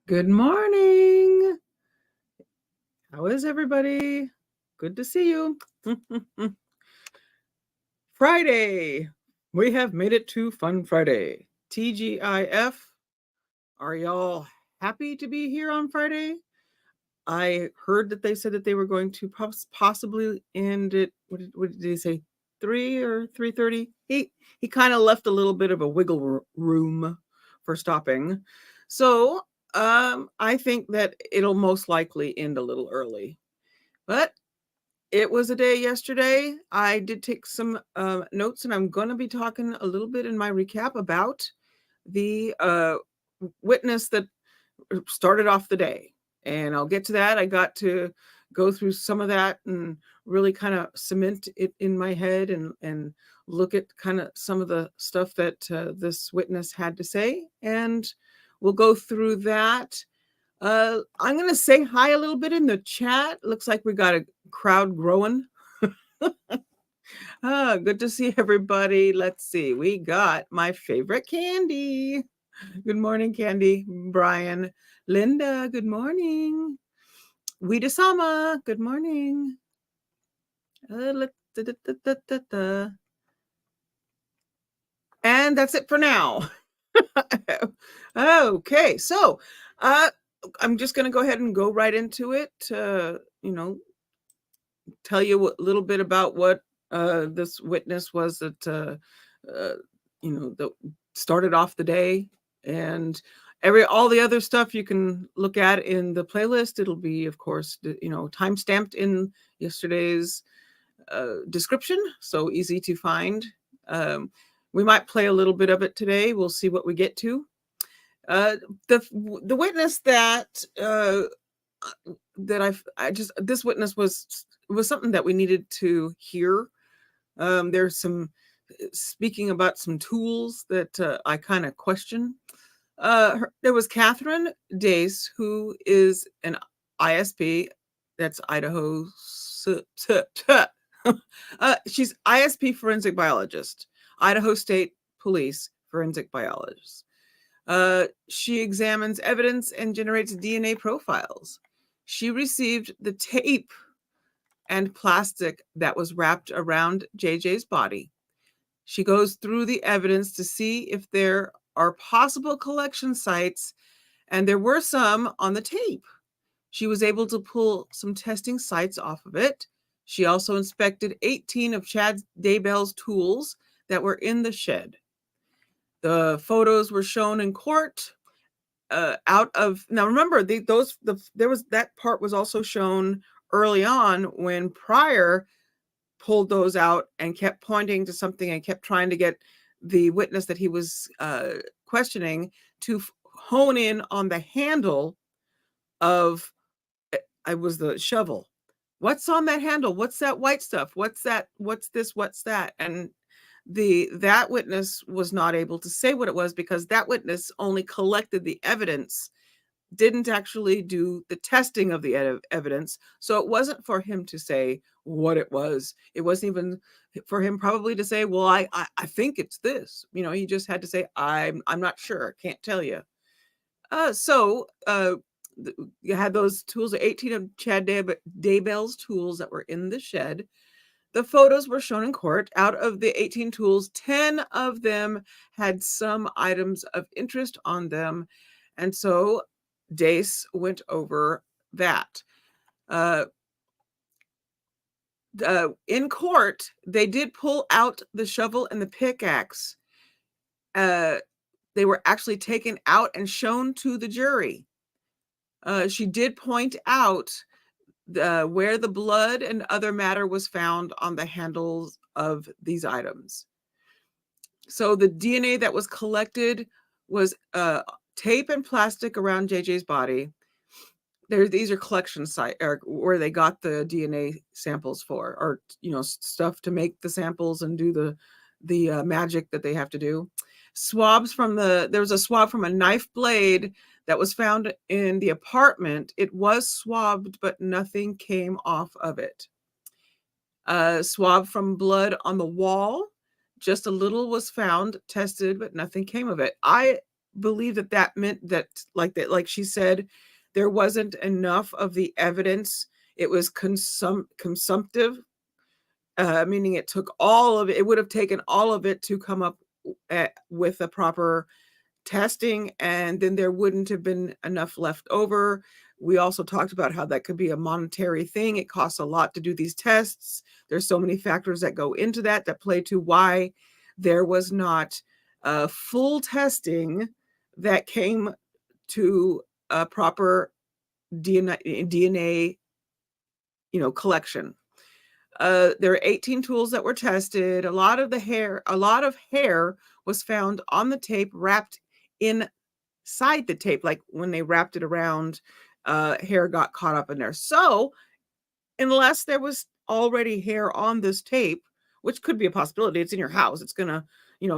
Good morning. How is everybody? Good to see you. Friday. We have made it to Fun Friday. TGIF. Are y'all happy to be here on Friday? I heard that they said that they were going to possibly end it. What did he say? 3 or 3:30? He kind of left a little bit of a wiggle room for stopping. So I think that it'll most likely end a little early. But it was a day yesterday. I did take some notes, and I'm going to be talking a little bit in my recap about the witness that started off the day. And I'll get to that. I got to go through some of that and really kind of cement it in my head and look at kind of some of the stuff that this witness had to say. And we'll go through that. I'm going to say hi a little bit in the chat. Looks like we got a crowd growing. Good to see everybody. Let's see. We got my favorite Candy. Good morning, Candy. Brian. Linda, good morning. Weedasama, good morning. And that's it for now. Okay, so I'm just going to go ahead and go right into it. Tell you a little bit about what this witness was that that started off the day, and all the other stuff you can look at in the playlist. It'll be, of course, time stamped in yesterday's description, so easy to find. We might play a little bit of it today. We'll see what we get to. The witness that this witness was something that we needed to hear. There's some speaking about some tools that I kind of question. There was Catherine Dace, who is an ISP. That's Idaho. She's ISP forensic biologist, Idaho State Police forensic biologist. She examines evidence and generates DNA profiles. She received the tape and plastic that was wrapped around JJ's body. She goes through the evidence to see if there are possible collection sites, and there were some on the tape. She was able to pull some testing sites off of it. She also inspected 18 of Chad Daybell's tools that were in the shed. The photos were shown in court. Now remember, that part was also shown early on when Pryor pulled those out and kept pointing to something and kept trying to get the witness that he was questioning to hone in on the handle of the shovel. What's on that handle? What's that white stuff? What's that? What's this? What's that? And that witness was not able to say what it was because that witness only collected the evidence, didn't actually do the testing of the evidence. So it wasn't for him to say what it was. It wasn't even for him probably to say, well, I think it's this. He just had to say, I'm not sure. Can't tell you. You had those tools, 18 of Chad Daybell's tools that were in the shed. The photos were shown in court. Out of the 18 tools, 10 of them had some items of interest on them. And so Dace went over that. In court, they did pull out the shovel and the pickaxe. They were actually taken out and shown to the jury. She did point out where the blood and other matter was found on the handles of these items. So the DNA that was collected was tape and plastic around JJ's body. These are collection sites where they got the DNA samples for, or stuff to make the samples and do the magic that they have to do. Swabs from there was a swab from a knife blade that was found in the apartment. It was swabbed, but nothing came off of it. Swab from blood on the wall, just a little was found, tested, but nothing came of it. I believe that meant that, like she said, there wasn't enough of the evidence. It was consumptive, meaning it took all of it. It would have taken all of it to come up with a proper testing, and then there wouldn't have been enough left over. We also talked about how that could be a monetary thing. It costs a lot to do these tests. There's so many factors that go into that play to why there was not full testing that came to a proper DNA collection. There are 18 tools that were tested. A lot of hair was found on the tape, wrapped inside the tape. Like when they wrapped it around, hair got caught up in there. So unless there was already hair on this tape, which could be a possibility, it's in your house, it's gonna,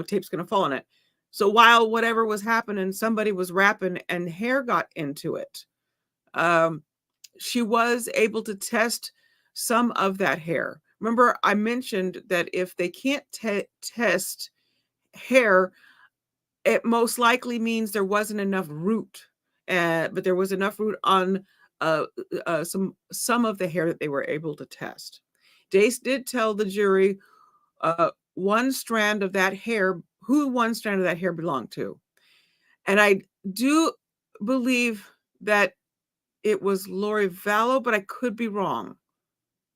tape's gonna fall on it. So while whatever was happening, somebody was wrapping and hair got into it. She was able to test some of that hair. Remember, I mentioned that if they can't test hair, it most likely means there wasn't enough root, but there was enough root on some of the hair that they were able to test. Dace did tell the jury who one strand of that hair belonged to. And I do believe that it was Lori Vallow, but I could be wrong.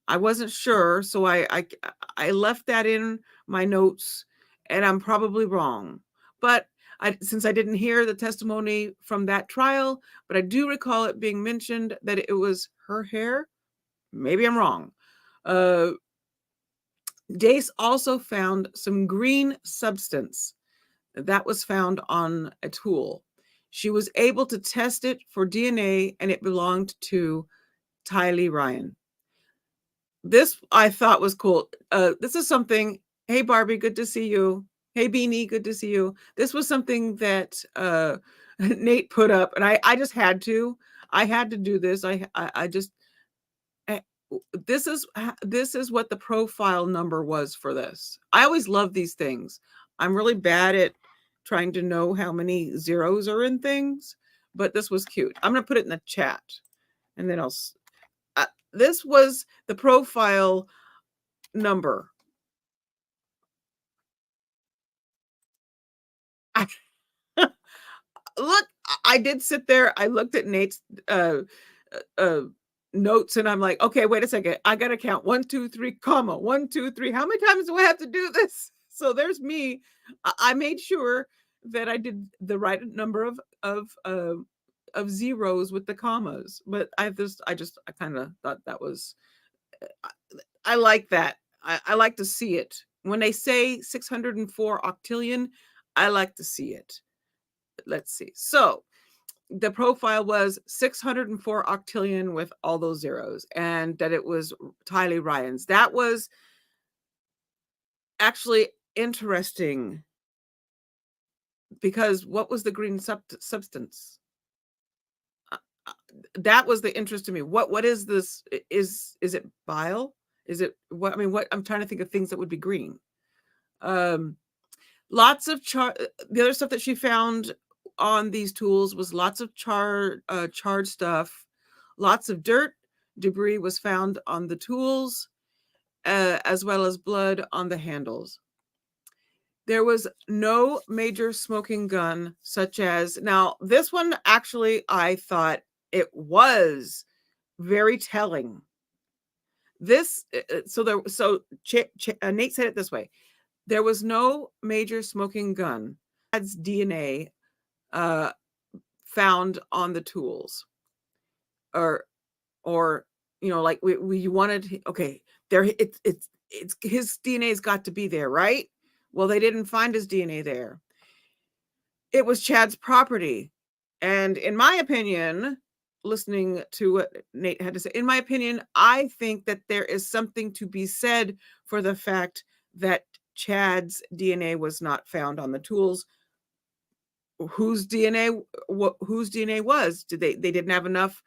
I wasn't sure, so I left that in my notes, and I'm probably wrong. But since I didn't hear the testimony from that trial, but I do recall it being mentioned that it was her hair. Maybe I'm wrong. Dace also found some green substance that was found on a tool. She was able to test it for DNA, and it belonged to Tylee Ryan. This I thought was cool. This is something. Hey, Barbie, good to see you. Hey, Beanie, good to see you. This was something that Nate put up, and I just had to. I had to do this. I just. This is what the profile number was for this. I always love these things. I'm really bad at trying to know how many zeros are in things, but this was cute. I'm going to put it in the chat, and then this was the profile number. Look, I did sit there. I looked at Nate's notes, and I'm like, okay, wait a second. I got to count 1, 2, 3, comma 1, 2, 3. How many times do I have to do this? So there's me. I made sure that I did the right number of zeros with the commas, but I kind of thought that was. I like that. I like to see it. When they say 604 octillion, I like to see it. Let's see. So the profile was 604 octillion with all those zeros, and that it was Tylee Ryan's. That was actually interesting, because what was the green substance? That was the interest to me. What is this? Is it bile? Is it what? I mean, what I'm trying to think of things that would be green. Lots of the other stuff that she found on these tools was lots of charred stuff. Lots of dirt, debris was found on the tools, as well as blood on the handles. There was no major smoking gun, such as, now this one actually I thought it was very telling. This Nate said it this way: there was no major smoking gun. Ad's DNA found on the tools, or like we wanted. Okay, there it's his DNA's got to be there, right? Well, they didn't find his DNA there. It was Chad's property. And in my opinion, listening to what Nate had to say, in my opinion, I think that there is something to be said for the fact that Chad's DNA was not found on the tools. Whose DNA was? Did they didn't have enough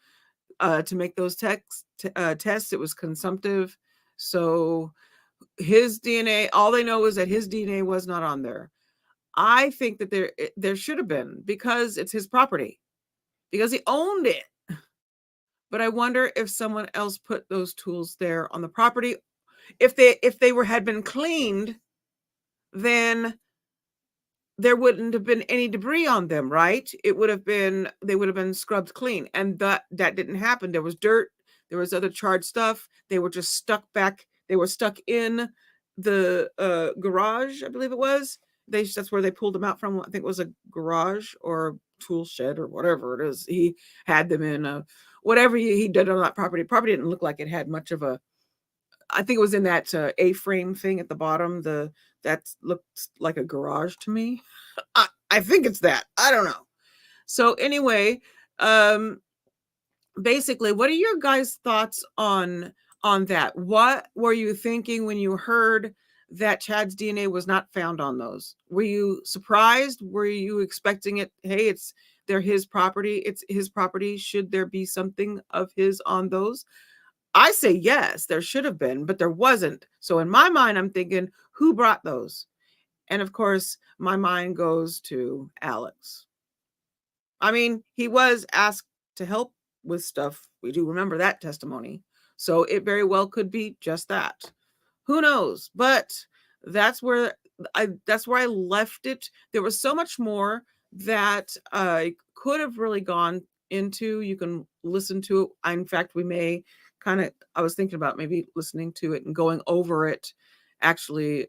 to make those tests? It was consumptive. So his DNA, all they know is that his DNA was not on there. I think that there should have been, because it's his property, because he owned it. But I wonder if someone else put those tools there on the property. If they had been cleaned, then there wouldn't have been any debris on them, right? They would have been scrubbed clean, and that didn't happen. There was dirt, there was other charged stuff. They were just stuck back. They were stuck in the garage, I believe it was. That's where they pulled them out from. I think it was a garage or a tool shed or whatever it is. He had them in whatever he did on that property. Property didn't look like it had much of a. I think it was in that A-frame thing at the bottom. That looked like a garage to me. I think it's that. I don't know. So anyway, basically, what are your guys' thoughts on that? What were you thinking when you heard that Chad's DNA was not found on those? Were you surprised? Were you expecting it? Hey, they're his property. It's his property. Should there be something of his on those? I say yes, there should have been, but there wasn't. So in my mind, I'm thinking, who brought those? And of course, my mind goes to Alex. I mean, he was asked to help with stuff. We do remember that testimony. So it very well could be just that. Who knows? But that's where I left it. There was so much more that I could have really gone into. You can listen to it. In fact, we may I was thinking about maybe listening to it and going over it actually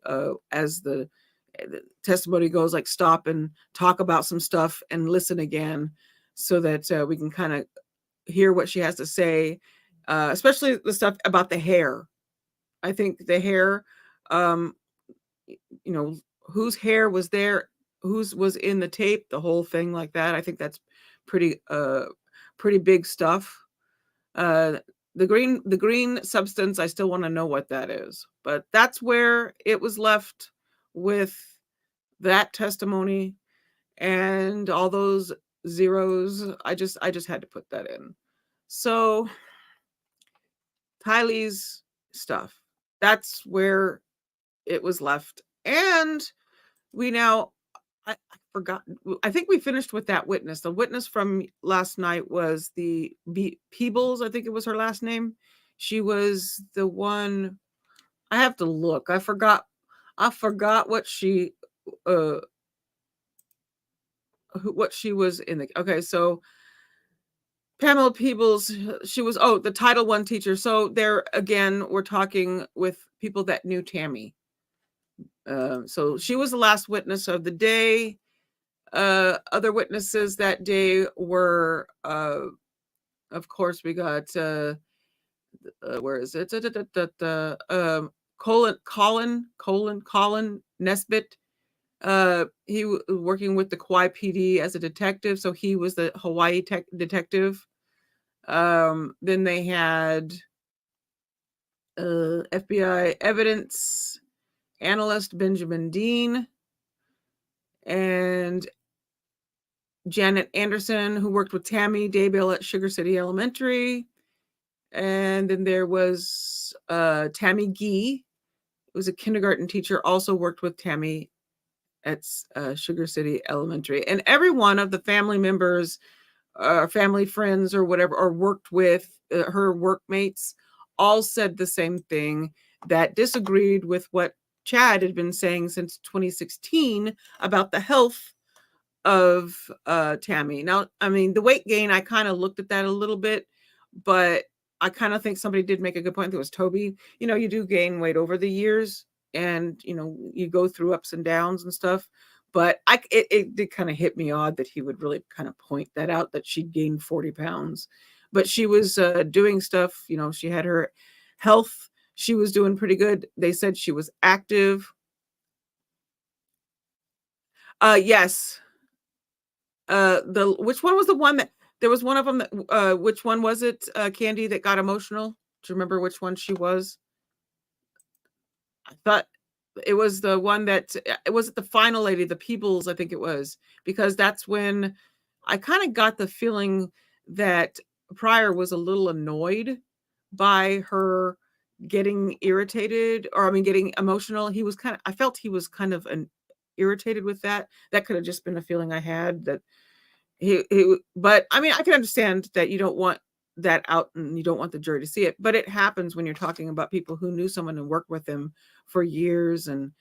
as the testimony goes, like stop and talk about some stuff and listen again, so that we can kind of hear what she has to say, especially the stuff about the hair. I think the hair, whose hair was there, whose was in the tape, the whole thing like that. I think that's pretty big stuff. The green substance, I still want to know what that is, but that's where it was left with that testimony and all those zeros. I just had to put that in. So Kylie's stuff, that's where it was left. And I forgot. I think we finished with that witness. The witness from last night was the Peebles. I think it was her last name. She was the one. I have to look. I forgot what she was in the. Okay, so Pamela Peebles. She was the Title I teacher. So there again, we're talking with people that knew Tammy. So she was the last witness of the day. Other witnesses that day were, of course, we got, where is it? Colin Nesbitt. He was working with the Kauai PD as a detective, so he was the Hawaii detective. Then they had FBI evidence analyst Benjamin Dean and Janet Anderson, who worked with Tammy Daybell at Sugar City Elementary. And then there was Tammy Gee, who was a kindergarten teacher, also worked with Tammy at Sugar City Elementary. And every one of the family members, family friends or whatever, or worked with her workmates, all said the same thing, that disagreed with what Chad had been saying since 2016 about the health of Tammy. Now, I mean, the weight gain, I kind of looked at that a little bit, but I kind of think somebody did make a good point. It was Toby. You do gain weight over the years, and you go through ups and downs and stuff. But it did kind of hit me odd that he would really kind of point that out, that she'd gained 40 pounds. But she was doing stuff. She had her health. She was doing pretty good. They said she was active. Yes. Which one was the one that there was one of them that which one was it, Candy, that got emotional? Do you remember which one she was? I thought it was the one that it was the final lady, the Peebles, I think it was, because that's when I kind of got the feeling that Pryor was a little annoyed by her getting irritated, or I mean getting emotional. He was kind of, I felt he was kind of irritated with that. That could have just been a feeling I had, that but I mean, I can understand that you don't want that out and you don't want the jury to see it, but it happens when you're talking about people who knew someone and worked with them for years and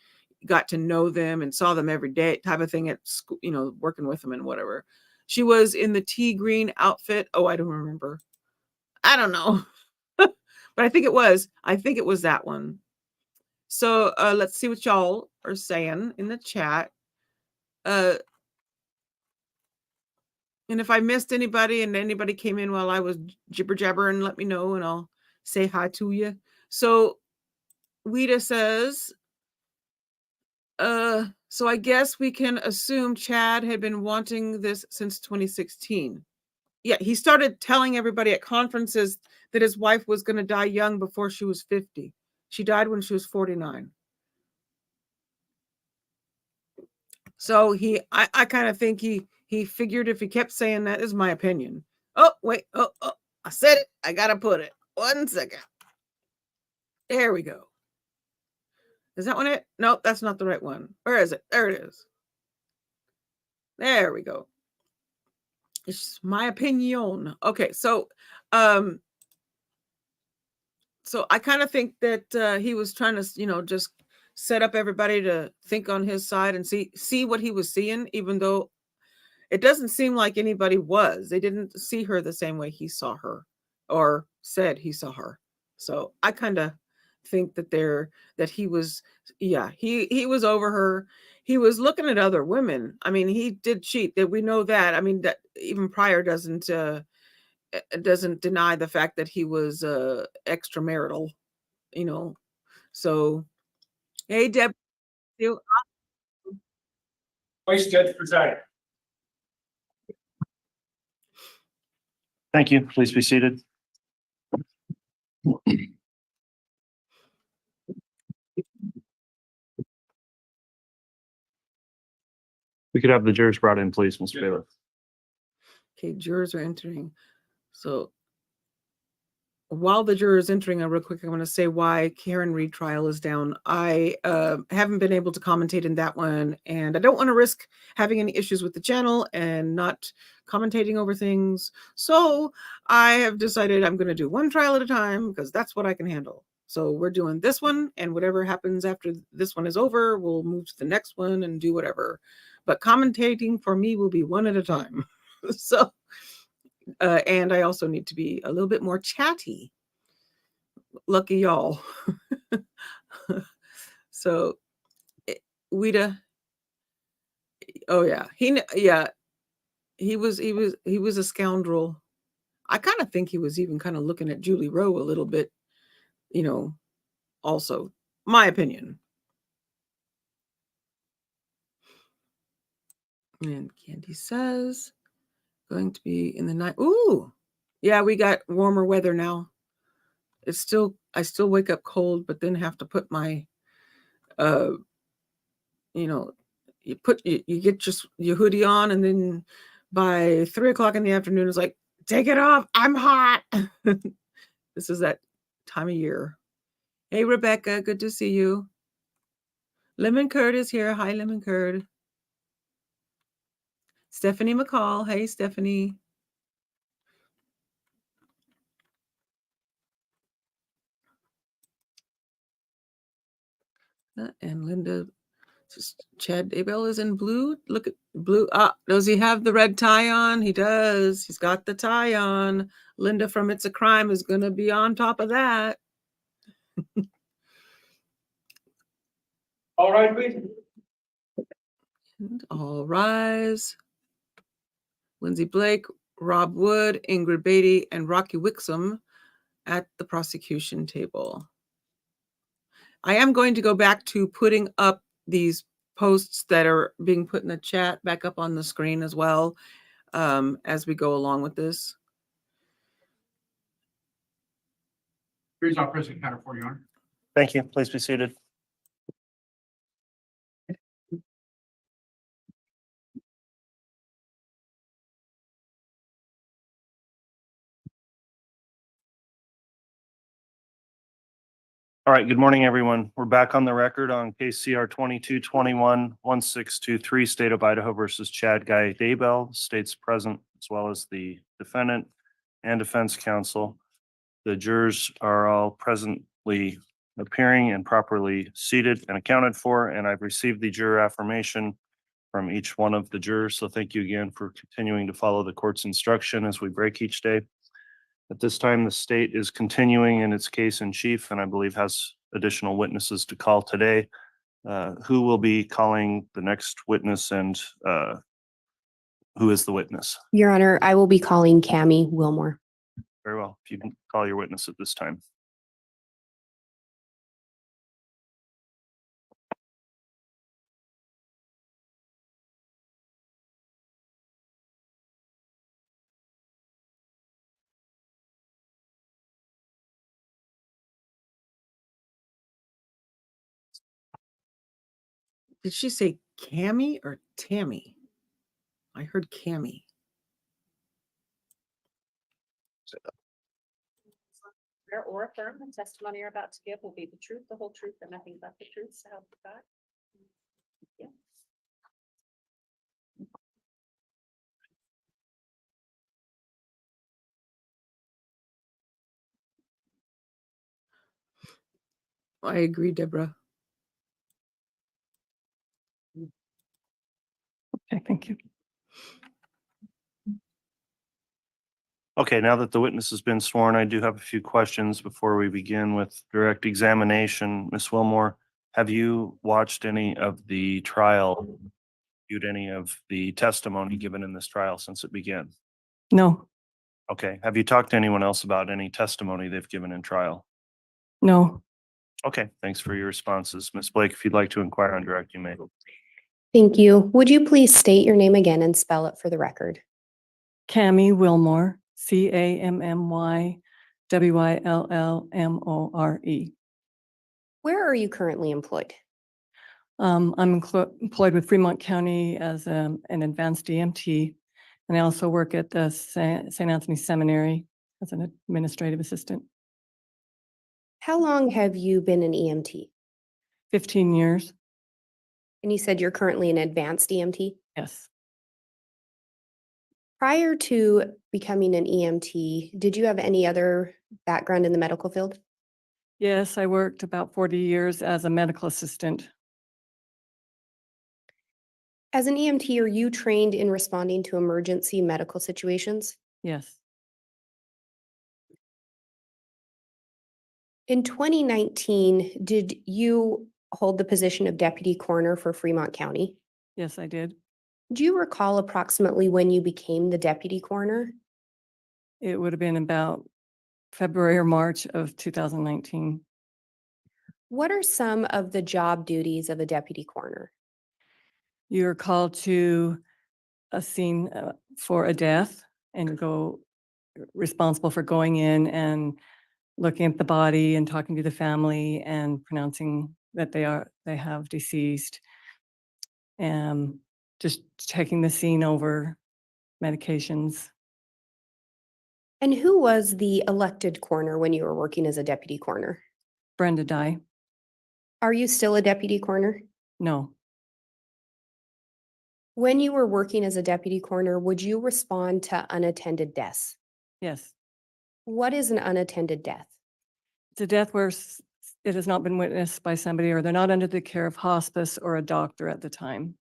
got to know them and saw them every day type of thing at school, working with them and whatever. She was in the tea green outfit. Oh, I don't remember. I don't know. But I think it was that one. So let's see what y'all are saying in the chat. And if I missed anybody and anybody came in while I was jibber jabbering, let me know and I'll say hi to you. So Wita says, so I guess we can assume Chad had been wanting this since 2016. Yeah, he started telling everybody at conferences that his wife was going to die young before she was 50. She died when she was 49. So I kind of think he figured if he kept saying that, is my opinion. Oh, wait. Oh, I said it. I got to put it. 1 second. There we go. Is that one it? Nope, that's not the right one. Where is it? There it is. There we go. It's my opinion. Okay, so so I kind of think that he was trying to, just set up everybody to think on his side and see what he was seeing, even though it doesn't seem like anybody was. They didn't see her the same way he saw her or said he saw her. So I kind of think that he was, he was over her. He was looking at other women. I mean, he did cheat. That we know that. I mean, that even Pryor doesn't deny the fact that he was extramarital, So, hey, Deb. Vice Judge presiding. Thank you. Please be seated. We could have the jurors brought in, please, Mr. Bailiff. Okay, jurors are entering. So while the jurors entering, real quick, I'm going to say why Karen Reed trial is down. I haven't been able to commentate in that one, and I don't want to risk having any issues with the channel and not commentating over things. So I have decided I'm going to do one trial at a time because that's what I can handle. So we're doing this one, and whatever happens after this one is over, we'll move to the next one and do whatever. But commentating for me will be one at a time. So and I also need to be a little bit more chatty. Lucky y'all. So, Wita. Oh yeah, he was a scoundrel. I kind of think he was even kind of looking at Julie Rowe a little bit, also, my opinion. And Candy says, going to be in the night. Ooh, yeah, we got warmer weather now. I still wake up cold, but then have to put my, you get your hoodie on, and then by 3:00 in the afternoon, it's like, take it off. I'm hot. This is that time of year. Hey, Rebecca, good to see you. Lemon Curd is here. Hi, Lemon Curd. Stephanie McCall. Hey, Stephanie. And Linda, Chad Daybell is in blue. Look at blue. Does he have the red tie on? He does. He's got the tie on. Linda from It's a Crime is going to be on top of that. All right, please. And all rise. Lindsay Blake, Rob Wood, Ingrid Beatty, and Rocky Wixom at the prosecution table. I am going to go back to putting up these posts that are being put in the chat back up on the screen as well as we go along with this. Here's our president counter for you, Your Honor. Thank you. Please be seated. All right, good morning, everyone. We're back on the record on case CR 2221-1623, State of Idaho versus Chad Guy Daybell, state's present, as well as the defendant and defense counsel. The jurors are all presently appearing and properly seated and accounted for, and I've received the juror affirmation from each one of the jurors. So thank you again for continuing to follow the court's instruction as we break each day. At this time, the state is continuing in its case in chief, and I believe has additional witnesses to call today. Who will be calling the next witness, and who is the witness? Your Honor, I will be calling Cammy Willmore. Very well. If you can call your witness at this time. Did she say Cammy or Tammy? I heard Cammy. Swear or affirm the testimony you're about to give will be the truth, the whole truth, and nothing but the truth, so help you God. Yeah. I agree, Deborah. Okay, thank you. Okay, now that the witness has been sworn, I do have a few questions before we begin with direct examination. Ms. Willmore, have you watched any of the trial, viewed any of the testimony given in this trial since it began? No, Okay, have you talked to anyone else about any testimony they've given in trial? no. Okay, thanks for your responses. Ms. Blake, if you'd like to inquire on direct, you may. Thank you. Would you please state your name again and spell it for the record? Cammy Willmore, CammyWillmore. Where are you currently employed? I'm employed with Fremont County as an advanced DMT, and I also work at the St. Anthony Seminary as an administrative assistant. How long have you been an EMT? 15 years, And you said you're currently an advanced EMT? yes. Prior to becoming an EMT, did you have any other background in the medical field? Yes, I worked about 40 years as a medical assistant. As an EMT, are you trained in responding to emergency medical situations? Yes, In 2019, did you hold the position of deputy coroner for Fremont County? yes, I did. Do you recall approximately when you became the deputy coroner? It would have been about February or March of 2019. What are some of the job duties of a deputy coroner? You're called to a scene for a death and go responsible for going in and looking at the body and talking to the family and pronouncing that they have deceased. And just checking the scene over, medications. And who was the elected coroner when you were working as a deputy coroner? Brenda Dye? Are you still a deputy coroner? No, When you were working as a deputy coroner, would you respond to unattended deaths? yes. What is an unattended death? It's a death where it has not been witnessed by somebody, or they're not under the care of hospice or a doctor at the time.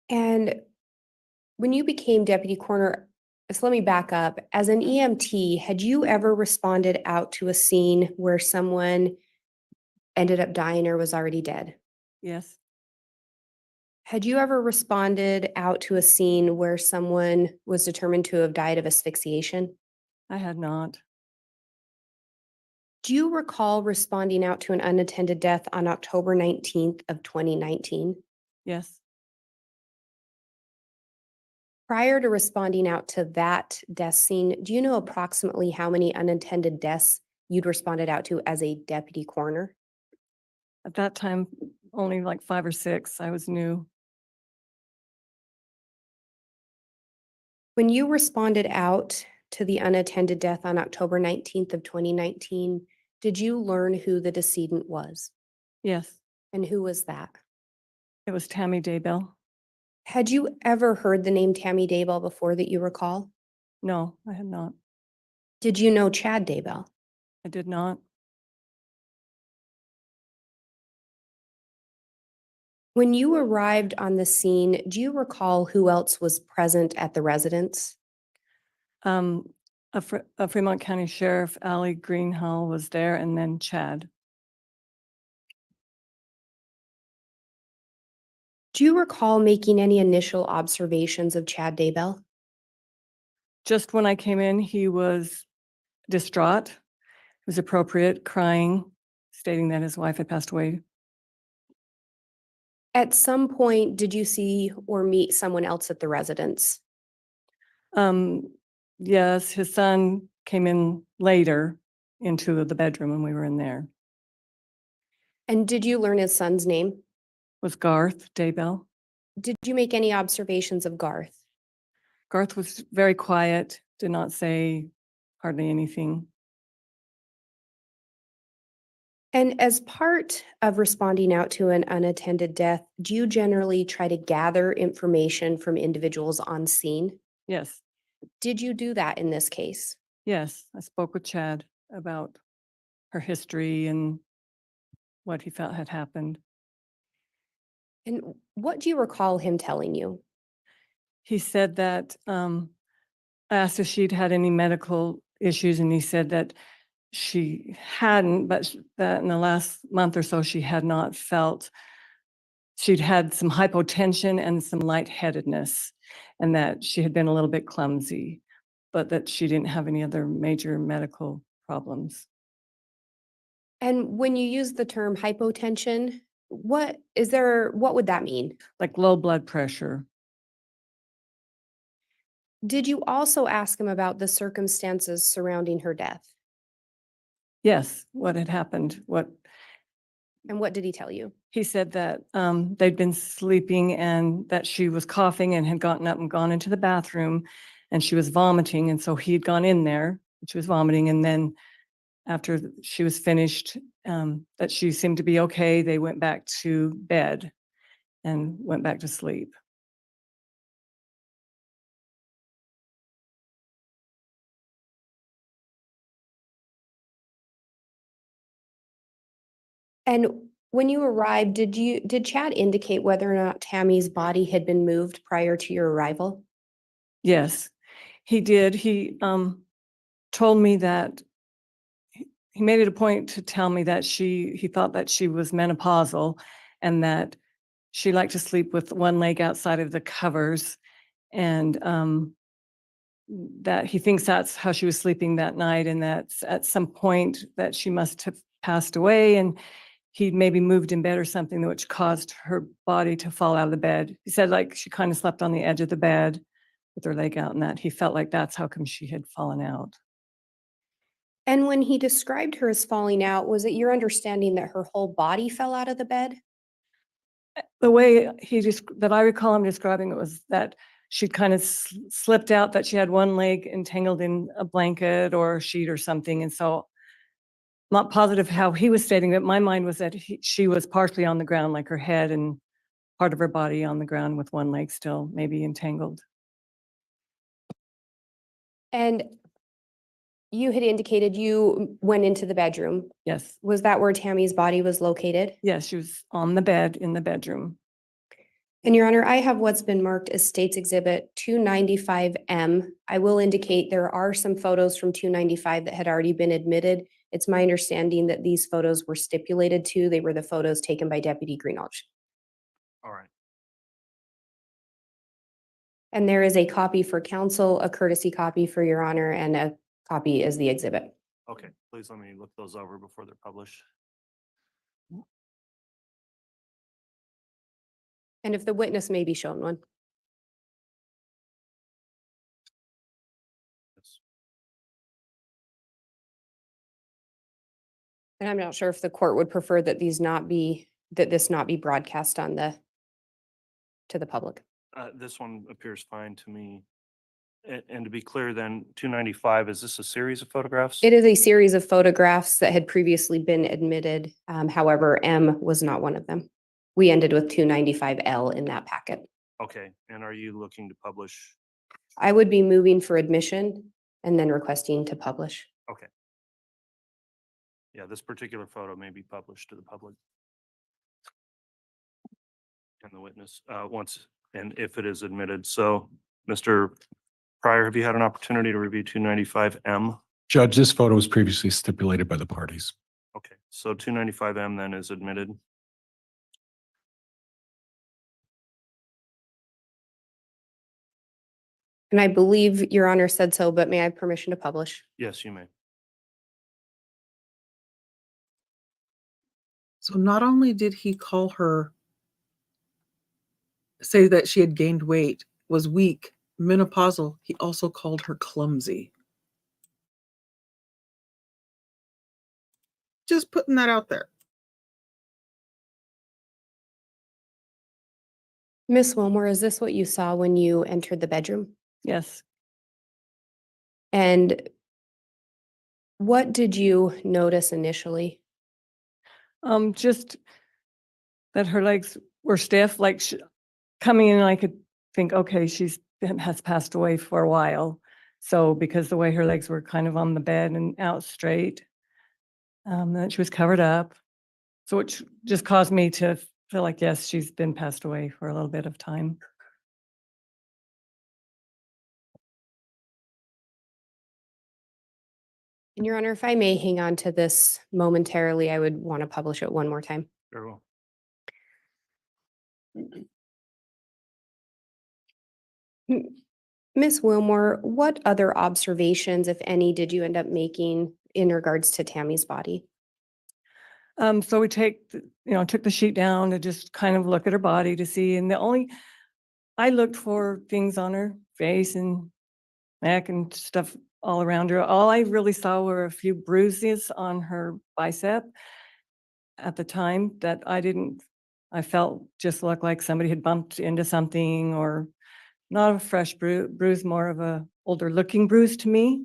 And when you became deputy coroner, so let me back up. As an EMT, had you ever responded out to a scene where someone ended up dying or was already dead? Yes, Had you ever responded out to a scene where someone was determined to have died of asphyxiation? I had not. Do you recall responding out to an unattended death on October 19th of 2019? Yes, Prior to responding out to that death scene, do you know approximately how many unattended deaths you'd responded out to as a deputy coroner? at that time, only like 5 or 6. I was new. When you responded out to the unattended death on October 19th of 2019, did you learn who the decedent was? Yes, And who was that? it was Tammy Daybell. Had you ever heard the name Tammy Daybell before that you recall? No, I had not. Did you know Chad Daybell? I did not. When you arrived on the scene, do you recall who else was present at the residence? A Fremont County Sheriff, Allie Greenhall, was there, and then Chad. Do you recall making any initial observations of Chad Daybell? Just when I came in, he was distraught. It was appropriate, crying, stating that his wife had passed away. At some point, did you see or meet someone else at the residence? Yes, his son came in later into the bedroom when we were in there. And did you learn his son's name? Was Garth Daybell. Did you make any observations of Garth? Garth was very quiet, did not say hardly anything. And as part of responding out to an unattended death, do you generally try to gather information from individuals on scene? Yes, Did you do that in this case? yes, I spoke with Chad about her history and what he felt had happened. And what do you recall him telling you? He said that, I asked if she'd had any medical issues, and he said that she hadn't, but that in the last month or so, she had not felt, she'd had some hypotension and some lightheadedness, and that she had been a little bit clumsy, but that she didn't have any other major medical problems. And when you use the term hypotension, what would that mean? Like low blood pressure. Did you also ask him about the circumstances surrounding her death? Yes, what had happened, And what did he tell you? he said that they'd been sleeping and that she was coughing and had gotten up and gone into the bathroom and she was vomiting. And so he'd gone in there, and she was vomiting. And then after she was finished, that she seemed to be okay, they went back to bed and went back to sleep. And when you arrived, did Chad indicate whether or not Tammy's body had been moved prior to your arrival? Yes, he did. He told me that he made it a point to tell me that he thought that she was menopausal and that she liked to sleep with one leg outside of the covers, and that he thinks that's how she was sleeping that night, and that at some point that she must have passed away, and he maybe moved in bed or something, which caused her body to fall out of the bed. He said like she kind of slept on the edge of the bed with her leg out, and that he felt like that's how come she had fallen out. And when he described her as falling out, was it your understanding that her whole body fell out of the bed? The way that I recall him describing it was that she'd kind of slipped out, that she had one leg entangled in a blanket or a sheet or something. And so not positive how he was stating it. My mind was that she was partially on the ground, like her head and part of her body on the ground with one leg still maybe entangled. And you had indicated you went into the bedroom. Yes. Was that where Tammy's body was located? Yes, she was on the bed in the bedroom. And Your Honor, I have what's been marked as State's Exhibit 295M. I will indicate there are some photos from 295 that had already been admitted. It's my understanding that these photos were stipulated to. They were the photos taken by Deputy Greenhalgh. All right. And there is a copy for counsel, a courtesy copy for Your Honor, and a copy is the exhibit. Okay, please let me look those over before they're published. And if the witness may be shown one. Yes. And I'm not sure if the court would prefer that this not be broadcast on to the public. This one appears fine to me. And to be clear then, 295, is this a series of photographs? It is a series of photographs that had previously been admitted. However, M was not one of them. We ended with 295L in that packet. Okay, and are you looking to publish? I would be moving for admission and then requesting to publish. Okay. Yeah, this particular photo may be published to the public. And the witness, once, and if it is admitted. So, Mr. Pryor, have you had an opportunity to review 295M? Judge, this photo was previously stipulated by the parties. Okay, so 295M then is admitted. And I believe Your Honor said so, but may I have permission to publish? Yes, you may. So not only did he call her, say that she had gained weight, was weak, menopausal, he also called her clumsy. Just putting that out there. Miss Willmore, is this what you saw when you entered the bedroom? Yes. And what did you notice initially? Just that her legs were stiff, like coming in, I could think, okay, has passed away for a while. So because the way her legs were kind of on the bed and out straight, that she was covered up. So it just caused me to feel like, yes, she's been passed away for a little bit of time. And Your Honor, if I may hang on to this momentarily, I would want to publish it one more time. Very well. Miss Willmore, what other observations, if any, did you end up making in regards to Tammy's body? So we took the sheet down to just kind of look at her body to see, and I looked for things on her face and neck and stuff all around her. All I really saw were a few bruises on her bicep at the time that I felt just looked like somebody had bumped into something, or not a fresh bruise, more of a older looking bruise to me.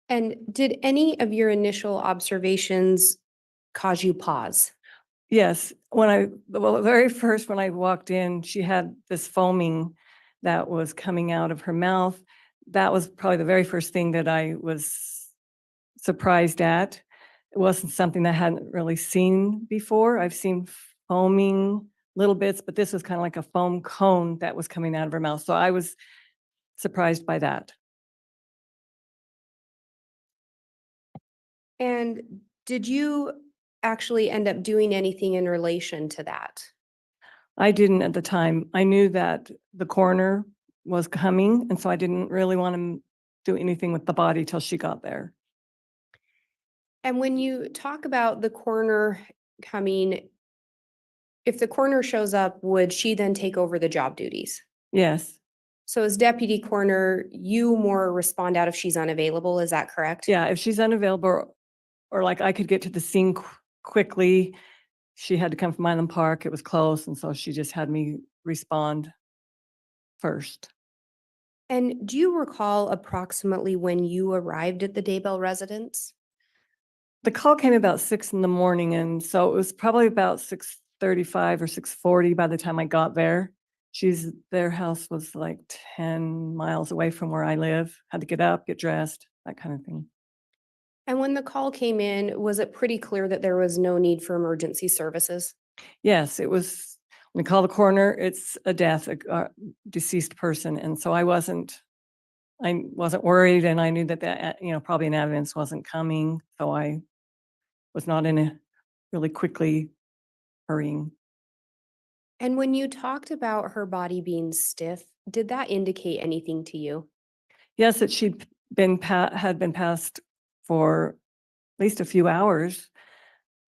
And did any of your initial observations cause you pause? Yes, very first when I walked in, she had this foaming that was coming out of her mouth. That was probably the very first thing that I was surprised at. It wasn't something that I hadn't really seen before. I've seen foaming little bits, but this was kind of like a foam cone that was coming out of her mouth. So I was surprised by that. And did you actually end up doing anything in relation to that? I didn't at the time. I knew that the coroner was coming, and so I didn't really want to do anything with the body till she got there. And when you talk about the coroner coming, if the coroner shows up, would she then take over the job duties? Yes. So as deputy coroner, you more respond out if she's unavailable, is that correct? Yeah, if she's unavailable, or like I could get to the scene quickly, she had to come from Island Park. It was close, and so she just had me respond first. And do you recall approximately when you arrived at the Daybell residence? The call came about 6 a.m, and so it was probably about 6:35 or 6:40 by the time I got there. Their house was like 10 miles away from where I live. Had to get up, get dressed, that kind of thing. And when the call came in, was it pretty clear that there was no need for emergency services? Yes, it was. When we call the coroner, it's a death, a deceased person, and so I wasn't worried, and I knew that probably an ambulance wasn't coming, so I was not in a really quickly hurrying. And when you talked about her body being stiff, did that indicate anything to you? Yes, that had been passed for at least a few hours,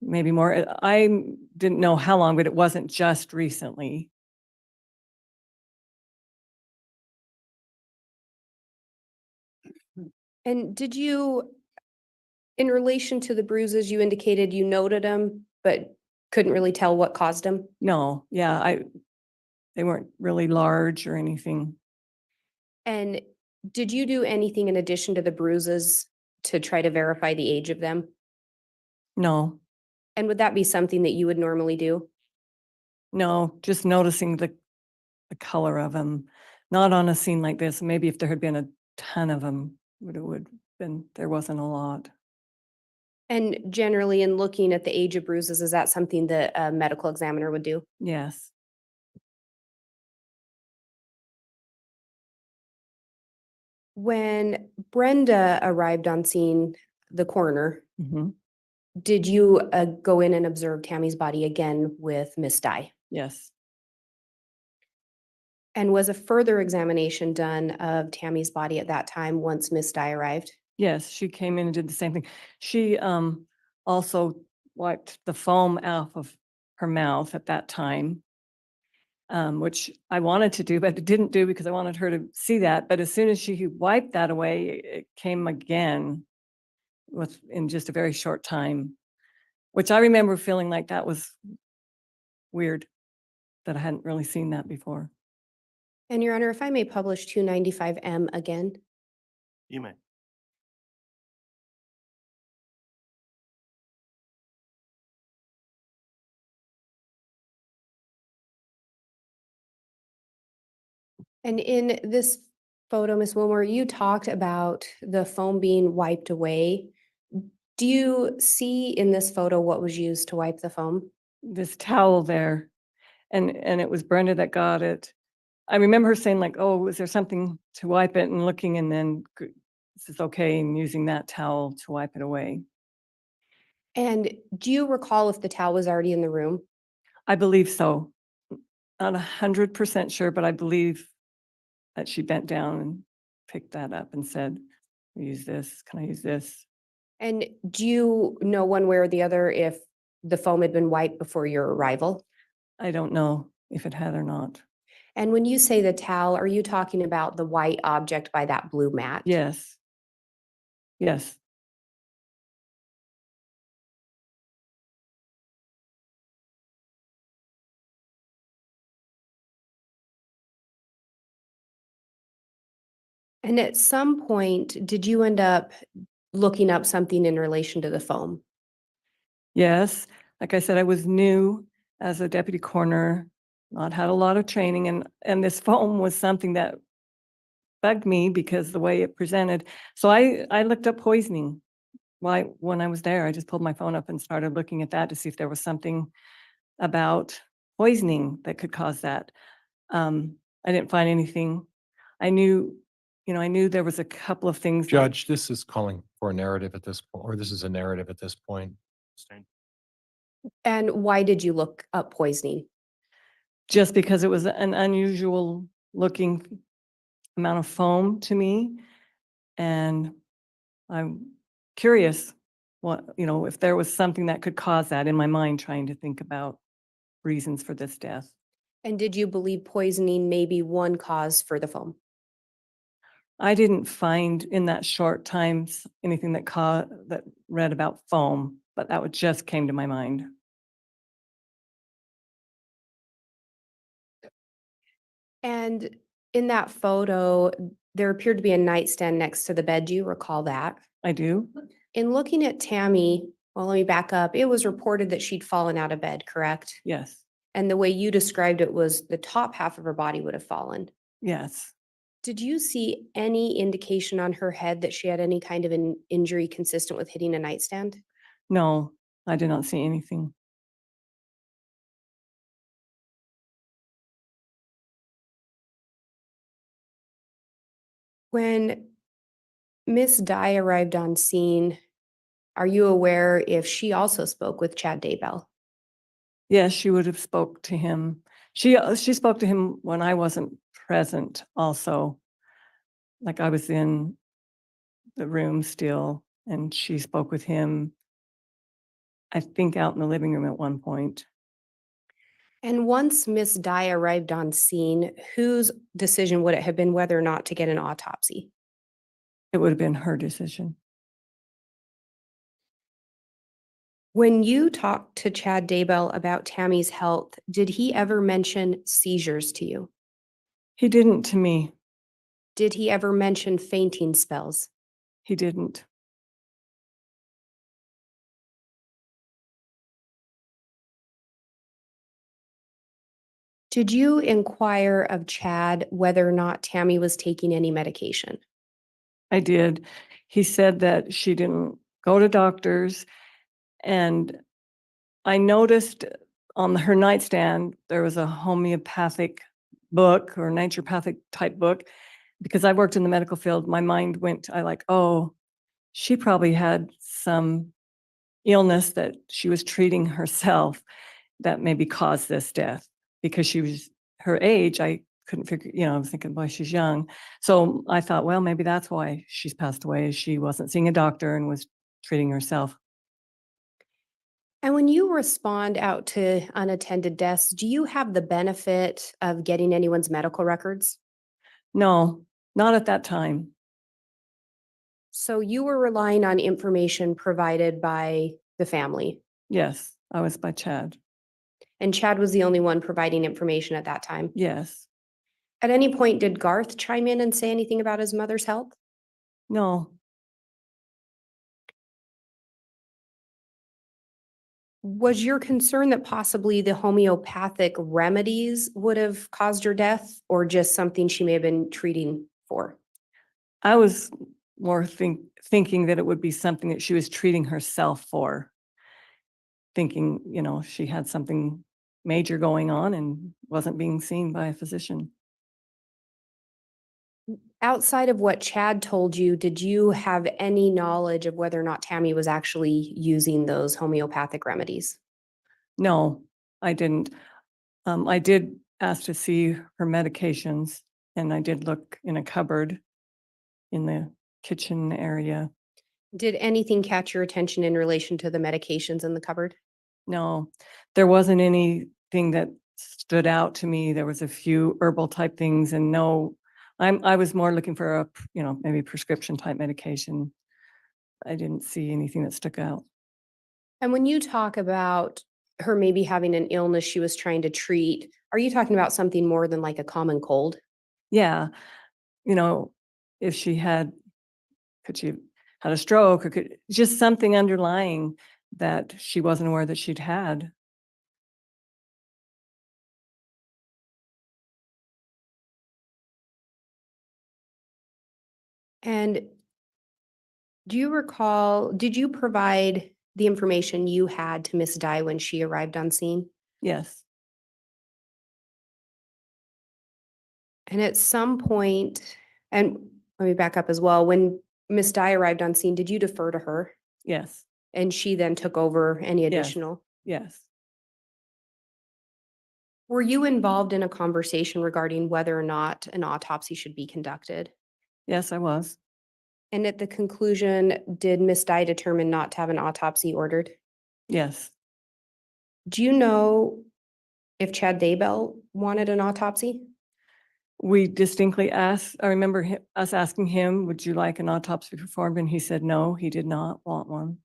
maybe more. I didn't know how long, but it wasn't just recently. And did you, in relation to the bruises, you indicated you noted them, but couldn't really tell what caused them? No, yeah, they weren't really large or anything. And did you do anything in addition to the bruises to try to verify the age of them? No, And would that be something that you would normally do? no, just noticing the color of them, not on a scene like this. Maybe if there had been a ton of them, it would been, there wasn't a lot. And generally, in looking at the age of bruises, is that something that a medical examiner would do? Yes, When Brenda arrived on scene, the coroner, hmm, did you go in and observe Tammy's body again with Miss Dye? yes, And was a further examination done of Tammy's body at that time once Miss Dye arrived? yes, she came in and did the same thing. She also wiped the foam off of her mouth at that time, which I wanted to do, but it didn't do because I wanted her to see that. But as soon as she wiped that away, it came again in just a very short time, which I remember feeling like that was weird, that I hadn't really seen that before. And Your Honor, if I may publish 295M again. You may. And in this photo, Ms. Willmore, you talked about the foam being wiped away. Do you see in this photo what was used to wipe the foam? This towel there, and it was Brenda that got it. I remember her saying like, "Oh, is there something to wipe it?" and looking, and then this is okay, and using that towel to wipe it away. And do you recall if the towel was already in the room? I believe so. Not 100% sure, but I believe that she bent down and picked that up and said, "Use this. Can I use this?" And do you know one way or the other if the foam had been wiped before your arrival? I don't know if it had or not. And when you say the towel, are you talking about the white object by that blue mat? Yes. Yes. And at some point, did you end up looking up something in relation to the foam? Yes. Like I said, I was new as a deputy coroner, not had a lot of training, and this foam was something that bugged me because the way it presented. So I looked up poisoning. When I was there, I just pulled my phone up and started looking at that to see if there was something about poisoning that could cause that. I didn't find anything. I knew there was a couple of things. Judge, this is calling for a narrative at this point, or this is a narrative at this point. Abstain. And why did you look up poisoning? Just because it was an unusual looking amount of foam to me. And I'm curious if there was something that could cause that in my mind, trying to think about reasons for this death. And did you believe poisoning may be one cause for the foam? I didn't find in that short time anything that read about foam, but that just came to my mind. And in that photo, there appeared to be a nightstand next to the bed. Do you recall that? I do. In looking at Tammy, well, let me back up. It was reported that she'd fallen out of bed, correct? Yes. And the way you described it was the top half of her body would have fallen. Yes. Did you see any indication on her head that she had any kind of an injury consistent with hitting a nightstand? No, I did not see anything. When Miss Dye arrived on scene, are you aware if she also spoke with Chad Daybell? Yes, she would have spoke to him. She spoke to him when I wasn't present also. Like I was in the room still, and she spoke with him, I think out in the living room at one point. And once Miss Dye arrived on scene, whose decision would it have been whether or not to get an autopsy? It would have been her decision. When you talked to Chad Daybell about Tammy's health, did he ever mention seizures to you? He didn't to me. Did he ever mention fainting spells? He didn't. Did you inquire of Chad whether or not Tammy was taking any medication? I did. He said that she didn't go to doctors, and I noticed on her nightstand, there was a homeopathic book or naturopathic type book. Because I worked in the medical field, my mind went, oh, she probably had some illness that she was treating herself that maybe caused this death. Because she was her age, I couldn't figure, I was thinking, boy, she's young. So I thought, well, maybe that's why she's passed away. She wasn't seeing a doctor and was treating herself. And when you respond out to unattended deaths, do you have the benefit of getting anyone's medical records? No, not at that time. So you were relying on information provided by the family, Yes, I was by Chad. and Chad was the only one providing information at that time. Yes. At any point, did Garth chime in and say anything about his mother's health? No. Was your concern that possibly the homeopathic remedies would have caused her death, or just something she may have been treating for? I was more thinking that it would be something that she was treating herself for. Thinking, she had something major going on and wasn't being seen by a physician. Outside of what Chad told you, did you have any knowledge of whether or not Tammy was actually using those homeopathic remedies? No, I didn't. I did ask to see her medications, and I did look in a cupboard in the kitchen area. Did anything catch your attention in relation to the medications in the cupboard? No, there wasn't anything that stood out to me. There was a few herbal type things, and no, I was more looking for a, maybe prescription type medication. I didn't see anything that stuck out. And when you talk about her maybe having an illness she was trying to treat, are you talking about something more than like a common cold? Yeah, if she could she have had a stroke, or just something underlying that she wasn't aware that she'd had. And do you recall, did you provide the information you had to Miss Dye when she arrived on scene? Yes, And at some point, and let me back up as well, when Miss Dye arrived on scene, did you defer to her? yes, And she then took over any Yes. additional? yes, Were you involved in a conversation regarding whether or not an autopsy should be conducted? yes, I was. And at the conclusion, did Miss Dye determine not to have an autopsy ordered? Yes, Do you know if Chad Daybell wanted an autopsy? we distinctly asked, I remember us asking him, would you like an autopsy performed? And he said, no, he did not want one.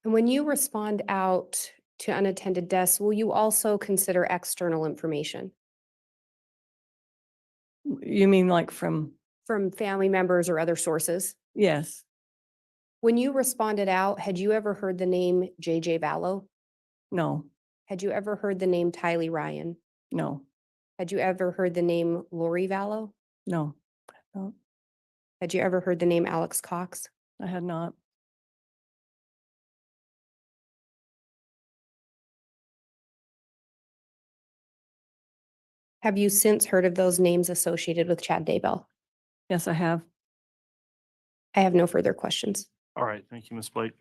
And when you respond out to unattended deaths, will you also consider external information You mean like from, from family members or other sources? yes, When you responded out, had you ever heard the name JJ Vallow? no, Had you ever heard the name Tylee Ryan? no, Had you ever heard the name Lori Vallow? no, no, Had you ever heard the name Alex Cox? I had not. Have you since heard of those names associated with Chad Daybell? Yes, I have. I have no further questions. All right, thank you, Ms. Blake.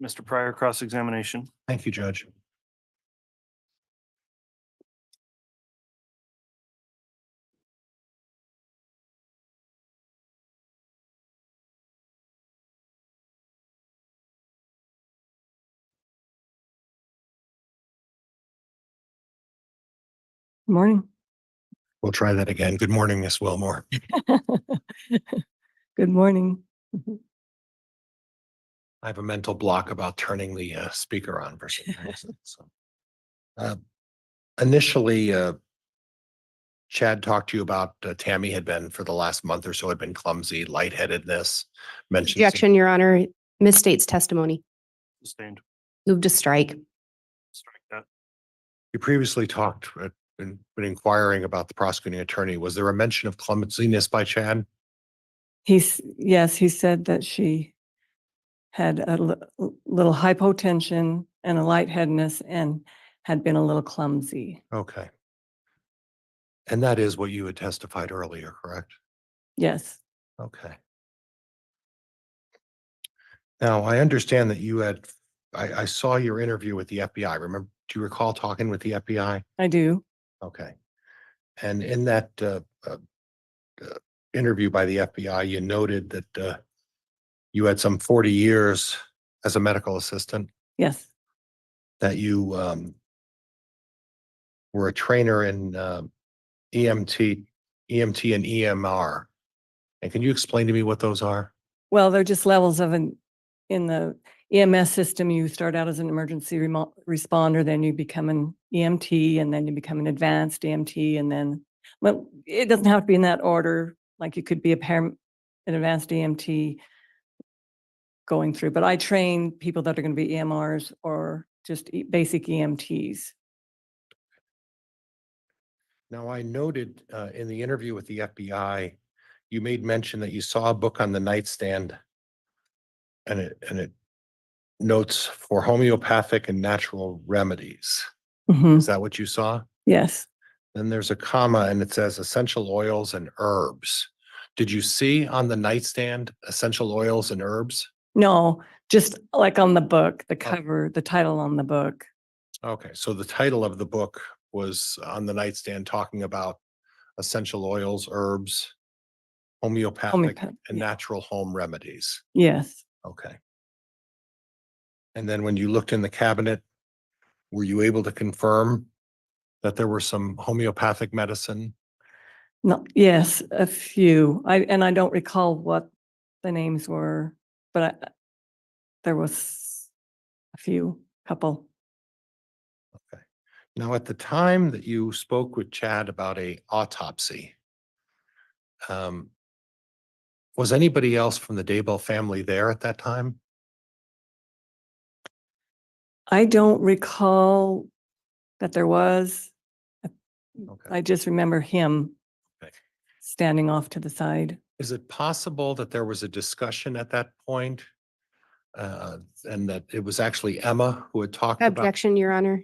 Mr. Pryor, cross-examination. Thank you, Judge. Morning. We'll try that again. Good morning, Miss Willmore. Good morning. I have a mental block about turning the speaker on for some reason. So, initially, Chad talked to you about Tammy had been for the last month or so had been clumsy, lightheadedness. Mentioned some- Objection, Your Honor. Misstates testimony. Sustained. Move to strike. Strike that. You previously talked been inquiring about the prosecuting attorney. Was there a mention of clumsiness by Chad? Yes, he said that she had a little hypotension and a lightheadedness and had been a little clumsy. Okay. And that is what you had testified earlier, correct? Yes, Okay. Now, I understand that you had, I saw your interview with the FBI. Remember, do you recall talking with the FBI? I do. Okay. And in that interview by the FBI, you noted that you had some 40 years as a medical assistant, Yes, that you were a trainer in EMT and EMR. And can you explain to me what those are? well, they're just levels of in the EMS system. You start out as an emergency responder, then you become an EMT, and then you become an advanced EMT, and then, well, it doesn't have to be in that order. Like you could be an advanced EMT going through, but I train people that are going to be EMRs or just basic EMTs. Now, I noted in the interview with the FBI, you made mention that you saw a book on the nightstand and it notes for homeopathic and natural remedies. Mhm. Is that what you saw? Yes. Then there's a comma and it says essential oils and herbs. Did you see on the nightstand essential oils and herbs? No, just like on the book, the cover, the title on the book. Okay, so the title of the book was on the nightstand talking about essential oils, herbs, homeopathic and Yeah. natural home remedies. Yes. Okay. And then when you looked in the cabinet, were you able to confirm that there were some homeopathic medicine? No, yes, a few. I don't recall what the names were, but there was a couple. Okay. Now, at the time that you spoke with Chad about a autopsy, was anybody else from the Daybell family there at that time? I don't recall that there was. Okay. I just remember him Okay. standing off to the side. Is it possible that there was a discussion at that point? And that it was actually Emma who had talked about? Objection, Your Honor.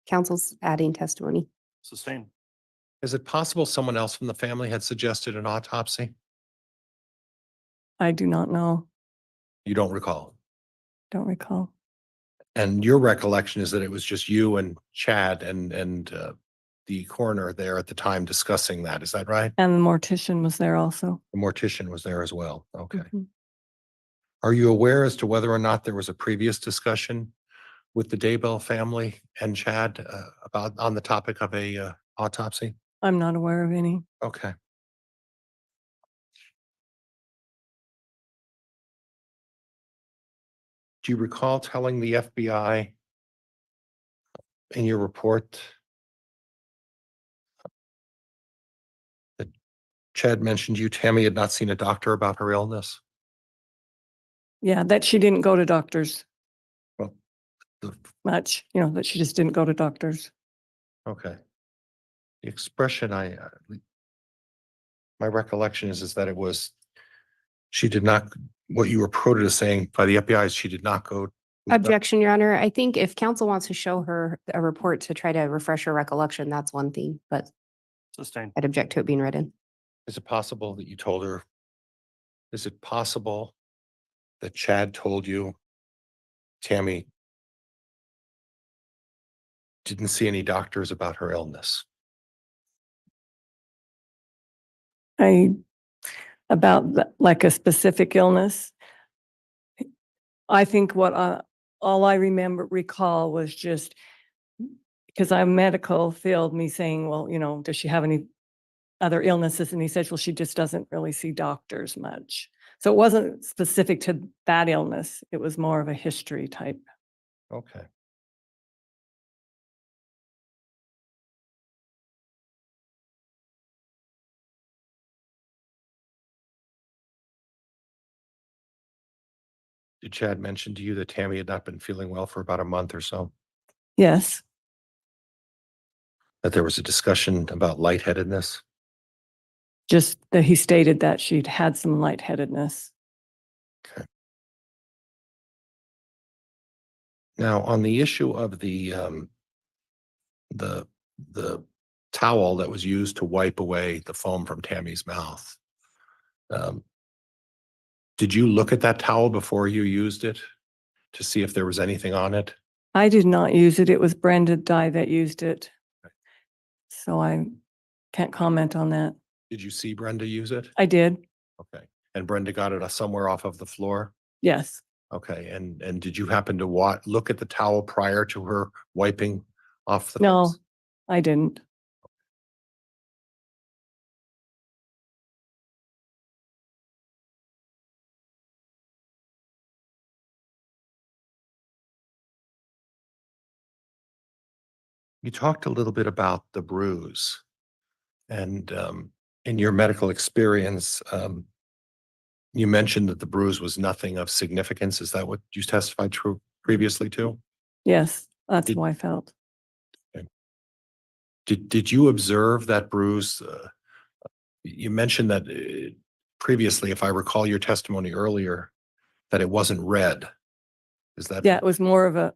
Counsel's adding testimony. Sustained. Is it possible someone else from the family had suggested an autopsy? I do not know. You don't recall? Don't recall. And your recollection is that it was just you and Chad and the coroner there at the time discussing that. Is that right? And the mortician was there also. The mortician was there as well. Okay. Mhm. Are you aware as to whether or not there was a previous discussion with the Daybell family and Chad about on the topic of a autopsy? I'm not aware of any. Okay. Do you recall telling the FBI in your report that Chad mentioned Tammy had not seen a doctor about her illness? Yeah, that she didn't go to doctors Well, the- much, that she just didn't go to doctors. okay. The expression my recollection is that it was, she did not, what you were quoted as saying by the FBI is she did not go. Objection, Your Honor. I think if counsel wants to show her a report to try to refresh her recollection, that's one thing, but Sustained. I'd object to it being read in. Is it possible that you told her? Is it possible that Chad told you Tammy didn't see any doctors about her illness. Like a specific illness. I think all I recall was just, because I'm medical field, me saying, well, does she have any other illnesses? And he said, well, she just doesn't really see doctors much. So it wasn't specific to that illness. It was more of a history type. Okay. Did Chad mention to you that Tammy had not been feeling well for about a month or so? Yes, That there was a discussion about lightheadedness? just that he stated that she'd had some lightheadedness. Okay. Now, on the issue of the towel that was used to wipe away the foam from Tammy's mouth, did you look at that towel before you used it to see if there was anything on it? I did not use it. It was Brenda Dye that used it. So I can't comment on that. Did you see Brenda use it? I did. Okay. And Brenda got it somewhere off of the floor? Yes. Okay. And did you happen to look at the towel prior to her wiping off the No, things? I didn't. You talked a little bit about the bruise, and in your medical experience, you mentioned that the bruise was nothing of significance. Is that what you testified previously to? Yes, that's Did- how I felt. Did you observe that bruise? You mentioned that previously, if I recall your testimony earlier, that it wasn't red. Is that? Yeah, it was more of a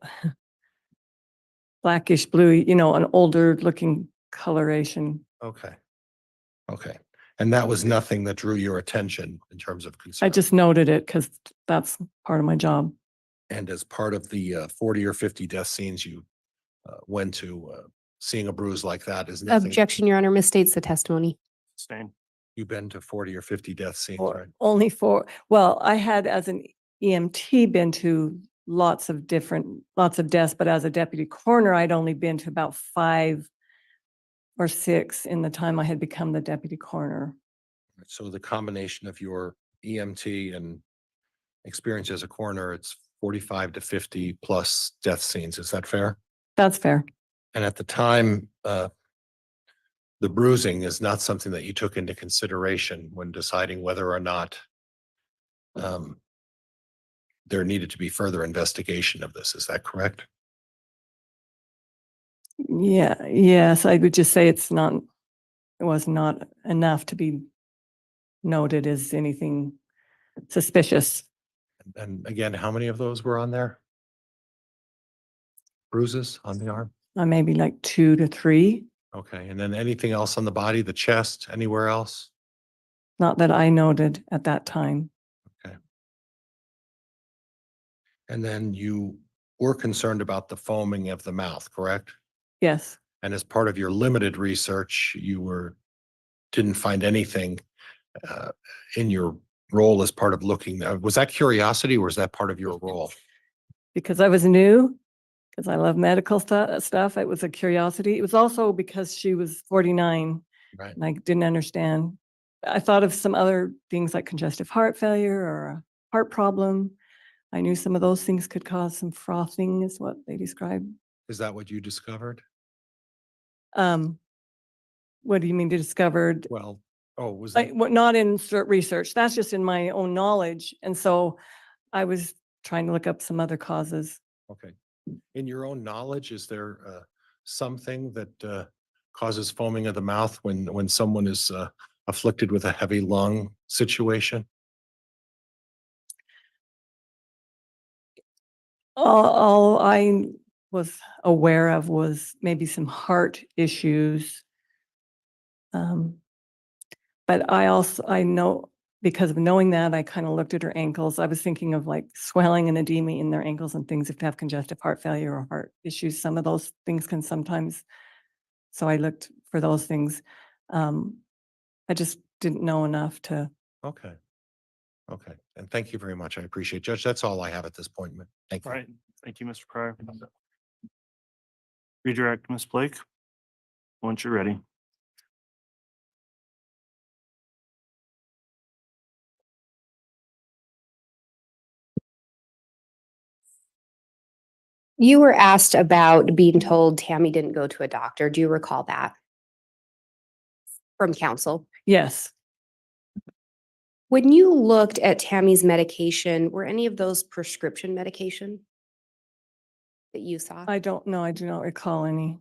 blackish blue, an older looking coloration. Okay. Okay. And that was nothing that drew your attention in terms of concern. I just noted it because that's part of my job. And as part of the 40 or 50 death scenes you went to, seeing a bruise like that is nothing. Objection, Your Honor, misstates the testimony. Same. You've been to 40 or 50 death scenes, Or right? only for, well, I had as an EMT been to lots of deaths, but as a deputy coroner, I'd only been to about 5 or 6 in the time I had become the deputy coroner. So the combination of your EMT and experience as a coroner, it's 45 to 50 plus death scenes. Is that fair? That's fair. And at the time, the bruising is not something that you took into consideration when deciding whether or not there needed to be further investigation of this. Is that correct? Yeah, yes, I would just say it was not enough to be noted as anything suspicious. And again, how many of those were on there? Bruises on the arm? Maybe like 2 to 3, Okay. And then anything else on the body, the chest, anywhere else? not that I noted at that time. Okay. And then you were concerned about the foaming of the mouth, correct? Yes, And as part of your limited research, didn't find anything in your role as part of looking. Was that curiosity or was that part of your role? because I was new, because I love medical stuff. It was a curiosity. It was also because she was 49 Right. and I didn't understand. I thought of some other things like congestive heart failure or a heart problem. I knew some of those things could cause some frothing is what they described. Is that what you discovered? What do you mean discovered? Well, was Like, that? not in research. That's just in my own knowledge. And so I was trying to look up some other causes. Okay. In your own knowledge, is there something that causes foaming of the mouth when someone is afflicted with a heavy lung situation? All I was aware of was maybe some heart issues. But I know because of knowing that, I kind of looked at her ankles. I was thinking of like swelling and edema in their ankles and things if they have congestive heart failure or heart issues. Some of those things can sometimes, so I looked for those things. I just didn't know enough to, Okay. Okay. And thank you very much. I appreciate it. Judge. That's all I have at this point. Thank you. All right, thank you, Mr. Pryor. Redirect, Ms. Blake, once you're ready. You were asked about being told Tammy didn't go to a doctor. Do you recall that? From counsel. yes, When you looked at Tammy's medication, were any of those prescription medication that you saw? I don't know. I do not recall any.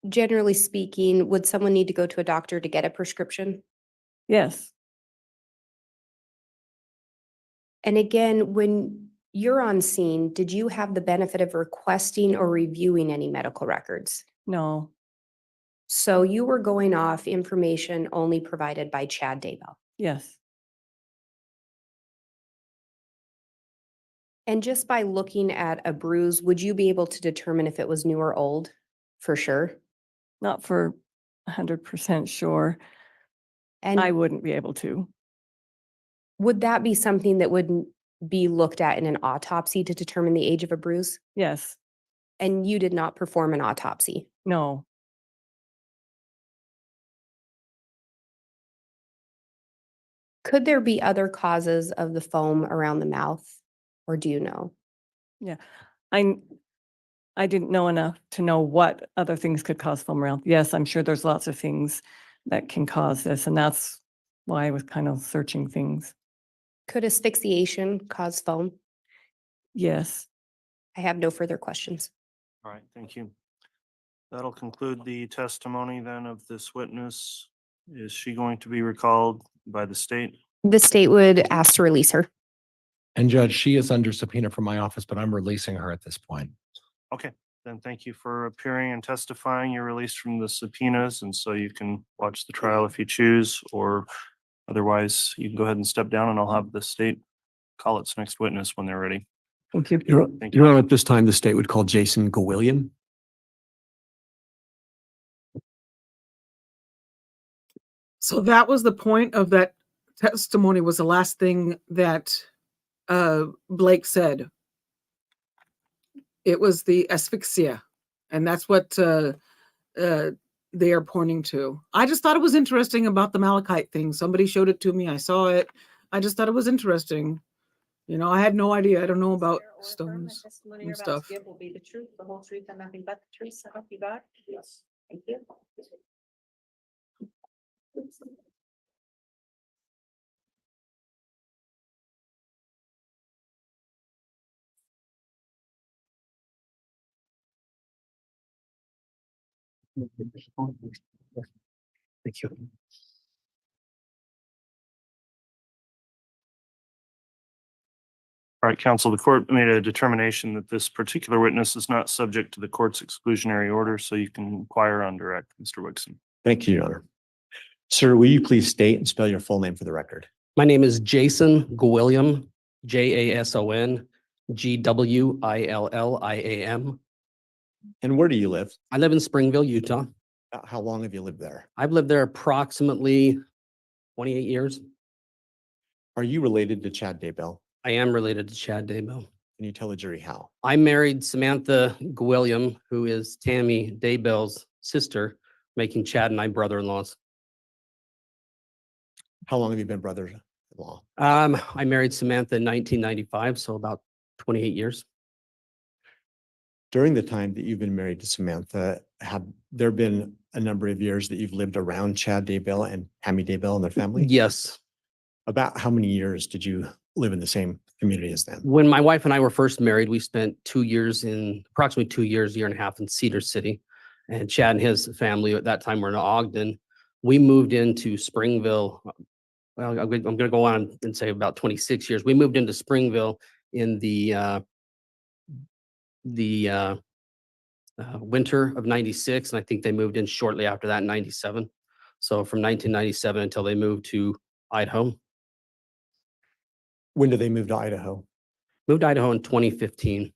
Generally speaking, would someone need to go to a doctor to get a prescription? Yes, And again, when you're on scene, did you have the benefit of requesting or reviewing any medical records? no, So you were going off information only provided by Chad Daybell. yes, And just by looking at a bruise, would you be able to determine if it was new or old? For sure. not for 100% sure. And I wouldn't be able to. would that be something that would be looked at in an autopsy to determine the age of a bruise? Yes, And you did not perform an autopsy. no, Could there be other causes of the foam around the mouth? Or do you know? I, I didn't know enough to know what other things could cause foam around. Yes, I'm sure there's lots of things that can cause this, and that's why I was kind of searching things. Could asphyxiation cause foam? Yes, I have no further questions. All right, thank you. That'll conclude the testimony then of this witness. Is she going to be recalled by the state? The state would ask to release her. And Judge, she is under subpoena from my office, but I'm releasing her at this point. Okay, then thank you for appearing and testifying. You're released from the subpoenas, and so you can watch the trial if you choose, or otherwise you can go ahead and step down and I'll have the state call its next witness when they're ready. thank you. Thank you. Your Honor, at this time, the state would call Jason Gwilliam. So that was the point of that testimony, was the last thing that Blake said. It was the asphyxia, and that's what they are pointing to. I just thought it was interesting about the malachite thing. Somebody showed it to me. I saw it. I just thought it was interesting. You know, I had no idea. I don't know about Swear or affirm the stones testimony and you're about to stuff. give will be the truth, the whole truth, and nothing but the truth. So help you God. Yes. Thank you. Thank you. All right, counsel, the court made a determination that this particular witness is not subject to the court's exclusionary order, so you can inquire on direct, Mr. Wixon. Thank you, Your Honor. Sir, will you please state and spell your full name for the record? My name is Jason Gwilliam, Jason Gwilliam. And where do you live? I live in Springville, Utah. How long have you lived there? I've lived there approximately 28 years. Are you related to Chad Daybell? I am related to Chad Daybell. Can you tell the jury how? I married Samantha Gwilliam, who is Tammy Daybell's sister, making Chad and I brother-in-laws. How long have you been brother-in-law? I married Samantha in 1995, so about 28 years. During the time that you've been married to Samantha, have there been a number of years that you've lived around Chad Daybell and Tammy Daybell and their family? Yes. About how many years did you live in the same community as them? When my wife and I were first married, we spent approximately 2 years, year and a half in Cedar City. And Chad and his family at that time were in Ogden. We moved into Springville. Well, I'm going to go on and say about 26 years. We moved into Springville in the winter of 96. And I think they moved in shortly after that in 97. So from 1997 until they moved to Idaho. When did they move to Idaho? Moved to Idaho in 2015.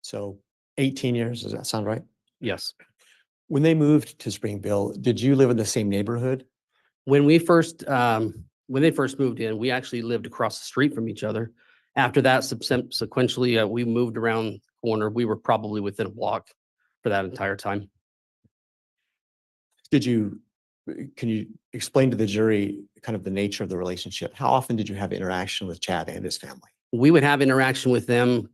So 18 years, does that sound right? Yes. When they moved to Springville, did you live in the same neighborhood? When they first moved in, we actually lived across the street from each other. After that, sequentially, we moved around the corner. We were probably within a block for that entire time. Can you explain to the jury kind of the nature of the relationship? How often did you have interaction with Chad and his family? We would have interaction with them.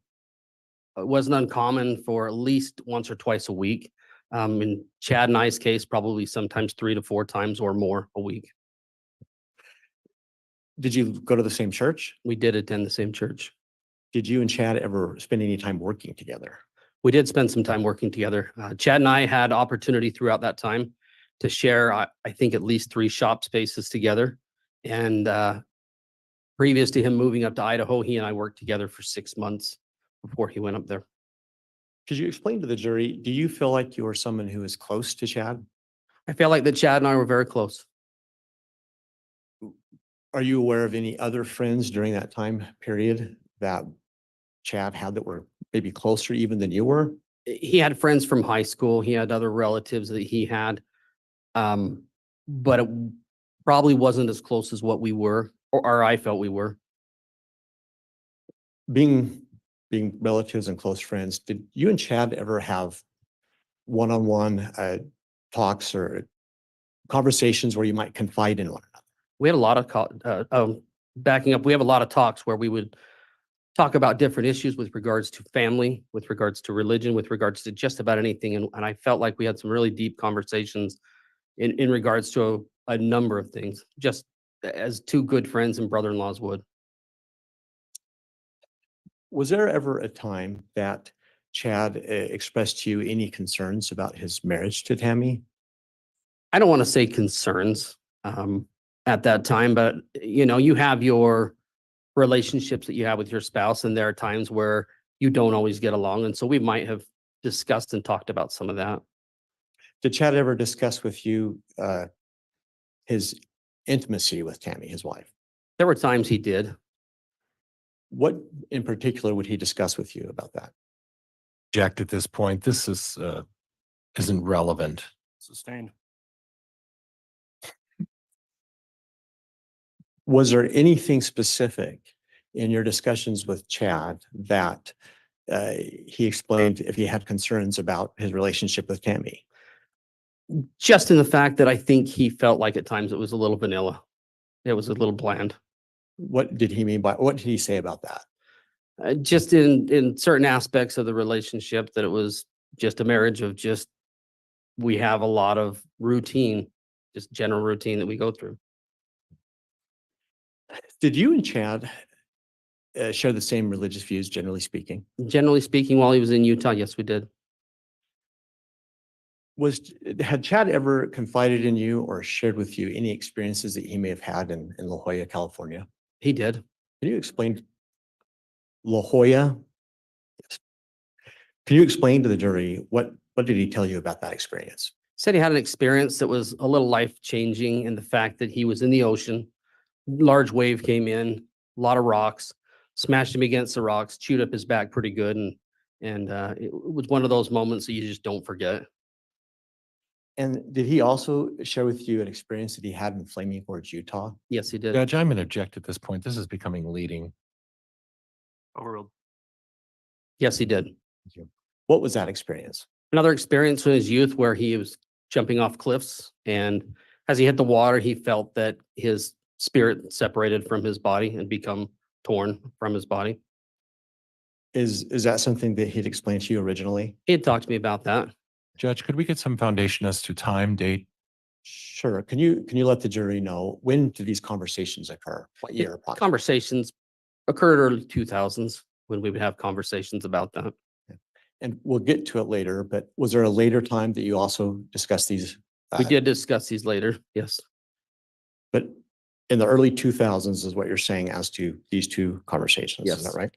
It wasn't uncommon for at least once or twice a week. In Chad and I's case, probably sometimes 3 to 4 times or more a week. Did you go to the same church? We did attend the same church. Did you and Chad ever spend any time working together? We did spend some time working together. Chad and I had opportunity throughout that time to share, I think, at least 3 shop spaces together. And previous to him moving up to Idaho, he and I worked together for 6 months before he went up there. Could you explain to the jury, do you feel like you are someone who is close to Chad? I feel like that Chad and I were very close. Are you aware of any other friends during that time period that Chad had that were maybe closer even than you were? He had friends from high school. He had other relatives that he had. But it probably wasn't as close as what we were, or I felt we were. Being relatives and close friends, did you and Chad ever have one-on-one talks or conversations where you might confide in one another? We had a lot of backing up. We have a lot of talks where we would talk about different issues with regards to family, with regards to religion, with regards to just about anything. And I felt like we had some really deep conversations in regards to a number of things, just as 2 good friends and brother-in-laws would. Was there ever a time that Chad expressed to you any concerns about his marriage to Tammy? I don't want to say concerns at that time, but you have your relationships that you have with your spouse, and there are times where you don't always get along. And so we might have discussed and talked about some of that. Did Chad ever discuss with you his intimacy with Tammy, his wife? There were times he did. What in particular would he discuss with you about that? Object at this point. This is isn't relevant. Sustained. Was there anything specific in your discussions with Chad that he explained if he had concerns about his relationship with Tammy? Just in the fact that I think he felt like at times it was a little vanilla. It was a little bland. What did he mean by, what did he say about that? Just in certain aspects of the relationship, that it was just a marriage of just, we have a lot of routine, just general routine that we go through. Did you and Chad share the same religious views, generally speaking? Generally speaking, while he was in Utah, yes, we did. Had Chad ever confided in you or shared with you any experiences that he may have had in La Jolla, California? He did. Can you explain La Jolla? Yes. Can you explain to the jury what did he tell you about that experience? Said he had an experience that was a little life-changing in the fact that he was in the ocean. Large wave came in, a lot of rocks, smashed him against the rocks, chewed up his back pretty good. And it was one of those moments that you just don't forget. And did he also share with you an experience that he had in Flaming Gorge, Utah? Yes, he did. Judge, I'm going to object at this point. This is becoming leading. Overruled. Yes, he did. Thank you. What was that experience? Another experience in his youth where he was jumping off cliffs, and as he hit the water, he felt that his spirit separated from his body and become torn from his body. Is that something that he'd explained to you originally? He had talked to me about that. Judge, could we get some foundation as to time, date? Sure. Can you let the jury know, when did these conversations occur? What year? approximately? Conversations occurred early 2000s when we would have conversations about that. And we'll get to it later, but was there a later time that you also discussed these? We did discuss these later. Yes. But in the early 2000s is what you're saying as to these 2 conversations. Is Yes. that right?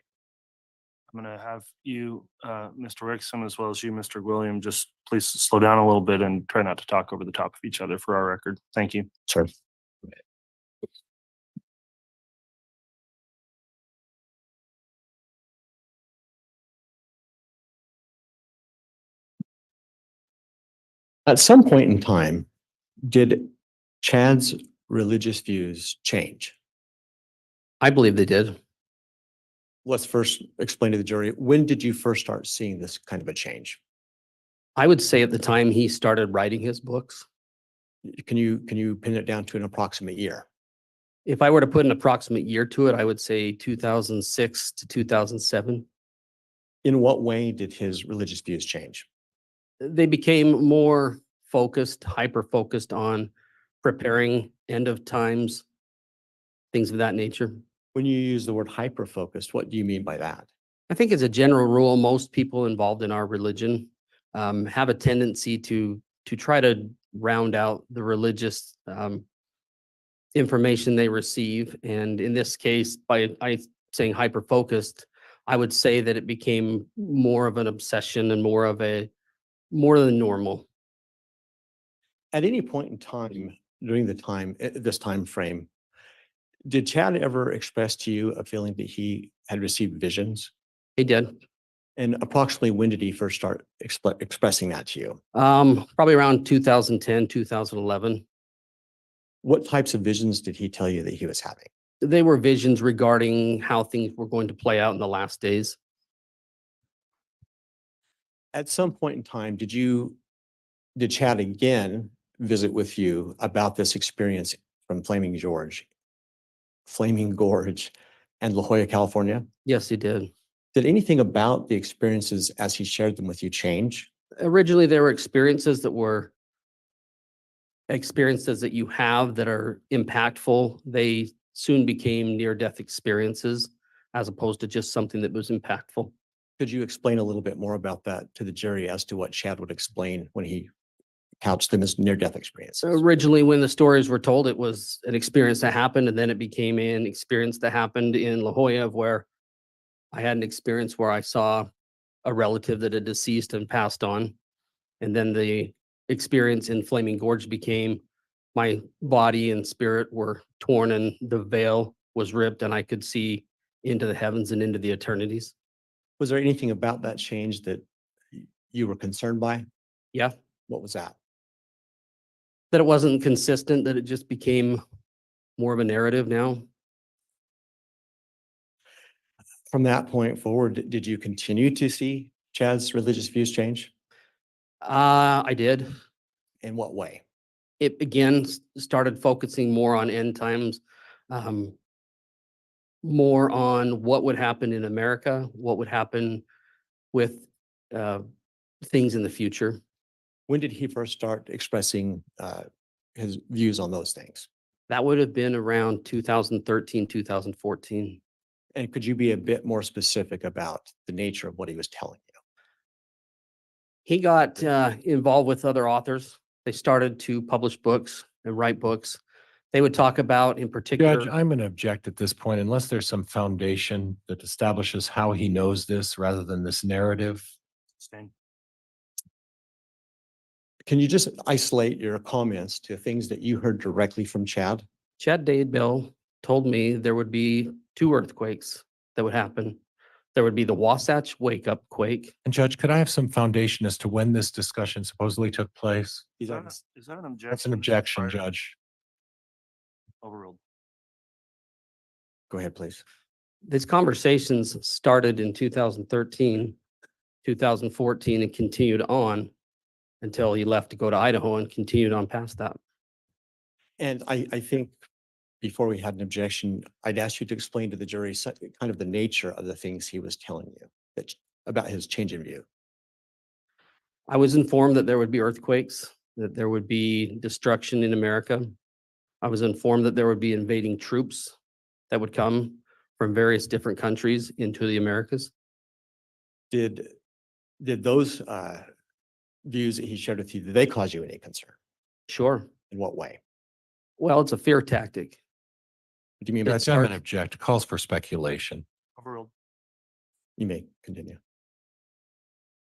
I'm going to have you, Mr. Rickson, as well as you, Mr. Gwilliam, just please slow down a little bit and try not to talk over the top of each other for our record. Thank you. Sure. At some point in time, did Chad's religious views change? I believe they did. Let's first explain to the jury, when did you first start seeing this kind of a change? I would say at the time he started writing his books. Can you pin it down to an approximate year? If I were to put an approximate year to it, I would say 2006 to 2007. In what way did his religious views change? They became more focused, hyper-focused on preparing end of times, things of that nature. When you use the word hyper-focused, what do you mean by that? I think as a general rule, most people involved in our religion have a tendency to try to round out the religious information they receive. And in this case, by saying hyper-focused, I would say that it became more of an obsession and more than normal. At any point in time, during this time frame, did Chad ever express to you a feeling that he had received visions? He did. And approximately when did he first start expressing that to you? Probably around 2010, 2011. What types of visions did he tell you that he was having? They were visions regarding how things were going to play out in the last days. At some point in time, did Chad again visit with you about this experience from Flaming Gorge and La Jolla, California? Yes, he did. Did anything about the experiences as he shared them with you change? Originally, there were experiences that you have that are impactful. They soon became near-death experiences as opposed to just something that was impactful. Could you explain a little bit more about that to the jury as to what Chad would explain when he couched them as near-death experiences? Originally, when the stories were told, it was an experience that happened, and then it became an experience that happened in La Jolla, where I had an experience where I saw a relative that had deceased and passed on. And then the experience in Flaming Gorge became my body and spirit were torn and the veil was ripped and I could see into the heavens and into the eternities. Was there anything about that change that you were concerned by? Yeah, What was that? that it wasn't consistent, that it just became more of a narrative now. From that point forward, did you continue to see Chad's religious views change? I did. In what way? It again started focusing more on end times, more on what would happen in America, what would happen with things in the future. When did he first start expressing his views on those things? That would have been around 2013, 2014. And could you be a bit more specific about the nature of what he was telling you? He got involved with other authors. They started to publish books and write books. They would talk about, in particular. Judge, I'm going to object at this point unless there's some foundation that establishes how he knows this rather than this narrative. Sustained. Can you just isolate your comments to things that you heard directly from Chad? Chad Daybell told me there would be 2 earthquakes that would happen. There would be the Wasatch wake-up quake. And Judge, could I have some foundation as to when this discussion supposedly took place? Is that an objection? That's an objection, Prior- Judge. Overruled. Go ahead, please. These conversations started in 2013, 2014, and continued on until he left to go to Idaho and continued on past that. And I think before we had an objection, I'd ask you to explain to the jury kind of the nature of the things he was telling you about his change in view. I was informed that there would be earthquakes, that there would be destruction in America. I was informed that there would be invading troops that would come from various different countries into the Americas. Did those views that he shared with you, did they cause you any concern? Sure. In what way? Well, it's a fear tactic. What do you mean by Judge, I'm going that? to object. It calls for speculation. Overruled. You may continue.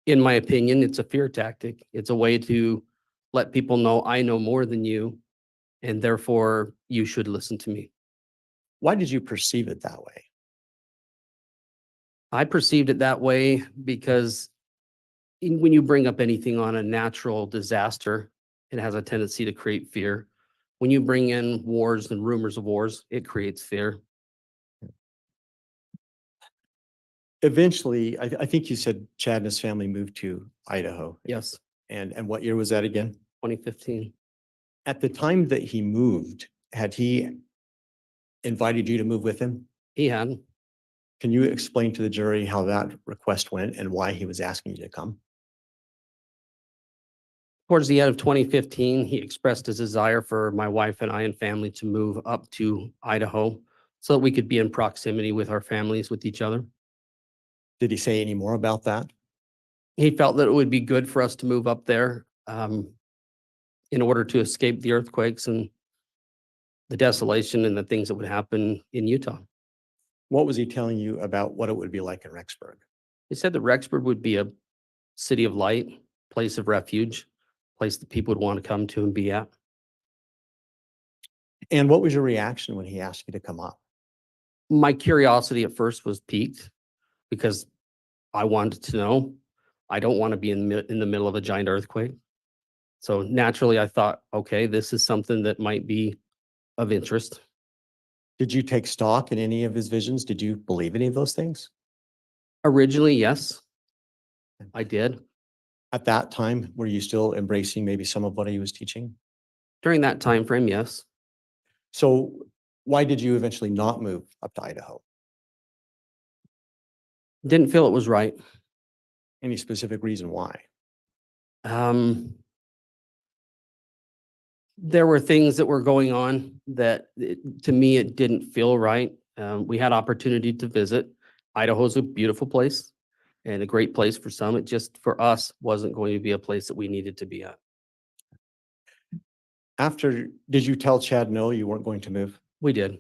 In my opinion, it's a fear tactic. It's a way to let people know I know more than you, and therefore you should listen to me. Why did you perceive it that way? I perceived it that way because when you bring up anything on a natural disaster, it has a tendency to create fear. When you bring in wars and rumors of wars, it creates fear. Eventually, I think you said Chad and his family moved to Idaho. Yes, And what year was that again? 2015. At the time that he moved, had he invited you to move with him? He had. Can you explain to the jury how that request went and why he was asking you to come? Towards the end of 2015, he expressed his desire for my wife and I and family to move up to Idaho so that we could be in proximity with our families, with each other. Did he say any more about that? He felt that it would be good for us to move up there in order to escape the earthquakes and the desolation and the things that would happen in Utah. What was he telling you about what it would be like in Rexburg? He said that Rexburg would be a city of light, place of refuge, place that people would want to come to and be at. And what was your reaction when he asked you to come up? My curiosity at first was piqued because I wanted to know. I don't want to be in the middle of a giant earthquake. So naturally, I thought, okay, this is something that might be of interest. Did you take stock in any of his visions? Did you believe any of those things? Originally, yes, I did. At that time, were you still embracing maybe some of what he was teaching? During that time frame, yes. So why did you eventually not move up to Idaho? Didn't feel it was right. Any specific reason why? There were things that were going on that to me, it didn't feel right. We had opportunity to visit. Idaho's a beautiful place and a great place for some. It just, for us, wasn't going to be a place that we needed to be at. Did you tell Chad no, you weren't going to move? We did.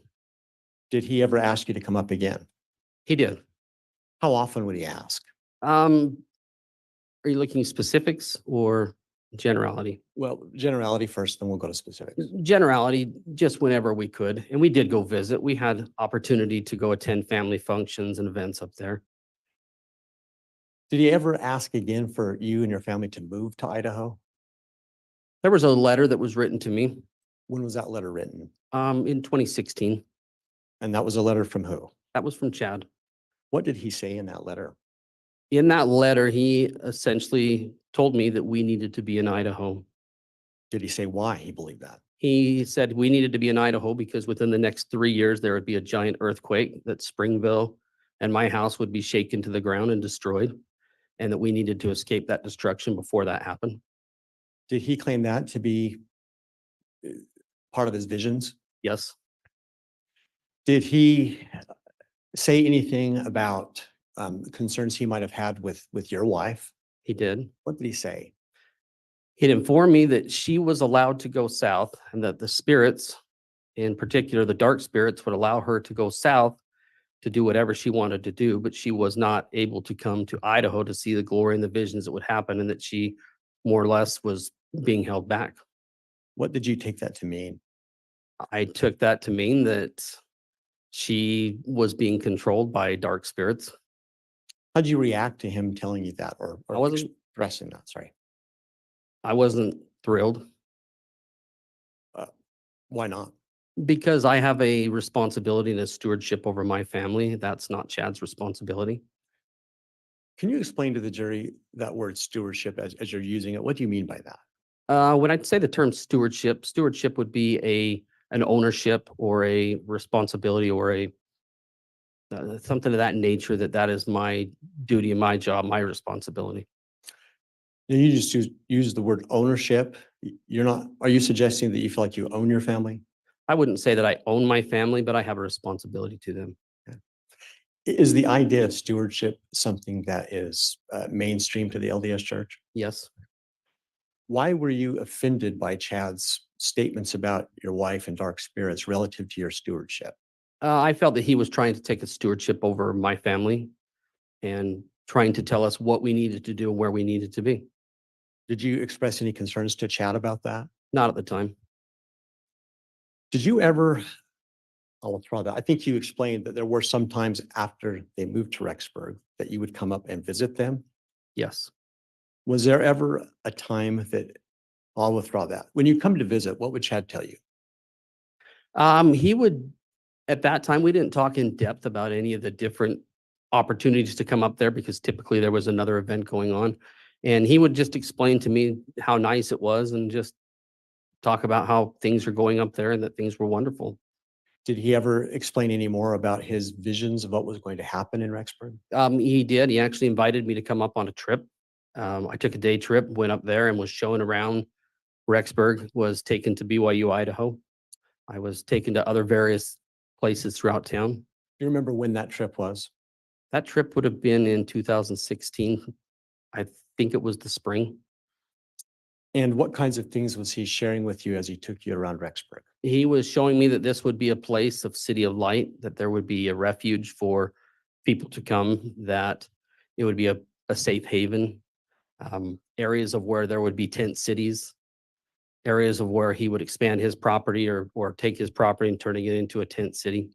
Did he ever ask you to come up again? He did. How often would he ask? Are you looking specifics or generality? Well, generality first, then we'll go to specifics. Generality, just whenever we could. And we did go visit. We had opportunity to go attend family functions and events up there. Did he ever ask again for you and your family to move to Idaho? There was a letter that was written to me When was that letter written? in 2016. And that was a letter from who? That was from Chad. What did he say in that letter? In that letter, he essentially told me that we needed to be in Idaho. Did he say why he believed that? He said we needed to be in Idaho because within the next 3 years, there would be a giant earthquake, that Springville and my house would be shaken to the ground and destroyed, and that we needed to escape that destruction before that happened. Did he claim that to be part of his visions? Yes. Did he say anything about concerns he might have had with your wife? He did. What did he say? He'd informed me that she was allowed to go south and that the spirits, in particular the dark spirits, would allow her to go south to do whatever she wanted to do, but she was not able to come to Idaho to see the glory and the visions that would happen, and that she more or less was being held back. What did you take that to mean? I took that to mean that she was being controlled by dark spirits. How'd you react to him telling you that or I wasn't- expressing that? Sorry. I wasn't thrilled Why not? because I have a responsibility and a stewardship over my family. That's not Chad's responsibility. Can you explain to the jury that word stewardship as you're using it? What do you mean by that? When I'd say the term stewardship, stewardship would be an ownership or a responsibility or a something of that nature, that is my duty and my job, my responsibility. You just use the word ownership. Are you suggesting that you feel like you own your family? I wouldn't say that I own my family, but I have a responsibility to them. Is the idea of stewardship something that is mainstream to the LDS Church? Yes. Why were you offended by Chad's statements about your wife and dark spirits relative to your stewardship? I felt that he was trying to take a stewardship over my family and trying to tell us what we needed to do and where we needed to be. Did you express any concerns to Chad about that? Not at the time. Did you ever, I'll withdraw that. I think you explained that there were some times after they moved to Rexburg that you would come up and visit them. Yes. Was there ever a time that, I'll withdraw that. When you come to visit, what would Chad tell you? He would, at that time, we didn't talk in depth about any of the different opportunities to come up there because typically there was another event going on. And he would just explain to me how nice it was and just talk about how things are going up there and that things were wonderful. Did he ever explain any more about his visions of what was going to happen in Rexburg? He did. He actually invited me to come up on a trip. I took a day trip, went up there and was shown around Rexburg, was taken to BYU, Idaho. I was taken to other various places throughout town. Do you remember when that trip was? That trip would have been in 2016. I think it was the spring. And what kinds of things was he sharing with you as he took you around Rexburg? He was showing me that this would be a place of city of light, that there would be a refuge for people to come, that it would be a safe haven, areas of where there would be tent cities, areas of where he would expand his property or take his property and turning it into a tent city.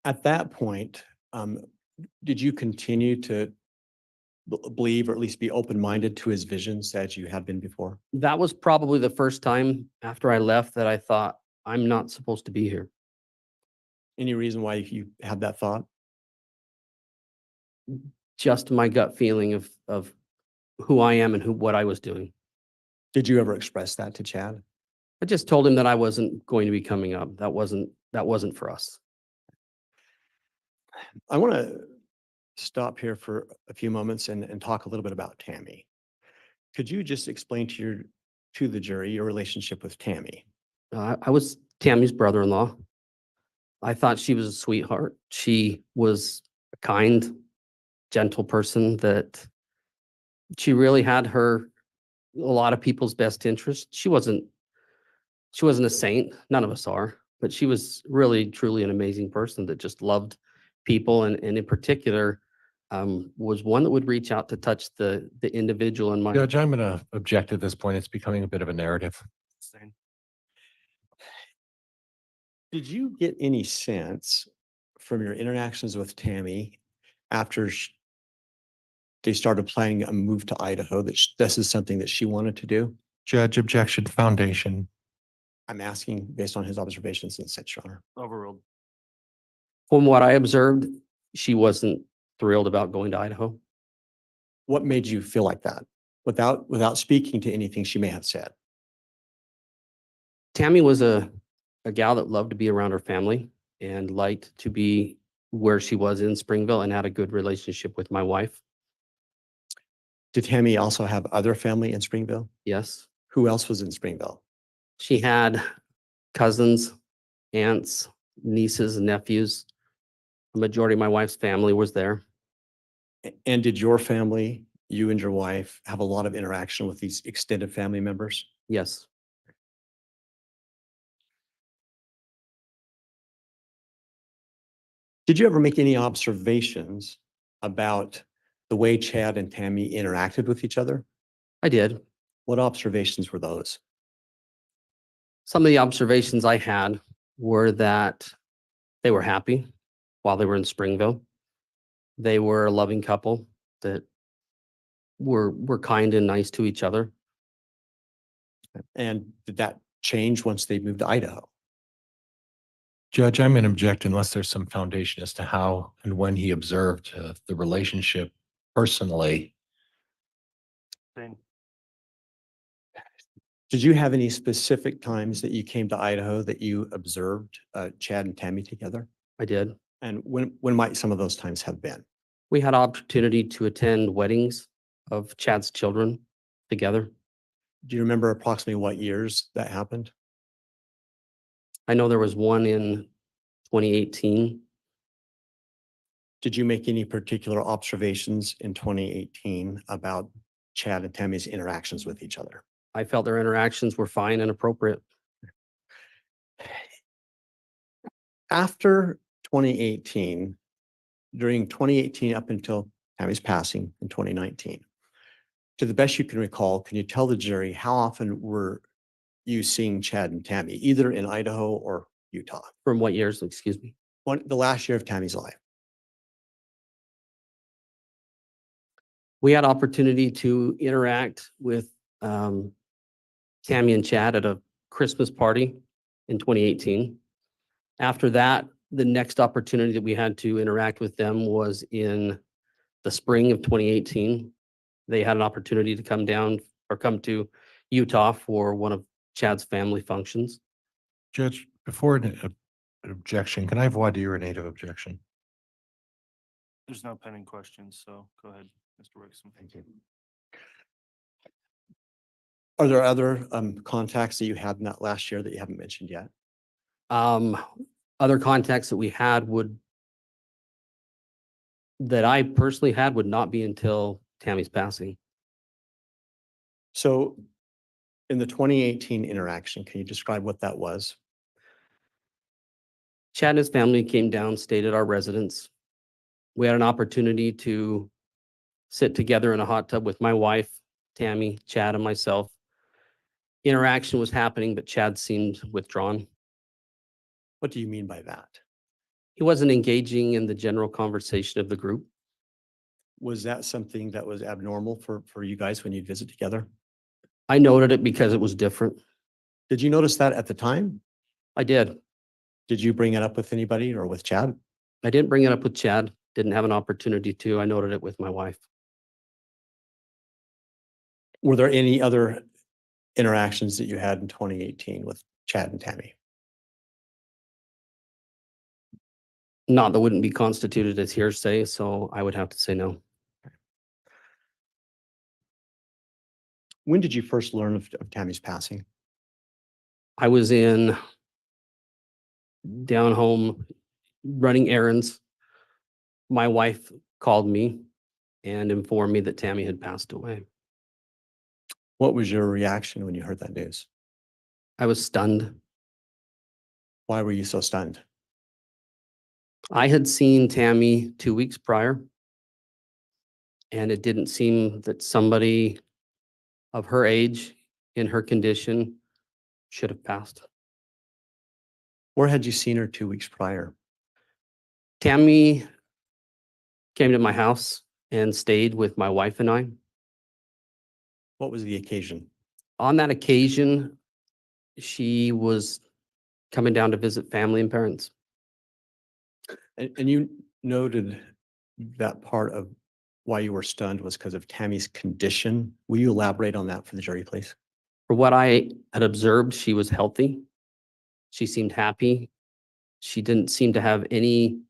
At that point, did you continue to believe or at least be open-minded to his visions as you had been before? That was probably the first time after I left that I thought, I'm not supposed to be here. Any reason why you had that thought? Just my gut feeling of who I am and what I was doing. Did you ever express that to Chad? I just told him that I wasn't going to be coming up. That wasn't for us. I want to stop here for a few moments and talk a little bit about Tammy. Could you just explain to the jury your relationship with Tammy? I was Tammy's brother-in-law. I thought she was a sweetheart. She was a kind, gentle person that she really had a lot of people's best interest. She wasn't a saint. None of us are, but she was really, truly an amazing person that just loved people. And in particular, was one that would reach out to touch the individual in my. Judge, I'm going to object at this point. It's becoming a bit of a narrative. Did you get any sense from your interactions with Tammy after they started planning a move to Idaho that this is something that she wanted to do? Judge, objection, foundation. I'm asking based on his observations and such, Your Honor. Overruled. From what I observed, she wasn't thrilled about going to Idaho. What made you feel like that without speaking to anything she may have said? Tammy was a gal that loved to be around her family and liked to be where she was in Springville and had a good relationship with my wife. Did Tammy also have other family in Springville? Yes. Who else was in Springville? She had cousins, aunts, nieces, and nephews. The majority of my wife's family was there. And did your family, you and your wife, have a lot of interaction with these extended family members? Yes. Did you ever make any observations about the way Chad and Tammy interacted with each other? I did. What observations were those? Some of the observations I had were that they were happy while they were in Springville. They were a loving couple that were kind and nice to each other. And did that change once they moved to Idaho? Judge, I'm going to object unless there's some foundation as to how and when he observed the relationship personally. Same. Did you have any specific times that you came to Idaho that you observed Chad and Tammy together? I did. And when might some of those times have been? We had opportunity to attend weddings of Chad's children together. Do you remember approximately what years that happened? I know there was one in 2018. Did you make any particular observations in 2018 about Chad and Tammy's interactions with each other? I felt their interactions were fine and appropriate. After 2018, during 2018 up until Tammy's passing in 2019, to the best you can recall, can you tell the jury how often were you seeing Chad and Tammy, either in Idaho or Utah? From what years, excuse me? The last year of Tammy's life. We had opportunity to interact with Cammy and Chad at a Christmas party in 2018. After that, the next opportunity that we had to interact with them was in the spring of 2018. They had an opportunity to come down or come to Utah for one of Chad's family functions. Judge, before an objection, can I have voir dire a native objection? There's no pending questions, so go ahead, Mr. Wixom. Thank you. Are there other contacts that you had in that last year that you haven't mentioned yet? Other contacts that we had that I personally had would not be until Tammy's passing. So in the 2018 interaction, can you describe what that was? Chad and his family came down, stayed at our residence. We had an opportunity to sit together in a hot tub with my wife, Tammy, Chad, and myself. Interaction was happening, but Chad seemed withdrawn. What do you mean by that? He wasn't engaging in the general conversation of the group. Was that something that was abnormal for you guys when you'd visit together? I noted it because it was different. Did you notice that at the time? I did. Did you bring it up with anybody or with Chad? I didn't bring it up with Chad. Didn't have an opportunity to. I noted it with my wife. Were there any other interactions that you had in 2018 with Chad and Tammy? Not that wouldn't be constituted as hearsay, so I would have to say no. When did you first learn of Tammy's passing? I was down home running errands. My wife called me and informed me that Tammy had passed away. What was your reaction when you heard that news? I was stunned. Why were you so stunned? I had seen Tammy 2 weeks prior, and it didn't seem that somebody of her age in her condition should have passed. Where had you seen her 2 weeks prior? Tammy came to my house and stayed with my wife and I. What was the occasion? On that occasion, she was coming down to visit family and parents. And you noted that part of why you were stunned was because of Tammy's condition. Will you elaborate on that for the jury, please? For what I had observed, she was healthy. She seemed happy. She didn't seem to have anything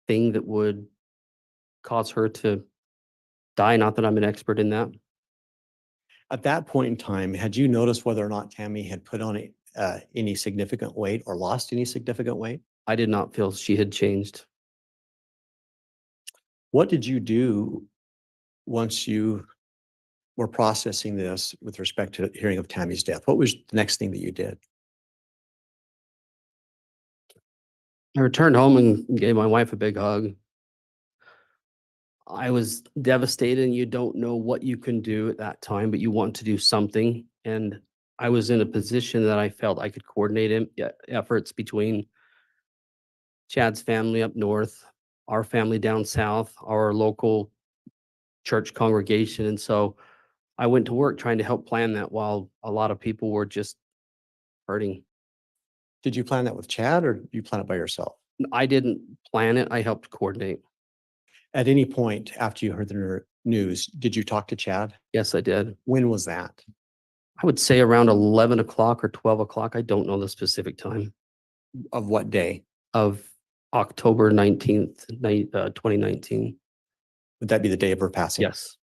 that would cause her to die. Not that I'm an expert in that. At that point in time, had you noticed whether or not Tammy had put on any significant weight or lost any significant weight? I did not feel she had changed. What did you do once you were processing this with respect to hearing of Tammy's death? What was the next thing that you did? I returned home and gave my wife a big hug. I was devastated, and you don't know what you can do at that time, but you want to do something. And I was in a position that I felt I could coordinate efforts between Chad's family up north, our family down south, our local church congregation. And so I went to work trying to help plan that while a lot of people were just hurting. Did you plan that with Chad or did you plan it by yourself? I didn't plan it. I helped coordinate. At any point after you heard the news, did you talk to Chad? Yes, I did. When was that? I would say around 11 o'clock or 12 o'clock. I don't know the specific time. Of what day? Of October 19th, 2019. Would that be the day of her passing? Yes,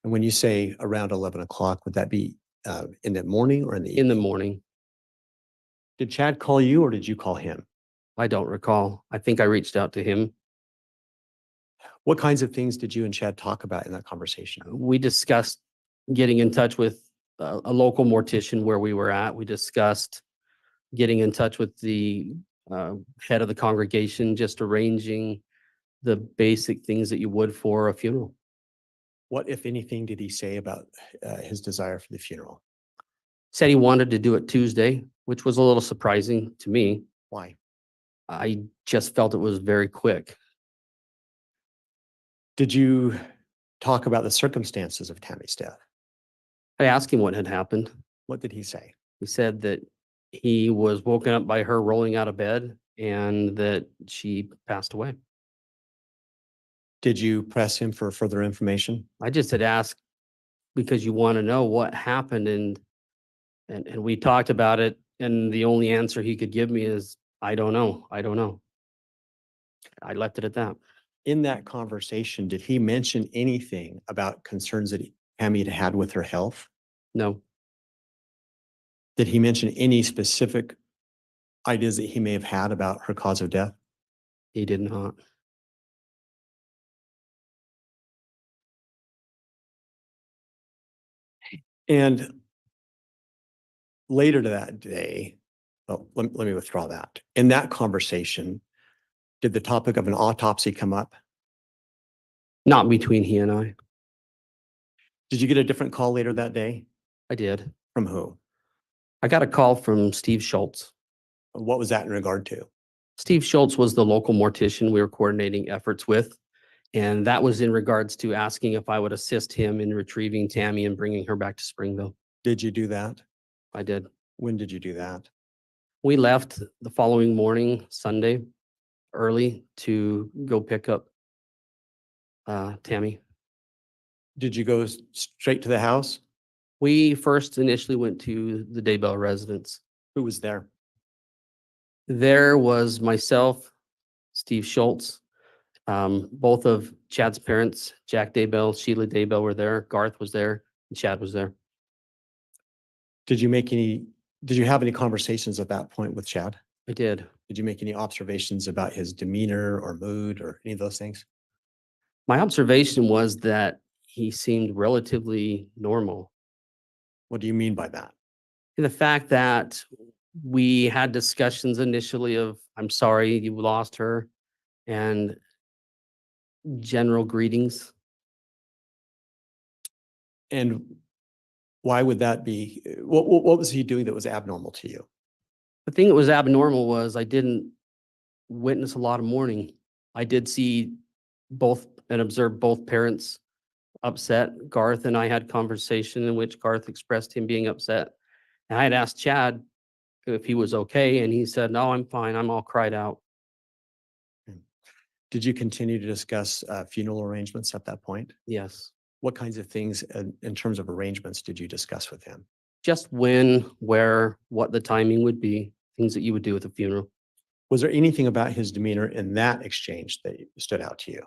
And when you say around 11 o'clock, would that be in the morning or in the in the evening? morning. Did Chad call you or did you call him? I don't recall. I think I reached out to him. What kinds of things did you and Chad talk about in that conversation? We discussed getting in touch with a local mortician where we were at. We discussed getting in touch with the head of the congregation, just arranging the basic things that you would for a funeral. What, if anything, did he say about his desire for the funeral? Said he wanted to do it Tuesday, which was a little surprising to me. Why? I just felt it was very quick. Did you talk about the circumstances of Tammy's death? I asked him what had happened. What did he say? He said that he was woken up by her rolling out of bed and that she passed away. Did you press him for further information? I just had asked because you want to know what happened and we talked about it and the only answer he could give me is, I don't know. I don't know. I left it at that. In that conversation, did he mention anything about concerns that Tammy had had with her health? No, Did he mention any specific ideas that he may have had about her cause of death? he did not. And later to that day, oh, let me withdraw that. In that conversation, did the topic of an autopsy come up? Not between he and I. Did you get a different call later that day? I did. From who? I got a call from Steve Schultz. What was that in regard to? Steve Schultz was the local mortician we were coordinating efforts with. And that was in regards to asking if I would assist him in retrieving Tammy and bringing her back to Springville. Did you do that? I did. When did you do that? We left the following morning, Sunday, early to go pick up Tammy. Did you go straight to the house? We first initially went to the Daybell residence. Who was there? There was myself, Steve Schultz, both of Chad's parents, Jack Daybell, Sheila Daybell were there. Garth was there, and Chad was there. Did you have any conversations at that point with Chad? I did. Did you make any observations about his demeanor or mood or any of those things? My observation was that he seemed relatively normal. What do you mean by that? The fact that we had discussions initially of, I'm sorry you lost her, and general greetings. And why would that be? What was he doing that was abnormal to you? The thing that was abnormal was I didn't witness a lot of mourning. I did see both and observe both parents upset. Garth and I had conversation in which Garth expressed him being upset. And I had asked Chad if he was okay, and he said, no, I'm fine. I'm all cried out. Did you continue to discuss funeral arrangements at that point? Yes. What kinds of things in terms of arrangements did you discuss with him? Just when, where, what the timing would be, things that you would do at the funeral. Was there anything about his demeanor in that exchange that stood out to you?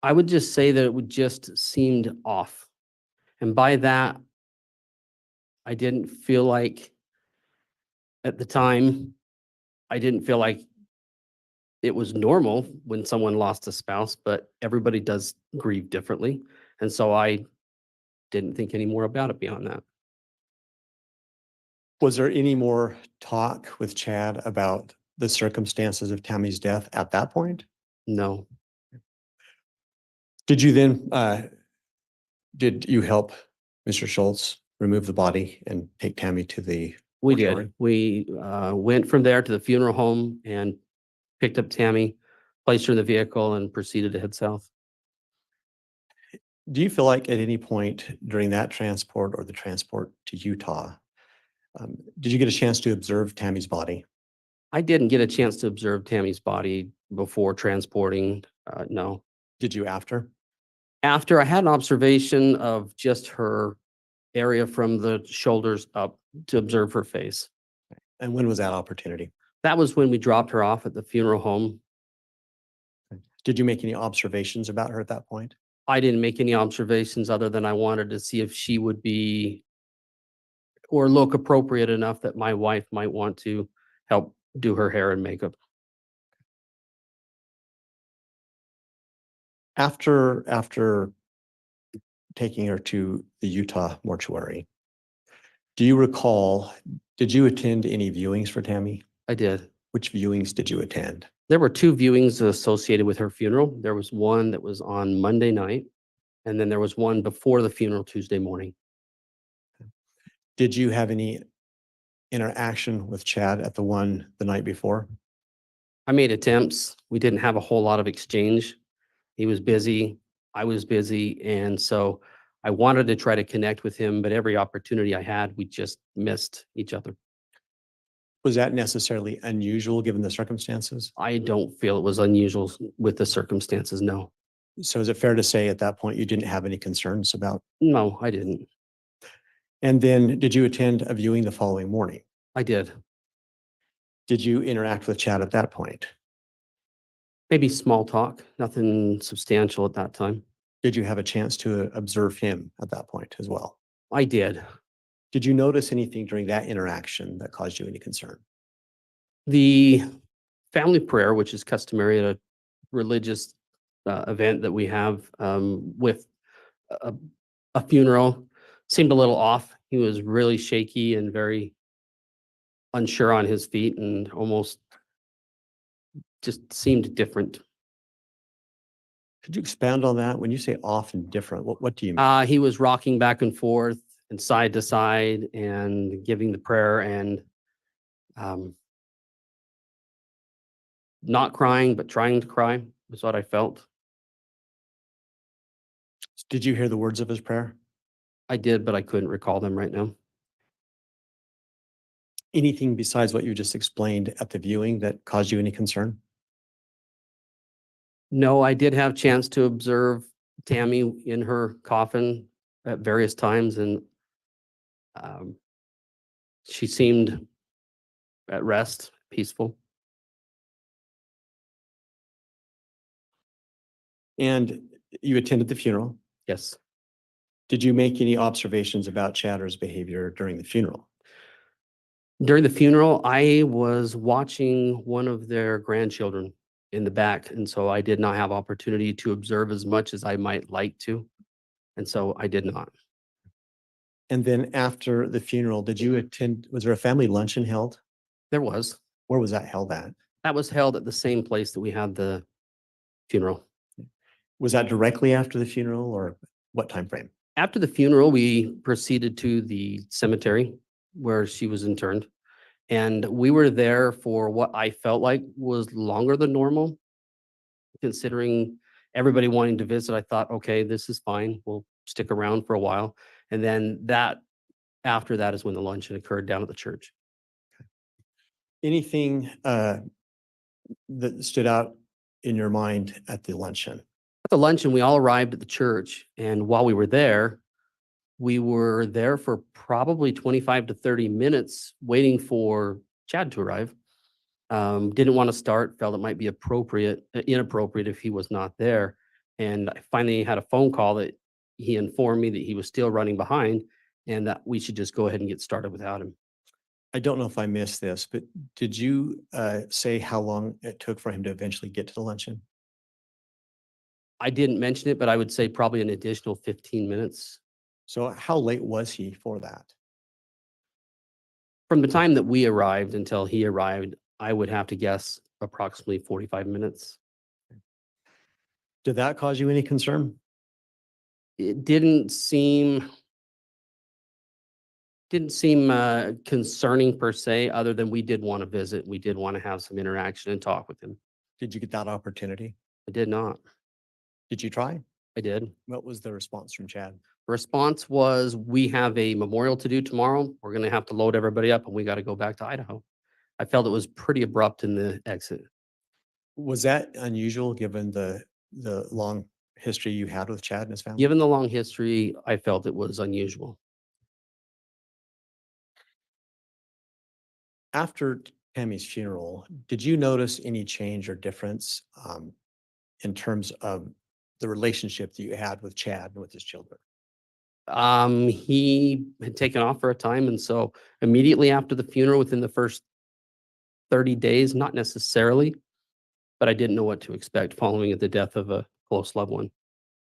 I would just say that it would just seemed off. And by that, I didn't feel like at the time, I didn't feel like it was normal when someone lost a spouse, but everybody does grieve differently. And so I didn't think any more about it beyond that. Was there any more talk with Chad about the circumstances of Tammy's death at that point? No. Did you then, did you help Mr. Schultz remove the body and take Tammy to the We mortuary? did. We went from there to the funeral home and picked up Tammy, placed her in the vehicle and proceeded to head south. Do you feel like at any point during that transport or the transport to Utah, did you get a chance to observe Tammy's body? I didn't get a chance to observe Tammy's body before transporting. No. Did you after? After, I had an observation of just her area from the shoulders up to observe her face. And when was that opportunity? That was when we dropped her off at the funeral home. Did you make any observations about her at that point? I didn't make any observations other than I wanted to see if she would be or look appropriate enough that my wife might want to help do her hair and makeup. After taking her to the Utah mortuary, do you recall, did you attend any viewings for Tammy? I did. Which viewings did you attend? There were 2 viewings associated with her funeral. There was one that was on Monday night, and then there was one before the funeral Tuesday morning. Did you have any interaction with Chad at the one the night before? I made attempts. We didn't have a whole lot of exchange. He was busy, I was busy, and so I wanted to try to connect with him, but every opportunity I had, we just missed each other. Was that necessarily unusual given the circumstances? I don't feel it was unusual with the circumstances, no. So is it fair to say at that point you didn't have any concerns about? No, I didn't. And then did you attend a viewing the following morning? I did. Did you interact with Chad at that point? Maybe small talk, nothing substantial at that time. Did you have a chance to observe him at that point as well? I did. Did you notice anything during that interaction that caused you any concern? The family prayer, which is customary at a religious event that we have with a, a funeral, seemed a little off. He was really shaky and very unsure on his feet and almost just seemed different. Could you expand on that? When you say off and different, what do you mean? He was rocking back and forth and side to side and giving the prayer and not crying, but trying to cry is what I felt. Did you hear the words of his prayer? I did, but I couldn't recall them right now. Anything besides what you just explained at the viewing that caused you any concern? No, I did have chance to observe Tammy in her coffin at various times, and she seemed at rest, peaceful. And you attended the funeral. Yes. Did you make any observations about Chatter's behavior during the funeral? During the funeral, I was watching one of their grandchildren in the back, and so I did not have opportunity to observe as much as I might like to, and so I did not. And then after the funeral, did you attend, was there a family luncheon held? There was. Where was that held at? That was held at the same place that we had the funeral. Was that directly after the funeral or what time frame? After the funeral, we proceeded to the cemetery where she was interned. And we were there for what I felt like was longer than normal. Considering everybody wanting to visit, I thought, okay, this is fine. We'll stick around for a while. And then after that is when the luncheon occurred down at the church. Anything that stood out in your mind at the luncheon? At the luncheon, we all arrived at the church, and while we were there for probably 25 to 30 minutes waiting for Chad to arrive. Didn't want to start, felt it might be inappropriate if he was not there. And I finally had a phone call that he informed me that he was still running behind and that we should just go ahead and get started without him. I don't know if I missed this, but did you say how long it took for him to eventually get to the luncheon? I didn't mention it, but I would say probably an additional 15 minutes. So how late was he for that? From the time that we arrived until he arrived, I would have to guess approximately 45 minutes. Did that cause you any concern? It didn't seem concerning per se, other than we did want to visit. We did want to have some interaction and talk with him. Did you get that opportunity? I did not. Did you try? I did. What was the response from Chad? Response was, we have a memorial to do tomorrow. We're going to have to load everybody up and we got to go back to Idaho. I felt it was pretty abrupt in the exit. Was that unusual given the long history you had with Chad and his family? Given the long history, I felt it was unusual. After Tammy's funeral, did you notice any change or difference in terms of the relationship that you had with Chad and with his children? He had taken off for a time, and so immediately after the funeral, within the first 30 days, not necessarily, but I didn't know what to expect following the death of a close loved one.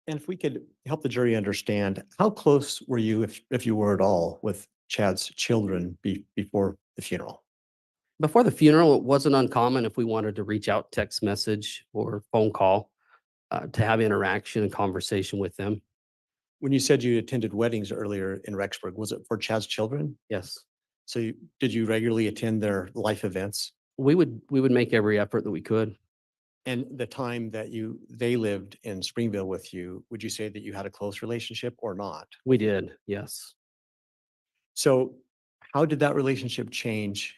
And if we could help the jury understand, how close were you, if you were at all, with Chad's children before the funeral? Before the funeral, it wasn't uncommon if we wanted to reach out, text message or phone call to have interaction and conversation with them. When you said you attended weddings earlier in Rexburg, was it for Chad's children? Yes. So did you regularly attend their life events? We would make every effort that we could. And the time that they lived in Springville with you, would you say that you had a close relationship or not? We did, yes. So how did that relationship change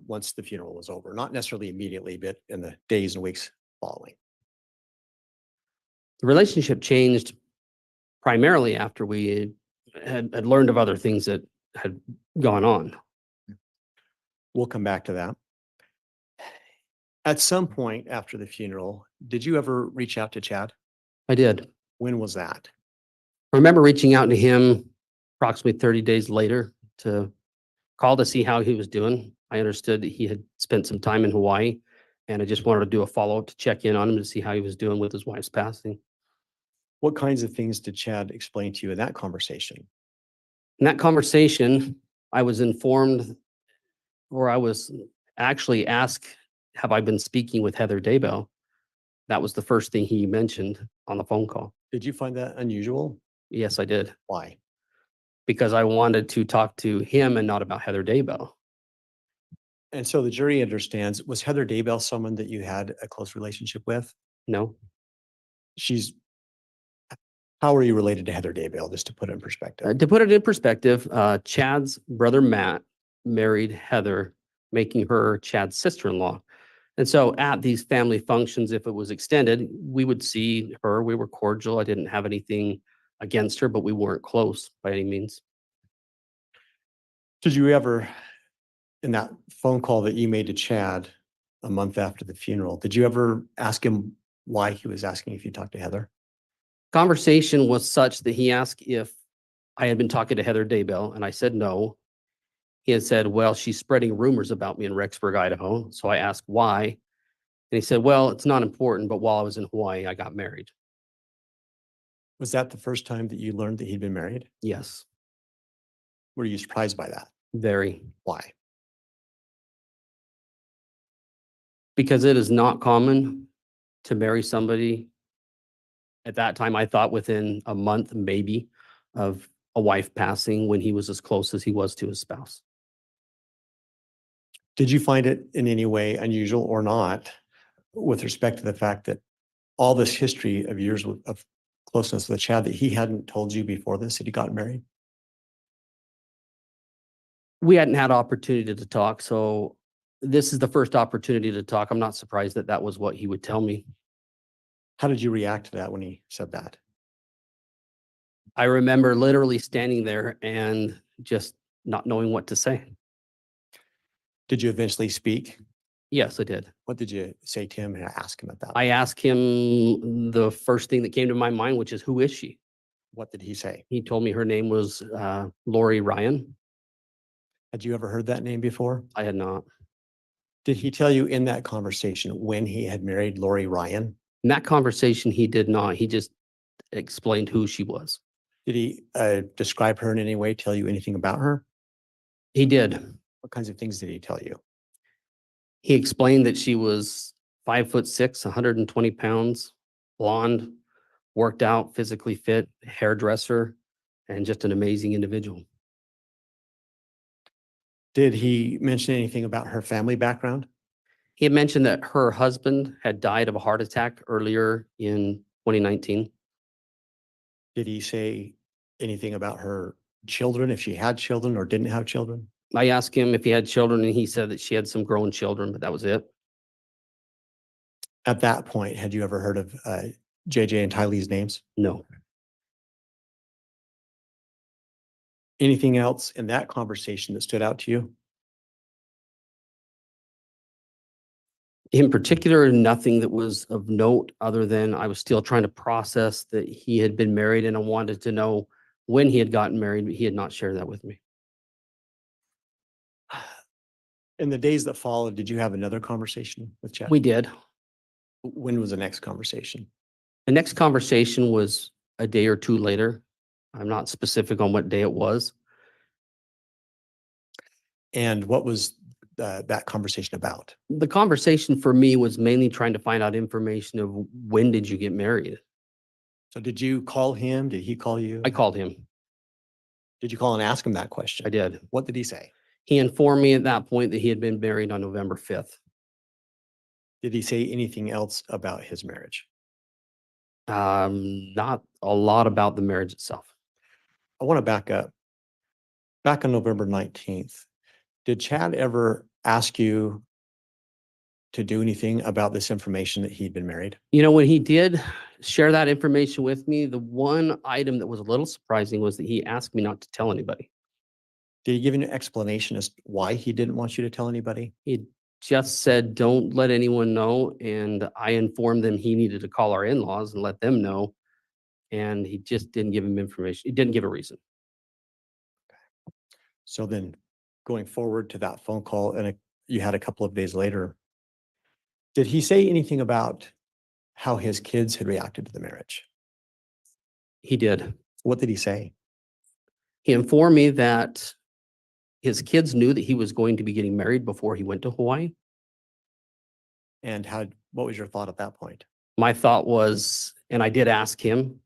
once the funeral was over? Not necessarily immediately, but in the days and weeks following. The relationship changed primarily after we had learned of other things that had gone on. We'll come back to that. At some point after the funeral, did you ever reach out to Chad? I did. When was that? I remember reaching out to him approximately 30 days later to call to see how he was doing. I understood that he had spent some time in Hawaii, and I just wanted to do a follow-up to check in on him to see how he was doing with his wife's passing. What kinds of things did Chad explain to you in that conversation? In that conversation, I was informed, or I was actually asked, have I been speaking with Heather Daybell? That was the first thing he mentioned on the phone call. Did you find that unusual? Yes, I did, Why? because I wanted to talk to him and not about Heather Daybell. And so the jury understands, was Heather Daybell someone that you had a close relationship with? No, How are you related to Heather Daybell, just to put it in perspective? to put it in perspective, Chad's brother Matt married Heather, making her Chad's sister-in-law. And so at these family functions, if it was extended, we would see her. We were cordial. I didn't have anything against her, but we weren't close by any means. Did you ever, in that phone call that you made to Chad a month after the funeral, did you ever ask him why he was asking if you talked to Heather? Conversation was such that he asked if I had been talking to Heather Daybell, and I said no. He had said, well, she's spreading rumors about me in Rexburg, Idaho. So I asked why. And he said, well, it's not important, but while I was in Hawaii, I got married. Was that the first time that you learned that he'd been married? Yes, Were you surprised by that? very. Why? Because it is not common to marry somebody. At that time, I thought within a month, maybe, of a wife passing, when he was as close as he was to his spouse. Did you find it in any way unusual or not with respect to the fact that all this history of years of closeness with Chad, that he hadn't told you before this that he got married? We hadn't had opportunity to talk, so this is the first opportunity to talk. I'm not surprised that that was what he would tell me. How did you react to that when he said that? I remember literally standing there and just not knowing what to say. Did you eventually speak? Yes, I did. What did you say to him and ask him about? I asked him the first thing that came to my mind, which is, who is she? What did he say? He told me her name was Lori Ryan. Had you ever heard that name before? I had not. Did he tell you in that conversation when he had married Lori Ryan? In that conversation, he did not. He just explained who she was. Did he describe her in any way, tell you anything about her? He did. What kinds of things did he tell you? He explained that she was 5'6", 120 pounds, blonde, worked out, physically fit, hairdresser, and just an amazing individual. Did he mention anything about her family background? He had mentioned that her husband had died of a heart attack earlier in 2019. Did he say anything about her children, if she had children or didn't have children? I asked him if he had children, and he said that she had some grown children, but that was it. At that point, had you ever heard of JJ and Tylee's names? No. Anything else in that conversation that stood out to you? In particular, nothing that was of note, other than I was still trying to process that he had been married, and I wanted to know when he had gotten married, but he had not shared that with me. In the days that followed, did you have another conversation with Chad? We did. When was the next conversation? The next conversation was a day or two later. I'm not specific on what day it was. And what was that conversation about? The conversation for me was mainly trying to find out information of, when did you get married? So did you call him? Did he call you? I called him. Did you call and ask him that question? I did. What did he say? He informed me at that point that he had been married on November 5th. Did he say anything else about his marriage? Not a lot about the marriage itself. I want to back up. Back on November 19th, did Chad ever ask you to do anything about this information that he'd been married? You know, when he did share that information with me, the one item that was a little surprising was that he asked me not to tell anybody. Did he give you an explanation as to why he didn't want you to tell anybody? He just said, don't let anyone know. And I informed them he needed to call our in-laws and let them know. And he just didn't give him information. He didn't give a reason. So then going forward to that phone call and you had a couple of days later, did he say anything about how his kids had reacted to the marriage? He did. What did he say? He informed me that his kids knew that he was going to be getting married before he went to Hawaii. And what was your thought at that point? My thought was, and I did ask him,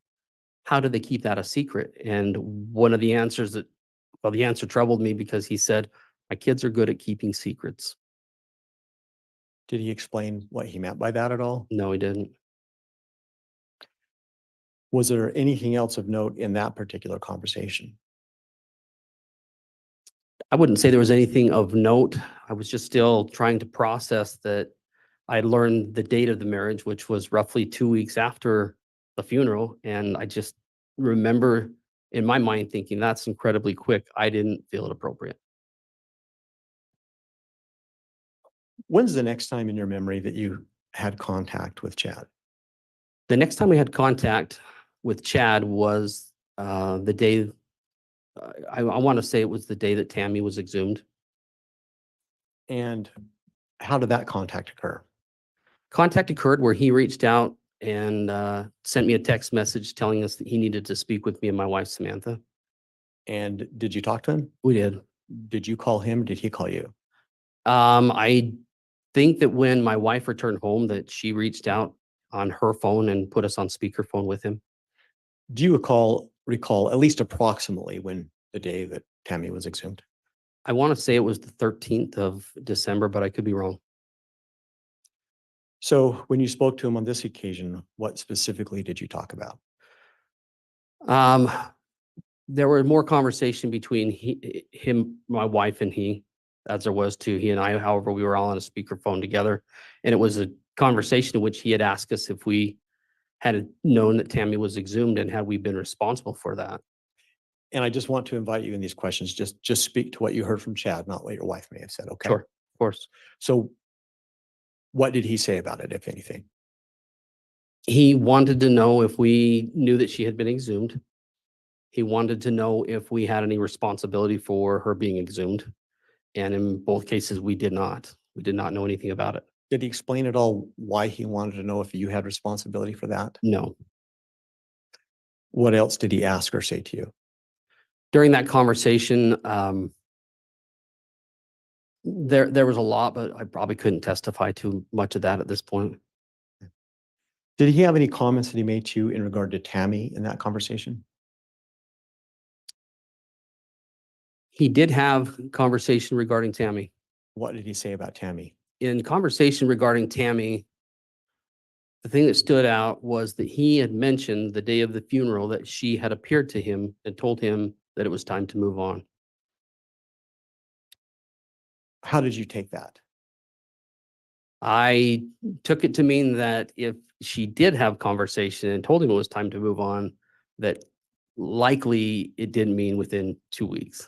how did they keep that a secret? And one of the answers the answer troubled me because he said, my kids are good at keeping secrets. Did he explain what he meant by that at all? No, he didn't. Was there anything else of note in that particular conversation? I wouldn't say there was anything of note. I was just still trying to process that I learned the date of the marriage, which was roughly 2 weeks after the funeral. And I just remember in my mind thinking that's incredibly quick. I didn't feel it appropriate. When's the next time in your memory that you had contact with Chad? The next time we had contact with Chad was the day, I want to say it was the day that Tammy was exhumed. And how did that contact occur? Contact occurred where he reached out and sent me a text message telling us that he needed to speak with me and my wife, Samantha. And did you talk to him? We did. Did you call him? Did he call you? I think that when my wife returned home that she reached out on her phone and put us on speakerphone with him. Do you recall at least approximately when the day that Tammy was exhumed? I want to say it was the 13th of December, but I could be wrong. So when you spoke to him on this occasion, what specifically did you talk about? There were more conversation between him, my wife, and he, as there was to he and I. However, we were all on a speakerphone together, and it was a conversation in which he had asked us if we had known that Tammy was exhumed and had we been responsible for that. And I just want to invite you in these questions, just speak to what you heard from Chad, not what your wife may have said, okay? Sure, of course. So what did he say about it, if anything? He wanted to know if we knew that she had been exhumed. He wanted to know if we had any responsibility for her being exhumed. And in both cases, we did not. We did not know anything about it. Did he explain at all why he wanted to know if you had responsibility for that? No. What else did he ask or say to you? During that conversation, there was a lot, but I probably couldn't testify to much of that at this point. Did he have any comments that he made to you in regard to Tammy in that conversation? He did have conversation regarding Tammy. What did he say about Tammy? In conversation regarding Tammy, the thing that stood out was that he had mentioned the day of the funeral that she had appeared to him and told him that it was time to move on. How did you take that? I took it to mean that if she did have conversation and told him it was time to move on, that likely it didn't mean within 2 weeks.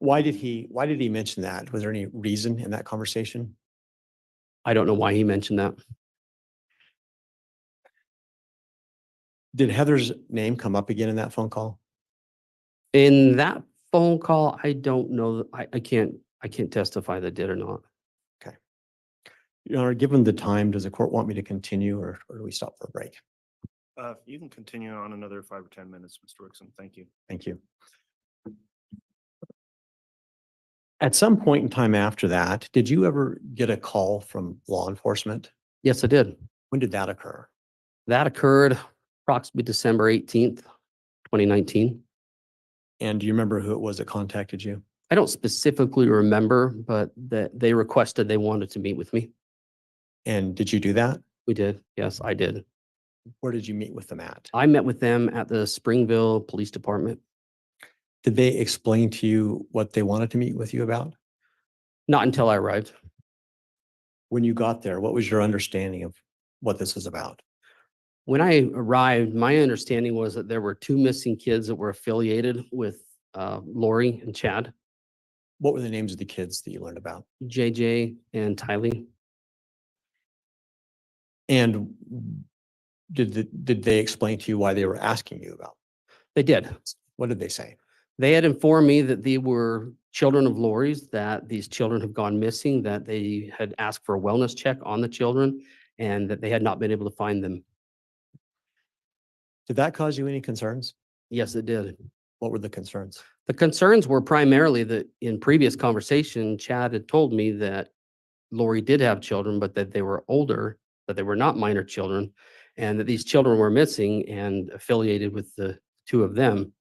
Why did he mention that? Was there any reason in that conversation? I don't know why he mentioned that. Did Heather's name come up again in that phone call? In that phone call, I don't know. I can't testify that did or not. Your Honor, given the time, does the court want me to continue or do we stop for a break? You can continue on another 5 or 10 minutes, Mr. Wixom. Thank you. Thank you. At some point in time after that, did you ever get a call from law enforcement? Yes, I did. When did that occur? That occurred approximately December 18th, 2019. And do you remember who it was that contacted you? I don't specifically remember, but that they requested they wanted to meet with me. And did you do that? We did. Yes, I did. Where did you meet with them at? I met with them at the Springville Police Department. Did they explain to you what they wanted to meet with you about? Not until I arrived. When you got there, what was your understanding of what this was about? When I arrived, my understanding was that there were 2 missing kids that were affiliated with Lori and Chad, What were the names of the kids that you learned about? JJ and Tylee. And did they explain to you why they were asking you about? They did. What did they say? They had informed me that they were children of Lori's, that these children have gone missing, that they had asked for a wellness check on the children, and that they had not been able to find them. Did that cause you any concerns? Yes, it did. What were the concerns? The concerns were primarily that in previous conversation, Chad had told me that Lori did have children, but that they were older, that they were not minor children, and that these children were missing and affiliated with the 2 of them.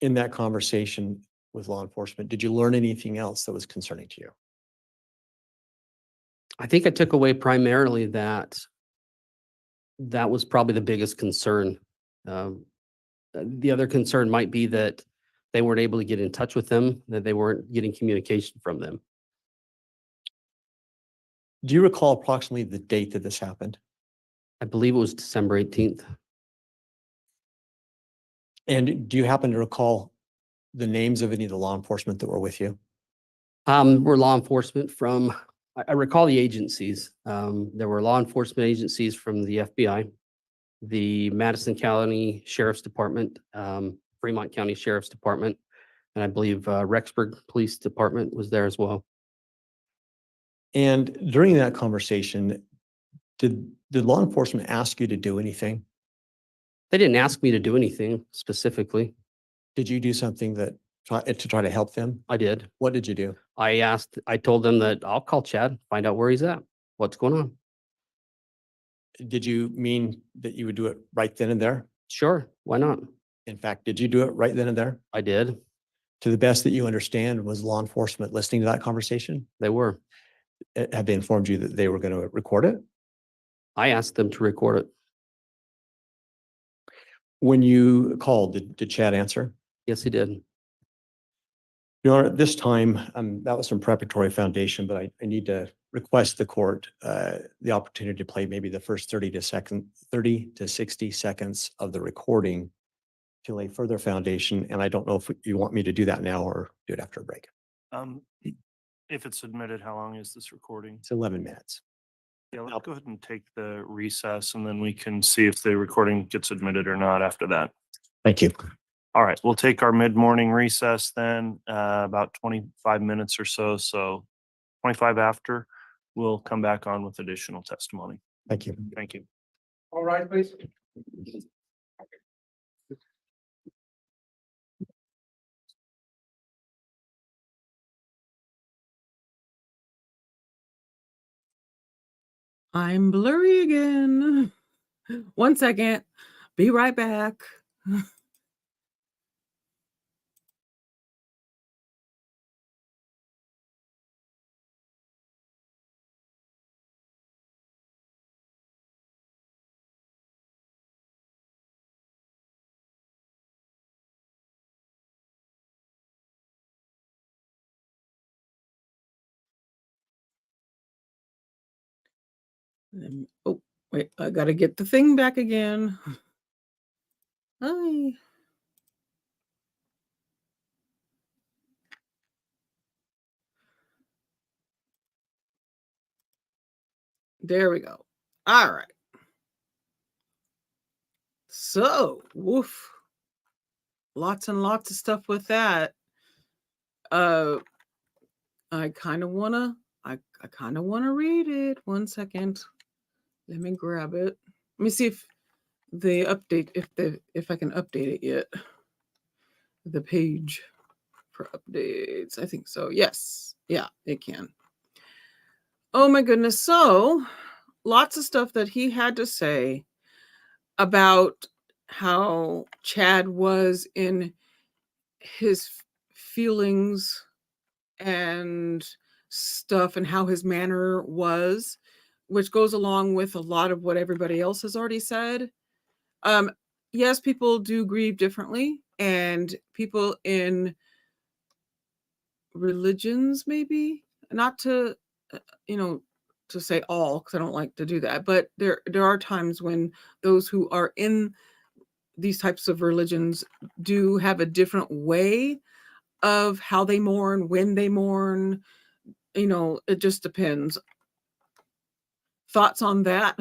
In that conversation with law enforcement, did you learn anything else that was concerning to you? I think I took away primarily that that was probably the biggest concern. The other concern might be that they weren't able to get in touch with them, that they weren't getting communication from them. Do you recall approximately the date that this happened? I believe it was December 18th. And do you happen to recall the names of any of the law enforcement that were with you? We're law enforcement from, I recall the agencies. There were law enforcement agencies from the FBI, the Madison County Sheriff's Department, Fremont County Sheriff's Department, and I believe Rexburg Police Department was there as well. And during that conversation, did law enforcement ask you to do anything? They didn't ask me to do anything specifically. Did you do something to try to help them? I did. What did you do? I told them that I'll call Chad, find out where he's at, what's going on. Did you mean that you would do it right then and there? Sure, why not? In fact, did you do it right then and there? I did. To the best that you understand, was law enforcement listening to that conversation? They were. Have they informed you that they were going to record it? I asked them to record it. When you called, did Chad answer? Yes, he did. Your Honor, at this time, that was some preparatory foundation, but I need to request the court the opportunity to play maybe the first 30 to 60 seconds of the recording to lay further foundation. And I don't know if you want me to do that now or do it after a break. If it's admitted, how long is this recording? It's 11 minutes. Yeah, let's go ahead and take the recess and then we can see if the recording gets admitted or not after that. Thank you. All right, we'll take our mid-morning recess then, about 25 minutes or so. So 25 after, we'll come back on with additional testimony. Thank you. Thank you. All right, please. I'm blurry again. 1 second. Be right back. Oh, wait, I gotta get the thing back again. Hi. There we go. All right. So, woof. Lots and lots of stuff with that. I kind of wanna read it. 1 second. Let me grab it. Let me see if the update, if I can update it yet. The page for updates. I think so. Yes. Yeah, it can. Oh my goodness. So lots of stuff that he had to say about how Chad was in his feelings and stuff and how his manner was, which goes along with a lot of what everybody else has already said. Yes, people do grieve differently, and people in religions, maybe not to, to say all, because I don't like to do that, but there are times when those who are in these types of religions do have a different way of how they mourn, when they mourn. It just depends. Thoughts on that?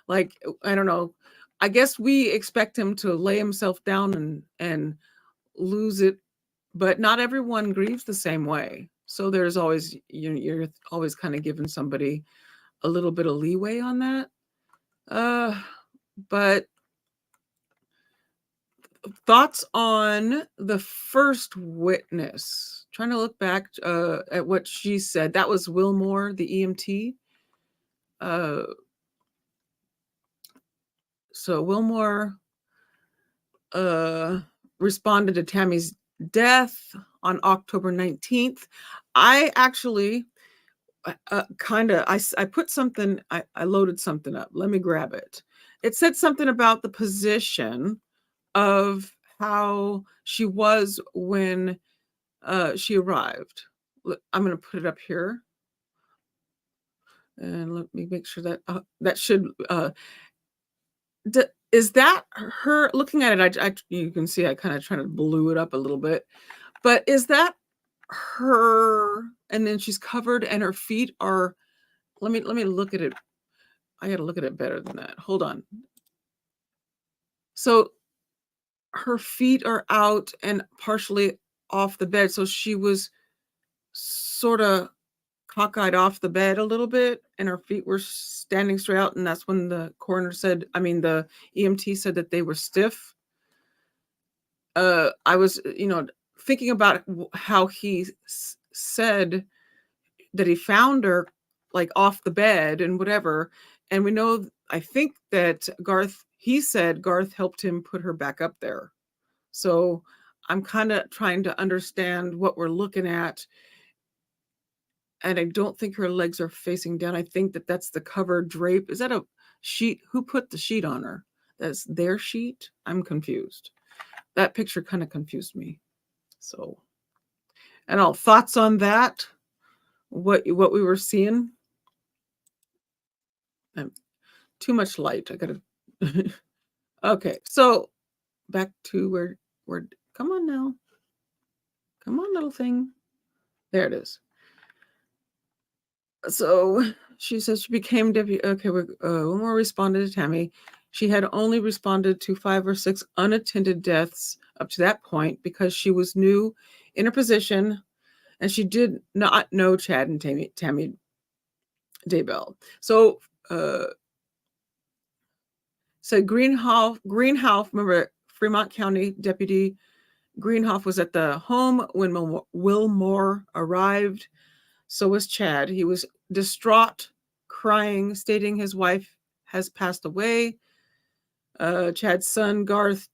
Like, I don't know. I guess we expect him to lay himself down and lose it, but not everyone grieves the same way. So there's always, you're always kind of giving somebody a little bit of leeway on that. But thoughts on the first witness? Trying to look back at what she said. That was Willmore, the EMT. So Willmore responded to Tammy's death on October 19th. I actually I put something, I loaded something up. Let me grab it. It said something about the position of how she was when she arrived. I'm going to put it up here. And let me make sure that that should is that her? Looking at it, you can see I kind of trying to blew it up a little bit, but is that her? And then she's covered, and her feet are. Let me look at it. I got to look at it better than that. Hold on. So her feet are out and partially off the bed, so she was sort of cockeyed off the bed a little bit, and her feet were standing straight out, and that's when the coroner said, the EMT said that they were stiff. I was, thinking about how he said that he found her like off the bed and whatever, and we know, I think that he said Garth helped him put her back up there. So I'm kind of trying to understand what we're looking at. And I don't think her legs are facing down. I think that that's the covered drape. Is that a sheet? Who put the sheet on her? That's their sheet? I'm confused. That picture kind of confused me. So, and all thoughts on that? What we were seeing? Too much light. I gotta. Okay, so back to where. Come on now. Come on, little thing. There it is. So she says she became deputy. Okay, Willmore responded to Tammy. She had only responded to 5 or 6 unattended deaths up to that point because she was new in her position, and she did not know Chad and Tammy Daybell. So, Greenhoff, remember Fremont County Deputy Greenhoff was at the home when Willmore arrived. So was Chad. He was distraught, crying, stating his wife has passed away. Chad's son, Garth,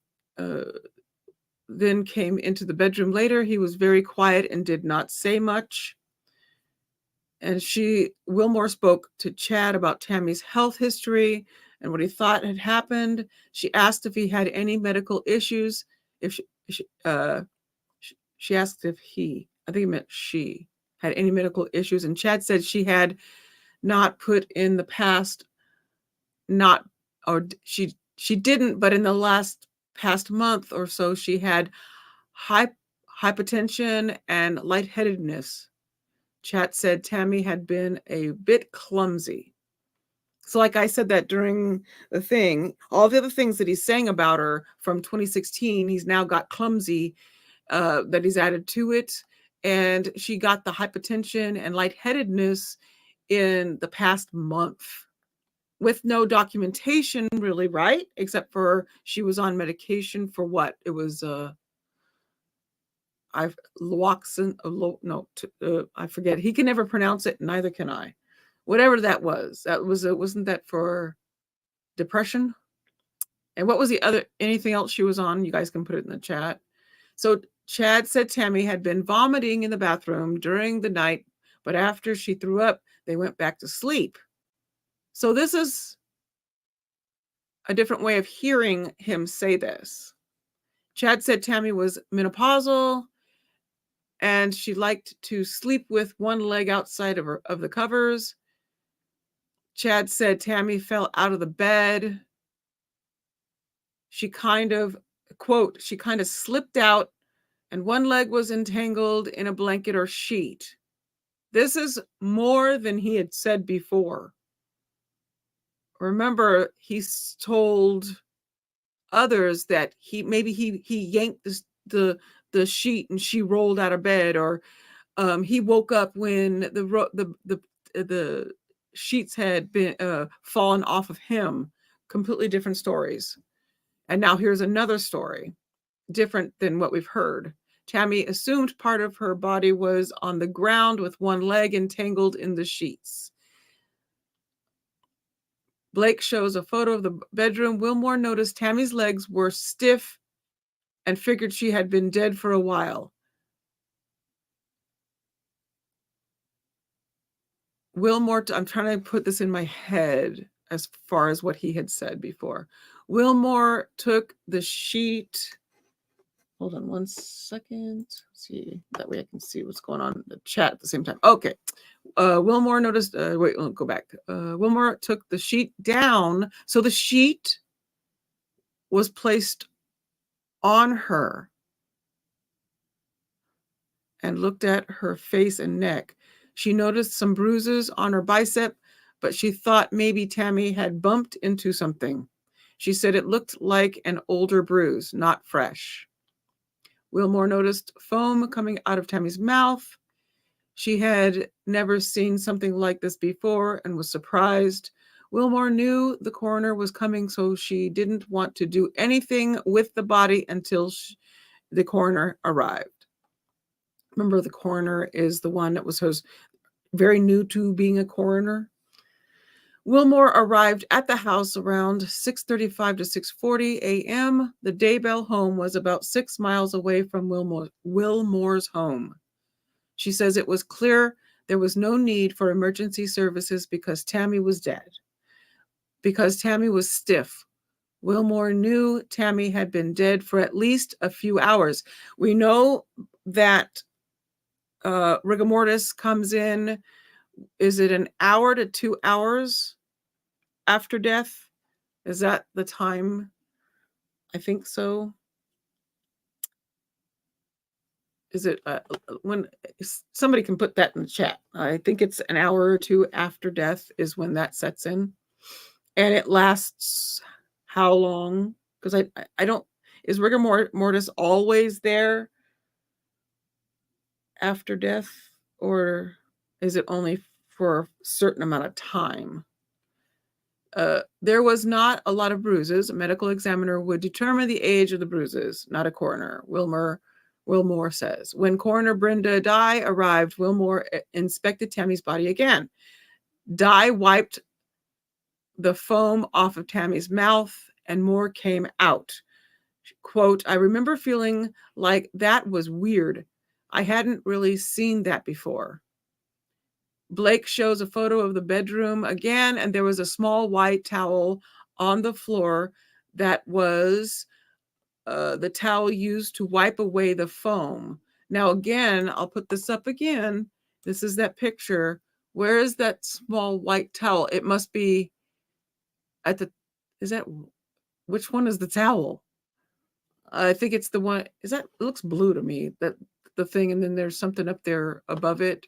then came into the bedroom later. He was very quiet and did not say much. And Willmore spoke to Chad about Tammy's health history and what he thought had happened. She asked if he had any medical issues. She asked if he, I think it meant she, had any medical issues, and Chad said she had not put in the past, she didn't, but in the past month or so, she had hypertension and lightheadedness. Chad said Tammy had been a bit clumsy. So like I said that during the thing, all the other things that he's saying about her from 2016, he's now got clumsy that he's added to it. And she got the hypertension and lightheadedness in the past month with no documentation really, right? Except for she was on medication for what? It was I forget. He can never pronounce it, neither can I. Whatever that was. Wasn't that for depression? And what was anything else she was on? You guys can put it in the chat. So Chad said Tammy had been vomiting in the bathroom during the night but after she threw up, they went back to sleep. So this is a different way of hearing him say this. Chad said Tammy was menopausal and she liked to sleep with one leg outside of the covers. Chad said Tammy fell out of the bed. She kind of, quote, she kind of slipped out and one leg was entangled in a blanket or sheet. This is more than he had said before. Remember, he's told others that he yanked the sheet and she rolled out of bed, or he woke up when the sheets had been fallen off of him. Completely different stories. And now here's another story, different than what we've heard. Tammy assumed part of her body was on the ground with one leg entangled in the sheets. Blake shows a photo of the bedroom. Willmore noticed Tammy's legs were stiff and figured she had been dead for a while. Willmore, I'm trying to put this in my head as far as what he had said before. Willmore took the sheet. Hold on one second. Let's see, that way I can see what's going on in the chat at the same time. Okay. Willmore noticed, wait, go back. Willmore took the sheet down. So the sheet was placed on her and looked at her face and neck. She noticed some bruises on her bicep, but she thought maybe Tammy had bumped into something. She said it looked like an older bruise, not fresh. Willmore noticed foam coming out of Tammy's mouth. She had never seen something like this before and was surprised. Willmore knew the coroner was coming, so she didn't want to do anything with the body until the coroner arrived. Remember, the coroner is the one that was very new to being a coroner. Willmore arrived at the house around 6:35 to 6:40 a.m. The Daybell home was about 6 miles away from Willmore's home. She says it was clear there was no need for emergency services because Tammy was dead. Because Tammy was stiff. Willmore knew Tammy had been dead for at least a few hours. We know that rigor mortis comes in, is it an hour to 2 hours after death? Is that the time? I think so. Is it when somebody can put that in the chat? I think it's an hour or two after death is when that sets in, and it lasts how long? Because I don't, is rigor mortis always there after death, or is it only for a certain amount of time? There was not a lot of bruises. A medical examiner would determine the age of the bruises, not a coroner. Willmore says. When coroner Brenda Dye arrived, Willmore inspected Tammy's body again. Dye wiped the foam off of Tammy's mouth and more came out. Quote, I remember feeling like that was weird. I hadn't really seen that before. Blake shows a photo of the bedroom again, and there was a small white towel on the floor that was the towel used to wipe away the foam. Now, again, I'll put this up again. This is that picture. Where is that small white towel? It must be at the, which one is the towel? I think it's the one, it looks blue to me, that the thing, and then there's something up there above it.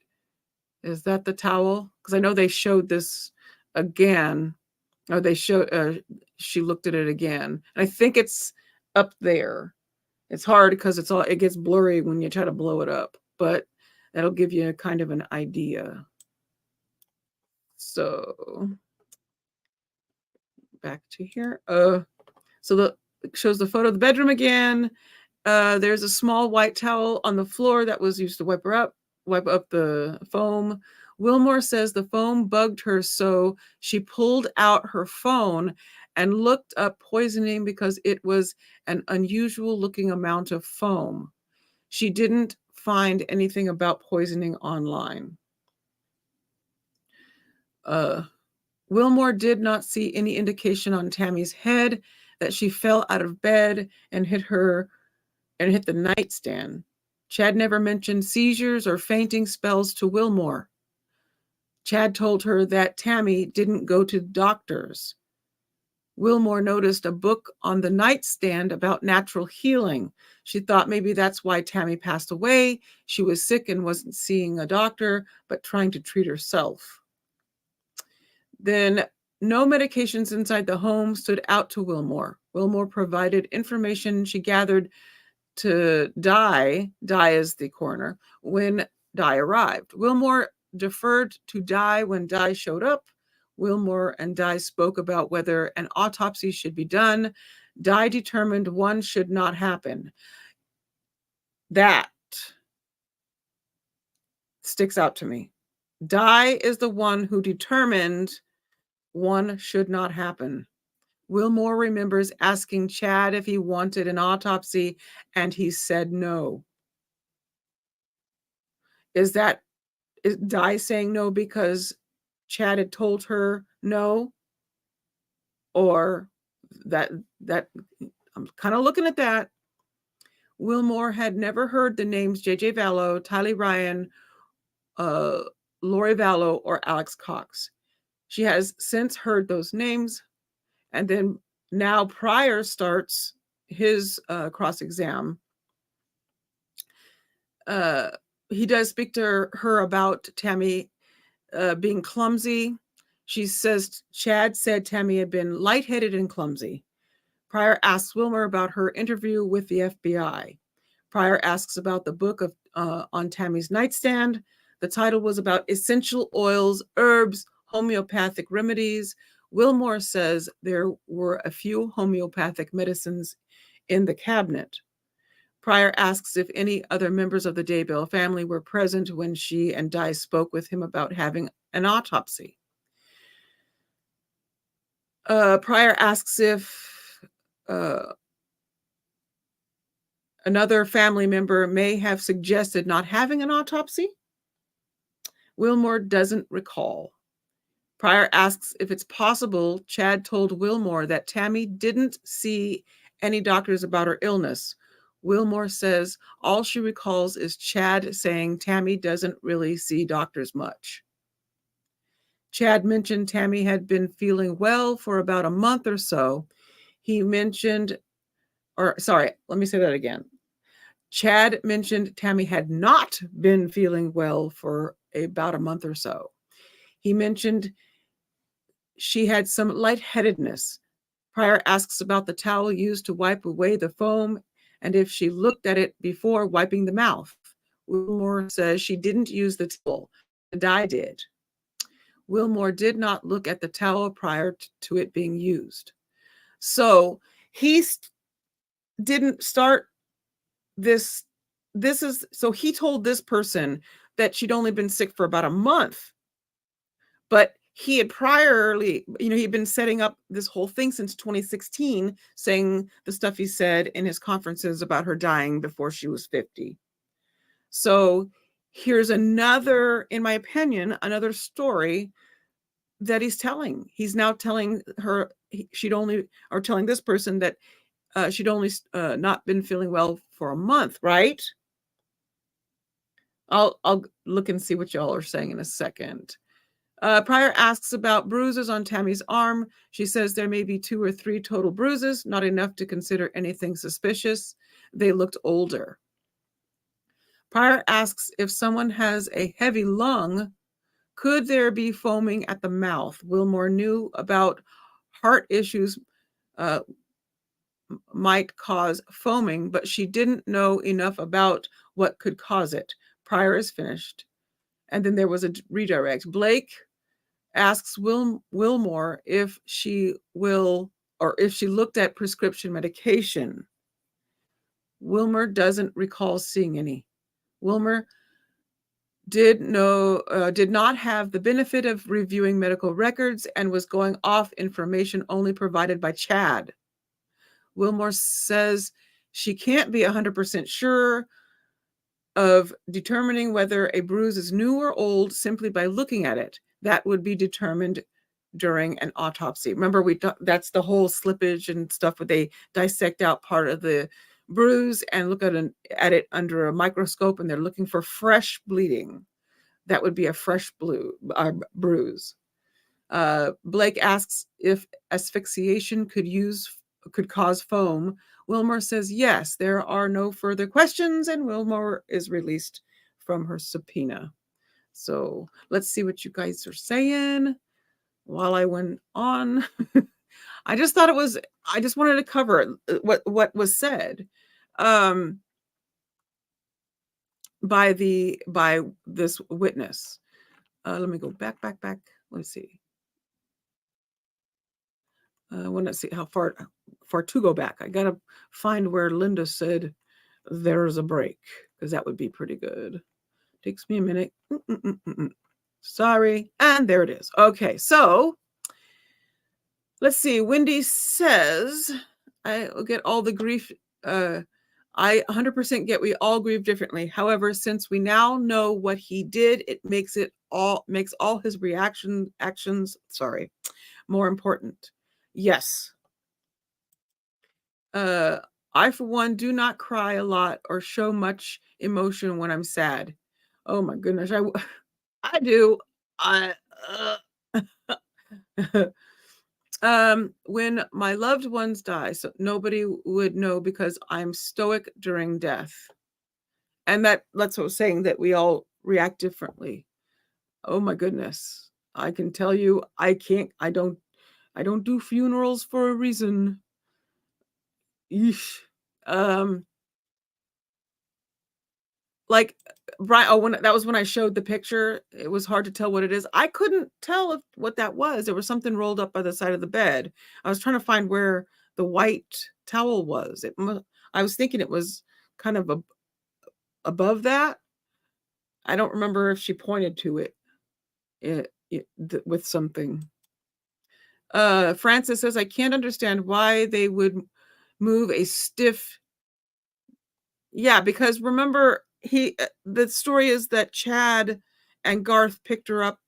Is that the towel? Because I know they showed this again, or she looked at it again. I think it's up there. It's hard because it gets blurry when you try to blow it up, but that'll give you kind of an idea. So back to here. So it shows the photo of the bedroom again. There's a small white towel on the floor that was used to wipe up the foam. Willmore says the foam bugged her, so she pulled out her phone and looked up poisoning because it was an unusual looking amount of foam. She didn't find anything about poisoning online. Willmore did not see any indication on Tammy's head that she fell out of bed and hit the nightstand. Chad never mentioned seizures or fainting spells to Willmore. Chad told her that Tammy didn't go to doctors. Willmore noticed a book on the nightstand about natural healing. She thought maybe that's why Tammy passed away. She was sick and wasn't seeing a doctor, but trying to treat herself. Then no medications inside the home stood out to Willmore. Willmore provided information she gathered to Guy is the coroner, when Guy arrived. Willmore deferred to Guy when Guy showed up. Willmore and Guy spoke about whether an autopsy should be done. Guy determined one should not happen. That sticks out to me. Guy is the one who determined one should not happen. Willmore remembers asking Chad if he wanted an autopsy, and he said no. Is Guy saying no because Chad had told her no? Or that I'm kind of looking at that. Willmore had never heard the names J.J. Vallow, Tylee Ryan, Lori Vallow, or Alex Cox. She has since heard those names. And then now Pryor starts his cross-exam. He does speak to her about Tammy being clumsy. She says Chad said Tammy had been lightheaded and clumsy. Pryor asks Willmore about her interview with the FBI. Pryor asks about the book on Tammy's nightstand. The title was about essential oils, herbs, homeopathic remedies. Willmore says there were a few homeopathic medicines in the cabinet. Pryor asks if any other members of the Daybell family were present when she and Guy spoke with him about having an autopsy. Pryor asks if another family member may have suggested not having an autopsy. Willmore doesn't recall. Pryor asks if it's possible Chad told Willmore that Tammy didn't see any doctors about her illness. Willmore says all she recalls is Chad saying Tammy doesn't really see doctors much. Chad mentioned Tammy had been feeling well for about a month or so. He mentioned, let me say that again. Chad mentioned Tammy had not been feeling well for about a month or so. He mentioned she had some lightheadedness. Pryor asks about the towel used to wipe away the foam and if she looked at it before wiping the mouth. Willmore says she didn't use the towel, and I did. Willmore did not look at the towel prior to it being used. So he didn't start this. So he told this person that she'd only been sick for about a month. But he had he'd been setting up this whole thing since 2016, saying the stuff he said in his conferences about her dying before she was 50. So here's another, in my opinion, another story that he's telling. He's now telling her telling this person that she'd only not been feeling well for a month, right? I'll look and see what y'all are saying in a second. Pryor asks about bruises on Tammy's arm. She says there may be 2 or 3 total bruises, not enough to consider anything suspicious. They looked older. Pryor asks if someone has a heavy lung, could there be foaming at the mouth? Willmore knew about heart issues might cause foaming, but she didn't know enough about what could cause it. Pryor is finished. And then there was a redirect. Blake asks Willmore if she looked at prescription medication. Willmore doesn't recall seeing any. Willmore did not have the benefit of reviewing medical records and was going off information only provided by Chad. Willmore says she can't be 100% sure of determining whether a bruise is new or old simply by looking at it. that would be determined during an autopsy. Remember, that's the whole slippage and stuff where they dissect out part of the bruise and look at it under a microscope, and they're looking for fresh bleeding. That would be a fresh bruise. Blake asks if asphyxiation could cause foam. Willmore says yes. There are no further questions, and Willmore is released from her subpoena. So let's see what you guys are saying. While I went on, I just wanted to cover what was said by this witness. Let me go back. Let's see. I want to see how far to go back. I gotta find where Linda said there's a break, because that would be pretty good. Takes me a minute. Sorry. And there it is. Okay, so let's see. Wendy says, I get all the grief. I 100% get we all grieve differently. However, since we now know what he did, it makes all his actions more important. Yes. I, for one, do not cry a lot or show much emotion when I'm sad. Oh my goodness, I do. When my loved ones die, so nobody would know because I'm stoic during death. And that's what I was saying, that we all react differently. Oh my goodness. I can tell you, I don't do funerals for a reason. Eesh. Like Brian, that was when I showed the picture. It was hard to tell what it is. I couldn't tell what that was. There was something rolled up by the side of the bed. I was trying to find where the white towel was. I was thinking it was kind of above that. I don't remember if she pointed to it with something. Francis says, I can't understand why they would move a stiff. Yeah, because remember, the story is that Chad and Garth picked her up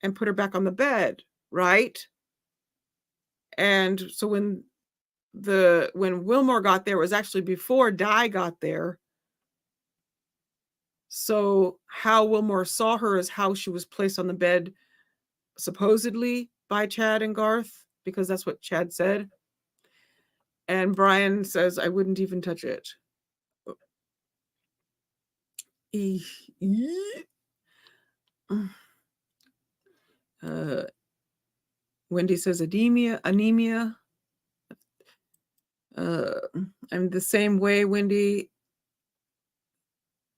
and put her back on the bed, right? And so when Willmore got there, it was actually before Di got there. So how Willmore saw her is how she was placed on the bed, supposedly by Chad and Garth, because that's what Chad said. And Brian says, I wouldn't even touch it. Wendy says anemia. I'm the same way, Wendy.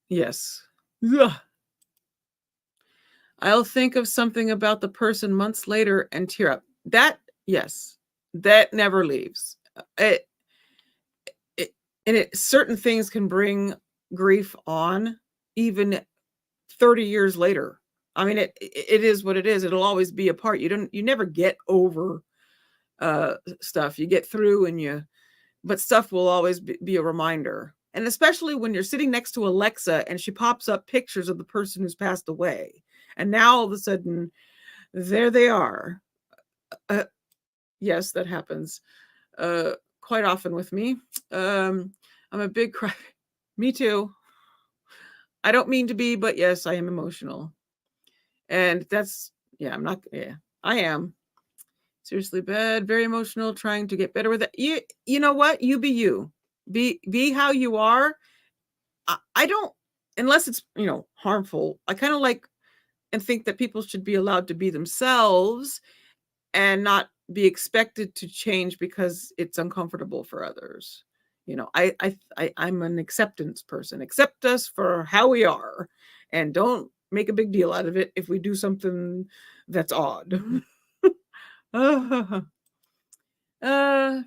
Yes. Ugh. I'll think of something about the person months later and tear up. Yes, that never leaves. Certain things can bring grief on even 30 years later. I mean, it is what it is. It'll always be a part. You never get over stuff. You get through but stuff will always be a reminder. And especially when you're sitting next to Alexa and she pops up pictures of the person who's passed away. And now all of a sudden, there they are. Yes, that happens quite often with me. I'm a big cry. Me too. I don't mean to be, but yes, I am emotional. And I am. Seriously bad, very emotional, trying to get better with it. You know what? You be you. Be how you are. I don't, unless it's, harmful. I kind of like and think that people should be allowed to be themselves and not be expected to change because it's uncomfortable for others. I'm an acceptance person. Accept us for how we are and don't make a big deal out of it if we do something that's odd.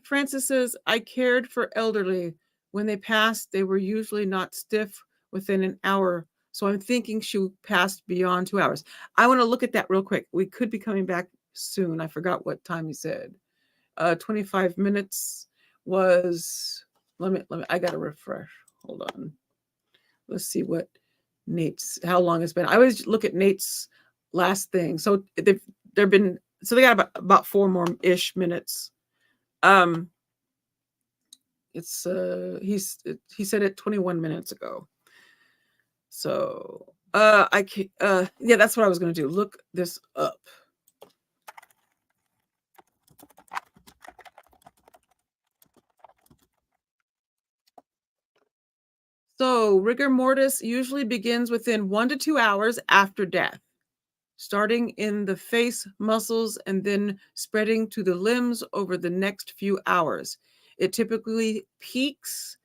Francis says, I cared for elderly. When they passed, they were usually not stiff within an hour. So I'm thinking she passed beyond 2 hours. I want to look at that real quick. We could be coming back soon. I forgot what time he said. 25 minutes was, let me, I got to refresh. Hold on. Let's see how long it's been. I always look at Nate's last thing. So they've been, so they got about 4 more ish minutes. It's he said it 21 minutes ago. So I can yeah, that's what I was going to do. Look this up. So rigor mortis usually begins within 1 to 2 hours after death, starting in the face muscles and then spreading to the limbs over the next few hours. It typically peaks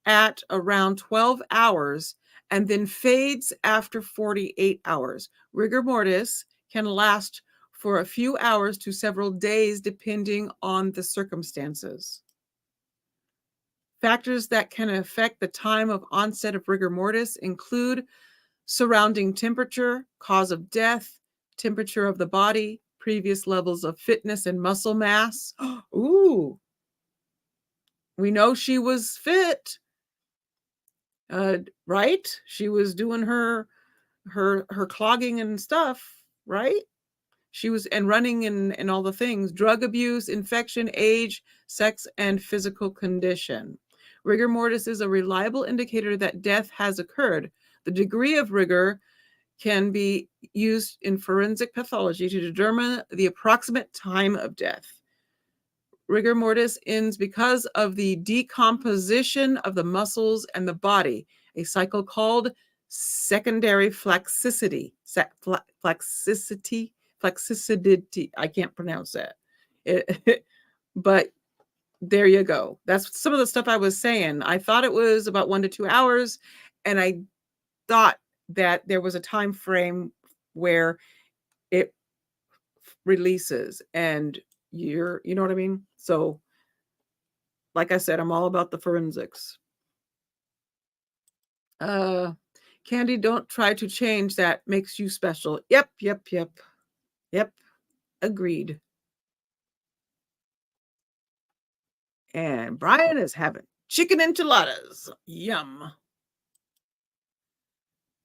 at around 12 hours and then fades after 48 hours. Rigor mortis can last for a few hours to several days depending on the circumstances. Factors that can affect the time of onset of rigor mortis include surrounding temperature, cause of death, temperature of the body, previous levels of fitness and muscle mass. Ooh, we know she was fit, right? She was doing her clogging and stuff, right? She was and running and all the things. Drug abuse, infection, age, sex, and physical condition. Rigor mortis is a reliable indicator that death has occurred. The degree of rigor can be used in forensic pathology to determine the approximate time of death. Rigor mortis ends because of the decomposition of the muscles and the body, a cycle called secondary flexicity. Flexicity. I can't pronounce that. But there you go. That's some of the stuff I was saying. I thought it was about 1 to 2 hours, and I thought that there was a time frame where it releases, and you know what I mean? So, like I said, I'm all about the forensics. Candy, don't try to change that. Makes you special. Yep. Agreed. And Brian is having chicken enchiladas. Yum.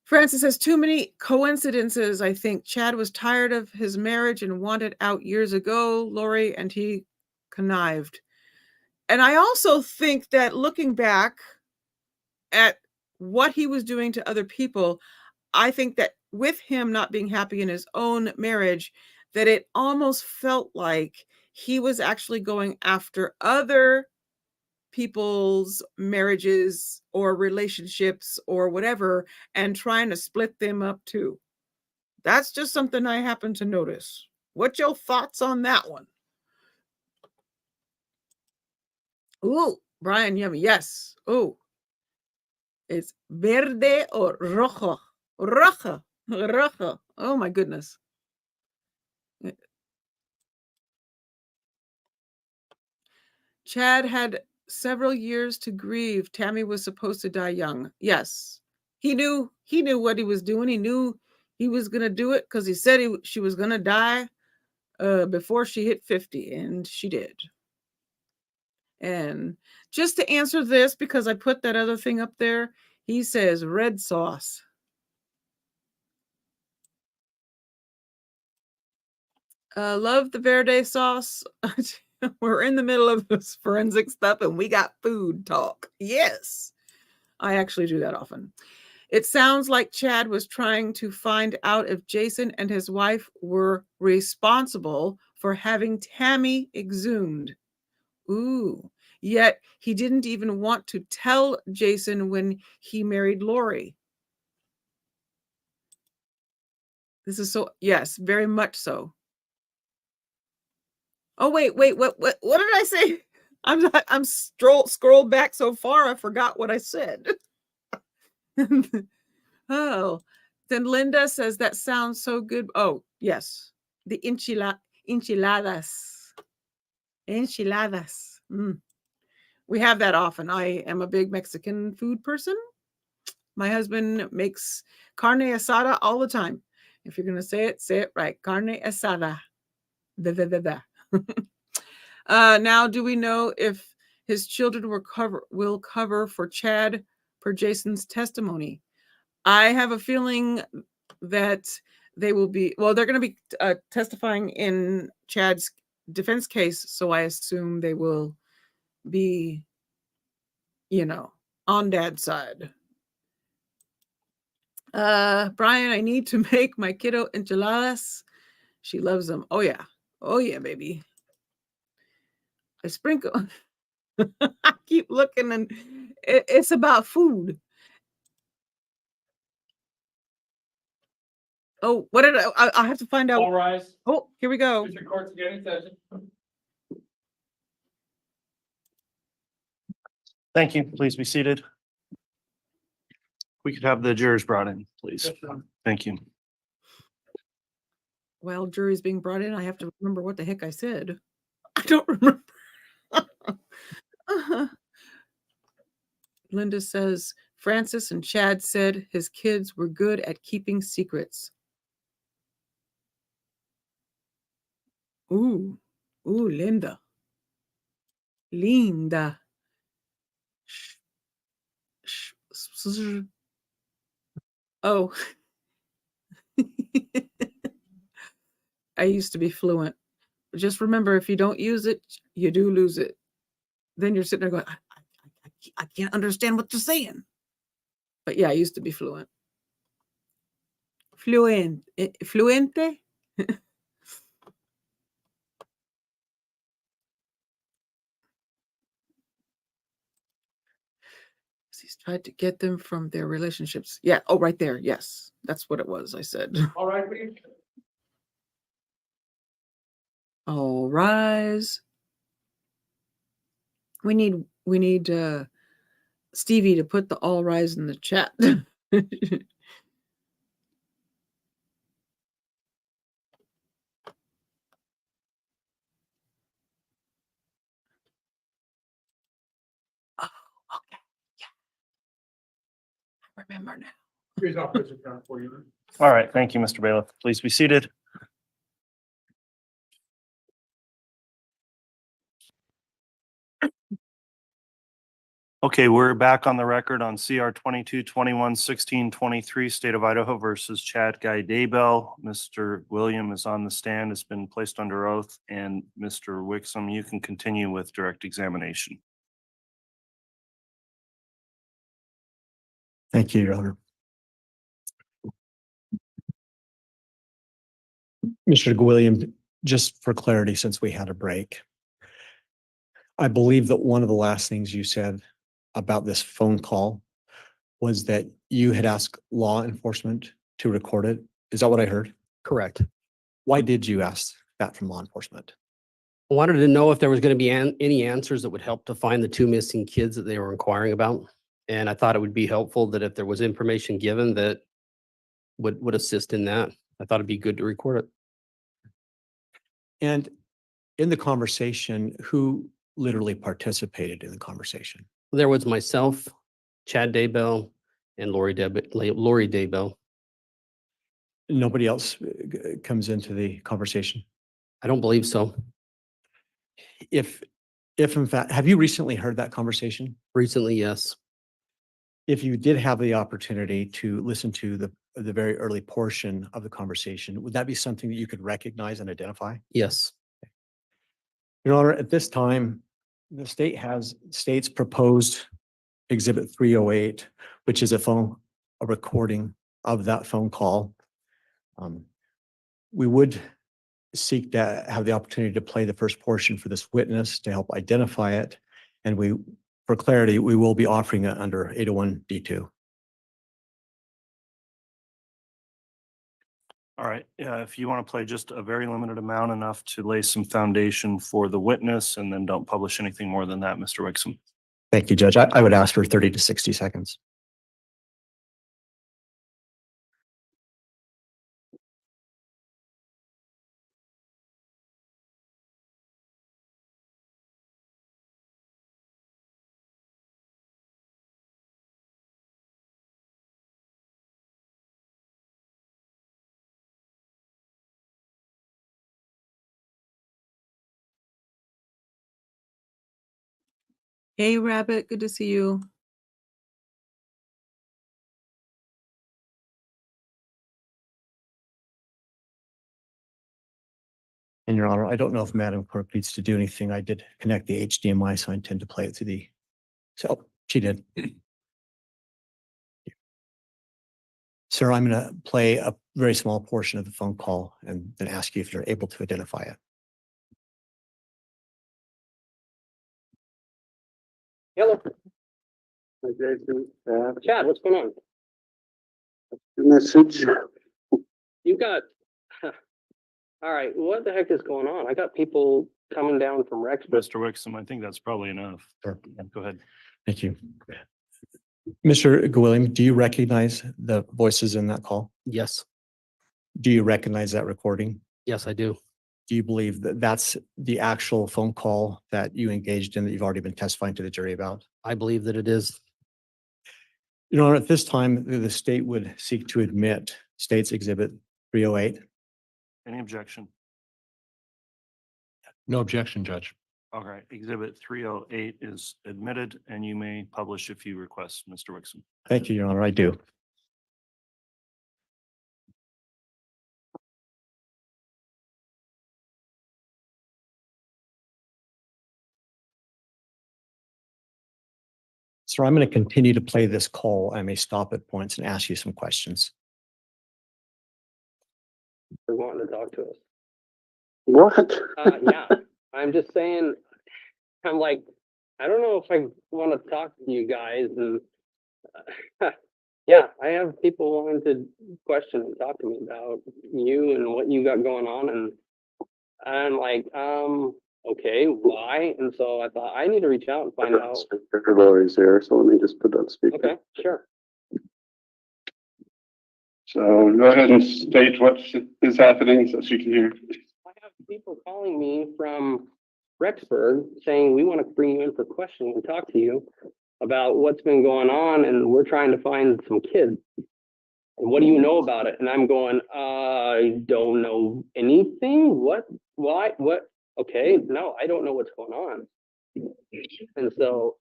Francis says, too many coincidences. I think Chad was tired of his marriage and wanted out years ago, Lori, and he connived. And I also think that looking back at what he was doing to other people, I think that with him not being happy in his own marriage, that it almost felt like he was actually going after other people's marriages or relationships or whatever and trying to split them up too. That's just something I happen to notice. What's your thoughts on that one? Ooh, Brian, yummy. Yes. Oh, it's verde or rojo. Rojo. Oh my goodness. Chad had several years to grieve. Tammy was supposed to die young. Yes. He knew what he was doing. He knew he was going to do it because he said she was going to die before she hit 50, and she did. And just to answer this, because I put that other thing up there, he says red sauce. Love the verde sauce. We're in the middle of this forensic stuff and we got food talk. Yes, I actually do that often. It sounds like Chad was trying to find out if Jason and his wife were responsible for having Tammy exhumed. Ooh, yet he didn't even want to tell Jason when he married Lori. This is so, yes, very much so. Oh, wait, what did I say? I'm scrolled back so far, I forgot what I said. Oh, then Linda says that sounds so good. Oh, yes. The enchiladas. We have that often. I am a big Mexican food person. My husband makes carne asada all the time. If you're going to say it right. Carne asada. Now, do we know if his children will cover for Chad for Jason's testimony? I have a feeling that They will be, well, they're going to be testifying in Chad's defense case. So I assume they will be, on Dad's side. Brian, I need to make my kiddo enchiladas. She loves them. Oh yeah. Oh yeah, baby. I sprinkle. I keep looking and it's about food. Oh, what did I have to find out. All rise. Oh, here we go. Mr. Court's again in session. Thank you. Please be seated. We could have the jurors brought in, please. Yes, Your Honor. Thank you. While jury's being brought in, I have to remember what the heck I said. I don't remember. Linda says, Francis and Chad said his kids were good at keeping secrets. Ooh, Linda. Linda. Oh. I used to be fluent. Just remember, if you don't use it, you do lose it. Then you're sitting there going, I can't understand what you're saying. But yeah, I used to be fluent. Fluente? He's tried to get them from their relationships. Yeah. Oh, right there. Yes. That's what it was. I said. All right, please. All rise. We need Stevie to put the all rise in the chat. Oh, okay. Yeah. I remember now. Here's our prison count for you. All right. Thank you, Mr. Bailiff. Please be seated. Okay, we're back on the record on CR 22-21-16-23, State of Idaho versus Chad Guy Daybell. Mr. Gwilliam is on the stand, has been placed under oath, and Mr. Wixom, you can continue with direct examination. Thank you, Your Honor. Mr. Gwilliam, just for clarity, since we had a break, I believe that one of the last things you said about this phone call was that you had asked law enforcement to record it. Is that what I heard? Correct. Why did you ask that from law enforcement? I wanted to know if there was going to be any answers that would help to find the two missing kids that they were inquiring about. And I thought it would be helpful that if there was information given that would assist in that. I thought it'd be good to record it. And in the conversation, who literally participated in the conversation? There was myself, Chad Daybell, and Lori Daybell. Nobody else comes into the conversation? I don't believe so. If in fact, have you recently heard that conversation? Recently, yes. If you did have the opportunity to listen to the very early portion of the conversation, would that be something that you could recognize and identify? Yes. Your Honor, at this time, the state has state's proposed Exhibit 308, which is a recording of that phone call. We would seek to have the opportunity to play the first portion for this witness to help identify it. And for clarity, we will be offering it under 801 D2. All right, if you want to play just a very limited amount, enough to lay some foundation for the witness, and then don't publish anything more than that, Mr. Wixom. Thank you, Judge. I would ask for 30 to 60 seconds. Hey, Rabbit, good to see you. And Your Honor, I don't know if Madam Clerk needs to do anything. I did connect the HDMI, so I intend to play it through the, so she did. Sir, I'm going to play a very small portion of the phone call and then ask you if you're able to identify it. Hello. Chad, what's going on? Message. You got, all right, what the heck is going on? I got people coming down from Rexburg. Mr. Wixom, I think that's probably enough. Sure. Yeah, go ahead. Thank you. Mr. Gwilliam, do you recognize the voices in that call? Yes, Do you recognize that recording? yes, I do. Do you believe that that's the actual phone call that you engaged in that you've already been testifying to the jury about? I believe that it is. Your Honor, at this time, the state would seek to admit State's Exhibit 308. Any objection? No objection, Judge. All right, Exhibit 308 is admitted and you may publish if you request, Mr. Wixom. Thank you, Your Honor, I do. Sir, I'm going to continue to play this call. I may stop at points and ask you some questions. They're wanting to talk to us. What? Yeah, I'm just saying, I'm like, I don't know if I want to talk to you guys and yeah, I have people wanting to question and talk to me about you and what you got going on and I'm like, okay, why? And so I thought I need to reach out and find out. Lori's here, so let me just put that speaker. Okay, sure. So go ahead and state what is happening so she can hear. I have people calling me from Rexburg saying, we want to bring you in for questioning and talk to you about what's been going on and we're trying to find some kids. And what do you know about it? And I'm going, I don't know anything. What? Why? What? Okay, no, I don't know what's going on. And so,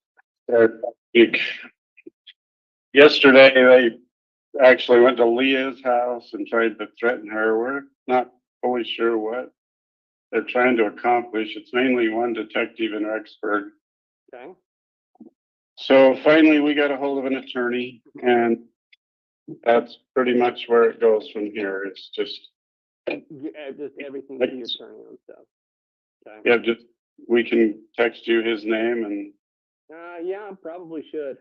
Yesterday, they actually went to Leah's house and tried to threaten her. We're not fully sure what they're trying to accomplish. It's mainly one detective in Rexburg. okay, So finally, we got a hold of an attorney and that's pretty much where it goes from here. It's just, just everything to your attorney and stuff. Okay. yeah, just, we can text you his name and Yeah, I probably should.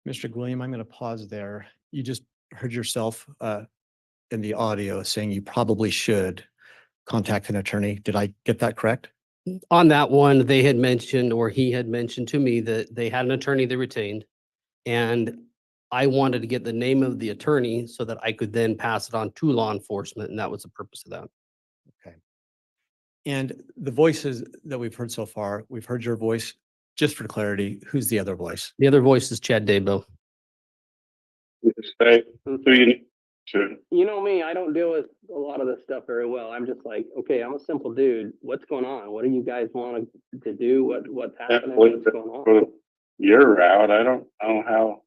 Mr. Gwilliam, I'm going to pause there. You just heard yourself in the audio saying you probably should contact an attorney. Did I get that correct? On that one, they had mentioned, or he had mentioned to me that they had an attorney they retained. And I wanted to get the name of the attorney so that I could then pass it on to law enforcement. And that was the purpose of that. Okay. And the voices that we've heard so far, we've heard your voice. Just for clarity, who's the other voice? The other voice is Chad Daybell. say who you need to. You know me, I don't deal with a lot of this stuff very well. I'm just like, okay, I'm a simple dude. What's going on? What do you guys want to do? What's happening? What's going on? For your route, I don't know how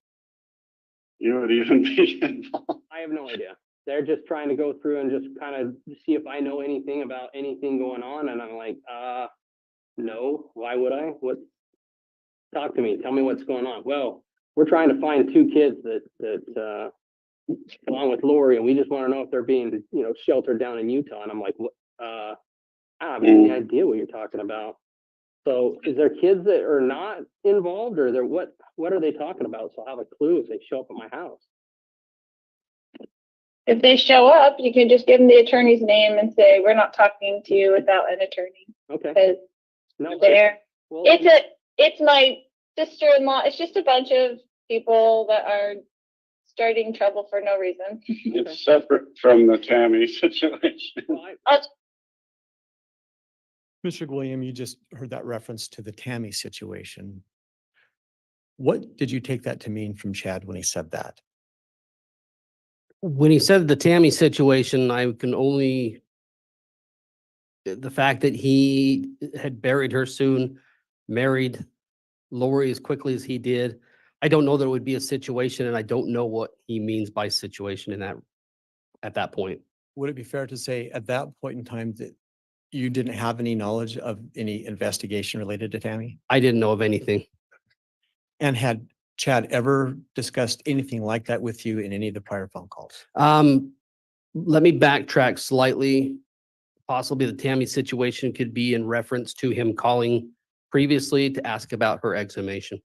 you would even be involved. I have no idea. They're just trying to go through and just kind of see if I know anything about anything going on. And I'm like, no, why would I? What? Talk to me. Tell me what's going on. Well, we're trying to find two kids that along with Lori, and we just want to know if they're being, sheltered down in Utah. And I'm like, what? I don't have any idea what you're talking about. So is there kids that are not involved or what are they talking about? So I'll have a clue if they show up at my house. If they show up, you can just give them the attorney's name and say, we're not talking to you without an attorney. Okay. Because No, they're, well, it's my sister-in-law. It's just a bunch of people that are starting trouble for no reason. It's separate from the Tammy situation. well, Mr. Gwilliam, you just heard that reference to the Tammy situation. What did you take that to mean from Chad when he said that? When he said the Tammy situation, I can only, the fact that he had buried her soon, married Lori as quickly as he did. I don't know that it would be a situation, and I don't know what he means by situation in that, at that point. would it be fair to say at that point in time that you didn't have any knowledge of any investigation related to Tammy? I didn't know of anything. And had Chad ever discussed anything like that with you in any of the prior phone calls? Let me backtrack slightly. Possibly the Tammy situation could be in reference to him calling previously to ask about her exhumation.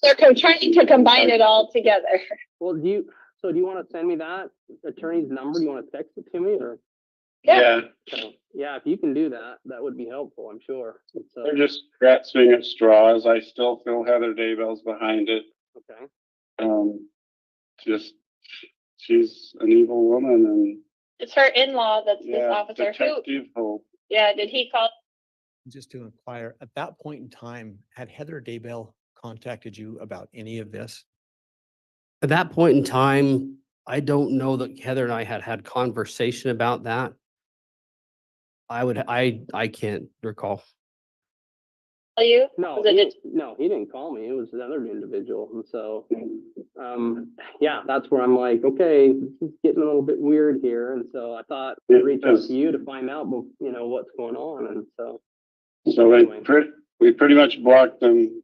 They're trying to combine it all together. Well, do you want to send me that attorney's number? Do you want to text it to me or? Yeah. Okay. Yeah, if you can do that, that would be helpful, I'm sure. So, They're just grasping at straws. I still feel Heather Daybell's behind it. okay. Just, she's an evil woman and It's her in-law that's this yeah, officer. Who, Detective Hope. yeah, did he call? Just to inquire, at that point in time, had Heather Daybell contacted you about any of this? At that point in time, I don't know that Heather and I had conversation about that. I can't recall. You? No, Was it he, just- no, he didn't call me. It was another individual. And so, yeah, that's where I'm like, okay, this is getting a little bit weird here. And so I thought I'd It reach out is. to you to find out, what's going on. And so, So Anyway. we pretty much blocked them.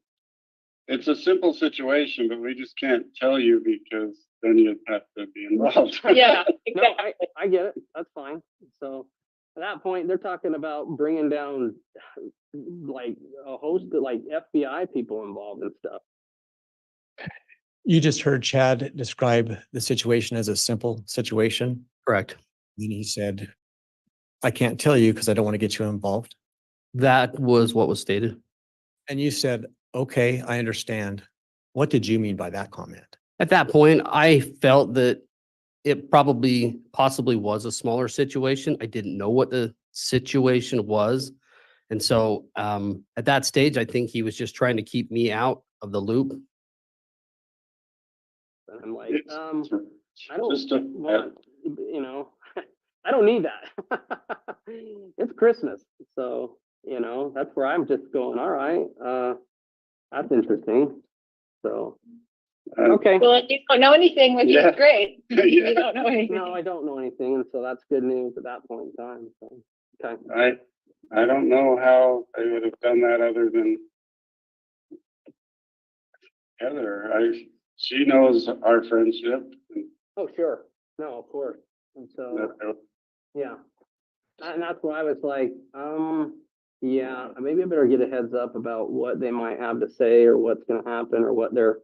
It's a simple situation, but we just can't tell you because then you'd have to be involved. Yeah, no, exactly. I get it. That's fine. So at that point, they're talking about bringing down like a host of like FBI people involved and stuff. You just heard Chad describe the situation as a simple situation. Correct. And he said, I can't tell you because I don't want to get you involved. That was what was stated. And you said, okay, I understand. What did you mean by that comment? At that point, I felt that it possibly was a smaller situation. I didn't know what the situation was. And so at that stage, I think he was just trying to keep me out of the loop. And I'm like, It's I don't just a- want, I don't need that. It's Christmas. So, that's where I'm just going, all right, that's interesting. So, okay. Well, if you don't know anything, which Yeah. is great. Yeah. You don't know anything. No, I don't know anything. And so that's good news at that point in time. So, okay. I don't know how they would have done that other than Heather. She knows our friendship. Oh, sure. No, of course. And so, yeah. And that's why I was like, yeah, maybe I better get a heads up about what they might have to say or what's going to happen or what they're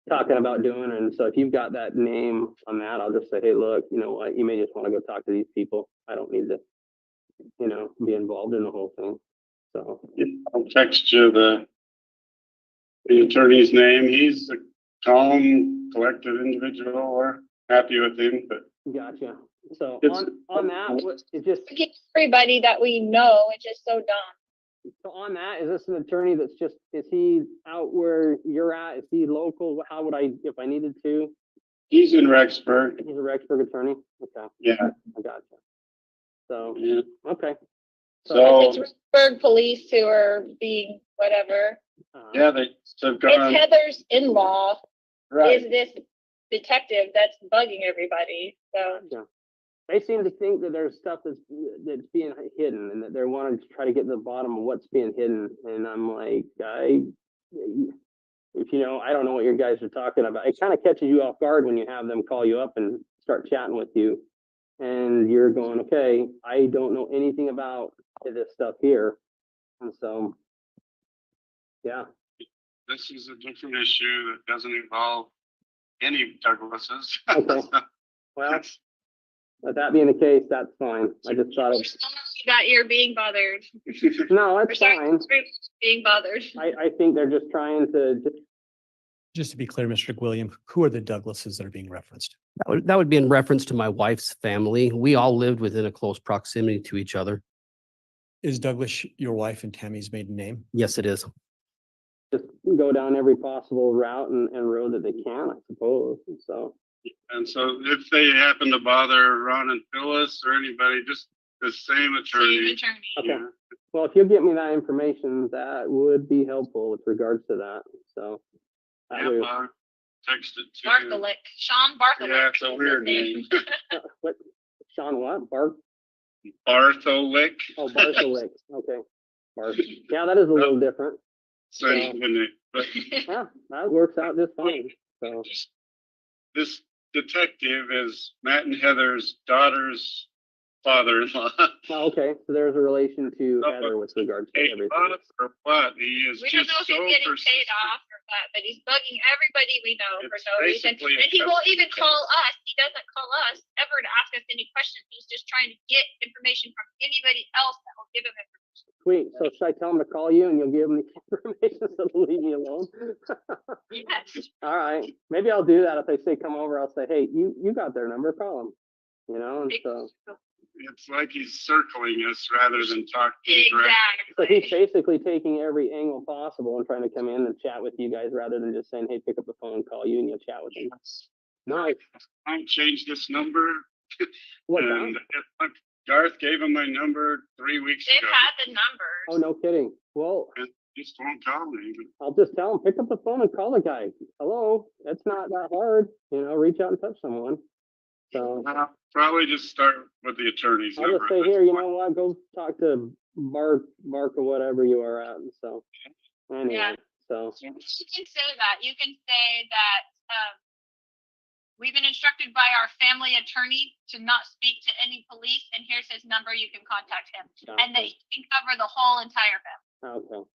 talking about doing. And so if you've got that name on that, I'll just say, hey, look, you know what, you may just want to go talk to these people. I don't need to, be involved in the whole thing. So, I'll text you the attorney's name. He's a calm, collected individual. We're happy with him, but gotcha. So It's- on that, it just, To get everybody that we know, it's just so dumb. so on that, is this an attorney that's just, is he out where you're at? Is he local? How would I, if I needed to? he's in Rexburg. He's a Rexburg attorney? Okay, Yeah. I gotcha. So, Yeah. okay. So, It's Pittsburgh police who are being whatever. yeah, they've It's gone, Heather's in-law right. is this detective that's bugging everybody. So Yeah. They seem to think that there's stuff that's being hidden and that they're wanting to try to get to the bottom of what's being hidden. And I'm like, I don't know what you guys are talking about. It kind of catches you off guard when you have them call you up and start chatting with you. And you're going, okay, I don't know anything about this stuff here. And so, yeah. This is a different issue that doesn't involve any Douglases. Okay. Well, with that being the case, that's fine. I just thought it, that you're being bothered. no, Or that's sorry, fine. being bothered. I think they're just trying to, Just to be clear, Mr. Gwilliam, who are the Douglases that are being referenced? That would be in reference to my wife's family. We all lived within a close proximity to each other. Is Douglas your wife and Tammy's maiden name? Yes, it is. just go down every possible route and road that they can, I suppose. So, And so if they happen to bother Ron and Phyllis or anybody, just the same attorney. okay. Yeah. Well, if you'll get me that information, that would be helpful with regards to that. So, that Yeah, way- Bob. texted to. Bartholic, Sean Bartholic. Yeah, it's a is his weird name. What, Sean what? Bartholic. Oh, Bartholic, okay. Barth, yeah, that is a little different. So, but Yeah, that works out just fine, so. this detective is Matt and Heather's daughter's father-in-law. Oh, okay, so there's a relation to Oh, Heather with regards to Hey, everything. or what? He is We don't just know if so he's getting paid persistent. off or what, but he's bugging everybody we know for It's no reason. basically And he a- won't even call us. He doesn't call us ever to ask us any questions. He's just trying to get information from anybody else that will give him information. Sweet, so should I tell him to call you and you'll give him the information so they'll leave me alone? Yes. All right, maybe I'll do that. If they say come over, I'll say, hey, you got their number, call them. You know, and so. It's like he's circling us rather than talking direct. So he's Exactly. basically taking every angle possible and trying to come in and chat with you guys rather than just saying, hey, pick up the phone and call you and you'll chat with him. Nice. I changed this number. What, And Garth gave him my number 3 weeks They've ago. had the numbers. Oh, no kidding. Well, And he just won't call me. I'll just tell him, pick up the phone and call the guy. Hello, it's not that hard, you know, reach out and touch someone. So I'll probably just start with the attorney's I'll number. just say, here, you know what, go talk to Mark or whatever you are at. And so, anyway, Yeah. so. You can say that. You can say that, we've been instructed by our family attorney to not speak to any police, and here's his number. You can contact him. And that he can cover the whole entire family. Okay.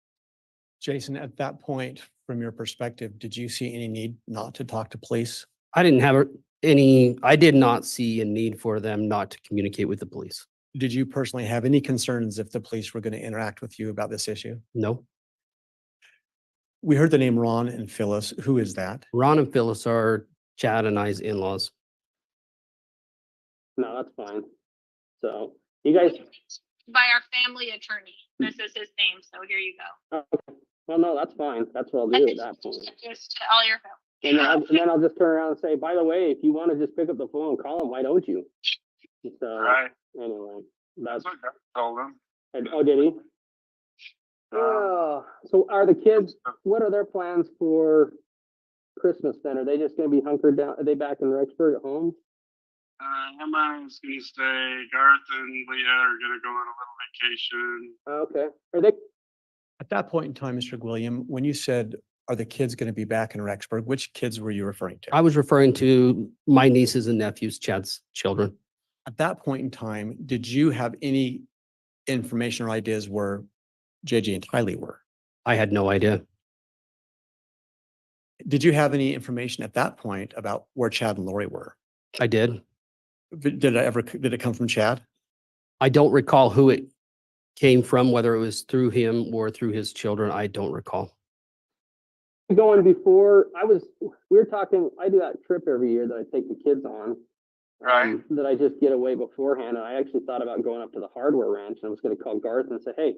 Jason, at that point, from your perspective, did you see any need not to talk to police? I did not see a need for them not to communicate with the police. Did you personally have any concerns if the police were going to interact with you about this issue? No. We heard the name Ron and Phyllis. Who is that? Ron and Phyllis are Chad and I's in-laws. No, that's fine. So, you guys, By our family attorney. This is his name, so here you go. well, no, that's fine. That's what I'll do at that point. Just to all your family. And then I'll just turn around and say, by the way, if you want to just pick up the phone and call him, why don't you? So, Right. anyway, that's, That's what I told him. oh, did he? Oh, so are the kids, what are their plans for Christmas then? Are they just gonna be hunkered down? Are they back in Rexburg at home? Emma's gonna stay. Garth and Leah are gonna go on a little vacation. Okay, are they, At that point in time, Mr. Gwilliam, when you said, are the kids going to be back in Rexburg, which kids were you referring to? I was referring to my nieces and nephews, Chad's children. At that point in time, did you have any information or ideas where JJ and Tylee were? I had no idea. Did you have any information at that point about where Chad and Lori were? I did. Did it come from Chad? I don't recall who it came from, whether it was through him or through his children. I don't recall. going before, we were talking, I do that trip every year that I take the kids on. Right. That I just get away beforehand. And I actually thought about going up to the hardware ranch and I was gonna call Garth and say, hey,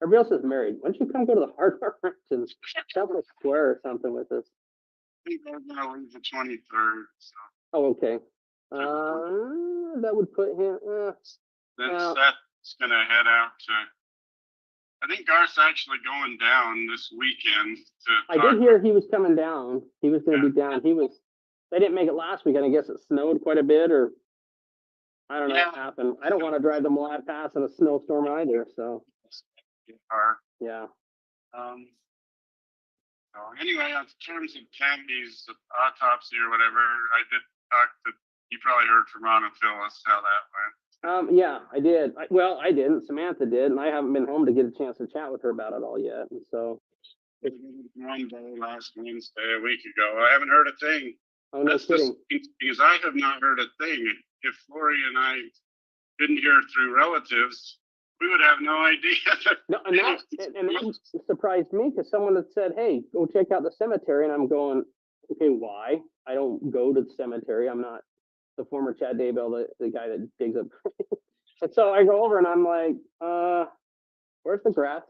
everybody else is married. Why don't you come go to the hardware ranch and have a square or something with us? I think they're gonna leave the 23rd, so Oh, okay. That would put him, then Well- Seth's gonna head out to. I think Garth's actually going down this weekend to. I did hear he was coming down. He was gonna be down. They didn't make it last weekend. I guess it snowed quite a bit or I don't know what Yeah. happened. I don't want to drive the Moab Pass in a snowstorm either, so, Or, yeah. So anyway, in terms of Cammy's autopsy or whatever, I did talk to, you probably heard from Ron and Phyllis how that went. Yeah, I did. Well, I didn't. Samantha did, and I haven't been home to get a chance to chat with her about it all yet. And so, One day last Wednesday, a week ago, I haven't heard a thing. oh, no That's the kidding. thing, because I have not heard a thing. If Lori and I didn't hear through relatives, we would have no idea. No, and that surprised me because someone had said, hey, go check out the cemetery. And I'm going, okay, why? I don't go to the cemetery. I'm not the former Chad Daybell, the guy that digs up. And so I go over and I'm like, where's the grass?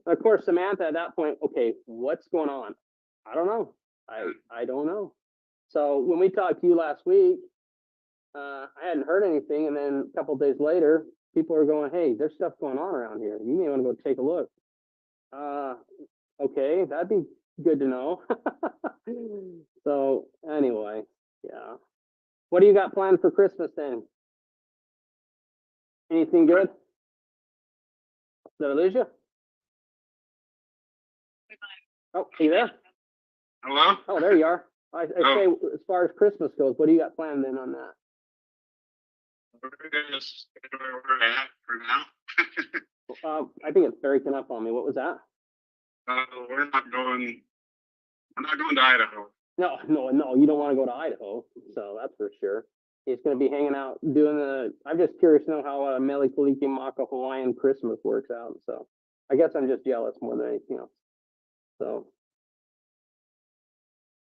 Of course, Samantha at that point, okay, what's going on? I don't know. I don't know. So when we talked to you last week, I hadn't heard anything. And then a couple of days later, people are going, hey, there's stuff going on around here. You may want to go take a look. Okay, that'd be good to know. So anyway, yeah. What do you got planned for Christmas then? Anything good? Did I lose you? Oh, are you there? Hello? Oh, there you are. I say, as far as Christmas goes, what do you got planned then on that? We're gonna stay where we're at for now. I think it's breaking up on me. What was that? We're not going to Idaho. No, you don't want to go to Idaho, so that's for sure. He's gonna be hanging out doing I'm just curious to know how Mele Kalikimaka Hawaiian Christmas works out, so I guess I'm just jealous more than anything else. So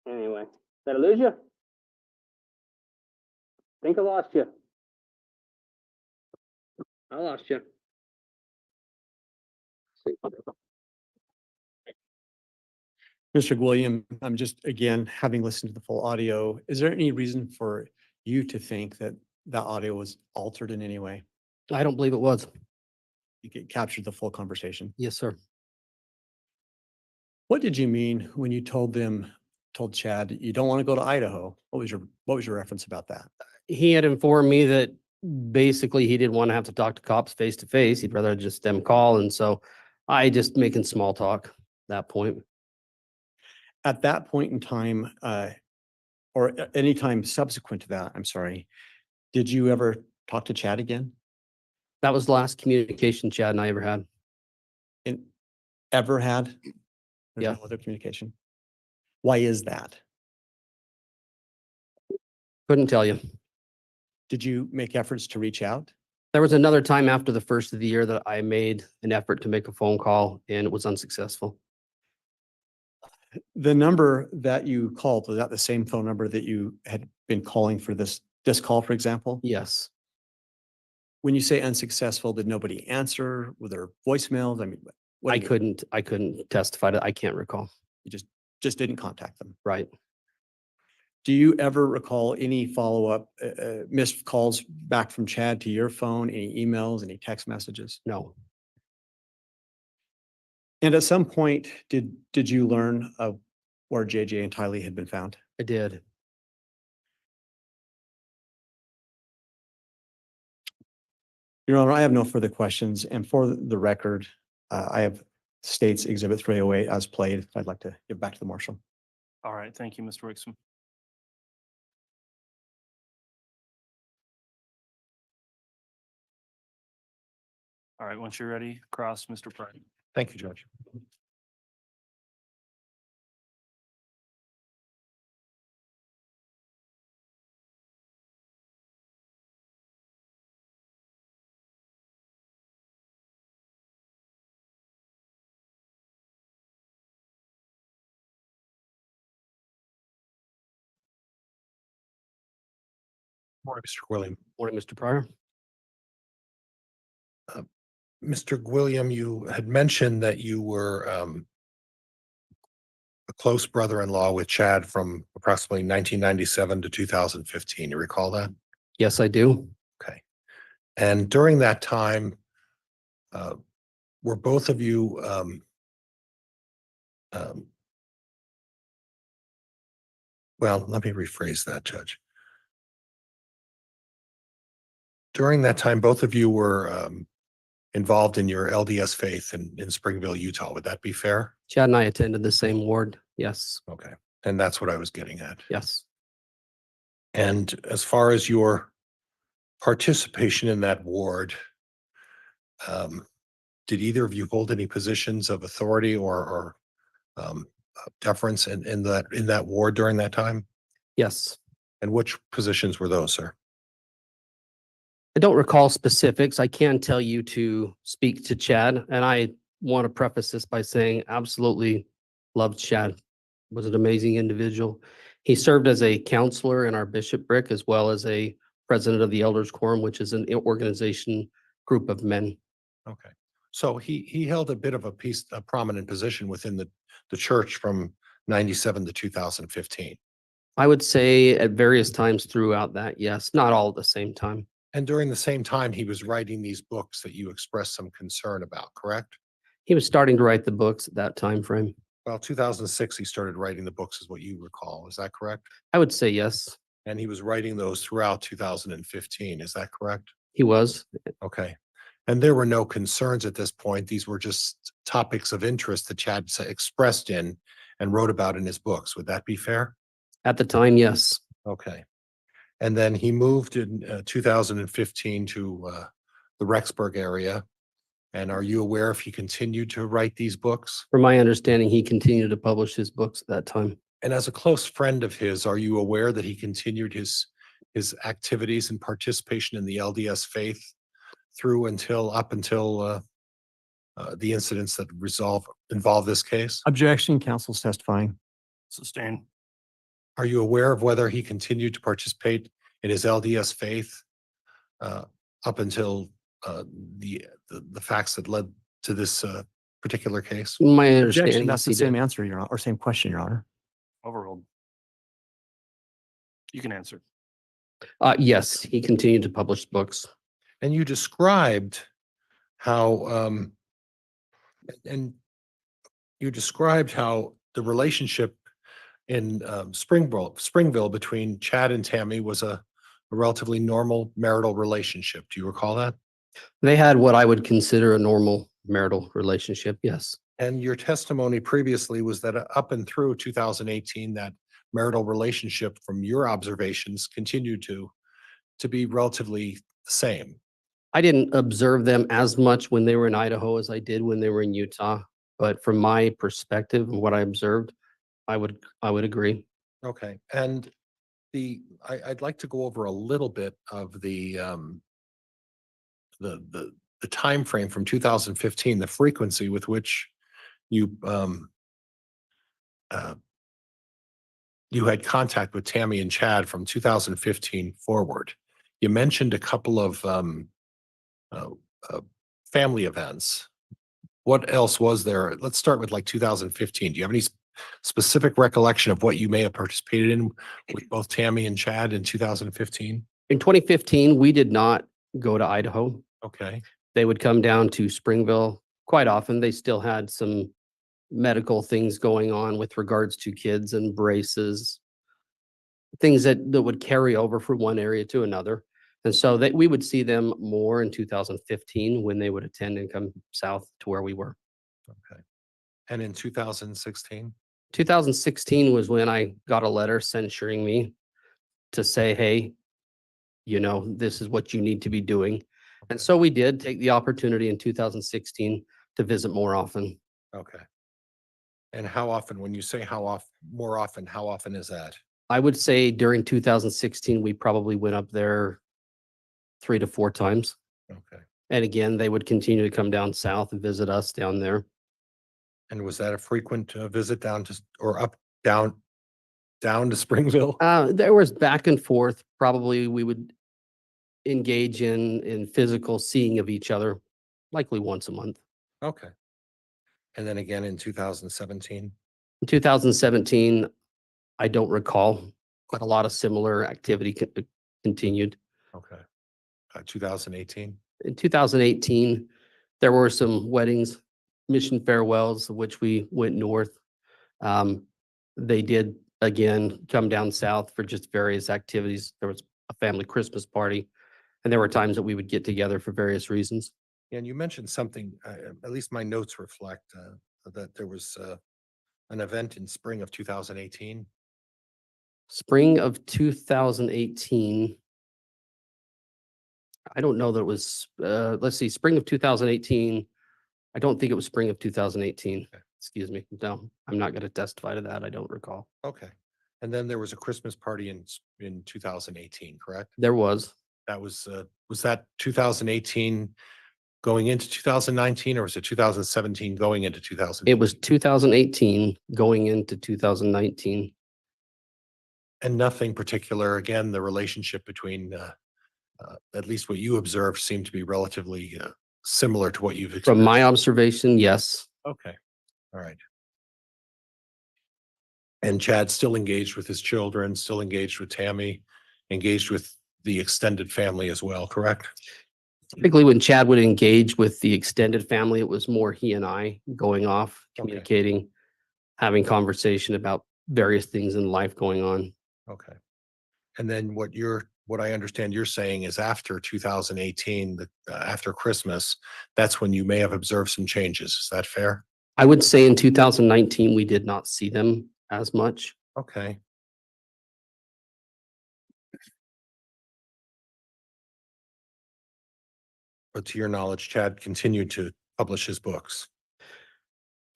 anyway, did I lose you? Think I lost you. I lost you. Mr. Gwilliam, I'm just, again, having listened to the full audio, is there any reason for you to think that that audio was altered in any way? I don't believe it was. You captured the full conversation. Yes, sir. What did you mean when you told Chad, you don't want to go to Idaho? What was your reference about that? He had informed me that basically he didn't want to have to talk to cops face to face. He'd rather just them call. And so I just making small talk at that point. At that point in time, or any time subsequent to that, I'm sorry, did you ever talk to Chad again? That was the last communication Chad and I ever had. Ever had? There's Yeah. no other communication. Why is that? Couldn't tell you. Did you make efforts to reach out? There was another time after the first of the year that I made an effort to make a phone call and it was unsuccessful. The number that you called, was that the same phone number that you had been calling for this call, for example? Yes. When you say unsuccessful, did nobody answer? Were there voicemails? I mean, what I do you mean? couldn't testify to, I can't recall. You just didn't contact them. Right. Do you ever recall any follow-up missed calls back from Chad to your phone, any emails, any text messages? No. And at some point, did you learn of where JJ and Tylee had been found? I did. Your Honor, I have no further questions. And for the record, I have States Exhibit 308 as played. I'd like to give back to the marshal. All right, thank you, Mr. Wixom. All right, once you're ready, cross Mr. Pride. Thank you, Judge. Morning, Mr. Gwilliam. Morning, Mr. Pryor. Mr. Gwilliam, you had mentioned that you were a close brother-in-law with Chad from approximately 1997 to 2015. You recall that? Yes, I do. Okay. And during that time, were both of you well, let me rephrase that, Judge. During that time, both of you were involved in your LDS faith in Springville, Utah. Would that be fair? Chad and I attended the same ward. Yes. Okay. And that's what I was getting at. Yes. And as far as your participation in that ward, did either of you hold any positions of authority or deference in that ward during that time? Yes. And which positions were those, sir? I don't recall specifics. I can tell you to speak to Chad, and I want to preface this by saying absolutely loved Chad. Was an amazing individual. He served as a counselor in our bishopric as well as a president of the Elders Quorum, which is an organization group of men. Okay. So he held a bit of a prominent position within the church from 97 to 2015. I would say at various times throughout that, yes, not all at the same time. And during the same time, he was writing these books that you expressed some concern about, correct? He was starting to write the books at that time frame. Well, 2006, he started writing the books is what you recall. Is that correct? I would say yes, And he was writing those throughout 2015. Is that correct? he was. Okay. And there were no concerns at this point. These were just topics of interest that Chad expressed in and wrote about in his books. Would that be fair? At the time, yes. Okay. And then he moved in 2015 to the Rexburg area. And are you aware if he continued to write these books? From my understanding, he continued to publish his books at that time. And as a close friend of his, are you aware that he continued his activities and participation in the LDS faith up until the incidents that involve this case? Objection, counsel's testifying. Sustained. Are you aware of whether he continued to participate in his LDS faith up until the facts that led to this particular case? My Objection, understanding that's is the he same did. answer, Your Honor, or same question, Your Honor. Overruled. You can answer. Yes, he continued to publish books. And you described how the relationship in Springville between Chad and Tammy was a relatively normal marital relationship. Do you recall that? They had what I would consider a normal marital relationship, yes. And your testimony previously was that up and through 2018, that marital relationship, from your observations, continued to be relatively the same. I didn't observe them as much when they were in Idaho as I did when they were in Utah. But from my perspective and what I observed, I would agree. Okay, and I'd like to go over a little bit of the time frame from 2015, the frequency with which you had contact with Tammy and Chad from 2015 forward. You mentioned a couple of family events. What else was there? Let's start with like 2015. Do you have any specific recollection of what you may have participated in with both Tammy and Chad in 2015? In 2015, we did not go to Idaho. Okay. They would come down to Springville quite often. They still had some medical things going on with regards to kids and braces, things that would carry over from one area to another. And so that we would see them more in 2015 when they would attend and come south to where we were. Okay. And in 2016? 2016 was when I got a letter censuring me to say, hey, this is what you need to be doing. And so we did take the opportunity in 2016 to visit more often. Okay. And how often, when you say more often, how often is that? I would say during 2016, we probably went up there 3 to 4 times. Okay. And again, they would continue to come down south and visit us down there. And was that a frequent visit down to Springville? There was back and forth. Probably we would engage in physical seeing of each other, likely once a month. Okay. And then again in 2017? In 2017, I don't recall, but a lot of similar activity continued. Okay. 2018? In 2018, there were some weddings, mission farewells, of which we went north. They did, again, come down south for just various activities. There was a family Christmas party, and there were times that we would get together for various reasons. And you mentioned something, at least my notes reflect that there was an event in spring of 2018. Spring of 2018. I don't know that it was, let's see, spring of 2018. I don't think it was spring of 2018. Okay. Excuse me. No, I'm not going to testify to that. I don't recall. Okay. And then there was a Christmas party in 2018, correct? There was. That was that 2018 going into 2019, or was it 2017 going into 2000? It was 2018 going into 2019. And nothing particular. Again, the relationship between, at least what you observed, seemed to be relatively similar to what you've experienced. From my observation, yes. Okay. All right. And Chad still engaged with his children, still engaged with Tammy, engaged with the extended family as well, correct? Typically, when Chad would engage with the extended family, it was more he and I going off, Okay. communicating. having conversation about various things in life going on. Okay. And then what I understand you're saying is after 2018, after Christmas, that's when you may have observed some changes. Is that fair? I would say in 2019, we did not see them as much. Okay. But to your knowledge, Chad continued to publish his books.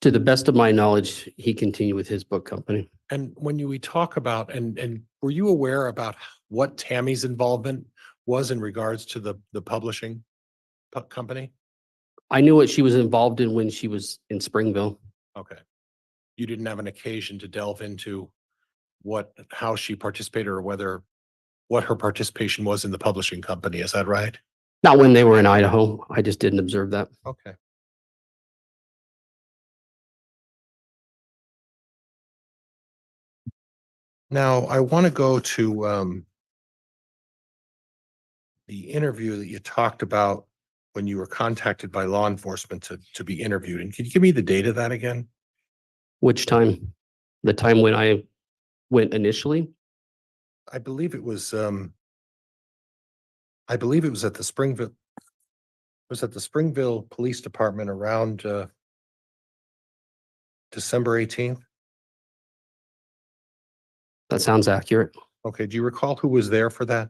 To the best of my knowledge, he continued with his book company. And when we talk about, and were you aware about what Tammy's involvement was in regards to the publishing company? I knew what she was involved in when she was in Springville. Okay. You didn't have an occasion to delve into how she participated or what her participation was in the publishing company. Is that right? Not when they were in Idaho. I just didn't observe that. Okay. Now, I want to go to the interview that you talked about when you were contacted by law enforcement to be interviewed. And can you give me the date of that again? Which time? The time when I went initially? I believe it was at the Springville. It was at the Springville Police Department around December 18th. That sounds accurate. Okay. Do you recall who was there for that?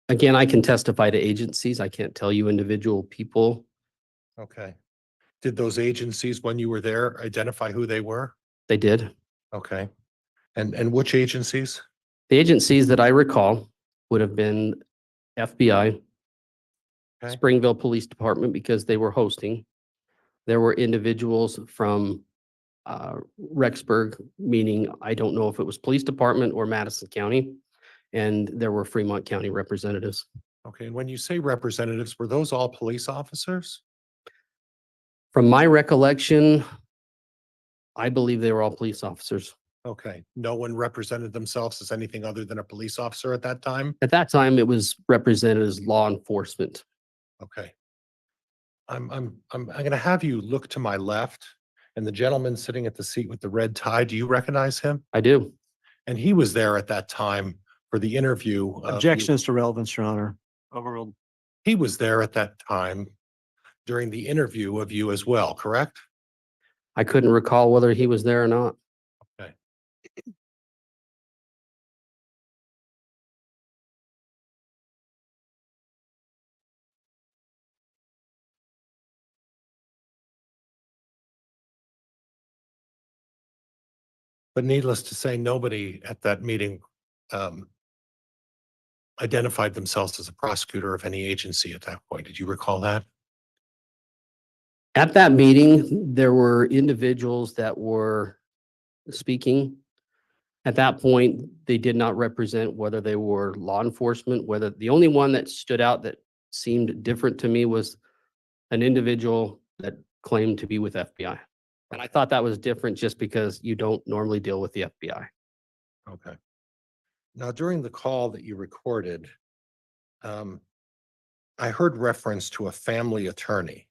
Again, I can testify to agencies. I can't tell you individual people. Okay. Did those agencies, when you were there, identify who they were? They did. Okay. And which agencies? The agencies that I recall would have been FBI, Okay. Springville Police Department, because they were hosting. There were individuals from Rexburg, meaning I don't know if it was police department or Madison County. And there were Fremont County representatives. Okay. And when you say representatives, were those all police officers? From my recollection, I believe they were all police officers. Okay. No one represented themselves as anything other than a police officer at that time? At that time, it was represented as law enforcement. Okay. I'm going to have you look to my left, and the gentleman sitting at the seat with the red tie, do you recognize him? I do. And he was there at that time for the interview. Objection is to relevance, Your Honor. Overruled. He was there at that time during the interview of you as well, correct? I couldn't recall whether he was there or not. Okay. But needless to say, nobody at that meeting identified themselves as a prosecutor of any agency at that point. Did you recall that? At that meeting, there were individuals that were speaking. At that point, they did not represent whether they were law enforcement, whether the only one that stood out that seemed different to me was an individual that claimed to be with FBI. And I thought that was different just because you don't normally deal with the FBI. Okay. Now, during the call that you recorded, I heard reference to a family attorney.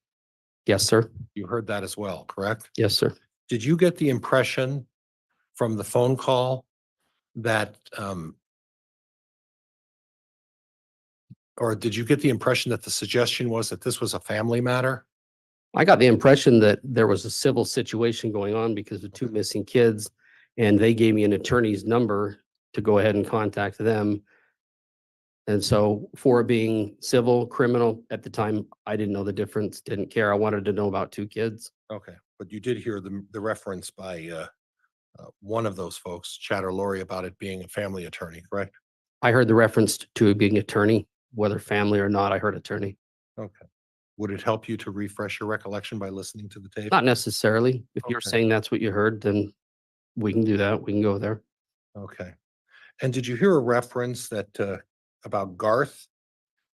Yes, sir. You heard that as well, correct? Yes, sir. Did you get the impression from the phone call that, or did you get the impression that the suggestion was that this was a family matter? I got the impression that there was a civil situation going on because of two missing kids, and they gave me an attorney's number to go ahead and contact them. And so for it being civil, criminal, at the time, I didn't know the difference, didn't care. I wanted to know about two kids. Okay, but you did hear the reference by one of those folks, Chad or Lori, about it being a family attorney, correct? I heard the reference to it being attorney, whether family or not, I heard attorney. Okay. Would it help you to refresh your recollection by listening to the tape? Not necessarily. If you're Okay. saying that's what you heard, then we can do that. We can go there. Okay. And did you hear a reference that about Garth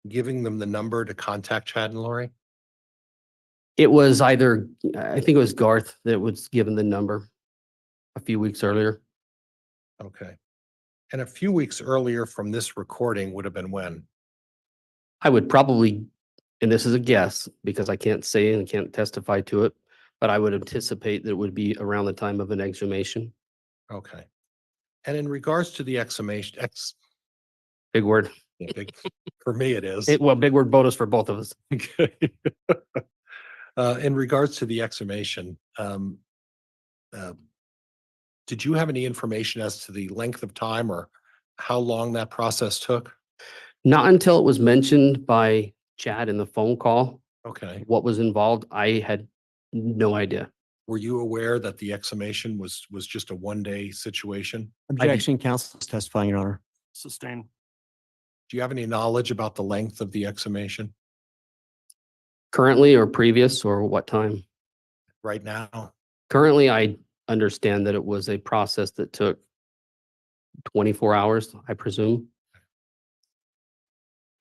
giving them the number to contact Chad and Lori? It was either, I think it was Garth that was given the number a few weeks earlier. Okay. And a few weeks earlier from this recording would have been when? I would probably, and this is a guess because I can't say and can't testify to it, but I would anticipate that it would be around the time of an exhumation. Okay. And in regards to the Big word. yeah, for me it is. Well, big word bonus for both of us. Okay. In regards to the exhumation, did you have any information as to the length of time or how long that process took? Not until it was mentioned by Chad in the phone call, Okay. what was involved, I had no idea. Were you aware that the exhumation was just a one-day situation? Objection, counsel is testifying, Your Honor. Sustain. Do you have any knowledge about the length of the exhumation Currently or previous or what time? right now? Currently, I understand that it was a process that took 24 hours, I presume.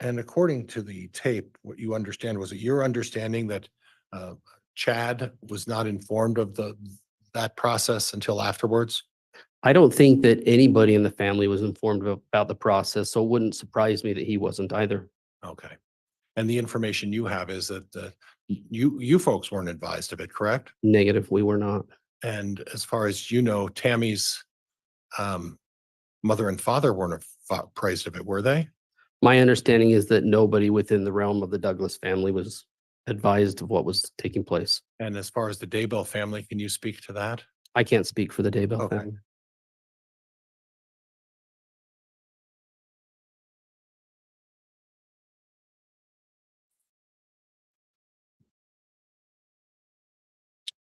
And according to the tape, what you understand, was it your understanding that Chad was not informed of that process until afterwards? I don't think that anybody in the family was informed about the process, so it wouldn't surprise me that he wasn't either. Okay. And the information you have is that you folks weren't advised of it, correct? Negative, we were not. And as far as you know, Tammy's mother and father weren't apprised of it, were they? My understanding is that nobody within the realm of the Douglas family was advised of what was taking place. And as far as the Daybell family, can you speak to that? I can't speak for the Daybell Okay. family.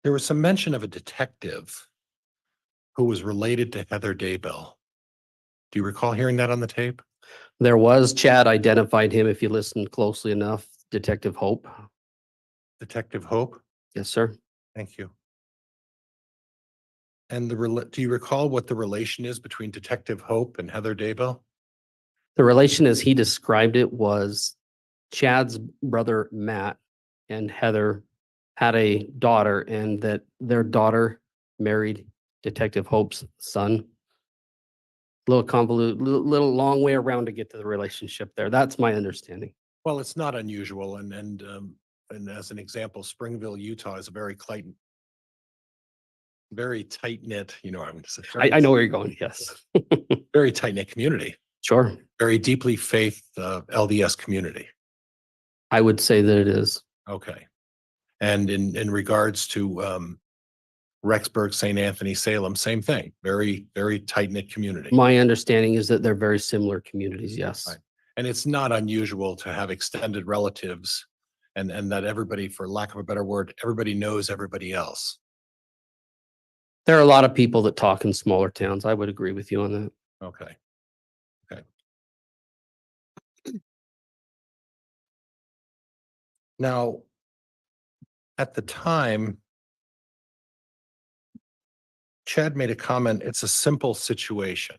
There was some mention of a detective who was related to Heather Daybell. Do you recall hearing that on the tape? There was, Chad identified him, if you listened closely enough, Detective Hope. Detective Hope? Yes, sir. Thank you. And do you recall what the relation is between Detective Hope and Heather Daybell? The relation as he described it was Chad's brother, Matt, and Heather had a daughter, and that their daughter married Detective Hope's son. Little convoluted, little long way around to get to the relationship there. That's my understanding. Well, it's not unusual, and as an example, Springville, Utah is a very tight knit. You know what I'm going to say. I know where you're going. Yes. Very tight knit community. Sure. Very deeply faith LDS community. I would say that it is. Okay. And in regards to Rexburg, St. Anthony, Salem, same thing. Very, very tight knit community. My understanding is that they're very similar communities. Yes. Right. And it's not unusual to have extended relatives and that everybody, for lack of a better word, everybody knows everybody else. There are a lot of people that talk in smaller towns. I would agree with you on that. Okay. Okay. Now, at the time, Chad made a comment, it's a simple situation.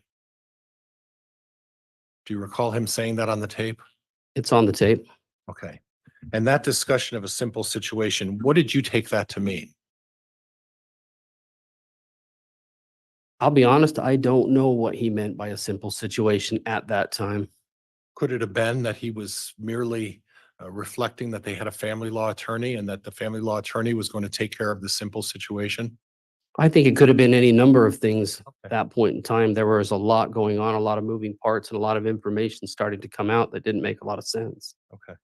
Do you recall him saying that on the tape? It's on the tape. Okay. And that discussion of a simple situation, what did you take that to mean? I'll be honest, I don't know what he meant by a simple situation at that time. Could it have been that he was merely reflecting that they had a family law attorney and that the family law attorney was going to take care of the simple situation? I think it could have been any number of things Okay. at that point in time. There was a lot going on, a lot of moving parts, and a lot of information starting to come out that didn't make a lot of sense. Okay.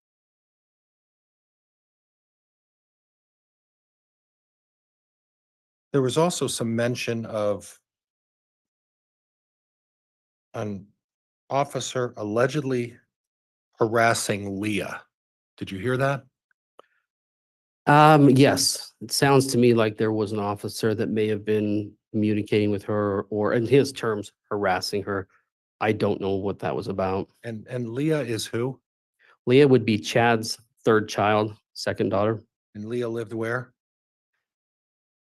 There was also some mention of an officer allegedly harassing Leah. Did you hear that? Yes, it sounds to me like there was an officer that may have been communicating with her or in his terms, harassing her. I don't know what that was about. And Leah is who? Leah would be Chad's third child, second daughter. And Leah lived where?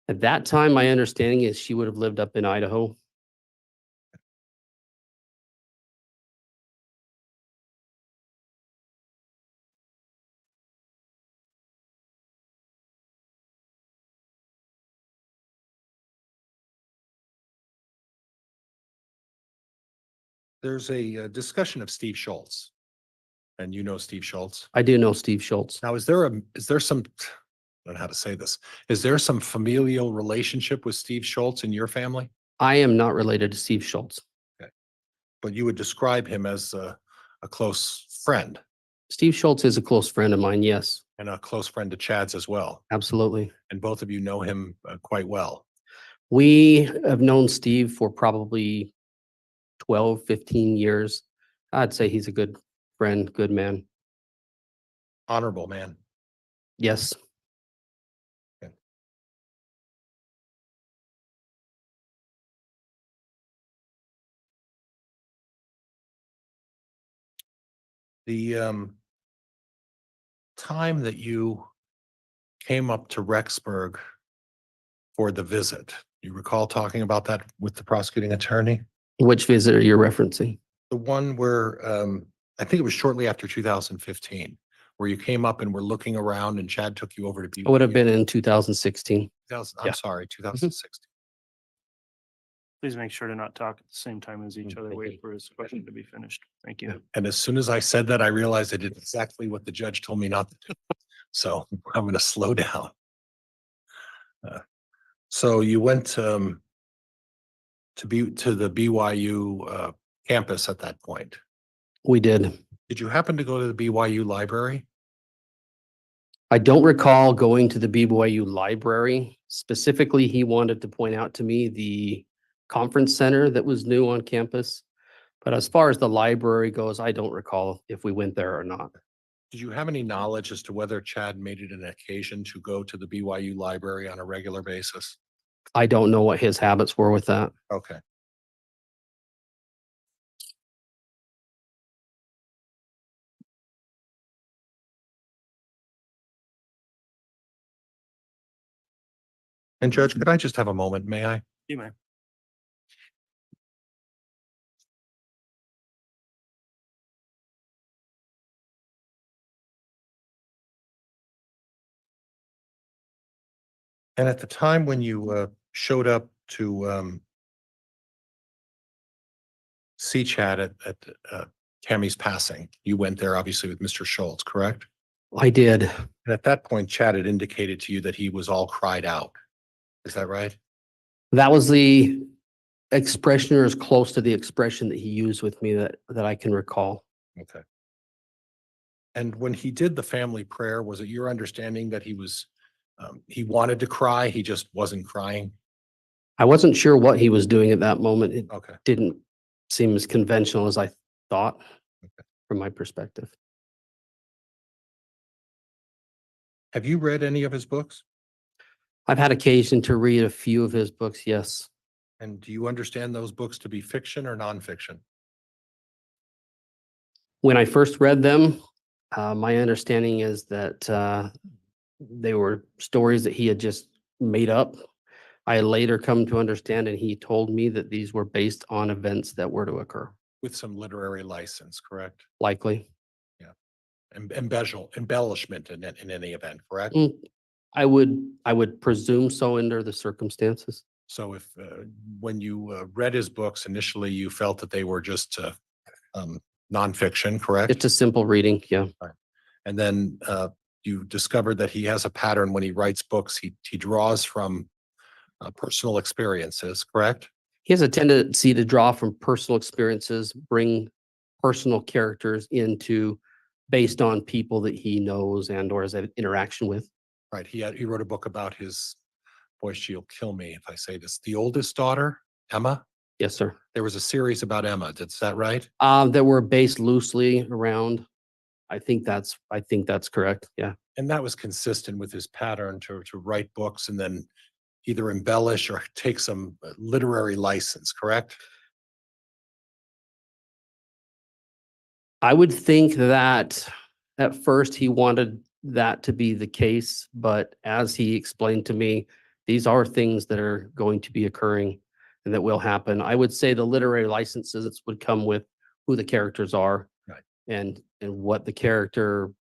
At that time, my understanding is she would have lived up in Idaho. There's a discussion of Steve Schultz. And you know Steve Schultz. I do know Steve Schultz. Now, is there some don't know how to say this. Is there some familial relationship with Steve Schultz in your family? I am not related to Steve Schultz. But you would describe him as a close friend Steve Schultz is a close friend of mine. Yes, and a close friend to Chad's as well. absolutely. And both of you know him quite well. We have known Steve for probably 12, 15 years. I'd say he's a good friend, good man. Honorable man. Yes. The time that you came up to Rexburg for the visit, you recall talking about that with the prosecuting attorney? Which visit are you referencing? The one where, I think it was shortly after 2015, where you came up and were looking around and Chad took you over to be. It would have been in 2016. I'm yeah. sorry, 2016. Please make sure to not talk at the same time as each other. Thank Wait you. for his question to be finished. Thank you. And as soon as I said that, I realized I did exactly what the judge told me not to do. So I'm going to slow down. So you went to the BYU campus at that point. We did. Did you happen to go to the BYU library? I don't recall going to the BYU library. Specifically, he wanted to point out to me the conference center that was new on campus. But as far as the library goes, I don't recall if we went there or not. Did you have any knowledge as to whether Chad made it an occasion to go to the BYU library on a regular basis? I don't know what his habits were with that. Okay. And Judge, could I just have a moment, may I? You may. And at the time when you showed up to see Chad at Cammy's passing, you went there obviously with Mr. Schultz, correct? I did. And at that point, Chad had indicated to you that he was all cried out. Is that right? That was the expression, or as close to the expression that he used with me that I can recall. Okay. And when he did the family prayer, was it your understanding that he wanted to cry, he just wasn't crying? I wasn't sure what he was doing at that moment. It Okay. didn't seem as conventional as I thought from my perspective. Have you read any of his books? I've had occasion to read a few of his books, yes. And do you understand those books to be fiction or nonfiction? When I first read them, my understanding is that they were stories that he had just made up. I later come to understand, and he told me that these were based on events that were to occur. With some literary license, correct? Likely. Embellishment in any event, correct? I would presume so under the circumstances. So if when you read his books initially, you felt that they were just nonfiction, correct? It's a simple reading, yeah. And then you discovered that he has a pattern when he writes books. He draws from personal experiences, correct? He has a tendency to draw from personal experiences, bring personal characters into based on people that he knows and or has an interaction with. Right. He wrote a book about his, boy, she'll kill me if I say this, the oldest daughter, Emma. Yes, sir. There was a series about Emma. Is that right? That were based loosely around. I think that's correct. Yeah. And that was consistent with his pattern to write books and then either embellish or take some literary license, correct? I would think that at first he wanted that to be the case, but as he explained to me, these are things that are going to be occurring and that will happen. I would say the literary licenses would come with who the characters are, right, and what the character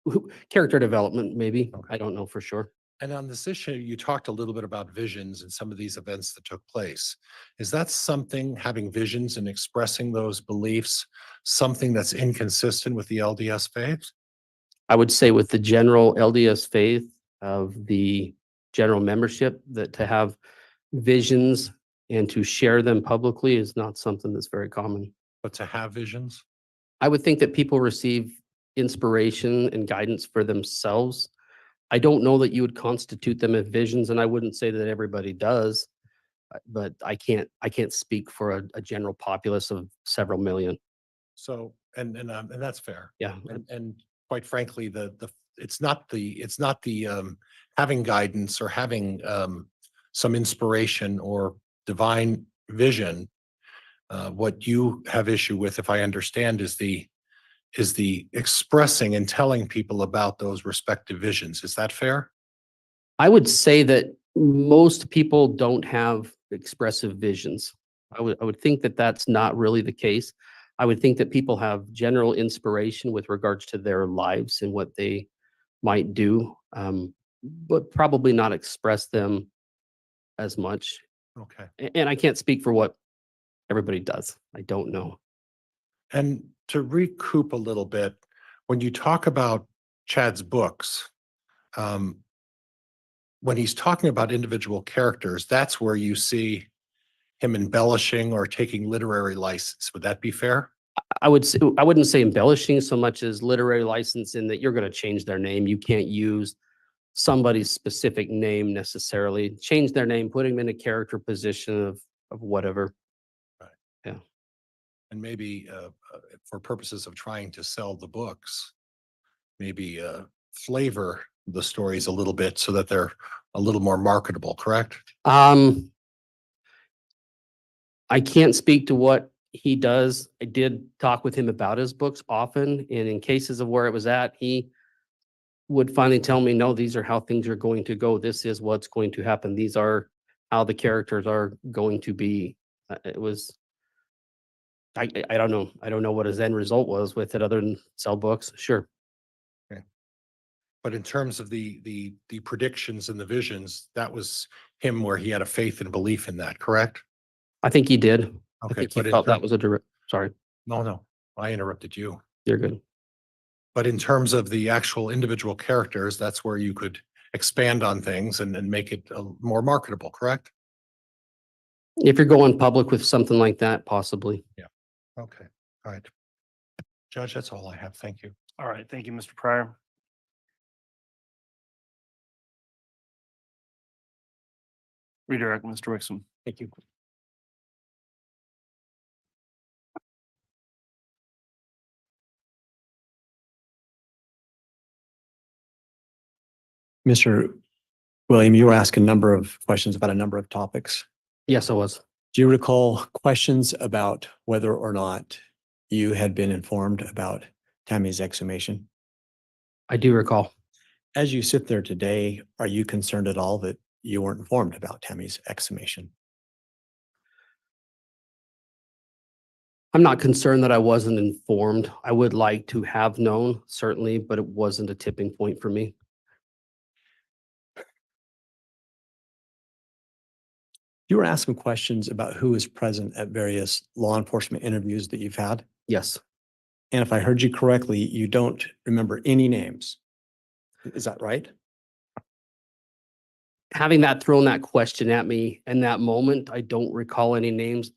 development maybe. Okay. I don't know for sure. And on this issue, you talked a little bit about visions and some of these events that took place. Is that something, having visions and expressing those beliefs, something that's inconsistent with the LDS faith? I would say with the general LDS faith, of the general membership, that to have visions and to share them publicly is not something that's very common. But to have visions? I would think that people receive inspiration and guidance for themselves. I don't know that you would constitute them as visions, and I wouldn't say that everybody does. But I can't speak for a general populace of several million. So, and that's fair. Yeah. And quite frankly, it's not the having guidance or having some inspiration or divine vision. What you have issue with, if I understand, is the expressing and telling people about those respective visions. Is that fair? I would say that most people don't have expressive visions. I would think that that's not really the case. I would think that people have general inspiration with regards to their lives and what they might do, but probably not express them as much. Okay. And I can't speak for what everybody does. I don't know. And to recoup a little bit, when you talk about Chad's books, when he's talking about individual characters, that's where you see him embellishing or taking literary license. Would that be fair? I wouldn't say embellishing so much as literary license, in that you're going to change their name. You can't use somebody's specific name necessarily. Change their name, put them in a character position of whatever. And maybe for purposes of trying to sell the books, maybe flavor the stories a little bit so that they're a little more marketable, correct? I can't speak to what he does. I did talk with him about his books often, and in cases of where it was at, he would finally tell me, no, these are how things are going to go. This is what's going to happen. These are how the characters are going to be. It was, I don't know. I don't know what his end result was with it other than sell books. Sure. But in terms of the predictions and the visions, that was him where he had a faith and belief in that, correct? I think he did. I Okay, think he but in felt that term- was a direct, sorry, No, I interrupted you. you're good. But in terms of the actual individual characters, that's where you could expand on things and make it more marketable, correct? If you're going public with something like that, possibly. Okay, all right. Judge, that's all I have. Thank you. All right, thank you, Mr. Pryor. Redirect, Mr. Wixom. Thank you. Mr. William, you were asked a number of questions about a number of topics. Yes, I was. Do you recall questions about whether or not you had been informed about Tammy's exhumation? I do recall. As you sit there today, are you concerned at all that you weren't informed about Tammy's exhumation? I'm not concerned that I wasn't informed. I would like to have known, certainly, but it wasn't a tipping point for me. You were asking questions about who was present at various law enforcement interviews that you've had. Yes, And if I heard you correctly, you don't remember any names. Is that right? having that thrown that question at me in that moment, I don't recall any names.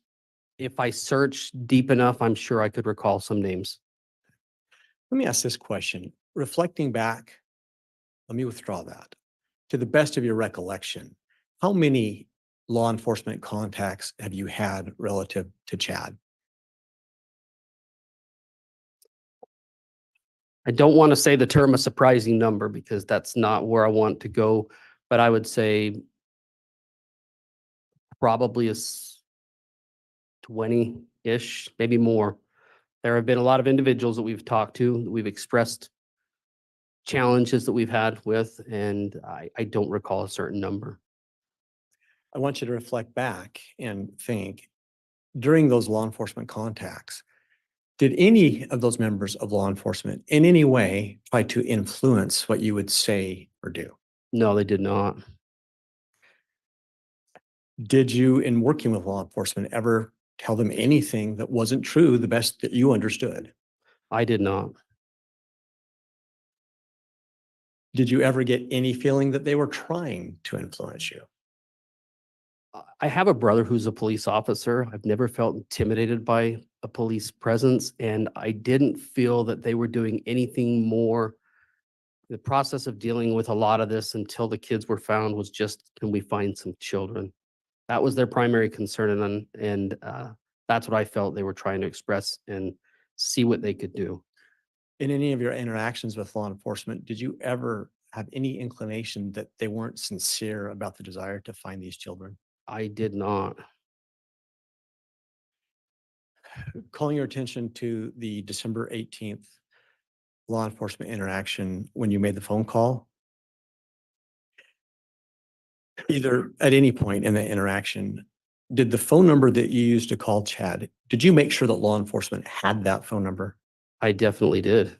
If I search deep enough, I'm sure I could recall some names. Let me ask this question. Reflecting back, let me withdraw that. To the best of your recollection, how many law enforcement contacts have you had relative to Chad? I don't want to say the term a surprising number because that's not where I want to go, but I would say probably a 20-ish, maybe more. There have been a lot of individuals that we've talked to, that we've expressed challenges that we've had with, and I don't recall a certain number. I want you to reflect back and think, during those law enforcement contacts, did any of those members of law enforcement in any way try to influence what you would say or do? No, they did not. Did you, in working with law enforcement, ever tell them anything that wasn't true, the best that you understood? I did not. Did you ever get any feeling that they were trying to influence you? I have a brother who's a police officer. I've never felt intimidated by a police presence, and I didn't feel that they were doing anything more. The process of dealing with a lot of this until the kids were found was just, can we find some children? That was their primary concern, and that's what I felt they were trying to express and see what they could do. In any of your interactions with law enforcement, did you ever have any inclination that they weren't sincere about the desire to find these children? I did not. Calling your attention to the December 18th law enforcement interaction when you made the phone call, either at any point in the interaction, did the phone number that you used to call Chad, did you make sure that law enforcement had that phone number? I definitely did.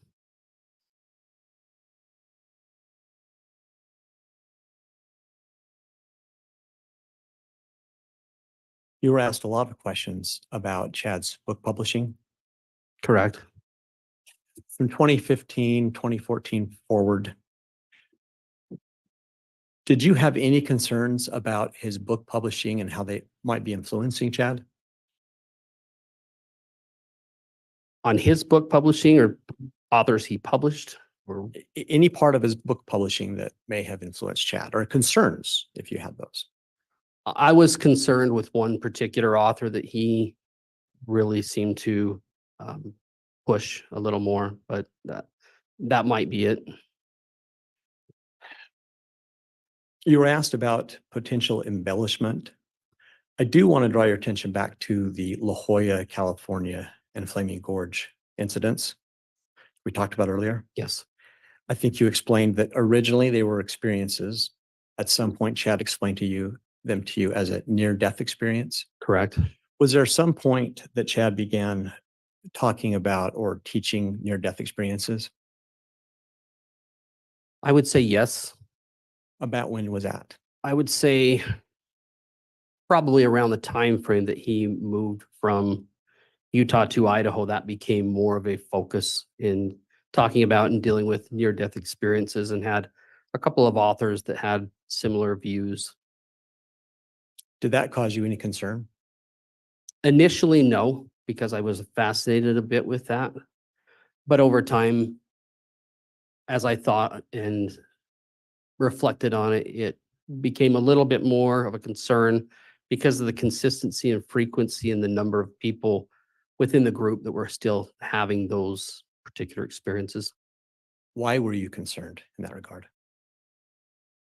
You were asked a lot of questions about Chad's book publishing. Correct. From 2015, 2014 forward, did you have any concerns about his book publishing and how they might be influencing Chad? On his book publishing or authors he published? Or Any part of his book publishing that may have influenced Chad, or concerns if you had those? I was concerned with one particular author that he really seemed to push a little more, but that might be it. You were asked about potential embellishment. I do want to draw your attention back to the La Jolla, California and Flaming Gorge incidents we talked about earlier. Yes. I think you explained that originally they were experiences. At some point, Chad explained them to you as a near-death experience. Correct. Was there some point that Chad began talking about or teaching near-death experiences? I would say yes. About when was that? I would say probably around the time frame that he moved from Utah to Idaho, that became more of a focus in talking about and dealing with near-death experiences, and had a couple of authors that had similar views. Did that cause you any concern? Initially, no, because I was fascinated a bit with that. But over time, as I thought and reflected on it, it became a little bit more of a concern because of the consistency and frequency and the number of people within the group that were still having those particular experiences. Why were you concerned in that regard?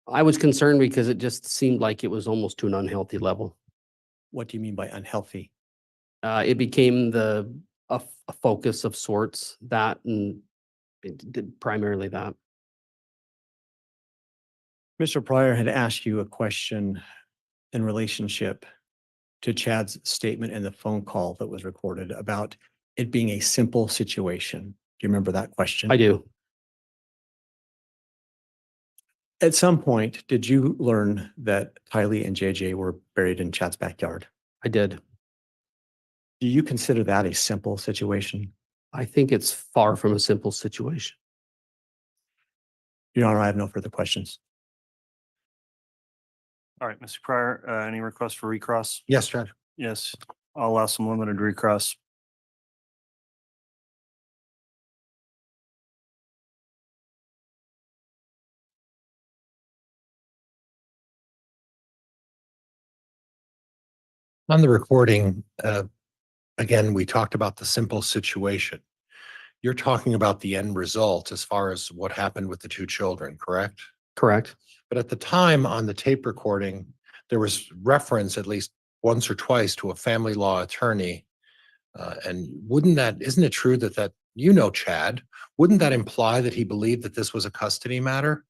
I was concerned because it just seemed like it was almost to an unhealthy level. What do you mean by unhealthy? It became a focus of sorts, that, and it did primarily that. Mr. Pryor had asked you a question in relationship to Chad's statement in the phone call that was recorded about it being a simple situation. Do you remember that question? I do. At some point, did you learn that Kylie and JJ were buried in Chad's backyard? I did. Do you consider that a simple situation? I think it's far from a simple situation. Your Honor, I have no further questions. All right, Mr. Pryor, any requests for recross? Yes, Judge. Yes, I'll allow some limited recross. On the recording, again, we talked about the simple situation. You're talking about the end result as far as what happened with the two children, correct? Correct. But at the time on the tape recording, there was reference at least once or twice to a family law attorney. And isn't it true that Chad, wouldn't that imply that he believed that this was a custody matter?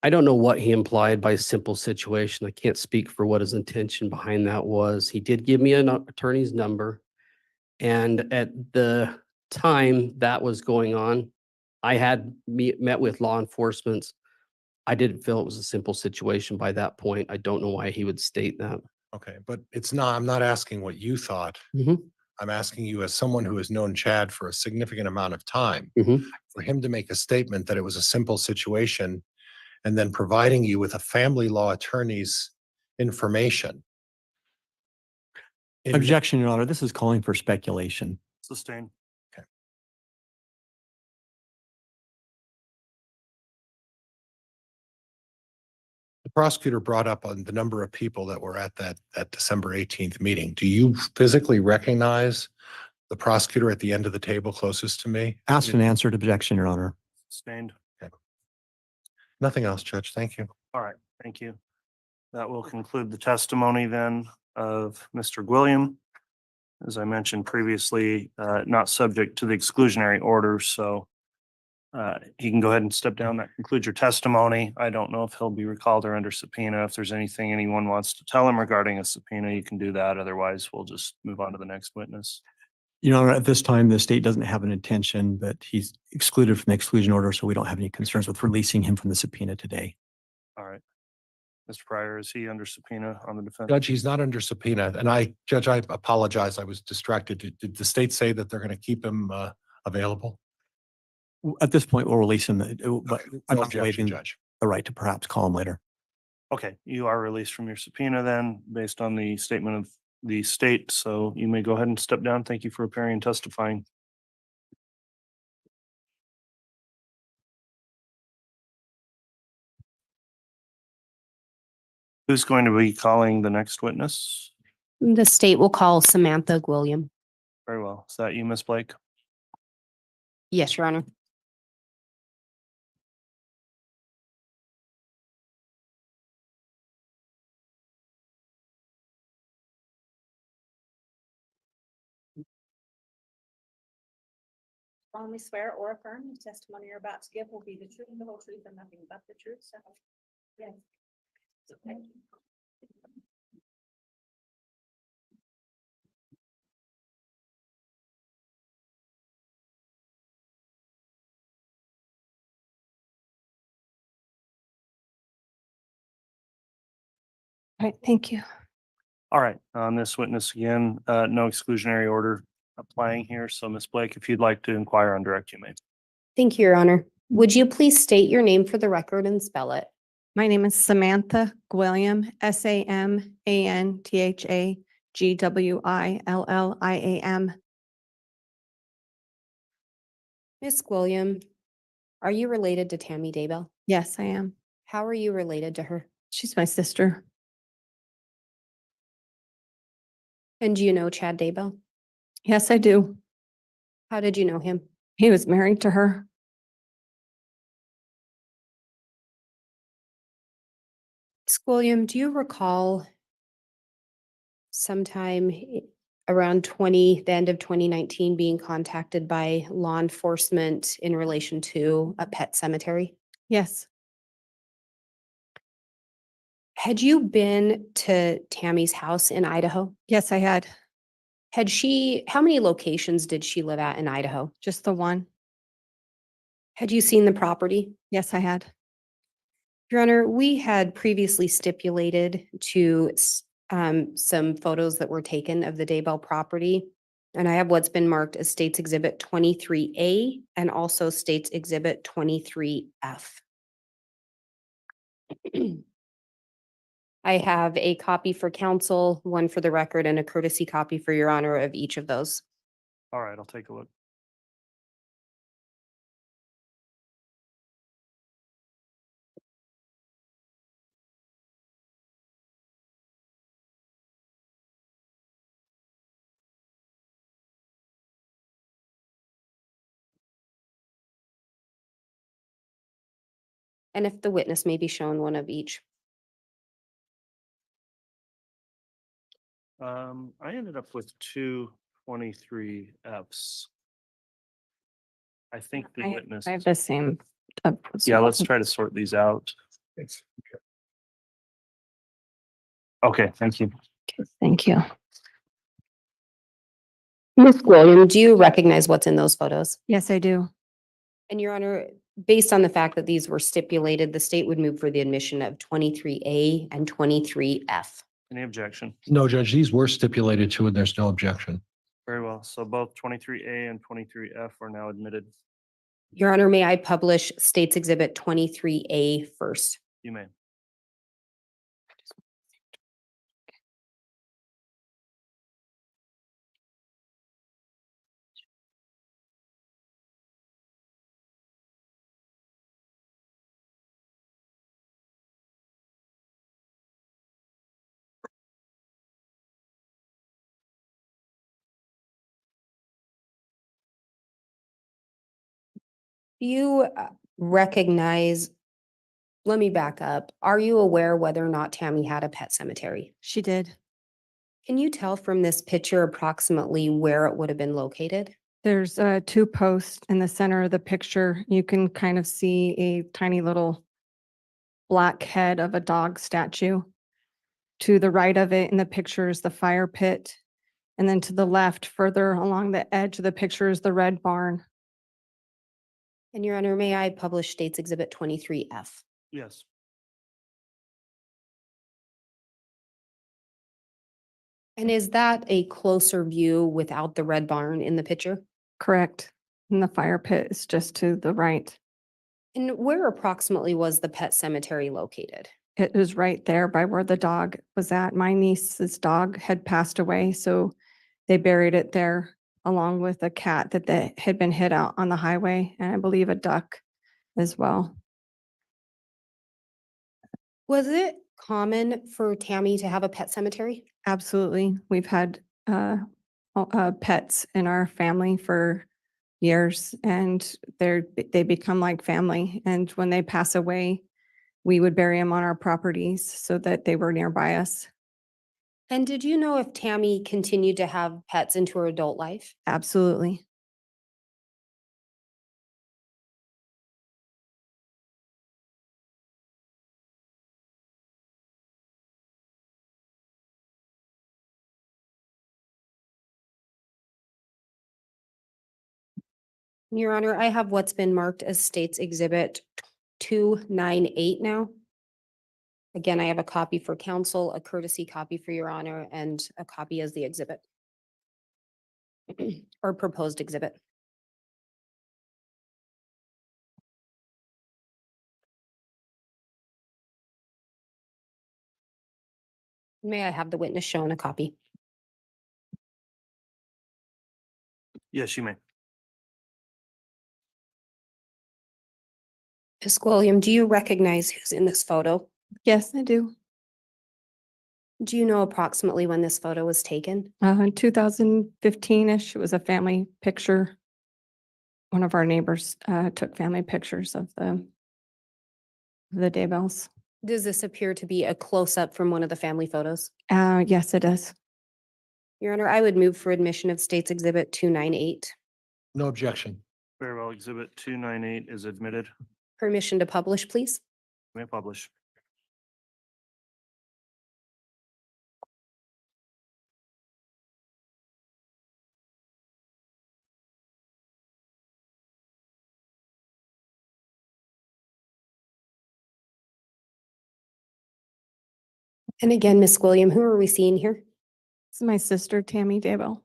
I don't know what he implied by simple situation. I can't speak for what his intention behind that was. He did give me an attorney's number. And at the time that was going on, I had met with law enforcement. I didn't feel it was a simple situation by that point. I don't know why he would state that. Okay, but I'm not asking what you thought. Mhm. I'm asking you as someone who has known Chad for a significant amount of time, Mhm. for him to make a statement that it was a simple situation and then providing you with a family law attorney's information. in- Objection, Your Honor. This is calling for speculation. Sustained. The prosecutor brought up on the number of people that were at that December 18th meeting. Do you physically recognize the prosecutor at the end of the table closest to me? Asked and answered. Objection, Your Honor. Sustained. Nothing else, Judge. Thank you. All right, thank you. That will conclude the testimony then of Mr. Gwilliam. As I mentioned previously, not subject to the exclusionary order, so he can go ahead and step down. That concludes your testimony. I don't know if he'll be recalled or under subpoena. If there's anything anyone wants to tell him regarding a subpoena, you can do that. Otherwise, we'll just move on to the next witness. Your Honor, at this time, the state doesn't have an intention, but he's excluded from the exclusion order, so we don't have any concerns with releasing him from the subpoena today. All right. Mr. Pryor, is he under subpoena on the defense? Judge, he's not under subpoena. And Judge, I apologize. I was distracted. Did the state say that they're going to keep him available? At this point, we'll release him, but I'm No not objection, waiving Judge. the right to perhaps call him later. Okay, you are released from your subpoena then, based on the statement of the state. So you may go ahead and step down. Thank you for appearing and testifying. Who's going to be calling the next witness? The state will call Samantha Gwilliam. Very well. Is that you, Miss Blake? Yes, Your Honor. Solemnly swear or affirm the testimony you're about to give will be the truth, the whole truth, and nothing but the truth. So, yes. So, thank you. All right, thank you. All right, on this witness again, no exclusionary order applying here. So Miss Blake, if you'd like to inquire on direct, you may. Thank you, Your Honor. Would you please state your name for the record and spell it? My name is Samantha Gwilliam, SAMANTHA GWILLIAM. Miss Gwilliam, are you related to Tammy Daybell? Yes, I am. How are you related to her? She's my sister. And do you know Chad Daybell? Yes, I do. How did you know him? He was married to her. Miss Gwilliam, do you recall sometime around the end of 2019 being contacted by law enforcement in relation to a pet cemetery? Yes, Had you been to Tammy's house in Idaho? yes, I had. How many locations did she live at in Idaho? Just the one. Had you seen the property? Yes, I had. Your Honor, we had previously stipulated to some photos that were taken of the Daybell property. And I have what's been marked as States Exhibit 23A and also States Exhibit 23F. I have a copy for counsel, one for the record, and a courtesy copy for Your Honor of each of those. All right, I'll take a look. And if the witness may be shown one of each. I ended up with two 23Fs. I think the witness. I have the same. Yeah, let's try to sort these out. Okay, thank you. Thank you. Ms. Gwilliam, do you recognize what's in those photos? Yes, I do. And Your Honor, based on the fact that these were stipulated, the state would move for the admission of 23A and 23F. Any objection? No, Judge, these were stipulated to, and there's no objection. Very well. So both 23A and 23F are now admitted. Your Honor, may I publish State's Exhibit 23A first? You may. Do you recognize, let me back up. Are you aware whether or not Tammy had a pet cemetery? She did. Can you tell from this picture approximately where it would have been located? There's two posts in the center of the picture. You can kind of see a tiny little black head of a dog statue. To the right of it in the picture is the fire pit. And then to the left, further along the edge of the picture is the red barn. And Your Honor, may I publish State's Exhibit 23F? Yes. And is that a closer view without the red barn in the picture? Correct. And the fire pit is just to the right. And where approximately was the pet cemetery located? It was right there by where the dog was at. My niece's dog had passed away, so they buried it there along with a cat that had been hit out on the highway, and I believe a duck as well. Was it common for Tammy to have a pet cemetery? Absolutely. We've had pets in our family for years, and they become like family. And when they pass away, we would bury them on our properties so that they were nearby us. And did you know if Tammy continued to have pets into her adult life? Absolutely. Your Honor, I have what's been marked as State's Exhibit 298 now. Again, I have a copy for counsel, a courtesy copy for Your Honor, and a copy as the exhibit. Or proposed exhibit. May I have the witness shown a copy? Yes, you may. Ms. Gwilliam, do you recognize who's in this photo? Yes, I do. Do you know approximately when this photo was taken? 2015-ish, it was a family picture. One of our neighbors took family pictures of the Daybells. Does this appear to be a close-up from one of the family photos? Yes, it does. Your Honor, I would move for admission of State's Exhibit 298. No objection. Very well. Exhibit 298 is admitted. Permission to publish, please. You may publish. And again, Ms. Gwilliam, who are we seeing here? This is my sister, Tammy Daybell.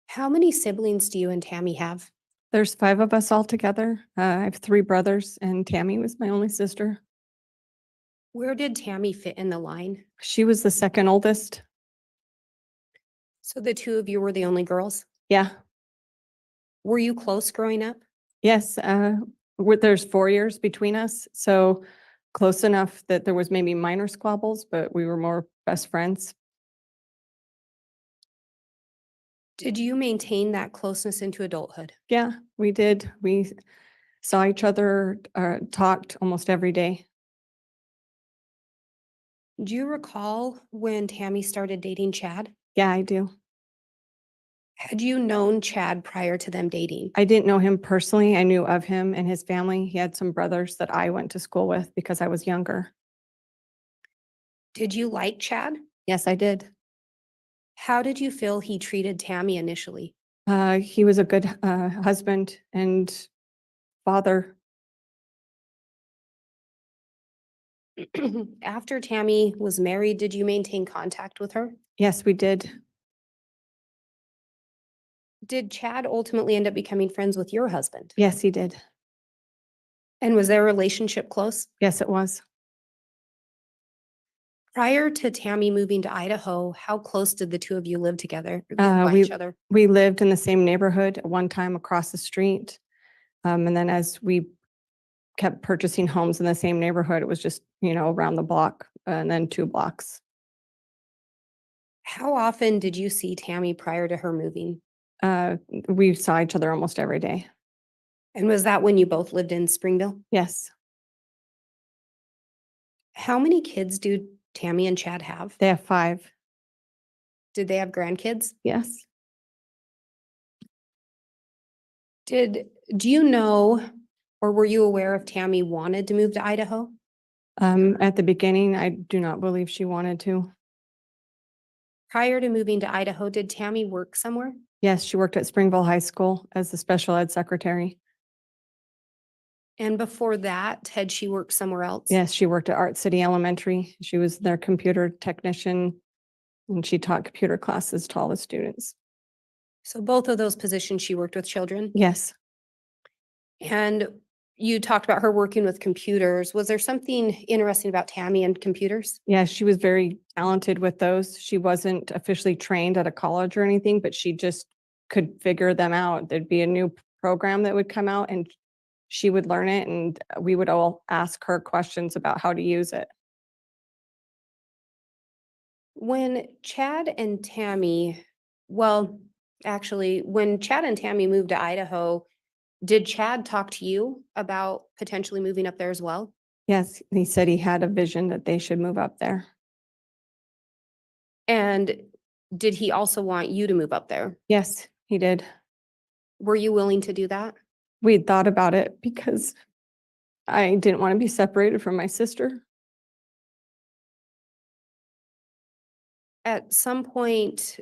How many siblings do you and Tammy have? There's 5 of us all together. I have 3 brothers, and Tammy was my only sister. Where did Tammy fit in the line? She was the second oldest. So the two of you were the only girls? Yeah. Were you close growing up? Yes. There's 4 years between us, so close enough that there was maybe minor squabbles, but we were more best friends. Did you maintain that closeness into adulthood? Yeah, we did. We saw each other, talked almost every day. Do you recall when Tammy started dating Chad? Yeah, I do. Had you known Chad prior to them dating? I didn't know him personally. I knew of him and his family. He had some brothers that I went to school with because I was younger. Did you like Chad? Yes, I did. How did you feel he treated Tammy initially? He was a good husband and father. After Tammy was married, did you maintain contact with her? Yes, we did. Did Chad ultimately end up becoming friends with your husband? Yes, he did. And was their relationship close? Yes, it was. Prior to Tammy moving to Idaho, how close did the two of you live together, live Uh, by we- each other? We lived in the same neighborhood at one time across the street. And then as we kept purchasing homes in the same neighborhood, it was just, around the block and then 2 blocks. How often did you see Tammy prior to her moving? We saw each other almost every day. And was that when you both lived in Springville? Yes, How many kids do Tammy and Chad have? they have 5. Did they have grandkids? Yes. Do you know, or were you aware if Tammy wanted to move to Idaho? At the beginning, I do not believe she wanted to. Prior to moving to Idaho, did Tammy work somewhere? Yes, she worked at Springville High School as the special ed secretary. And before that, had she worked somewhere else? Yes, she worked at Art City Elementary. She was their computer technician, and she taught computer classes to all the students. So both of those positions, she worked with children? Yes. And you talked about her working with computers. Was there something interesting about Tammy and computers? Yeah, she was very talented with those. She wasn't officially trained at a college or anything, but she just could figure them out. There'd be a new program that would come out and she would learn it, and we would all ask her questions about how to use it. When Chad and Tammy, well, actually, when Chad and Tammy moved to Idaho, did Chad talk to you about potentially moving up there as well? Yes, he said he had a vision that they should move up there. And did he also want you to move up there? Yes, he did. Were you willing to do that? We had thought about it because I didn't want to be separated from my sister. At some point,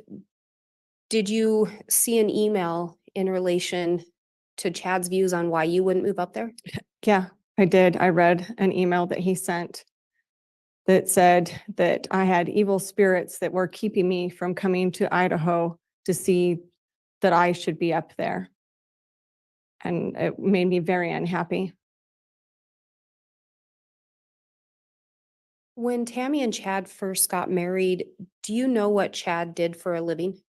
did you see an email in relation to Chad's views on why you wouldn't move up there? Yeah, I did. I read an email that he sent that said that I had evil spirits that were keeping me from coming to Idaho to see that I should be up there. And it made me very unhappy. When Tammy and Chad first got married, do you know what Chad did for a living?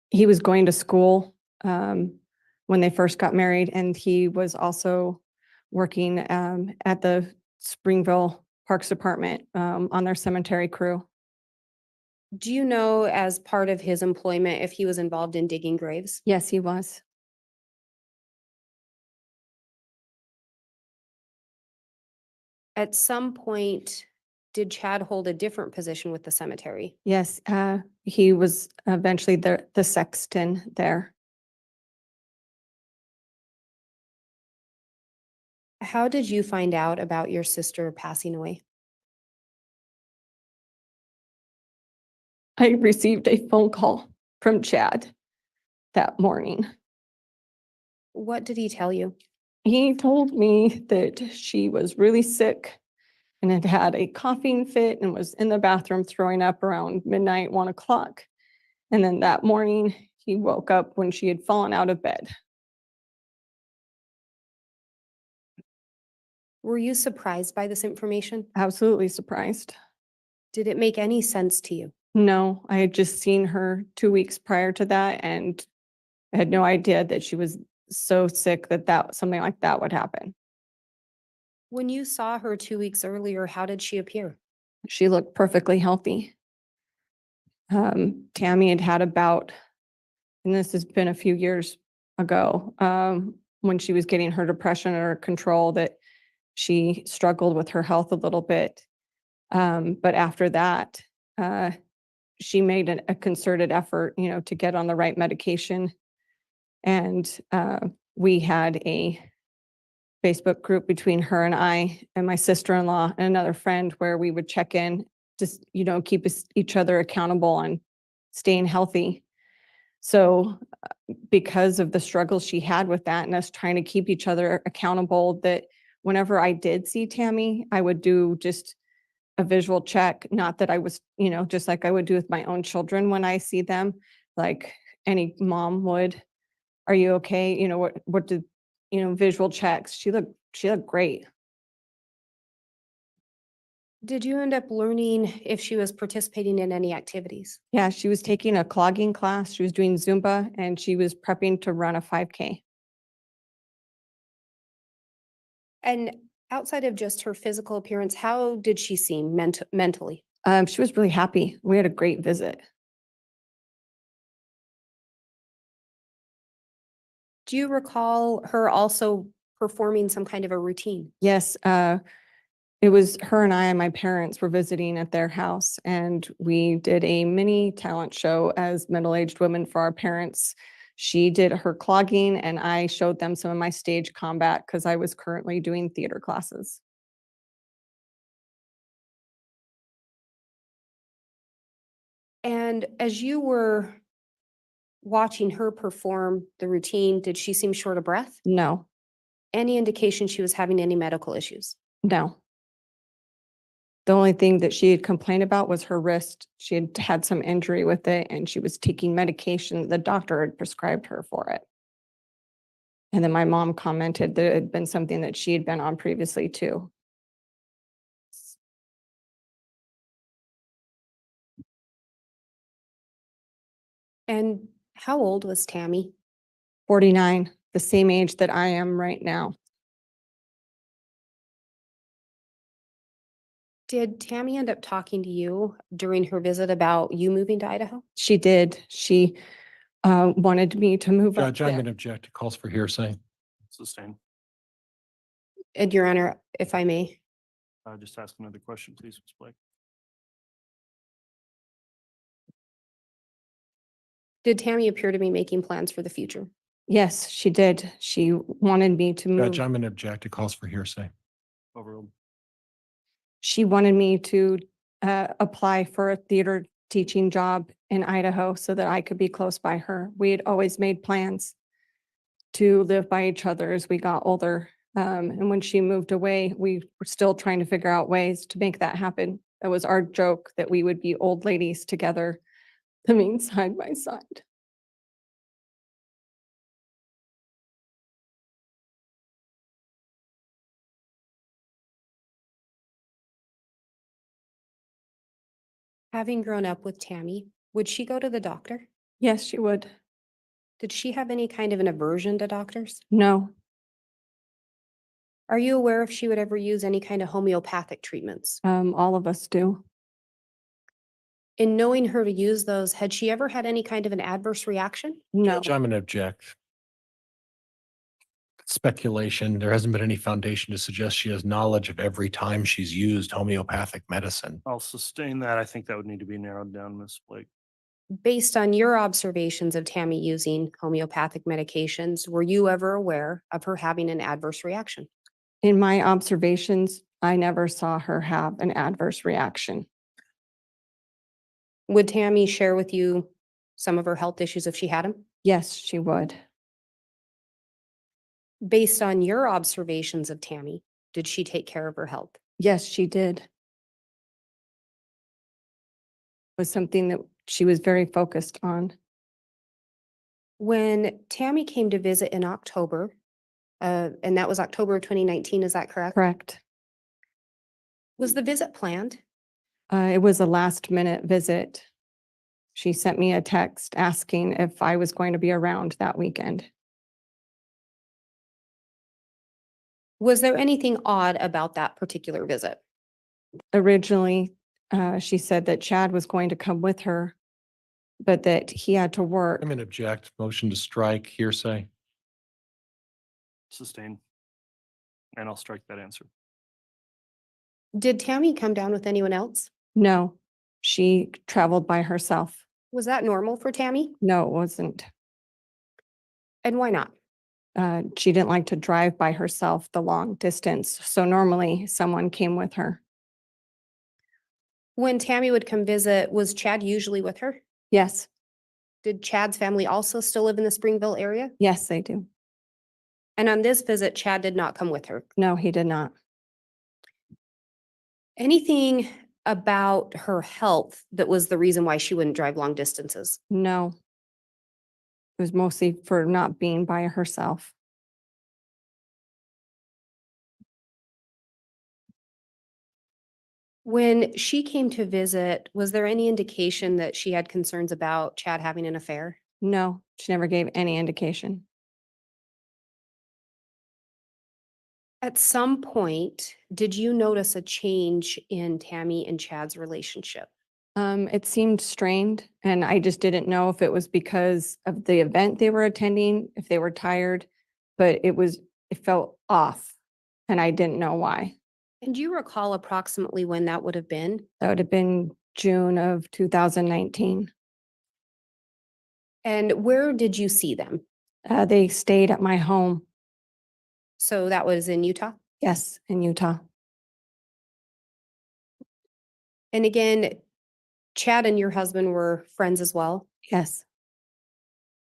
He was going to school when they first got married, and he was also working at the Springville Parks Department on their cemetery crew. Do you know, as part of his employment, if he was involved in digging graves? Yes, he was. At some point, did Chad hold a different position with the cemetery? Yes, he was eventually the sexton there. How did you find out about your sister passing away? I received a phone call from Chad that morning. What did he tell you? He told me that she was really sick and had had a coughing fit and was in the bathroom throwing up around midnight, 1 o'clock. And then that morning, he woke up when she had fallen out of bed. Were you surprised by this information? Absolutely surprised. Did it make any sense to you? No, I had just seen her 2 weeks prior to that, and I had no idea that she was so sick that something like that would happen. When you saw her 2 weeks earlier, how did she appear? She looked perfectly healthy. Tammy had had a bout, and this has been a few years ago, when she was getting her depression under control, that she struggled with her health a little bit. But after that, she made a concerted effort, to get on the right medication. And we had a Facebook group between her and I and my sister-in-law and another friend where we would check in, just, keep each other accountable on staying healthy. So because of the struggles she had with that and us trying to keep each other accountable, that whenever I did see Tammy, I would do just a visual check, not that I was, just like I would do with my own children when I see them, like any mom would. Are you okay? What did, visual checks. She looked great. Did you end up learning if she was participating in any activities? Yeah, she was taking a clogging class. She was doing Zumba and she was prepping to run a 5K. And outside of just her physical appearance, how did she seem mentally? She was really happy. We had a great visit. Do you recall her also performing some kind of a routine? Yes, it was her and I and my parents were visiting at their house, and we did a mini talent show as middle-aged women for our parents. She did her clogging, and I showed them some of my stage combat because I was currently doing theater classes. And as you were watching her perform the routine, did she seem short of breath? No, Any indication she was having any medical issues? no. The only thing that she had complained about was her wrist. She had had some injury with it, and she was taking medication. The doctor had prescribed her for it. And then my mom commented that it had been something that she had been on previously too. And how old was Tammy? 49, the same age that I am right now. Did Tammy end up talking to you during her visit about you moving to Idaho? She did. She wanted me to move up Judge, I'm there. going to object. It calls for hearsay. Sustained. And Your Honor, if I may. Just ask another question, please, Ms. Blake. Did Tammy appear to be making plans for the future? Yes, she did. She wanted me to move. Judge, I'm going to object. It calls for hearsay. Overruled. She wanted me to apply for a theater teaching job in Idaho so that I could be close by her. We had always made plans to live by each other as we got older. And when she moved away, we were still trying to figure out ways to make that happen. That was our joke, that we would be old ladies together, living side by side. Having grown up with Tammy, would she go to the doctor? Yes, she would. Did she have any kind of an aversion to doctors? No, Are you aware if she would ever use any kind of homeopathic treatments? all of us do. In knowing her to use those, had she ever had any kind of an adverse reaction? No, Judge, I'm going to object. Speculation. There hasn't been any foundation to suggest she has knowledge of every time she's used homeopathic medicine. I'll sustain that. I think that would need to be narrowed down, Ms. Blake. Based on your observations of Tammy using homeopathic medications, were you ever aware of her having an adverse reaction? in my observations, I never saw her have an adverse reaction. Would Tammy share with you some of her health issues if she had them? Yes, she would. Based on your observations of Tammy, did she take care of her health? Yes, she did. It was something that she was very focused on. When Tammy came to visit in October, and that was October of 2019, is that correct? Correct. Was the visit planned? It was a last minute visit. She sent me a text asking if I was going to be around that weekend. Was there anything odd about that particular visit? Originally, she said that Chad was going to come with her, but that he had to work. I'm going to object. Motion to strike hearsay. Sustain. And I'll strike that answer. Did Tammy come down with anyone else? No, she traveled by herself. Was that normal for Tammy? No, it wasn't. And why not? She didn't like to drive by herself the long distance. So normally someone came with her. When Tammy would come visit, was Chad usually with her? Yes, Did Chad's family also still live in the Springville area? yes, they do. And on this visit, Chad did not come with her. No, he did not. Anything about her health that was the reason why she wouldn't drive long distances? No. It was mostly for not being by herself. When she came to visit, was there any indication that she had concerns about Chad having an affair? No, she never gave any indication. At some point, did you notice a change in Tammy and Chad's relationship? It seemed strained, and I just didn't know if it was because of the event they were attending, if they were tired, but it felt off, and I didn't know why. And do you recall approximately when that would have been? That would have been June of 2019. And where did you see them? They stayed at my home. So that was in Utah? Yes, in Utah. And again, Chad and your husband were friends as well? Yes.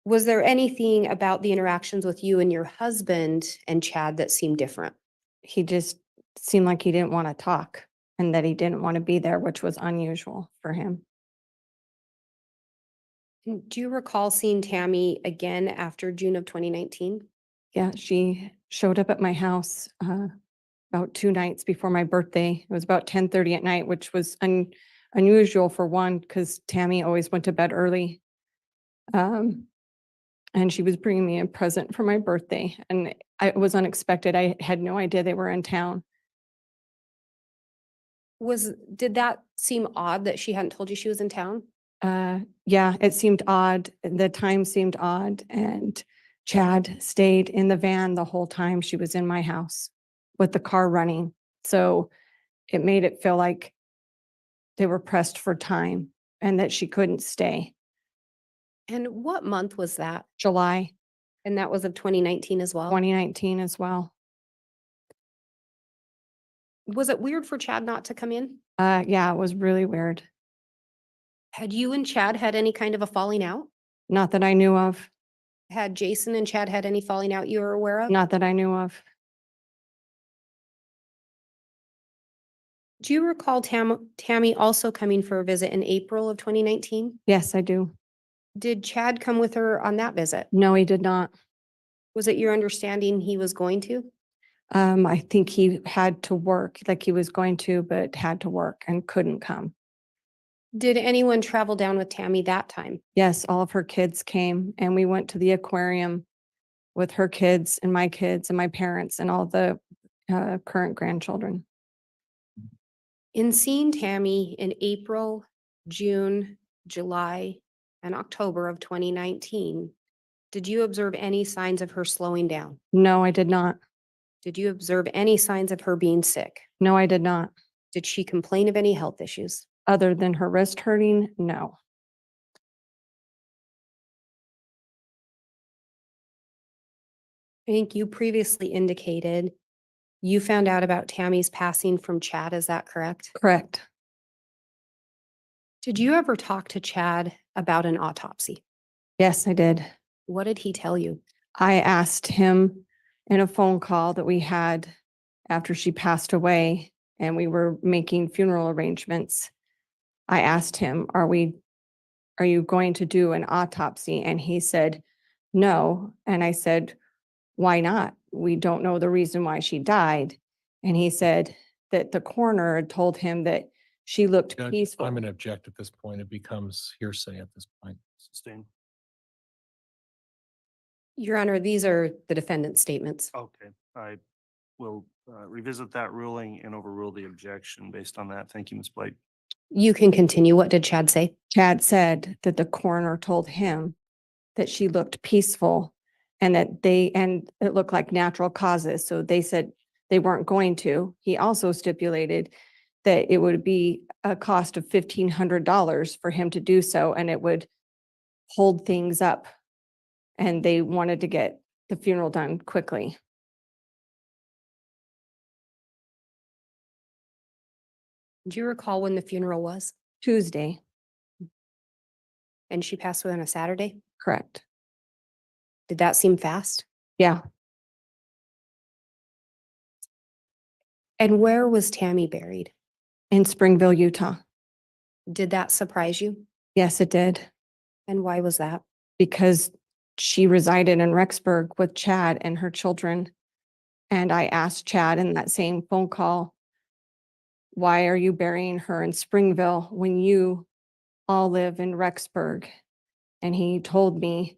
Was there anything about the interactions with you and your husband and Chad that seemed different? He just seemed like he didn't want to talk and that he didn't want to be there, which was unusual for him. Do you recall seeing Tammy again after June of 2019? Yeah, she showed up at my house about 2 nights before my birthday. It was about 10:30 at night, which was unusual for one, because Tammy always went to bed early. And she was bringing me a present for my birthday, and it was unexpected. I had no idea they were in town. Did that seem odd that she hadn't told you she was in town? Yeah, it seemed odd. The time seemed odd, and Chad stayed in the van the whole time she was in my house with the car running. So it made it feel like they were pressed for time and that she couldn't stay. And what month was that? July And that was of 2019 as well? 2019 as well. Was it weird for Chad not to come in? Yeah, it was really weird. Had you and Chad had any kind of a falling out? Not that I knew of. Had Jason and Chad had any falling out you were aware of? Not that I knew of. Do you recall Tammy also coming for a visit in April of 2019? Yes, I do. Did Chad come with her on that visit? No, he did not. Was it your understanding he was going to? I think he had to work, like he was going to, but had to work and couldn't come. Did anyone travel down with Tammy that time? Yes, all of her kids came, and we went to the aquarium with her kids and my parents and all the current grandchildren. In seeing Tammy in April, June, July, and October of 2019, did you observe any signs of her slowing down? No, I did not. Did you observe any signs of her being sick? No, I did not. Did she complain of any health issues? Other than her wrist hurting, no. I think you previously indicated you found out about Tammy's passing from Chad. Is that correct? Correct. Did you ever talk to Chad about an autopsy? Yes, I did. What did he tell you? I asked him in a phone call that we had after she passed away and we were making funeral arrangements. I asked him, are you going to do an autopsy? And he said, no. And I said, why not? We don't know the reason why she died. And he said that the coroner had told him that she looked Judge, peaceful. I'm going to object at this point. It becomes hearsay at this point. Sustained. Your Honor, these are the defendant's statements. Okay, I will revisit that ruling and overrule the objection based on that. Thank you, Ms. Blake. You can continue. What did Chad say? Chad said that the coroner told him that she looked peaceful and that and it looked like natural causes. So they said they weren't going to. He also stipulated that it would be a cost of $1,500 for him to do so, and it would hold things up. And they wanted to get the funeral done quickly. Do you recall when the funeral was? Tuesday, And she passed away on a Saturday? correct. Did that seem fast? Yeah, And where was Tammy buried? in Springville, Utah. Did that surprise you? Yes, it did, And why was that? because she resided in Rexburg with Chad and her children. And I asked Chad in that same phone call, why are you burying her in Springville when you all live in Rexburg? And he told me,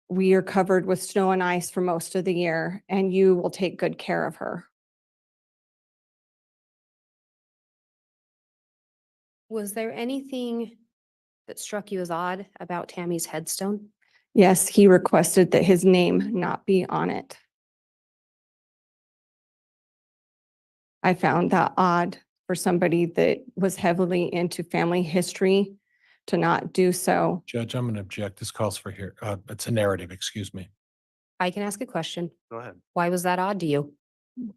we are covered with snow and ice for most of the year, and you will take good care of her. Was there anything that struck you as odd about Tammy's headstone? Yes, he requested that his name not be on it. I found that odd for somebody that was heavily into family history to not do so. Judge, I'm going to object. This calls for here. It's a narrative, excuse me. I can ask a question. Go ahead. Why was that odd to you?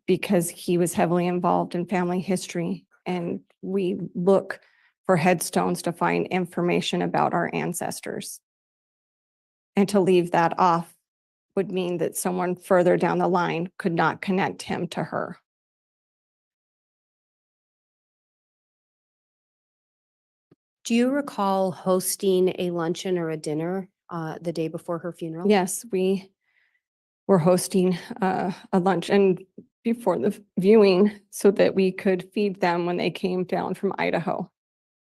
Because he was heavily involved in family history, and we look for headstones to find information about our ancestors. And to leave that off would mean that someone further down the line could not connect him to her. Do you recall hosting a luncheon or a dinner the day before her funeral? Yes, we were hosting a luncheon before the viewing so that we could feed them when they came down from Idaho.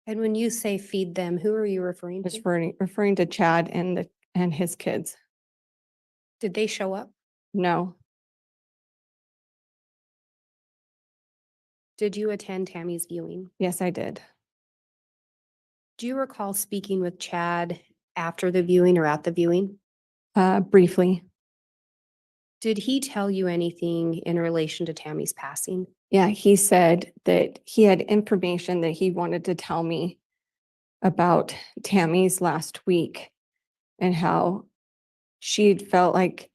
And when you say feed them, who are you referring Just to? referring to Chad and his kids. Did they show up? No, Did you attend Tammy's viewing? yes, I did. Do you recall speaking with Chad after the viewing or at the viewing? Briefly, Did he tell you anything in relation to Tammy's passing? yeah, he said that he had information that he wanted to tell me about Tammy's last week and how she'd felt like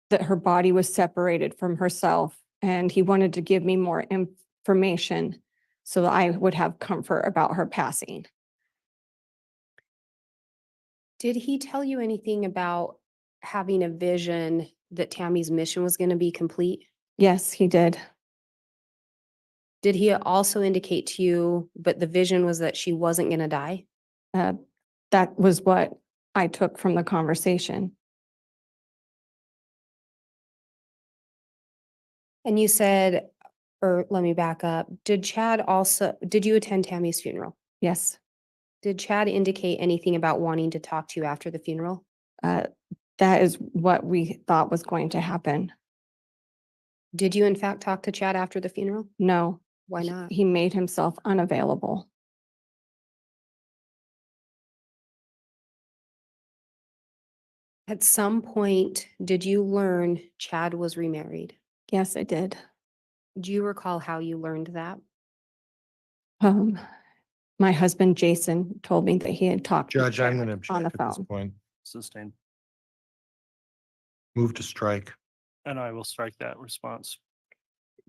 that her body was separated from herself, and he wanted to give me more information so that I would have comfort about her passing. Did he tell you anything about having a vision that Tammy's mission was going to be complete? Yes, he did. Did he also indicate to you, but the vision was that she wasn't going to die? That was what I took from the conversation. And you said, or let me back up, did you attend Tammy's funeral? Yes, Did Chad indicate anything about wanting to talk to you after the funeral? that is what we thought was going to happen. Did you in fact talk to Chad after the funeral? No. Why not? He made himself unavailable. At some point, did you learn Chad was remarried? Yes, I did. Do you recall how you learned that? My husband, Jason, told me that he had talked to Judge, I'm Chad going to on the object at this phone. point. Sustained. Move to strike. And I will strike that response.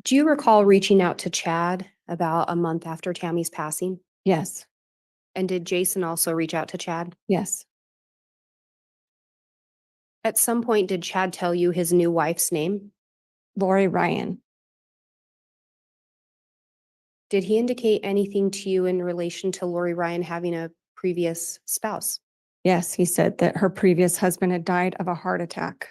Do you recall reaching out to Chad about a month after Tammy's passing? Yes, And did Jason also reach out to Chad? yes, At some point, did Chad tell you his new wife's name? Lori Ryan. Did he indicate anything to you in relation to Lori Ryan having a previous spouse? Yes, he said that her previous husband had died of a heart attack.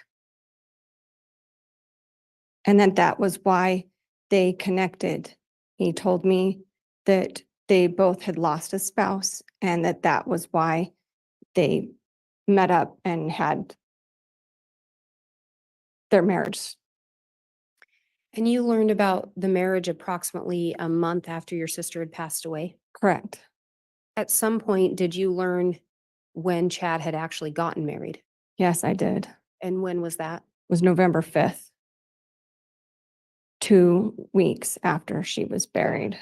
And that was why they connected. He told me that they both had lost a spouse and that was why they met up and had their marriage. And you learned about the marriage approximately a month after your sister had passed away? Correct. At some point, did you learn when Chad had actually gotten married? Yes, I did. It And when was that? was November 5th, 2 weeks after she was buried.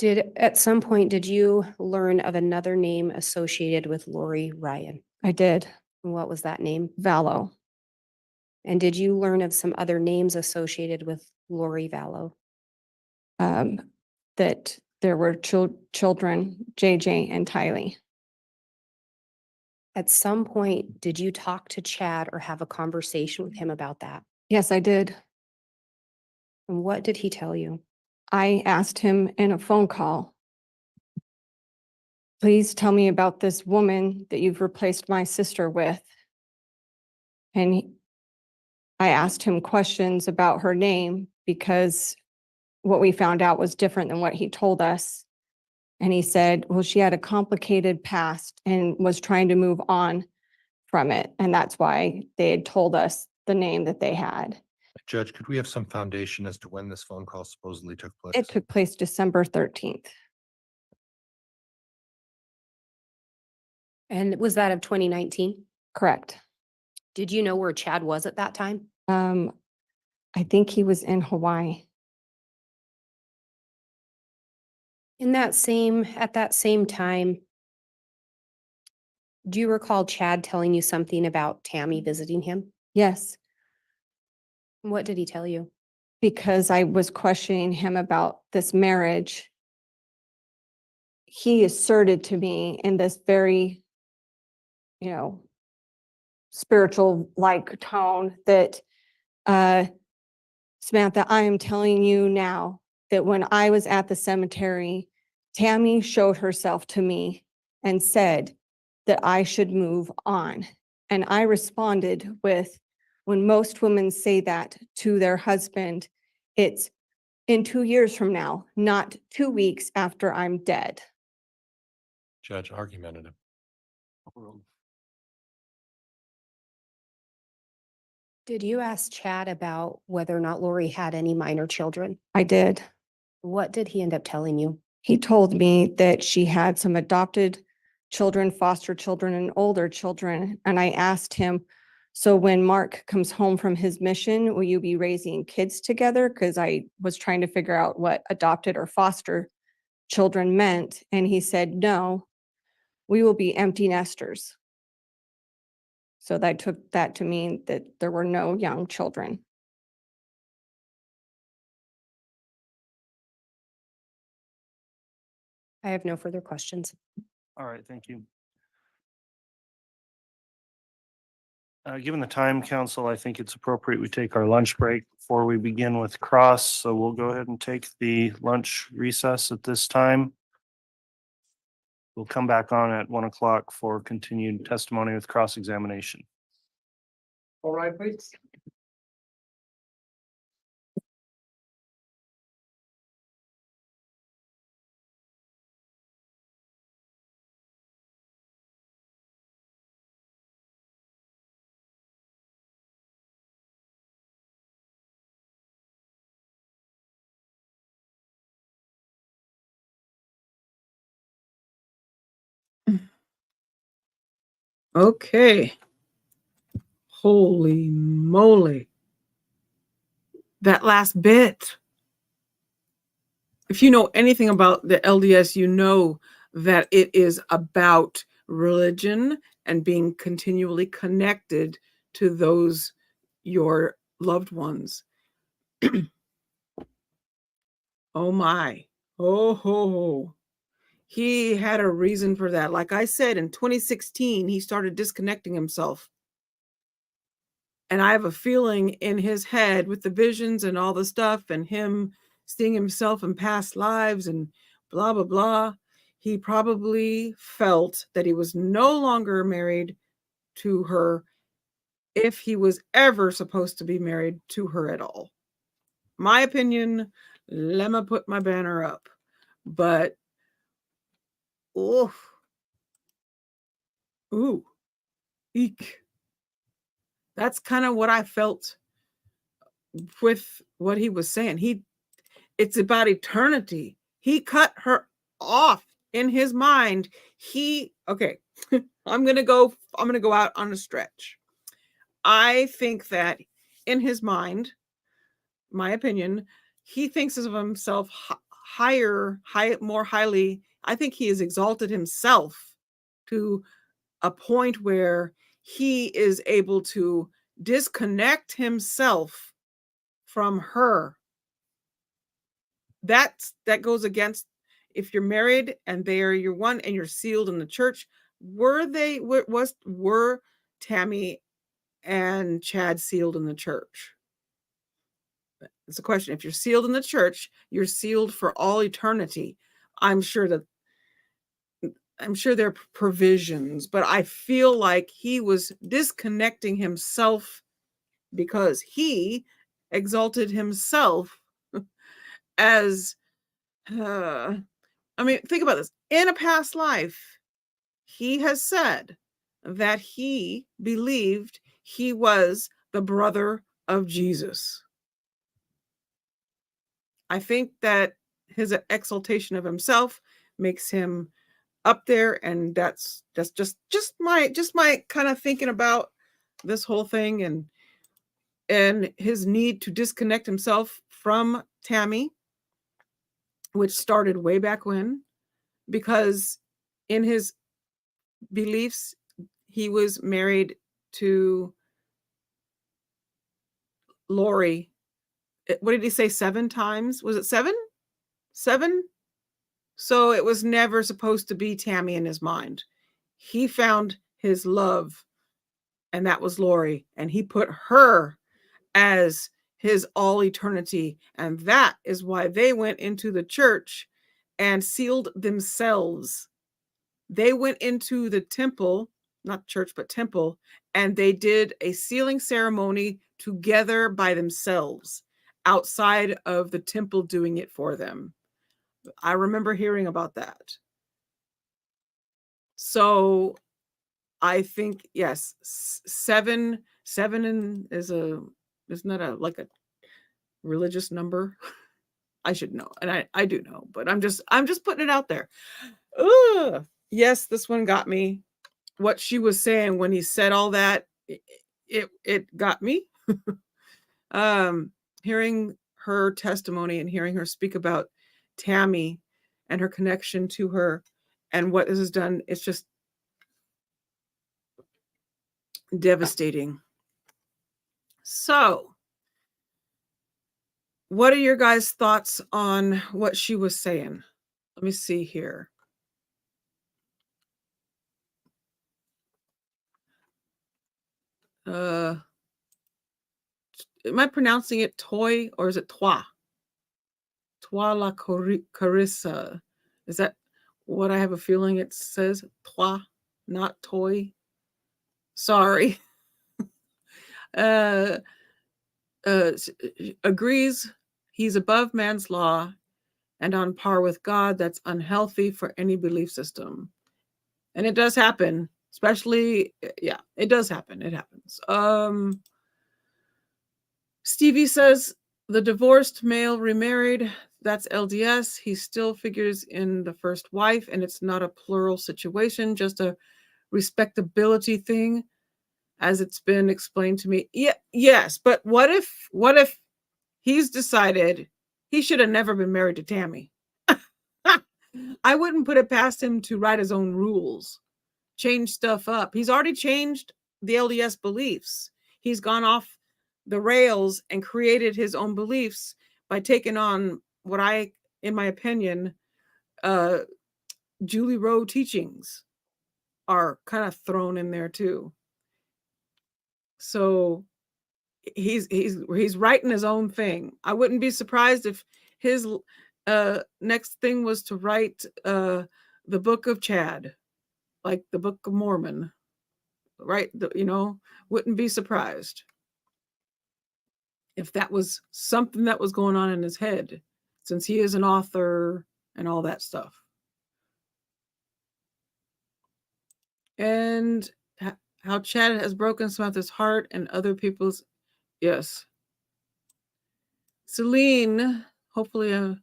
At some point, did you learn of another name associated with Lori Ryan? I did. And what was that name? Vallow. And did you learn of some other names associated with Lori Vallow? That there were children, JJ and Tylee. At some point, did you talk to Chad or have a conversation with him about that? Yes, I did. And what did he tell you? I asked him in a phone call, please tell me about this woman that you've replaced my sister with. And I asked him questions about her name because what we found out was different than what he told us. And he said, well, she had a complicated past and was trying to move on from it. And that's why they had told us the name that they had. Judge, could we have some foundation as to when this phone call supposedly took place? It took place December 13th. And was that of 2019? Correct. Did you know where Chad was at that time? I think he was in Hawaii. At that same time, do you recall Chad telling you something about Tammy visiting him? Yes, What did he tell you? because I was questioning him about this marriage. He asserted to me in this very, spiritual like tone that, Samantha, I am telling you now that when I was at the cemetery, Tammy showed herself to me and said that I should move on. And I responded with, when most women say that to their husband, it's in 2 years from now, not 2 weeks after I'm dead. Judge, argumentative. Did you ask Chad about whether or not Lori had any minor children? I did. What did he end up telling you? He told me that she had some adopted children, foster children, and older children. And I asked him, so when Mark comes home from his mission, will you be raising kids together? Because I was trying to figure out what adopted or foster children meant. And he said, no, we will be empty nesters. So I took that to mean that there were no young children. I have no further questions. All right, thank you. Given the time, council, I think it's appropriate we take our lunch break before we begin with cross. So we'll go ahead and take the lunch recess at this time. We'll come back on at 1 o'clock for continued testimony with cross-examination. All right, please. Okay. Holy moly. That last bit. If you know anything about the LDS, you know that it is about religion and being continually connected to those, your loved ones. Oh my. Oh ho ho. He had a reason for that. Like I said, in 2016, he started disconnecting himself. And I have a feeling in his head with the visions and all the stuff and him seeing himself in past lives and blah, blah, blah. He probably felt that he was no longer married to her if he was ever supposed to be married to her at all. My opinion, let me put my banner up. But, ooh, eek. That's kind of what I felt with what he was saying. It's about eternity. He cut her off in his mind. Okay, I'm going to go out on a stretch. I think that in his mind, my opinion, he thinks of himself more highly. I think he has exalted himself to a point where he is able to disconnect himself from her. That goes against, if you're married and they are your one and you're sealed in the church. Were Tammy and Chad sealed in the church? it's a question. If you're sealed in the church, you're sealed for all eternity. I'm sure there are provisions, but I feel like he was disconnecting himself because he exalted himself as, I mean, think about this. In a past life, he has said that he believed he was the brother of Jesus. I think that his exaltation of himself makes him up there, and that's just my kind of thinking about this whole thing, and his need to disconnect himself from Tammy, which started way back when, because in his beliefs he was married to Lori. What did he say? 7 times? Was it 7? 7? So it was never supposed to be Tammy in his mind. He found his love, and that was Lori, and he put her as his all eternity. And that is why they went into the church and sealed themselves. They went into the temple, not church, but temple, and they did a sealing ceremony together by themselves outside of the temple doing it for them. I remember hearing about that. So I think, yes, 7 isn't that like a religious number? I should know, and I do know, but I'm just putting it out there. Ugh. Yes, this one got me. What she was saying when he said all that, it got me. Hearing her testimony and hearing her speak about Tammy and her connection to her and what this has done, it's just devastating. So, what are your guys' thoughts on what she was saying? Let me see here. Am I pronouncing it toy or is it toi? Toi la carissa. Is that what I have a feeling it says? Toi, not toy. Sorry. Agrees he's above man's law and on par with God. That's unhealthy for any belief system. And it does happen, especially, yeah, it does happen. It happens. Stevie says the divorced male remarried, that's LDS. He still figures in the first wife, and it's not a plural situation, just a respectability thing, as it's been explained to me. Yeah, yes, but what if he's decided he should have never been married to Tammy? I wouldn't put it past him to write his own rules, change stuff up. He's already changed the LDS beliefs. He's gone off the rails and created his own beliefs by taking on what in my opinion, Julie Rowe teachings are kind of thrown in there too. So he's writing his own thing. I wouldn't be surprised if his next thing was to write the Book of Chad, like the Book of Mormon, right? Wouldn't be surprised if that was something that was going on in his head, since he is an author and all that stuff. And how Chad has broken Samantha's heart and other people's. Yes. Celine, hopefully,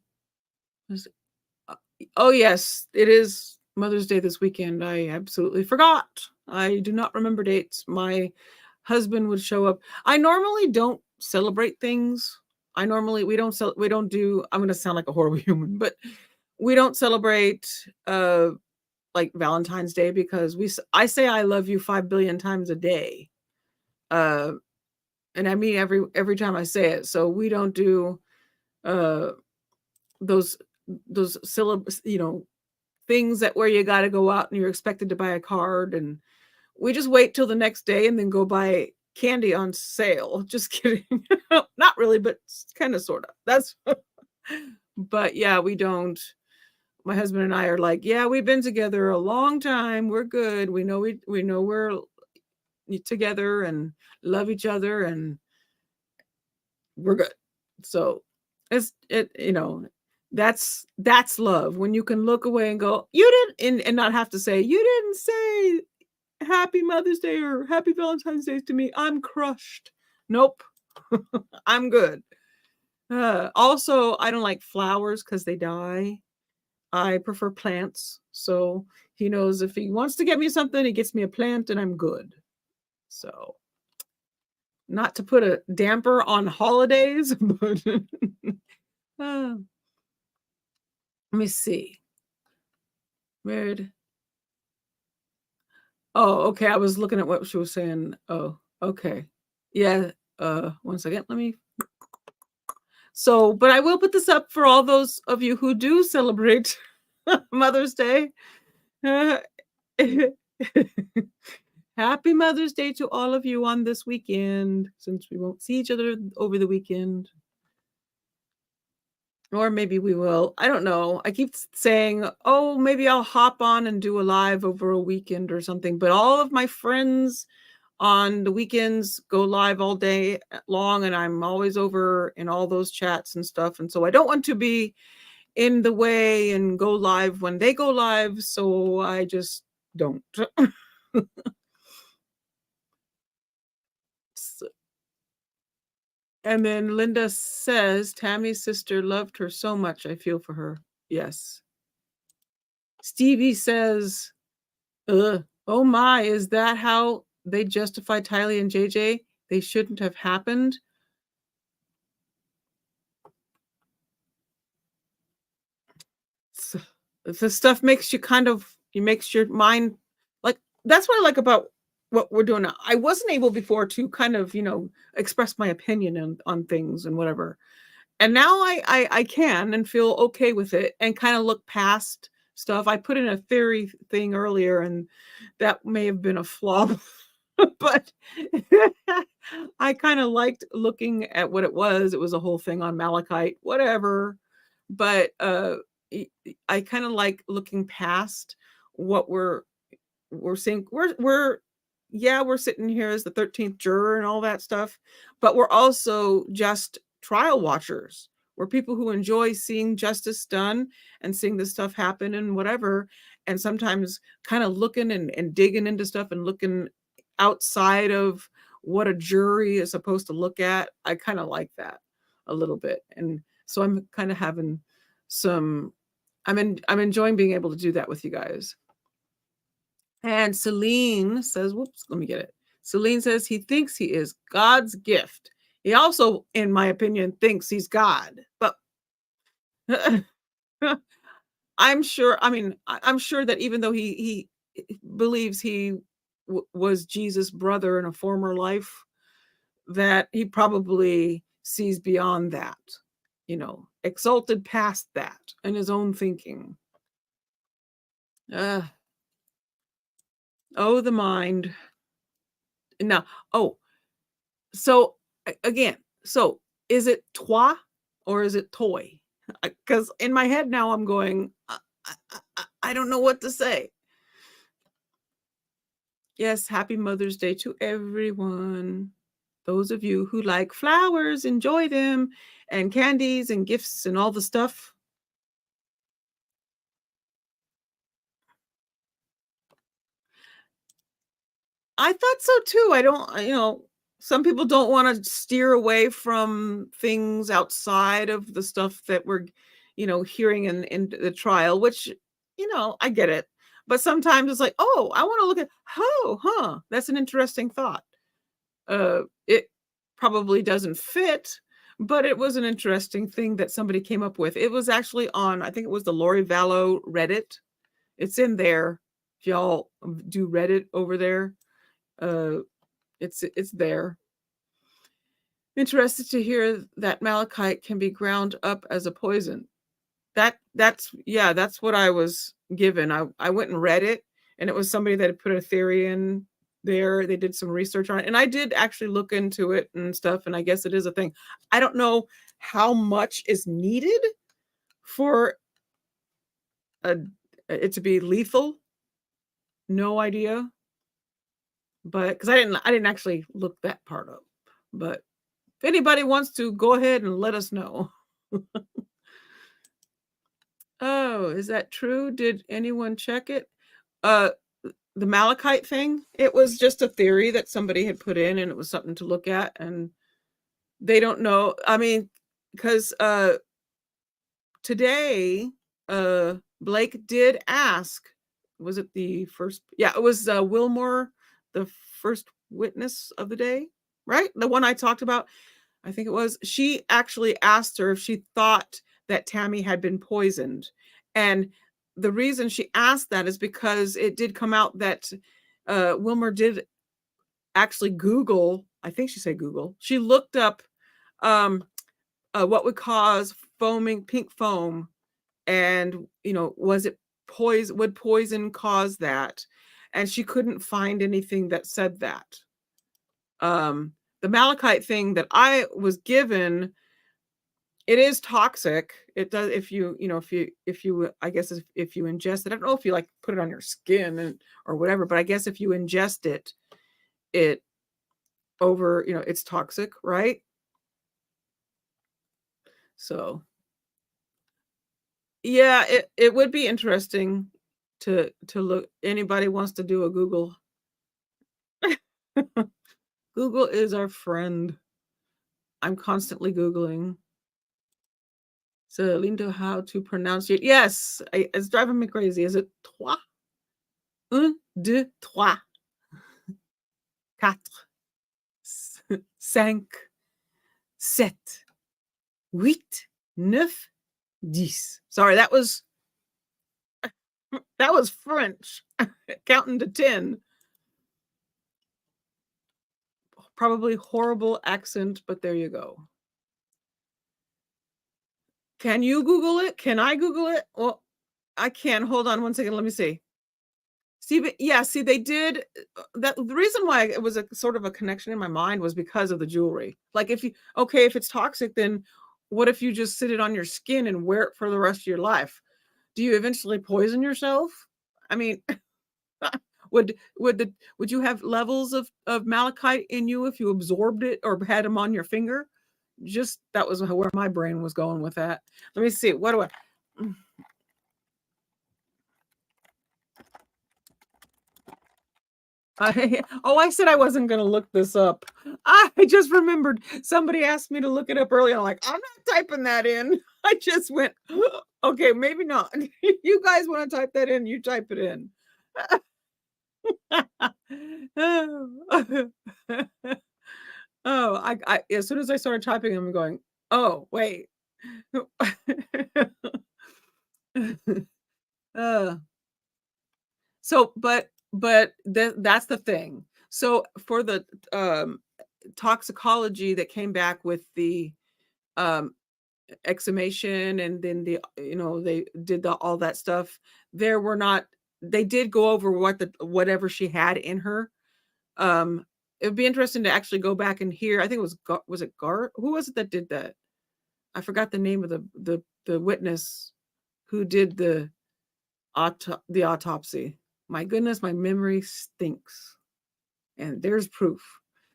oh yes, it is Mother's Day this weekend. I absolutely forgot. I do not remember dates. My husband would show up. I normally don't celebrate things. We don't do, I'm going to sound like a horrible human, but we don't celebrate like Valentine's Day, because I say I love you 5 billion times a day. And I mean every time I say it. So we don't do those syllables, things that where you got to go out and you're expected to buy a card, and we just wait till the next day and then go buy candy on sale. Just kidding. Not really, but kind of, sort of. That's, but yeah, we don't. My husband and I are like, yeah, we've been together a long time. We're good. We know we're together and love each other and we're good. So that's love, when you can look away and go, you didn't, and not have to say, you didn't say Happy Mother's Day or Happy Valentine's Day to me. I'm crushed. Nope. I'm good. Also, I don't like flowers because they die. I prefer plants. So he knows if he wants to get me something, he gets me a plant and I'm good. So not to put a damper on holidays, but let me see. Weird. Oh, okay. I was looking at what she was saying. Oh, okay. Yeah. 1 second. Let me. So, but I will put this up for all those of you who do celebrate Mother's Day. Happy Mother's Day to all of you on this weekend, since we won't see each other over the weekend. Or maybe we will. I don't know. I keep saying, oh, maybe I'll hop on and do a live over a weekend or something. But all of my friends on the weekends go live all day long, and I'm always over in all those chats and stuff. And so I don't want to be in the way and go live when they go live. So I just don't. And then Linda says, Tammy's sister loved her so much. I feel for her. Yes. Stevie says, oh my, is that how they justify Tylee and JJ? They shouldn't have happened. So, the stuff makes you makes your mind, like, that's what I like about what we're doing now. I wasn't able before to kind of, express my opinion on things and whatever. And now I can and feel okay with it and kind of look past stuff. I put in a theory thing earlier and that may have been a flaw, but I kind of liked looking at what it was. It was a whole thing on malachite, whatever. But I kind of like looking past what we're seeing. We're sitting here as the 13th juror and all that stuff, but we're also just trial watchers. We're people who enjoy seeing justice done and seeing this stuff happen and whatever. And sometimes kind of looking and digging into stuff and looking outside of what a jury is supposed to look at. I kind of like that a little bit. And so I'm kind of having I'm enjoying being able to do that with you guys. And Celine says, whoops, let me get it. Celine says he thinks he is God's gift. He also, in my opinion, thinks he's God. But I'm sure that even though he believes he was Jesus' brother in a former life, that he probably sees beyond that, exalted past that in his own thinking. Oh, the mind. Now, so again, so is it toi or is it toy? Because in my head now I'm going, I don't know what to say. Yes, happy Mother's Day to everyone. Those of you who like flowers, enjoy them, and candies and gifts and all the stuff. I thought so too. I don't, some people don't want to steer away from things outside of the stuff that we're, hearing in the trial, which, I get it. But sometimes it's like, oh, I want to look at, that's an interesting thought. It probably doesn't fit, but it was an interesting thing that somebody came up with. It was actually on, I think it was the Lori Vallow Reddit. It's in there. If y'all do Reddit over there, it's there. Interested to hear that malachite can be ground up as a poison. That's what I was given. I went and read it, and it was somebody that had put a theory in there. They did some research on it, and I did actually look into it and stuff, and I guess it is a thing. I don't know how much is needed for it to be lethal. No idea. But because I didn't actually look that part up. But if anybody wants to, go ahead and let us know. Oh, is that true? Did anyone check it? The malachite thing, it was just a theory that somebody had put in, and it was something to look at, and they don't know. I mean, because today Blake did ask, was it the first? Yeah, it was Willmore, the first witness of the day, right? The one I talked about, I think it was. She actually asked her if she thought that Tammy had been poisoned, and the reason she asked that is because it did come out that Willmore did actually Google, I think she said Google, she looked up what would cause foaming pink foam, and was it poison, would poison cause that, and she couldn't find anything that said that. The malachite thing that I was given, it is toxic. It does, if you I guess if you ingest it, I don't know if you like put it on your skin or whatever, but I guess if you ingest it over, it's toxic, right? So yeah, it would be interesting to look. Anybody wants to do a Google. Google is our friend. I'm constantly Googling. So Lindo, how to pronounce it? Yes, it's driving me crazy. Is it trois? Un, deux, trois. Quatre. Cinq. Sept. Huit. Neuf. Dix. Sorry, that was French. Counting to 10. Probably horrible accent, but there you go. Can you Google it? Can I Google it? Well, I can. Hold on one second. Let me see. See, but yeah, see, they did that. The reason why it was a sort of a connection in my mind was because of the jewelry. Like, if it's toxic, then what if you just sit it on your skin and wear it for the rest of your life? Do you eventually poison yourself? I mean, would you have levels of malachite in you if you absorbed it or had them on your finger? Just that was where my brain was going with that. Let me see. What do I said I wasn't going to look this up. I just remembered somebody asked me to look it up earlier. I'm like, I'm not typing that in. I just went, okay, maybe not. You guys want to type that in, you type it in. Oh, I as soon as I started typing, I'm going, oh, wait. So, but that's the thing. So for the toxicology that came back with the exhumation, and then they did all that stuff, they did go over whatever she had in her. It would be interesting to actually go back and hear. I think it was it Gar? Who was it that did that? I forgot the name of the witness who did the autopsy. My goodness, my memory stinks. And there's proof.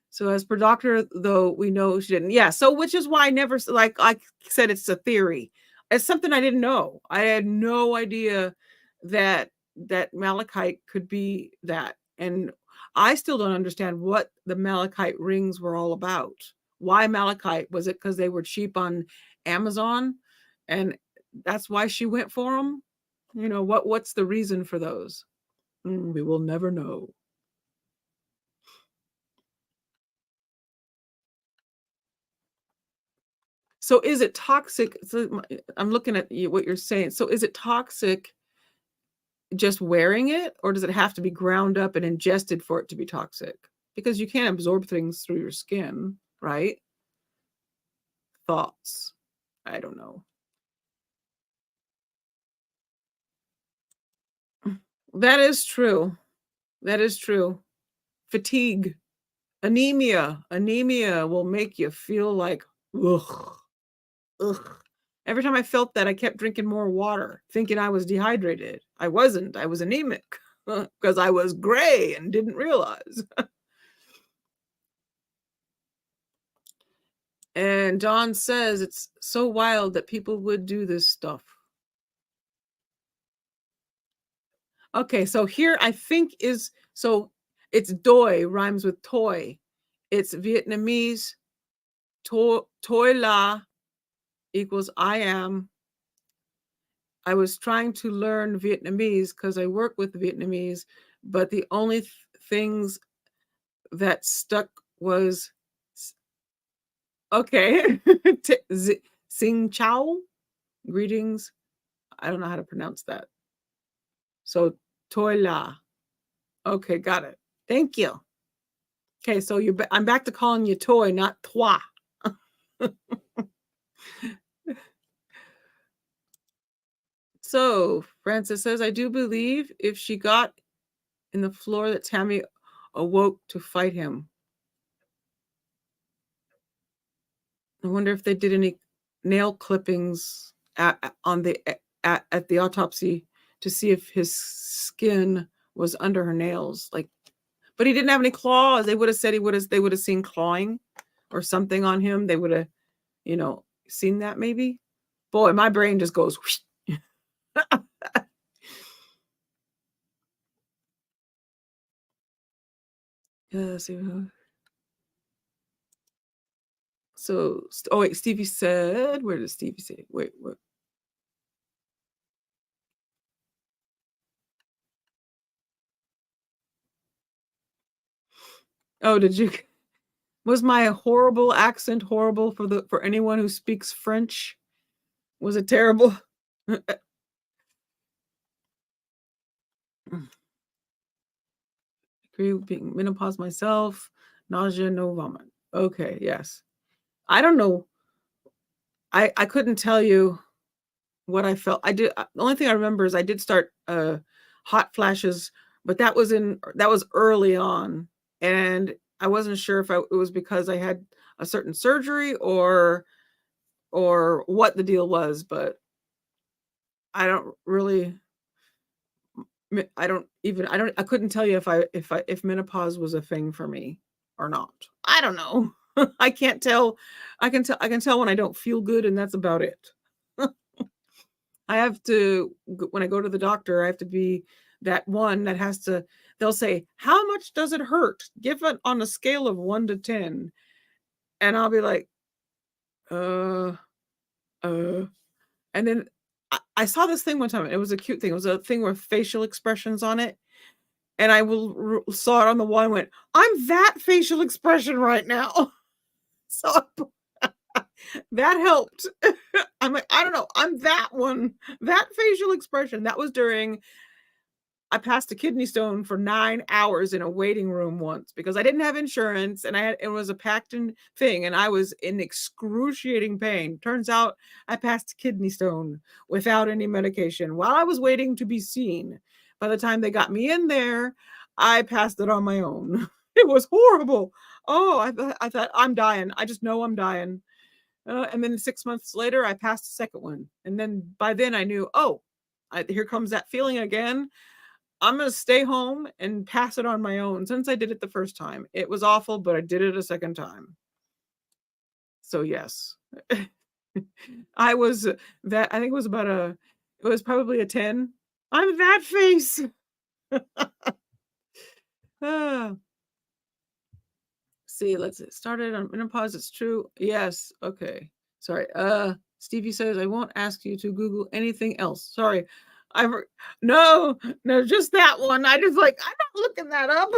So as per doctor, though, we know she didn't. Yeah. So which is why I never, like I said, it's a theory. It's something I didn't know. I had no idea that malachite could be that. And I still don't understand what the malachite rings were all about. Why malachite? Was it because they were cheap on Amazon and that's why she went for them? What's the reason for those? We will never know. So is it toxic? So I'm looking at what you're saying. So is it toxic just wearing it, or does it have to be ground up and ingested for it to be toxic? Because you can't absorb things through your skin, right? Thoughts? I don't know. That is true. That is true. fatigue, anemia. Anemia will make you feel like, ugh, ugh. Every time I felt that, I kept drinking more water, thinking I was dehydrated. I wasn't. I was anemic because I was gray and didn't realize. And Dawn says it's so wild that people would do this stuff. Okay, so here I think is, so it's doi rhymes with toy. It's Vietnamese, toi la equals I am. I was trying to learn Vietnamese because I work with Vietnamese, but the only things that stuck was, okay, Sing Chow, greetings. I don't know how to pronounce that. So toi la. Okay, got it. Thank you. Okay, so I'm back to calling you toy, not toi. So Francis says, I do believe if she got in the floor that Tammy awoke to fight him. I wonder if they did any nail clippings at the autopsy to see if his skin was under her nails. Like, but he didn't have any claws. They would have said they would have seen clawing or something on him. They would have, seen that maybe. Boy, my brain just goes. So, oh wait, Stevie said, where did Stevie say? Wait, what? Oh, did you? Was my horrible accent horrible for anyone who speaks French? Was it terrible? Agree with being menopause myself. Nausea, no vomit. Okay, yes. I don't know. I couldn't tell you what I felt. The only thing I remember is I did start hot flashes, but that was early on, and I wasn't sure if it was because I had a certain surgery or what the deal was, but I couldn't tell you if menopause was a thing for me or not. I don't know. I can't tell. I can tell when I don't feel good, and that's about it. I have to, when I go to the doctor, I have to be that one that has to, they'll say, how much does it hurt? Give it on a scale of 1 to 10. And I'll be like, and then I saw this thing one time. It was a cute thing. It was a thing with facial expressions on it. And I saw it on the wall and went, I'm that facial expression right now. So that helped. I'm like, I don't know. I'm that one. That facial expression. That was during, I passed a kidney stone for 9 hours in a waiting room once because I didn't have insurance and it was a packed in thing and I was in excruciating pain. Turns out I passed a kidney stone without any medication while I was waiting to be seen. By the time they got me in there, I passed it on my own. It was horrible. Oh, I thought I'm dying. I just know I'm dying. And then 6 months later, I passed the second one. And then by then I knew, here comes that feeling again. I'm going to stay home and pass it on my own. Since I did it the first time, it was awful, but I did it a second time. So yes, I think it was probably a 10. I'm that face. See, let's get started on menopause. It's true. Yes. Okay. Sorry. Stevie says, I won't ask you to Google anything else. Sorry. No, just that one. I just I'm not looking that up.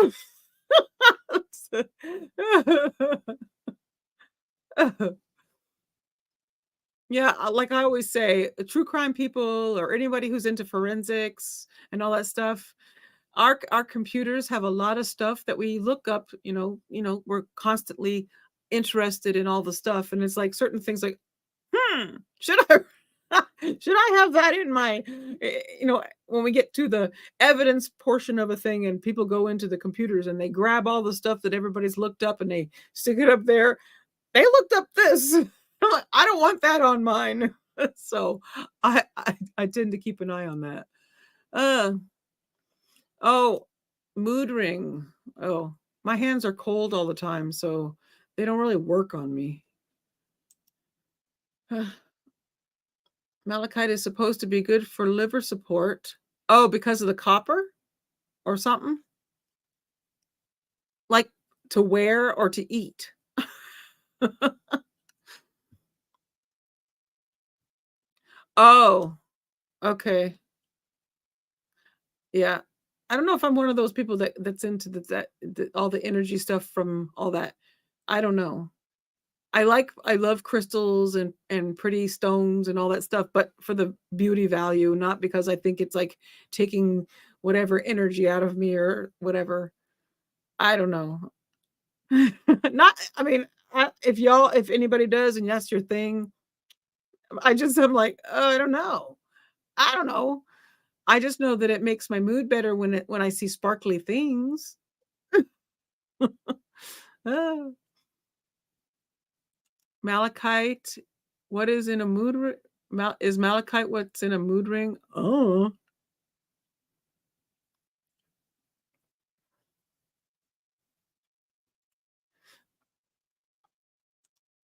Yeah, like I always say, true crime people or anybody who's into forensics and all that stuff, our computers have a lot of stuff that we look up, we're constantly interested in all the stuff. And it's like certain things like, should I Should I have that in my, when we get to the evidence portion of a thing and people go into the computers and they grab all the stuff that everybody's looked up and they stick it up there. They looked up this. I'm like, I don't want that on mine. So I tend to keep an eye on that. Oh, mood ring. Oh, my hands are cold all the time, so they don't really work on me. Malachite is supposed to be good for liver support. Oh, because of the copper or something? Like to wear or to eat? Oh, okay. Yeah. I don't know if I'm one of those people that's into all the energy stuff from all that. I don't know. I love crystals and pretty stones and all that stuff, but for the beauty value, not because I think it's like taking whatever energy out of me or whatever. I don't know. If anybody does and that's your thing, I'm like, oh, I don't know. I don't know. I just know that it makes my mood better when I see sparkly things. Oh. Malachite, what is in a mood ring? Is malachite what's in a mood ring? Oh.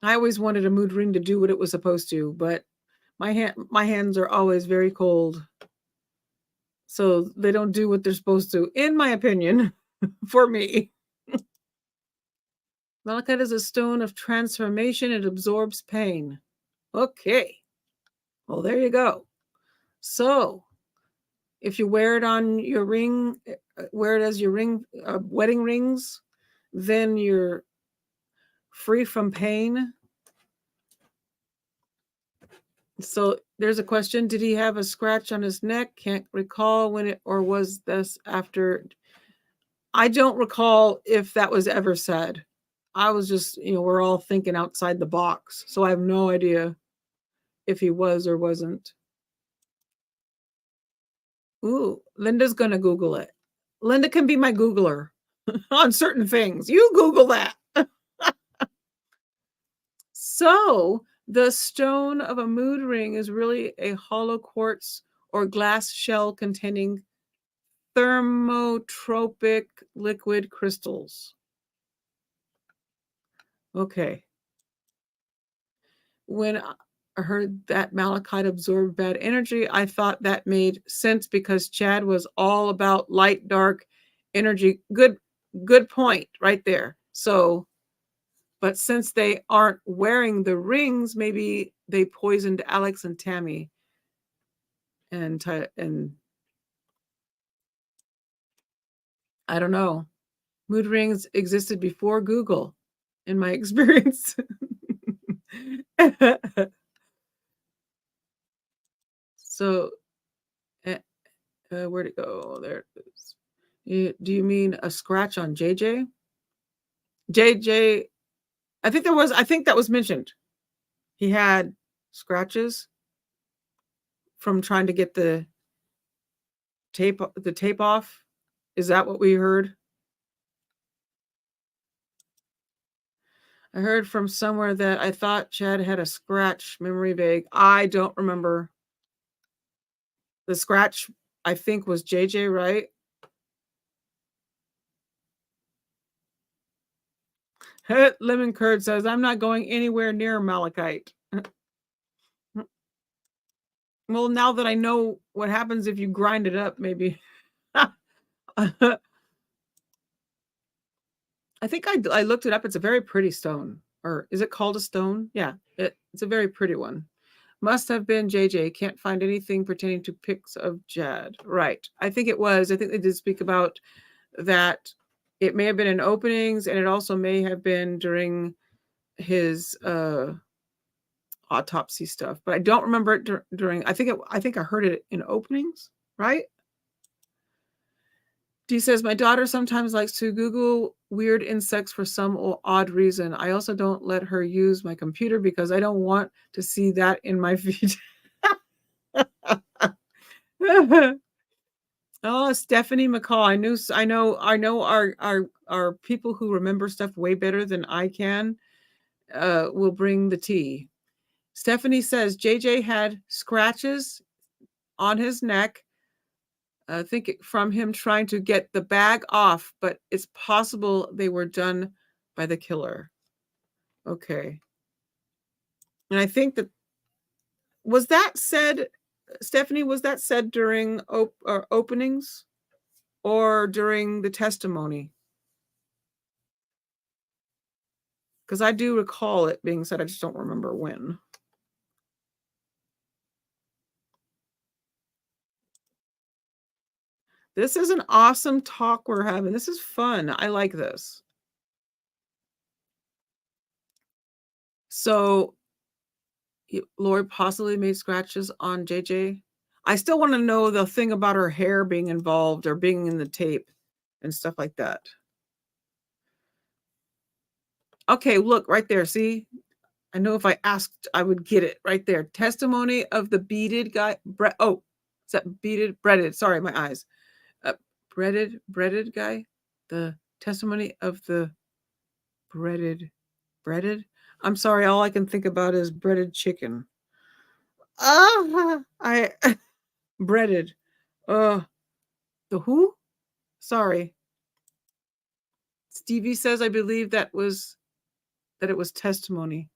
I always wanted a mood ring to do what it was supposed to, but my hands are always very cold. So they don't do what they're supposed to, in my opinion, for me. Malachite is a stone of transformation. It absorbs pain. Okay. Well, there you go. So if you wear it on your ring, wear it as your ring, wedding rings, then you're free from pain. So there's a question. Did he have a scratch on his neck? Can't recall when or was this after? I don't recall if that was ever said. I was just, we're all thinking outside the box. So I have no idea if he was or wasn't. Ooh, Linda's going to Google it. Linda can be my Googler on certain things. You Google that. So the stone of a mood ring is really a hollow quartz or glass shell containing thermotropic liquid crystals. Okay. When I heard that malachite absorbed bad energy, I thought that made sense because Chad was all about light, dark energy. Good point right there. So, but since they aren't wearing the rings, maybe they poisoned Alex and Tammy. And I don't know. Mood rings existed before Google, in my experience. So, where'd it go? There it is. Do you mean a scratch on JJ? JJ, I think that was mentioned. He had scratches from trying to get the tape off. Is that what we heard? I heard from somewhere that I thought Chad had a scratch. Memory vague. I don't remember. The scratch, I think, was JJ, right? Lemon Curd says, I'm not going anywhere near malachite. Well, now that I know what happens if you grind it up, maybe. I think I looked it up. It's a very pretty stone. Or is it called a stone? Yeah, it's a very pretty one. Must have been JJ. Can't find anything pertaining to pics of Jad. Right. I think it was. I think they did speak about that. It may have been in openings, and it also may have been during his autopsy stuff. But I don't remember it during. I think I heard it in openings. Right. Dee says, my daughter sometimes likes to Google weird insects for some odd reason. I also don't let her use my computer because I don't want to see that in my feed. Oh, Stephanie McCall. I know our people who remember stuff way better than I can will bring the tea. Stephanie says JJ had scratches on his neck. I think from him trying to get the bag off, but it's possible they were done by the killer. Okay. And I think was that said, Stephanie, was that said during openings or during the testimony? Because I do recall it being said, I just don't remember when. This is an awesome talk we're having. This is fun. I like this. So, Lori possibly made scratches on JJ. I still want to know the thing about her hair being involved or being in the tape and stuff like that. Okay, look right there. See? I know if I asked, I would get it right there. Testimony of the beaded guy. Oh, is that beaded? Breaded. Sorry, my eyes. Breaded guy. The testimony of the breaded. I'm sorry. All I can think about is breaded chicken. Breaded. The who? Sorry. Stevie says, I believe that it was testimony.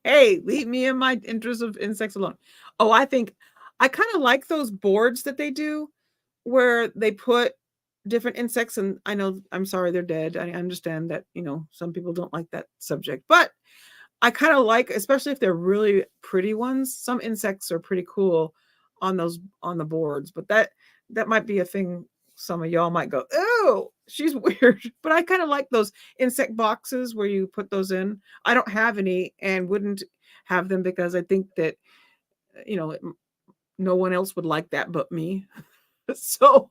Hey, leave me in my interest of insects alone. Oh, I kind of like those boards that they do where they put different insects, and I know, I'm sorry, they're dead. I understand that, some people don't like that subject, but I kind of like, especially if they're really pretty ones. Some insects are pretty cool on the boards, but that might be a thing. Some of y'all might go, oh, she's weird. But I kind of like those insect boxes where you put those in. I don't have any and wouldn't have them because I think that, no one else would like that but me. So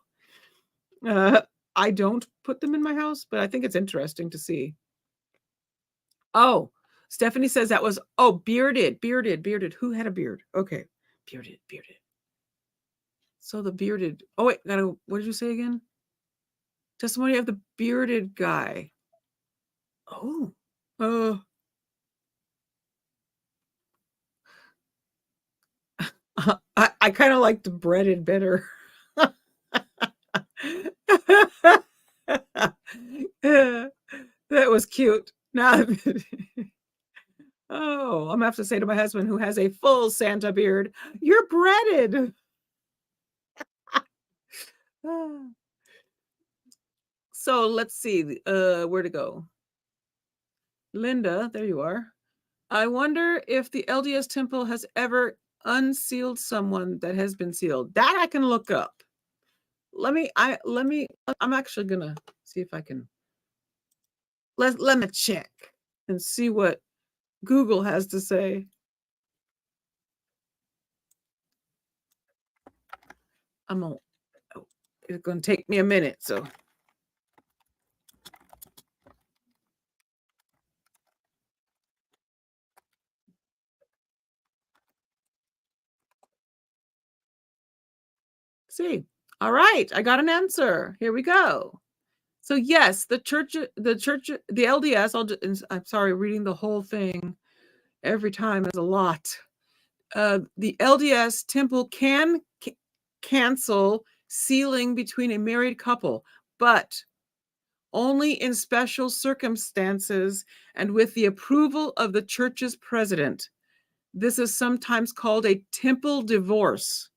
I don't put them in my house, but I think it's interesting to see. Oh, Stephanie says that was, bearded. Who had a beard? Okay. Bearded. So the bearded, what did you say again? Testimony of the bearded guy. Oh, I kind of like the breaded better. That was cute. Now, I'm gonna have to say to my husband, who has a full Santa beard, you're breaded. So let's see where to go. Linda, there you are. I wonder if the LDS temple has ever unsealed someone that has been sealed. That I can look up. I'm actually gonna see if I can. Let me check and see what Google has to say. It's gonna take me a minute, so. See, all right, I got an answer. Here we go. So yes, the LDS. I'm sorry, reading the whole thing every time is a lot. The LDS temple can cancel sealing between a married couple, but only in special circumstances and with the approval of the church's president. This is sometimes called a temple divorce.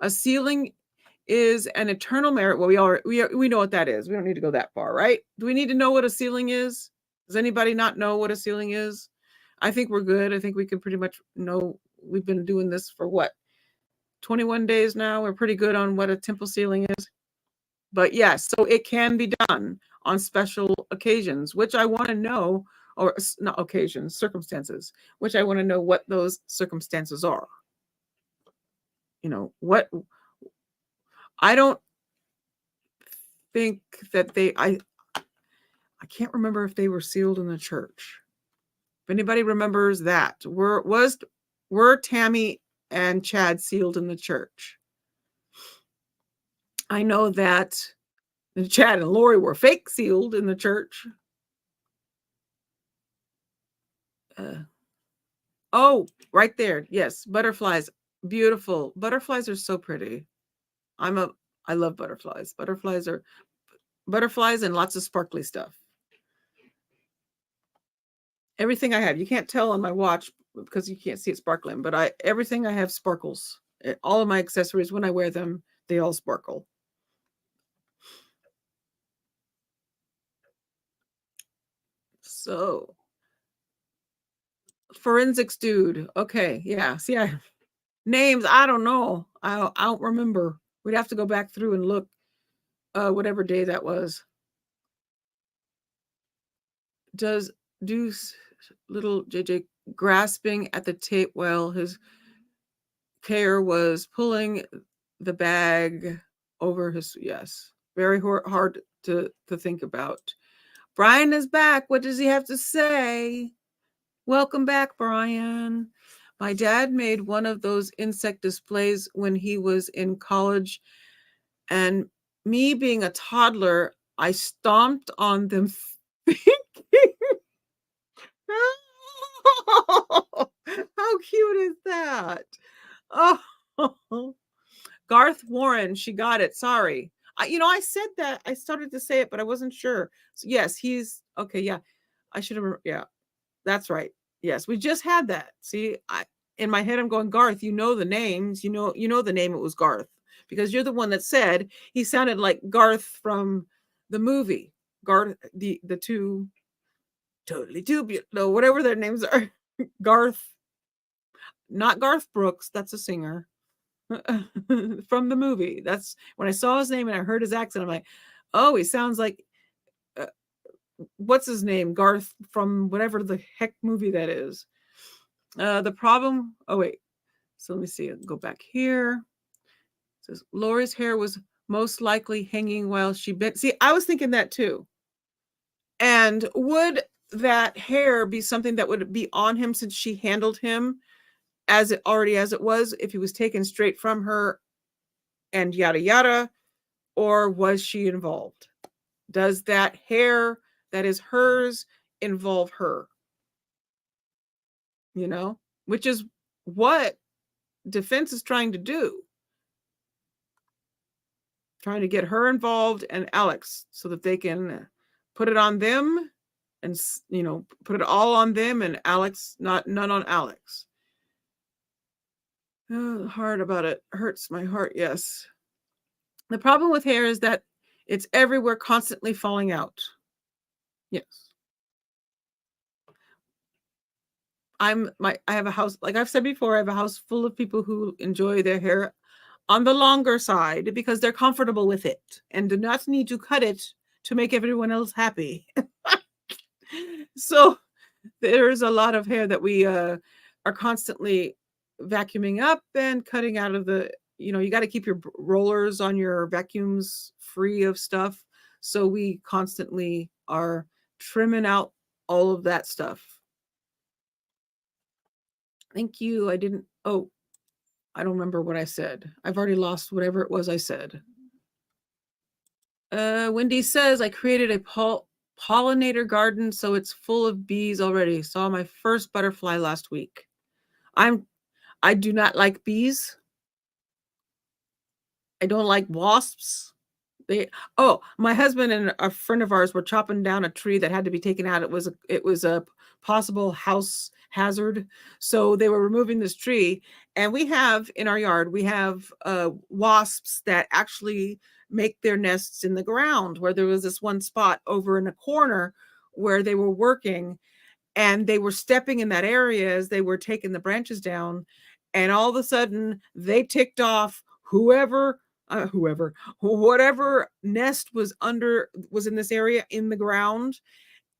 A sealing is an eternal marriage. Well, we know what that is. We don't need to go that far, right? Do we need to know what a sealing is? Does anybody not know what a sealing is? I think we're good. I think we can pretty much know. We've been doing this for 21 days now. We're pretty good on what a temple sealing is. But yes, so it can be done on special occasions, which I want to know, or not occasions, circumstances, which I want to know what those circumstances are. What I don't think that I can't remember if they were sealed in the church. If anybody remembers that, were Tammy and Chad sealed in the church? I know that Chad and Lori were fake sealed in the church. Oh, right there. Yes, butterflies. Beautiful. Butterflies are so pretty. I love butterflies. Butterflies and lots of sparkly stuff. Everything I have, you can't tell on my watch because you can't see it sparkling, but everything I have sparkles. All of my accessories, when I wear them, they all sparkle. So, forensics dude. Okay, yeah. See, names, I don't know. I don't remember. We'd have to go back through and look whatever day that was. Do little JJ grasping at the tape while his care was pulling the bag over his, yes, very hard to think about. Brian is back. What does he have to say? Welcome back, Brian. My dad made one of those insect displays when he was in college, and me being a toddler, I stomped on them thinking, how cute is that? Oh, Garth Warren, she got it. Sorry. I said that. I started to say it, but I wasn't sure. So yes, he's okay. Yeah, I should have. Yeah, that's right. Yes, we just had that. See, in my head, I'm going, Garth. You know the names. You know the name. It was Garth because you're the one that said he sounded like Garth from the movie. Garth, the two, totally tubular, no, whatever their names are. Garth, not Garth Brooks. That's a singer. From the movie. That's when I saw his name and I heard his accent. I'm like, oh, he sounds like what's his name? Garth from whatever the heck movie that is. The problem. Oh wait. So let me see. Go back here. It says Lori's hair was most likely hanging while she bent. See, I was thinking that too. And would that hair be something that would be on him since she handled him as it was, if he was taken straight from her and yada yada, or was she involved? Does that hair that is hers involve her? Which is what defense is trying to do. Trying to get her involved and Alex so that they can put it on them and, put it all on them and Alex, none on Alex. Oh, hard about it. Hurts my heart. Yes. The problem with hair is that it's everywhere, constantly falling out. Yes. I have a house, like I've said before, I have a house full of people who enjoy their hair on the longer side because they're comfortable with it and do not need to cut it to make everyone else happy. So there's a lot of hair that we are constantly vacuuming up and cutting out of the, you got to keep your rollers on your vacuums free of stuff. So we constantly are trimming out all of that stuff. Thank you. I don't remember what I said. I've already lost whatever it was I said. Wendy says, I created a pollinator garden, so it's full of bees already. Saw my first butterfly last week. I do not like bees. I don't like wasps. My husband and a friend of ours were chopping down a tree that had to be taken out. It was a possible house hazard. So they were removing this tree. And we have in our yard, we have wasps that actually make their nests in the ground, where there was this one spot over in a corner where they were working and they were stepping in that area as they were taking the branches down. And all of a sudden they ticked off whatever nest was in this area in the ground.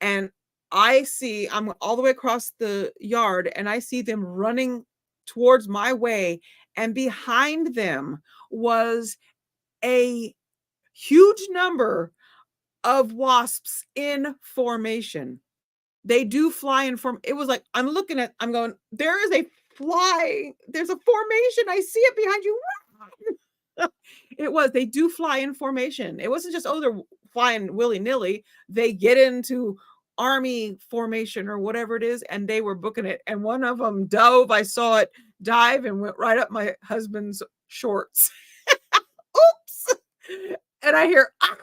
And I'm all the way across the yard and I see them running towards my way, and behind them was a huge number of wasps in formation. They do fly in form. It was like, I'm going, there is a fly. There's a formation. I see it behind you. They do fly in formation. It wasn't just, oh, they're flying willy-nilly. They get into army formation or whatever it is, and they were booking it. And one of them dove. I saw it dive and went right up my husband's shorts. Oops. And I hear, ah!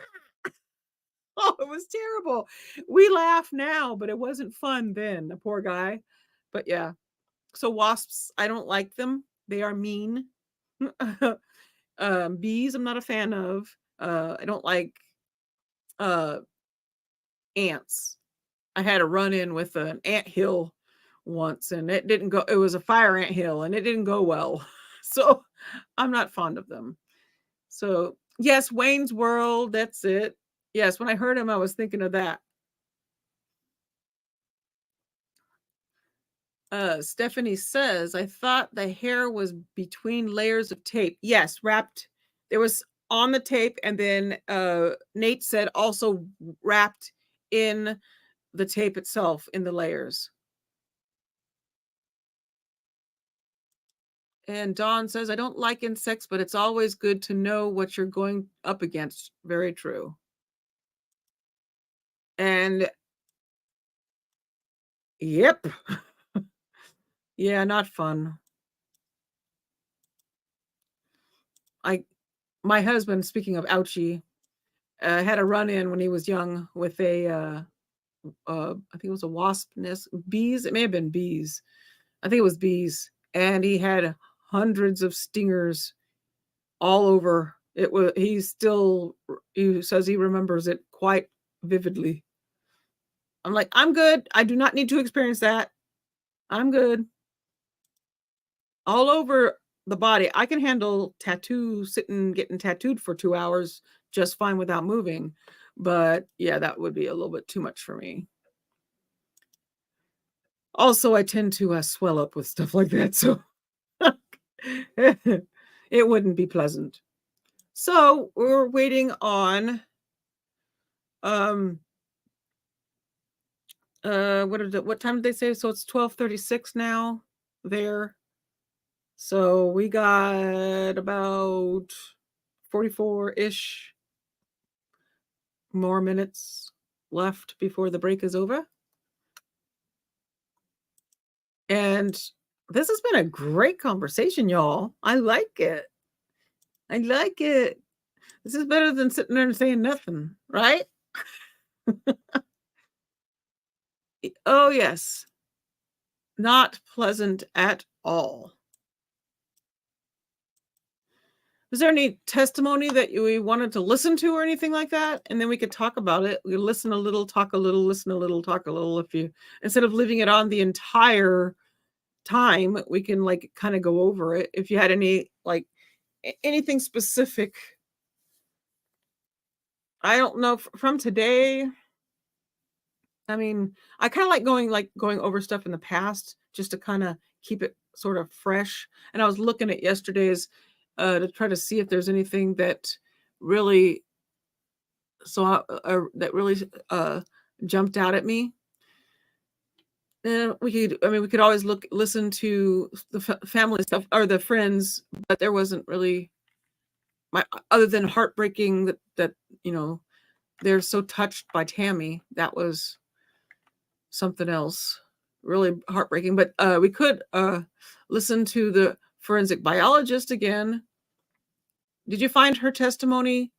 Oh, it was terrible. We laugh now, but it wasn't fun then, the poor guy. But yeah. So wasps, I don't like them. They are mean. Bees, I'm not a fan of. I don't like ants. I had a run-in with an anthill once, and it didn't go. It was a fire anthill, and it didn't go well. So I'm not fond of them. So yes, Wayne's World, that's it. Yes, when I heard him, I was thinking of that. Stephanie says, I thought the hair was between layers of tape. Yes, wrapped. It was on the tape, and then Nate said also wrapped in the tape itself, in the layers. And Dawn says, I don't like insects, but it's always good to know what you're going up against. Very true. And yep. Yeah, not fun. My husband, speaking of ouchie, had a run-in when he was young with a I think it was a wasp nest, bees. It may have been bees. I think it was bees. And he had hundreds of stingers all over. He says he remembers it quite vividly. I'm like, I'm good. I do not need to experience that. I'm good. All over the body. I can handle getting tattooed for 2 hours just fine without moving. But yeah, that would be a little bit too much for me. Also, I tend to swell up with stuff like that, so it wouldn't be pleasant. So we're waiting on what time did they say? So it's 12:36 now there. So we got about 44-ish more minutes left before the break is over. And this has been a great conversation, y'all. I like it. This is better than sitting there and saying nothing, right? Oh, yes. Not pleasant at all. Is there any testimony that we wanted to listen to or anything like that? And then we could talk about it. We listen a little, talk a little, listen a little, talk a little. Instead of leaving it on the entire time, we can kind of go over it. If you had any, anything specific. I don't know from today. I mean, I kind of like going over stuff in the past just to kind of keep it sort of fresh. And I was looking at yesterday's to try to see if there's anything that really jumped out at me. And we could always listen to the family stuff or the friends, but there wasn't really other than heartbreaking that they're so touched by Tammy. That was something else really heartbreaking. But we could listen to the forensic biologist again. Did you find her testimony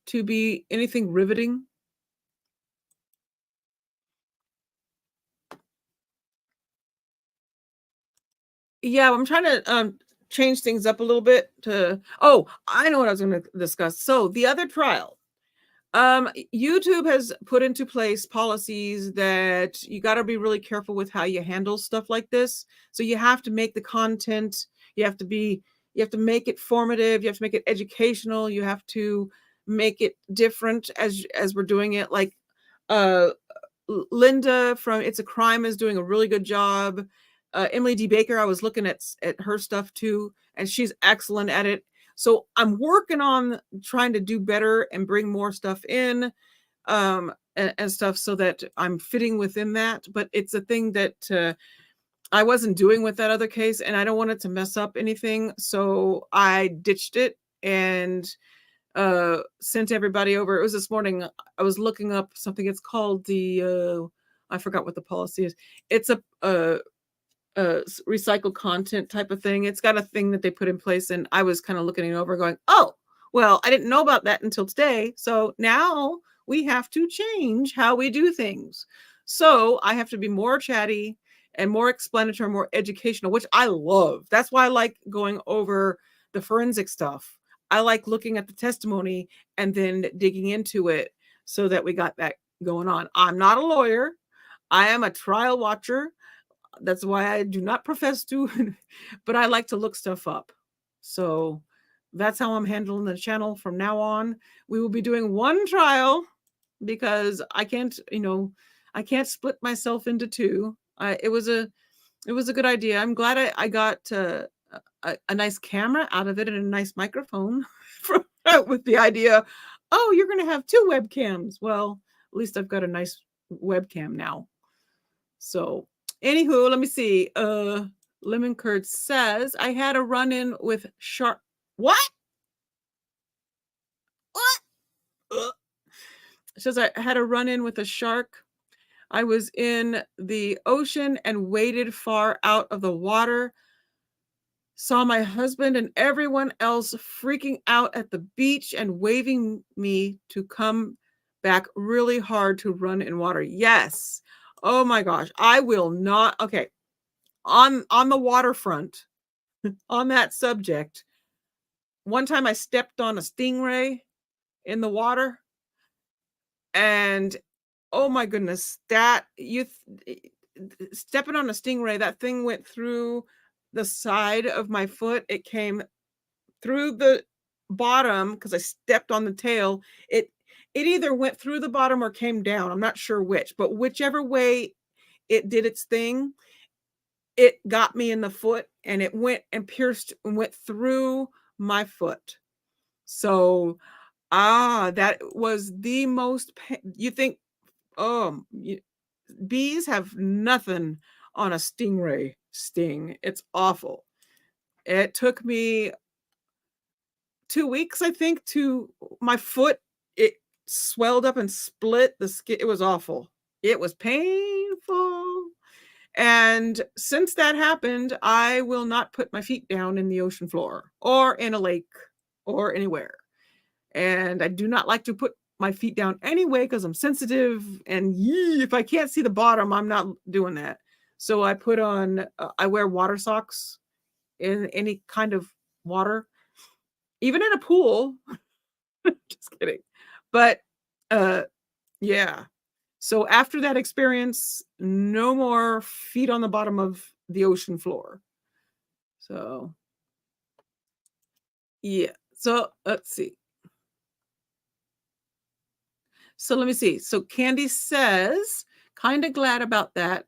to be anything riveting? Yeah, I'm trying to change things up a little bit I know what I was going to discuss. So the other trial, YouTube has put into place policies that you got to be really careful with how you handle stuff like this. So you have to make the content, you have to make it formative, you have to make it educational, you have to make it different as we're doing it. Like Linda from It's a Crime is doing a really good job. Emily D. Baker, I was looking at her stuff too, and she's excellent at it. So I'm working on trying to do better and bring more stuff in. and stuff so that I'm fitting within that. But it's a thing that I wasn't doing with that other case, and I don't want it to mess up anything. So I ditched it and sent everybody over. It was this morning. I was looking up something. It's called the I forgot what the policy is. It's a recycled content type of thing. It's got a thing that they put in place, and I was kind of looking it over going, oh, well, I didn't know about that until today. So now we have to change how we do things. So I have to be more chatty and more explanatory, more educational, which I love. That's why I like going over the forensic stuff. I like looking at the testimony and then digging into it so that we got that going on. I'm not a lawyer. I am a trial watcher. That's why I do not profess to, but I like to look stuff up. So that's how I'm handling the channel from now on. We will be doing one trial because I can't, I can't split myself into two. It was a good idea. I'm glad I got a nice camera out of it and a nice microphone with the idea, oh, you're going to have two webcams. Well, at least I've got a nice webcam now. So anywho, let me see. Lemon Curd says, I had a run-in with shark. What? It says I had a run-in with a shark. I was in the ocean and waded far out of the water. Saw my husband and everyone else freaking out at the beach and waving me to come back really hard to run in water. Yes. Oh my gosh. I will not. Okay. On the waterfront, on that subject, one time I stepped on a stingray in the water, and oh my goodness, that stepping on a stingray, that thing went through the side of my foot. It came through the bottom because I stepped on the tail. It either went through the bottom or came down. I'm not sure which, but whichever way it did its thing, it got me in the foot, and it went and pierced and went through my foot. So, that was the most, you think, bees have nothing on a stingray sting. It's awful. It took me 2 weeks, I think, to my foot. It swelled up and split the skin. It was awful. It was painful. And since that happened, I will not put my feet down in the ocean floor or in a lake or anywhere. And I do not like to put my feet down anyway because I'm sensitive. And if I can't see the bottom, I'm not doing that. So I put on, I wear water socks in any kind of water, even in a pool. Just kidding. But yeah. So after that experience, no more feet on the bottom of the ocean floor. So, yeah. So let's see. So let me see. So Candy says, kind of glad about that.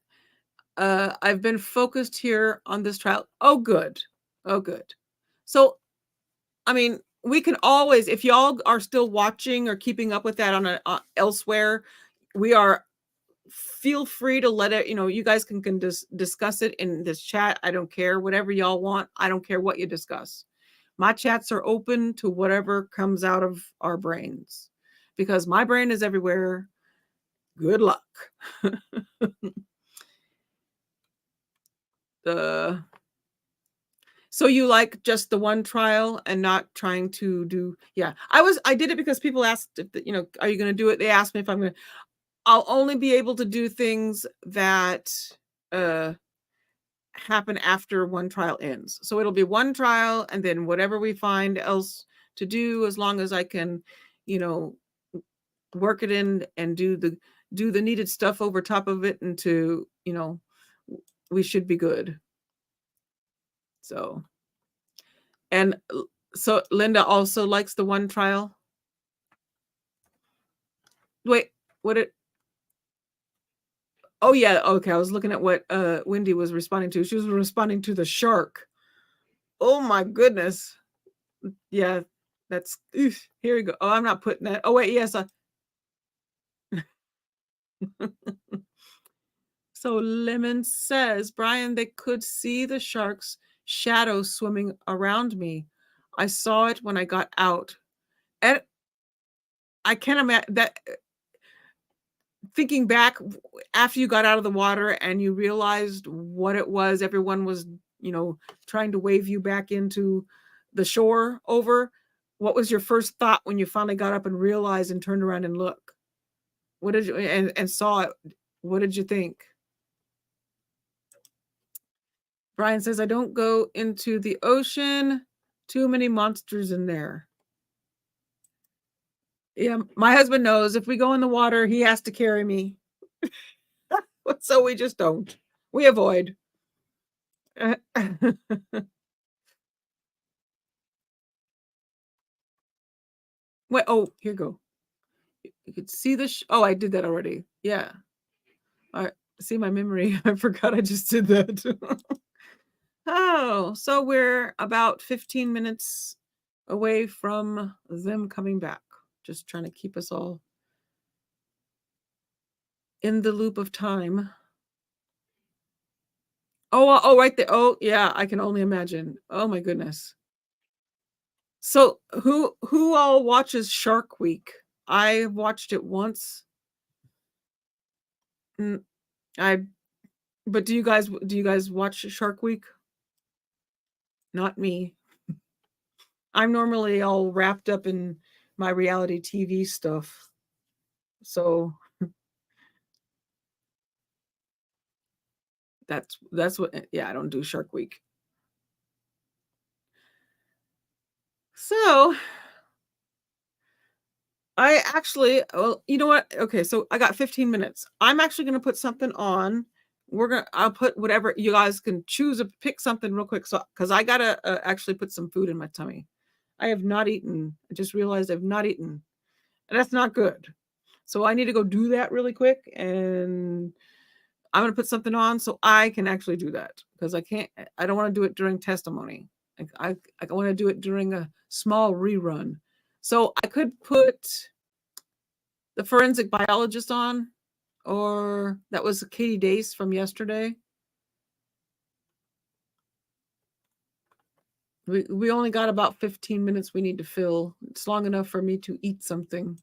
I've been focused here on this trial. Oh, good. Oh, good. So, I mean, we can always, if y'all are still watching or keeping up with that on elsewhere, we are, feel free to let it, you guys can discuss it in this chat. I don't care, whatever y'all want. I don't care what you discuss. My chats are open to whatever comes out of our brains because my brain is everywhere. Good luck. So you like just the one trial and not trying to do, yeah. I did it because people asked if, are you going to do it? They asked me if I'm going to, I'll only be able to do things that happen after one trial ends. So it'll be one trial and then whatever we find else to do, as long as I can, work it in and do the needed stuff over top of it, and to, we should be good. So, and so Linda also likes the one trial. Wait, what it? Oh yeah, okay. I was looking at what Wendy was responding to. She was responding to the shark. Oh my goodness. Yeah, that's here you go. Oh, I'm not putting that. Oh wait, yes. So Lemon says, Brian, they could see the shark's shadow swimming around me. I saw it when I got out. And I can't imagine that. Thinking back after you got out of the water and you realized what it was, everyone was, trying to wave you back into the shore over. What was your first thought when you finally got up and realized and turned around and looked? What did you and saw it? What did you think? Brian says, I don't go into the ocean. Too many monsters in there. Yeah, my husband knows if we go in the water, he has to carry me. So we just don't. We avoid. Wait, oh, here you go. You could see the oh, I did that already. Yeah. I see my memory. I forgot I just did that. Oh, so we're about 15 minutes away from them coming back. Just trying to keep us all in the loop of time. Oh, right there. Oh, yeah, I can only imagine. Oh my goodness. So who all watches Shark Week? I watched it once. But do you guys watch Shark Week? Not me. I'm normally all wrapped up in my reality TV stuff. So that's what, yeah, I don't do Shark Week. So I actually, well, you know what? Okay, so I got 15 minutes. I'm actually going to put something on. I'll put whatever you guys can choose, pick something real quick. So, cause I got to actually put some food in my tummy. I have not eaten. I just realized I've not eaten, and that's not good. So I need to go do that really quick, and I'm going to put something on so I can actually do that, because I don't want to do it during testimony. I want to do it during a small rerun. So I could put the forensic biologist on, or that was Katie Dace from yesterday. We only got about 15 minutes we need to fill. It's long enough for me to eat something.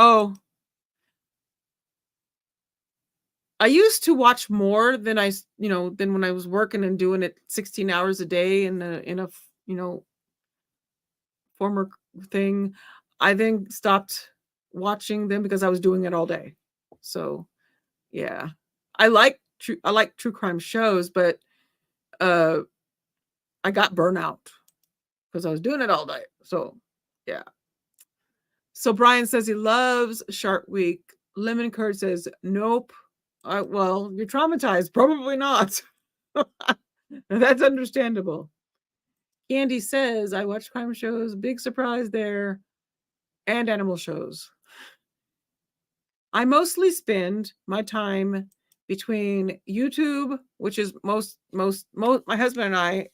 Oh, I used to watch more than than when I was working and doing it 16 hours a day in a former thing. I then stopped watching them because I was doing it all day. So, yeah, I like true crime shows, but I got burnout because I was doing it all day. So, yeah. So Brian says he loves Shark Week. Lemon Curd says, nope. Well, you're traumatized. Probably not. That's understandable. Candy says, I watch crime shows. Big surprise there. And animal shows. I mostly spend my time between YouTube, which is most my husband and I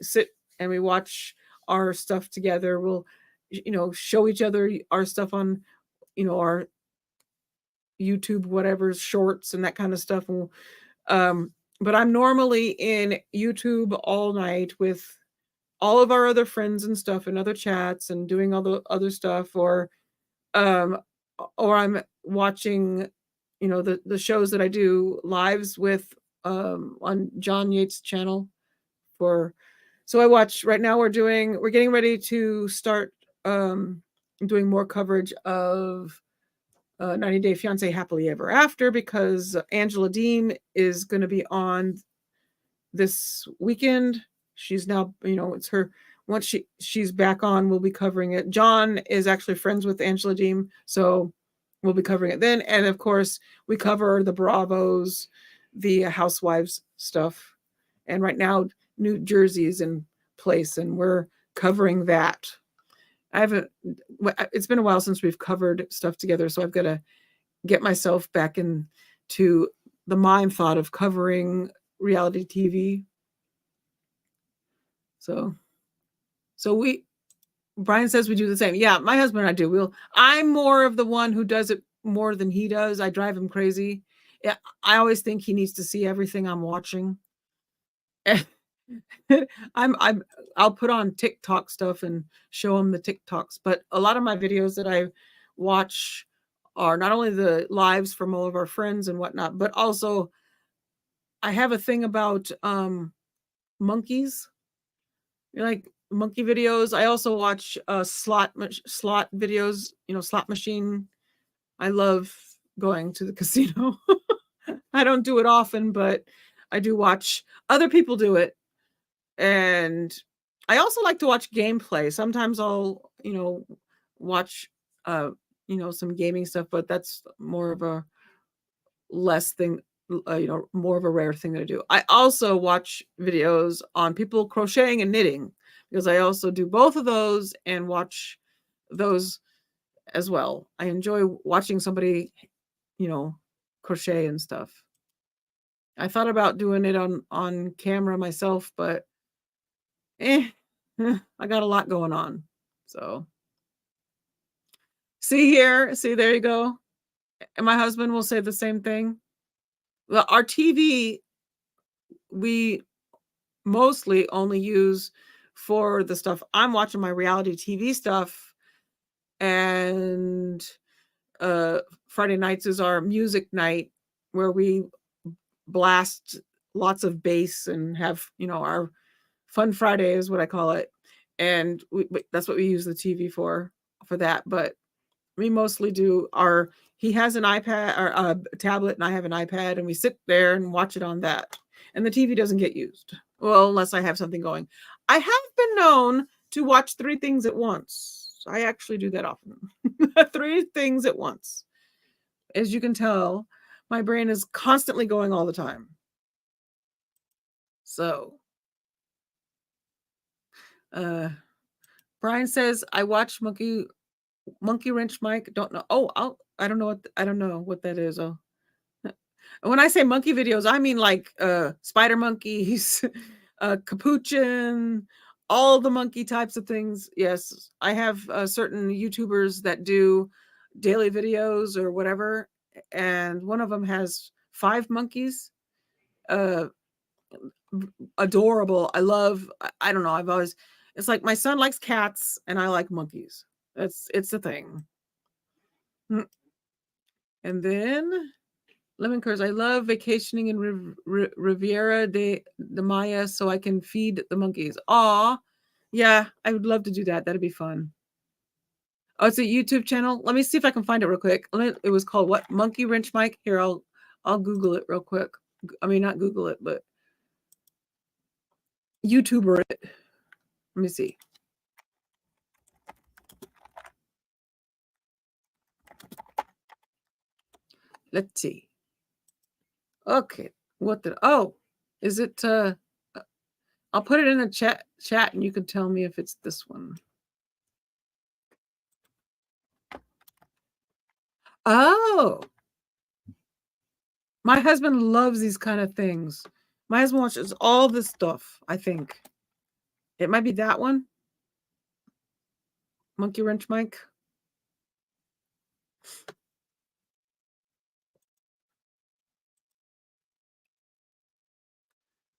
sit and we watch our stuff together. We'll show each other our stuff on our YouTube, whatever, shorts and that kind of stuff. But I'm normally in YouTube all night with all of our other friends and stuff and other chats and doing all the other stuff, or I'm watching the shows that I do lives with on John Yates' channel. So I watch right now. We're getting ready to start doing more coverage of 90 Day Fiancé Happily Ever After, because Angela Deem is going to be on this weekend. She's now, it's her, once she's back on, we'll be covering it. John is actually friends with Angela Deem, so we'll be covering it then. And of course, we cover the Bravos, the Housewives stuff. And right now, New Jersey is in place, and we're covering that. It's been a while since we've covered stuff together, so I've got to get myself back into the mind thought of covering reality TV. So Brian says we do the same. Yeah, my husband and I do. I'm more of the one who does it more than he does. I drive him crazy. Yeah, I always think he needs to see everything I'm watching. I'll put on TikTok stuff and show him the TikToks, but a lot of my videos that I watch are not only the lives from all of our friends and whatnot, but also I have a thing about monkeys. You like monkey videos. I also watch slot videos, slot machine. I love going to the casino. I don't do it often, but I do watch other people do it. And I also like to watch gameplay. Sometimes I'll, watch some gaming stuff, but that's more of a less thing, more of a rare thing to do. I also watch videos on people crocheting and knitting because I also do both of those and watch those as well. I enjoy watching somebody, crochet and stuff. I thought about doing it on camera myself, but I got a lot going on. So see, there you go. And my husband will say the same thing. Well, our TV, we mostly only use for the stuff I'm watching, my reality TV stuff. And Friday nights is our music night where we blast lots of bass and have, our Fun Friday is what I call it. And that's what we use the TV for that. But we mostly do he has an iPad or a tablet and I have an iPad and we sit there and watch it on that. And the TV doesn't get used. Well, unless I have something going. I have been known to watch 3 things at once. I actually do that often. 3 things at once. As you can tell, my brain is constantly going all the time. So, Brian says, I watch Monkey Wrench Mike. Don't know. Oh, I don't know what that is. Oh, when I say monkey videos, I mean like spider monkeys, capuchin, all the monkey types of things. Yes, I have certain YouTubers that do daily videos or whatever, and one of them has 5 monkeys. Adorable. I don't know. It's like my son likes cats and I like monkeys. It's a thing. And then Lemon Curse. I love vacationing in Riviera de Maya so I can feed the monkeys. Aw, yeah, I would love to do that. That'd be fun. Oh, it's a YouTube channel. Let me see if I can find it real quick. It was called what? Monkey Wrench Mike. Here, I'll Google it real quick. I mean, not Google it, but YouTuber it. Let me see. Let's see. Okay. Is it I'll put it in the chat and you can tell me if it's this one. Oh. My husband loves these kind of things. My husband watches all this stuff, I think. It might be that one. Monkey Wrench Mike.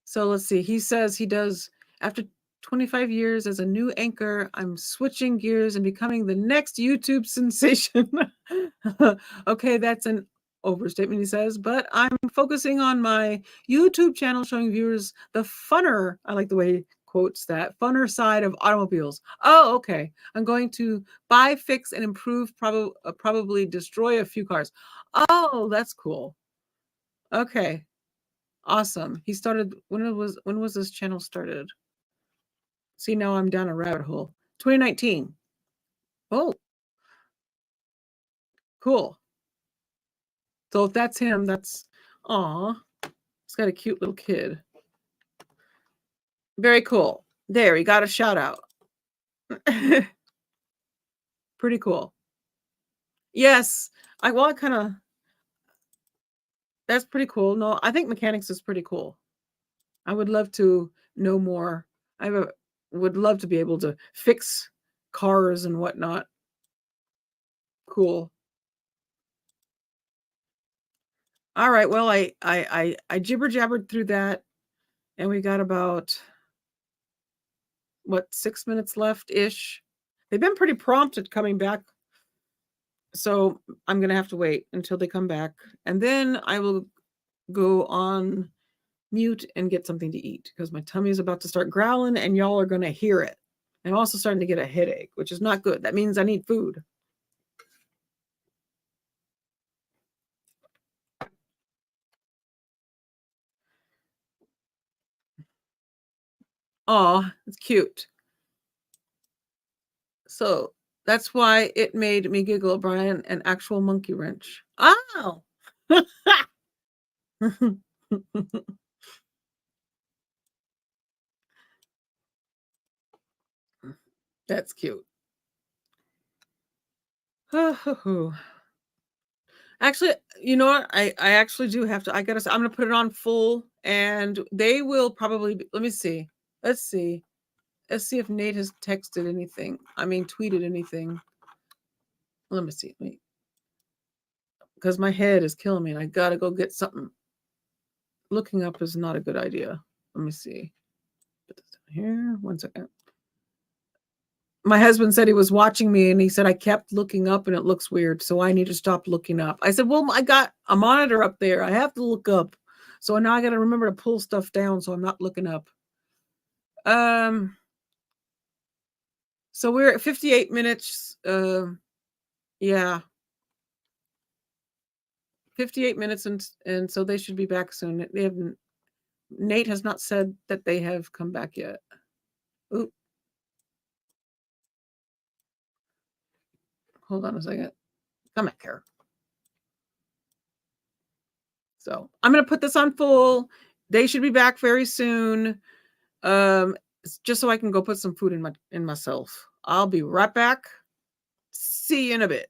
So let's see. He says he does, after 25 years as a new anchor, I'm switching gears and becoming the next YouTube sensation. Okay, that's an overstatement, he says, but I'm focusing on my YouTube channel showing viewers the funner, I like the way he quotes that, funner side of automobiles. Oh, okay. I'm going to buy, fix, and improve, probably destroy a few cars. Oh, that's cool. Okay. Awesome. He started, when was this channel started? See, now I'm down a rabbit hole. 2019. Oh, cool. So if that's him, that's, aw, he's got a cute little kid. Very cool. There, he got a shout out. Pretty cool. Yes, that's pretty cool. No, I think mechanics is pretty cool. I would love to know more. Would love to be able to fix cars and whatnot. Cool. All right. Well, I jibber jabbered through that, and we got about what 6 minutes left ish. They've been pretty prompt at coming back, so I'm gonna have to wait until they come back, and then I will go on mute and get something to eat because my tummy is about to start growling, and y'all are gonna hear it. I'm also starting to get a headache, which is not good. That means I need food. Oh, it's cute. So that's why it made me giggle, Brian, an actual monkey wrench. Oh! That's cute. Actually, you know what? I actually do have to. I'm gonna put it on full, and they will probably. Let me see. Let's see. Let's see if Nate has texted anything. I mean, tweeted anything. Let me see. Wait, because my head is killing me, and I gotta go get something. Looking up is not a good idea. Let me see. Put this down here. 1 second. My husband said he was watching me, and he said I kept looking up, and it looks weird, so I need to stop looking up. I said, well, I got a monitor up there. I have to look up. So now I got to remember to pull stuff down so I'm not looking up. So we're at 58 minutes. Yeah. 58 minutes, and so they should be back soon. They haven't. Nate has not said that they have come back yet. Oop. Hold on a second. Come back here. So I'm going to put this on full. They should be back very soon. Just so I can go put some food in myself. I'll be right back. See you in a bit.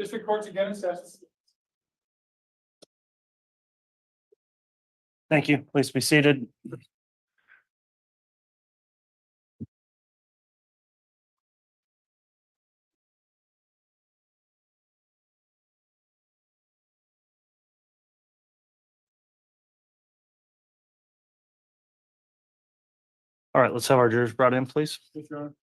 District Court's again in session. Thank you. Please be seated. All right, let's have our jurors brought in, please. Yes, Your Honor.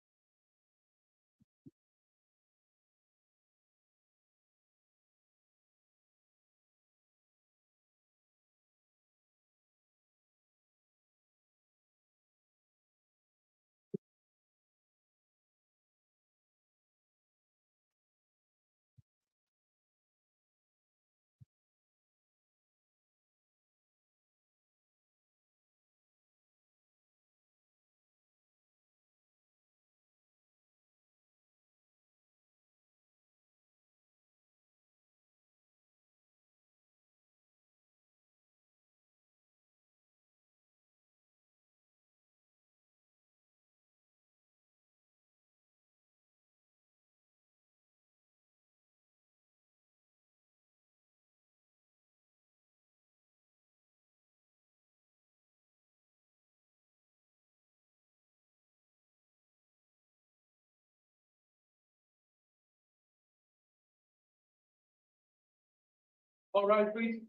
All right, please.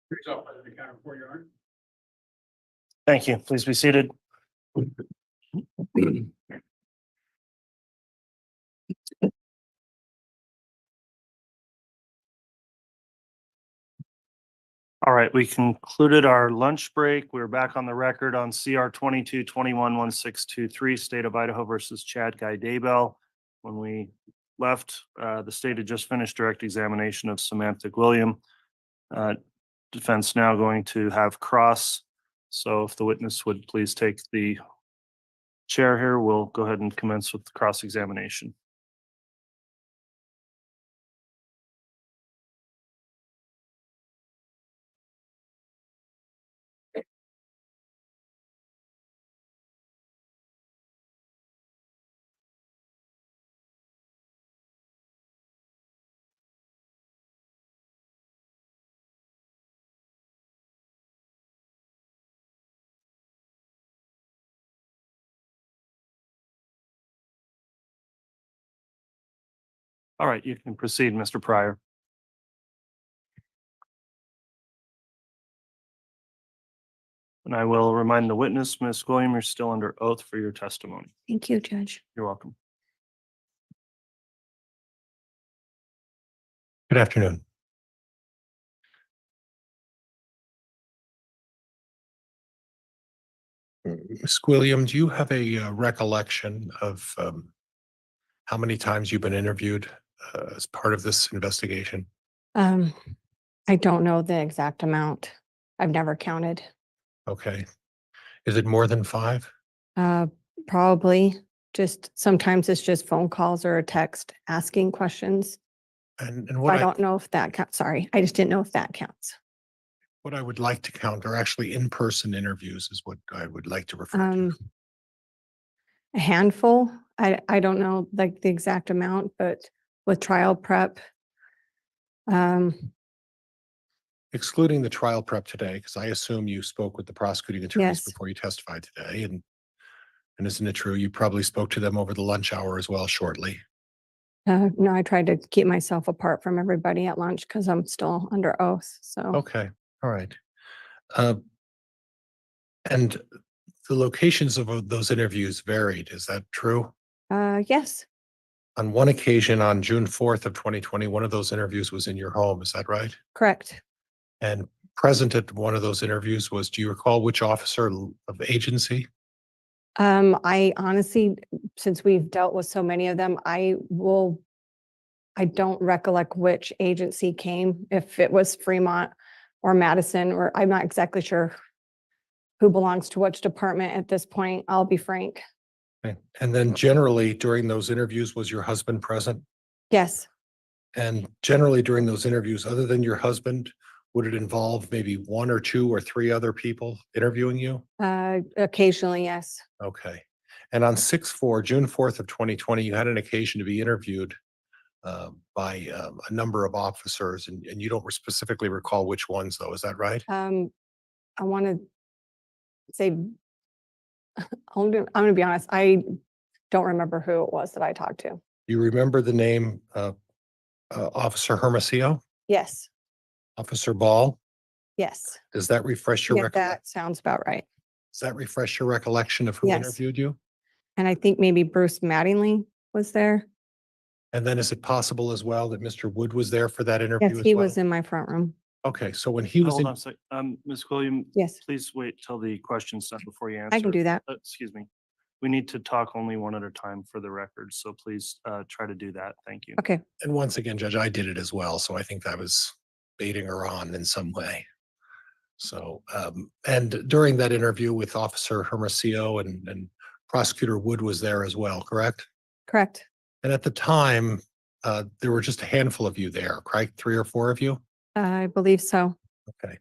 Please off by the counter for Your Honor. Thank you. Please be seated. All right, we concluded our lunch break. We're back on the record on CR 22-21-1623, State of Idaho versus Chad Guy Daybell. When we left, the state had just finished direct examination of Samantha Gwilliam. Defense now going to have cross. So if the witness would please take the chair here, we'll go ahead and commence with the cross examination. All right, you can proceed, Mr. Pryor. And I will remind the witness, Ms. Gwilliam, you're still under oath for your testimony. Thank you, Judge. You're welcome. Good afternoon. Ms. Gwilliam, do you have a recollection of how many times you've been interviewed as part of this investigation? I don't know the exact amount. I've never counted. Okay. Is it more than 5? Probably just sometimes it's just phone calls or a text asking questions. And So what I don't know if that counts. Sorry, I just didn't know if that counts. what I would like to count are actually in-person interviews is what I would like to refer to. A handful. I don't know like the exact amount, but with trial prep. Excluding the trial prep today, because I assume you spoke with the prosecuting attorneys Yes. before you testified today, and isn't it true, you probably spoke to them over the lunch hour as well shortly? No, I tried to keep myself apart from everybody at lunch because I'm still under oath. So Okay, all right. And the locations of those interviews varied, is that true? yes, On one occasion, on June 4th of 2020, one of those interviews was in your home, is that right? correct. And present at one of those interviews was, do you recall which officer of agency? I honestly, since we've dealt with so many of them, I don't recollect which agency came, if it was Fremont or Madison, or I'm not exactly sure who belongs to which department at this point, I'll be frank. Okay. And then generally during those interviews, was your husband present? Yes, And generally during those interviews, other than your husband, would it involve maybe one or two or three other people interviewing you? occasionally, yes. Okay. And on June 4th of 2020, you had an occasion to be interviewed by a number of officers, and you don't specifically recall which ones though, is that right? I want to say, I'm gonna be honest, I don't remember who it was that I talked to. You remember the name Officer Hermosillo, Yes, Officer Ball? yes. Does that refresh your Yeah, recollection? that sounds about right. Does that refresh your recollection of who Yes. interviewed you? And I think maybe Bruce Mattingly was there. And then is it possible as well that Mr. Wood was there for that interview Yes, as he well? was in my front room. Okay, so when he was Hold in, on a sec. Ms. Gwilliam, Yes, please wait till the question's done before you answer. I can do that. Excuse me. We need to talk only one at a time for the record, so please try to do that. Thank you. Okay. and once again, Judge, I did it as well, so I think I was baiting her on in some way. So, and during that interview with Officer Hermosillo and Prosecutor Wood was there as well, correct? Correct. And at the time, there were just a handful of you there, correct? 3 or 4 of you? I believe so. Okay.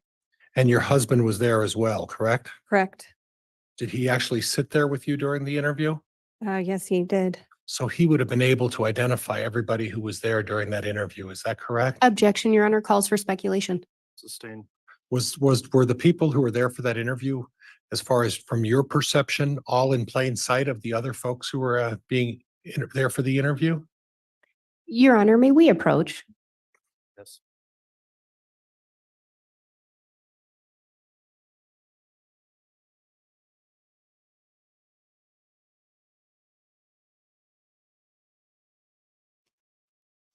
And your husband was there as well, correct? Correct. Did he actually sit there with you during the interview? Yes, he did. So he would have been able to identify everybody who was there during that interview. Is that correct? Objection, Your Honor, calls for speculation. Sustain. Were the people who were there for that interview, as far as from your perception, all in plain sight of the other folks who were there for the interview? Your Honor, may we approach? Yes.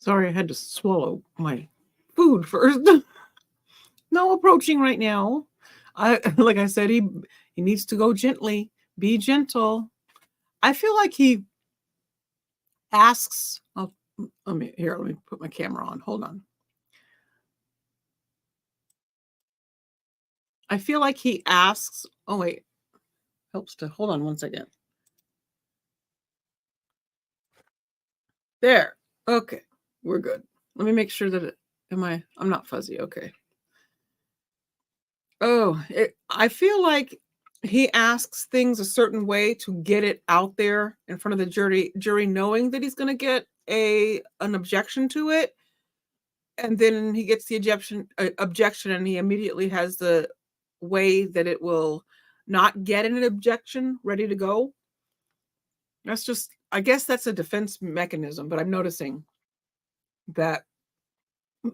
Sorry, I had to swallow my food first. No approaching right now. Like I said, he needs to go gently. Be gentle. I feel like he asks. Oh, let me put my camera on. Hold on. I feel like he asks. Oh wait, helps to hold on one second. There. Okay, we're good. Let me make sure that I'm not fuzzy. Okay. Oh, I feel like he asks things a certain way to get it out there in front of the jury knowing that he's going to get an objection to it. And then he gets the objection and he immediately has the way that it will not get an objection ready to go. That's just, I guess that's a defense mechanism, but I'm noticing that,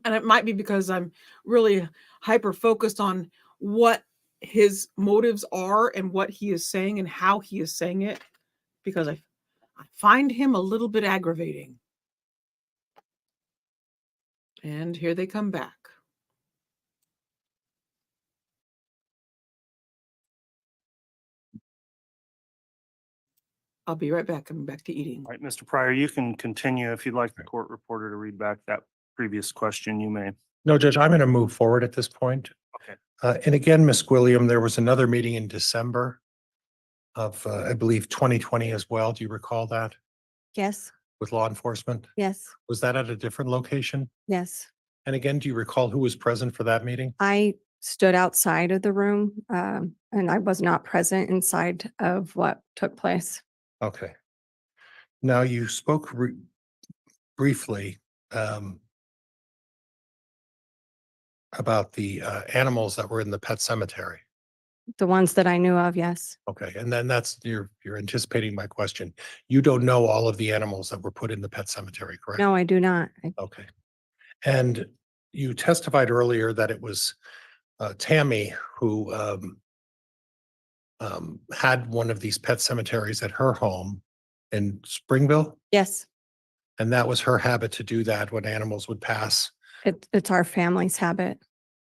and it might be because I'm really hyper focused on what his motives are and what he is saying and how he is saying it, because I find him a little bit aggravating. And here they come back. I'll be right back. I'm back to eating. All right, Mr. Pryor, you can continue. If you'd like the court reporter to read back that previous question, you may. No, Judge, I'm going to move forward at this point. Okay. And again, Ms. Gwilliam, there was another meeting in December of, I believe, 2020 as well. Do you recall that Yes, with law enforcement? yes, Was that at a different location? yes. And again, do you recall who was present for that meeting? I stood outside of the room, and I was not present inside of what took place. Okay. Now you spoke briefly about the animals that were in the pet cemetery. The ones that I knew of, yes. Okay, and then you're anticipating my question. You don't know all of the animals that were put in the pet cemetery, correct? No, I do not. Okay. And you testified earlier that it was Tammy who had one of these pet cemeteries at her home in Springville, Yes, and that was her habit to do that when animals would pass. it's our family's habit.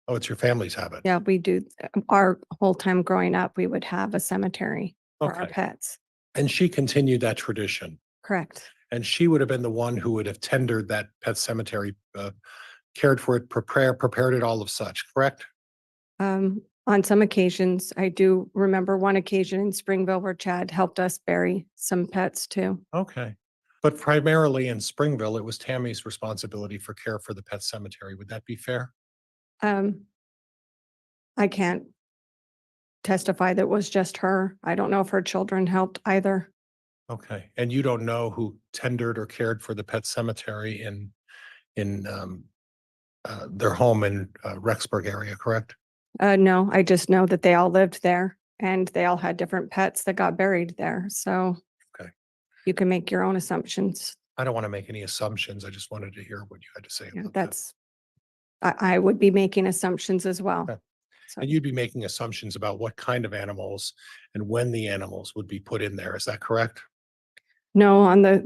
Oh, it's your family's habit. Yeah, we do. Our whole time growing up, we would have a cemetery for our Okay. pets. And she continued that tradition. Correct. And she would have been the one who would have tendered that pet cemetery, cared for it, prepared it, all of such, correct? On some occasions, I do remember one occasion in Springville where Chad helped us bury some pets too. Okay. But primarily in Springville, it was Tammy's responsibility for care for the pet cemetery. Would that be fair? I can't testify that it was just her. I don't know if her children helped either. Okay. And you don't know who tendered or cared for the pet cemetery in their home in Rexburg area, correct? No, I just know that they all lived there and they all had different pets that got buried there. So Okay. you can make your own assumptions. I don't want to make any assumptions. I just wanted to hear what you had to say Yeah, about that. that's, I would be making assumptions as well. Okay. So, And you'd be making assumptions about what kind of animals and when the animals would be put in there. Is that correct? no, on the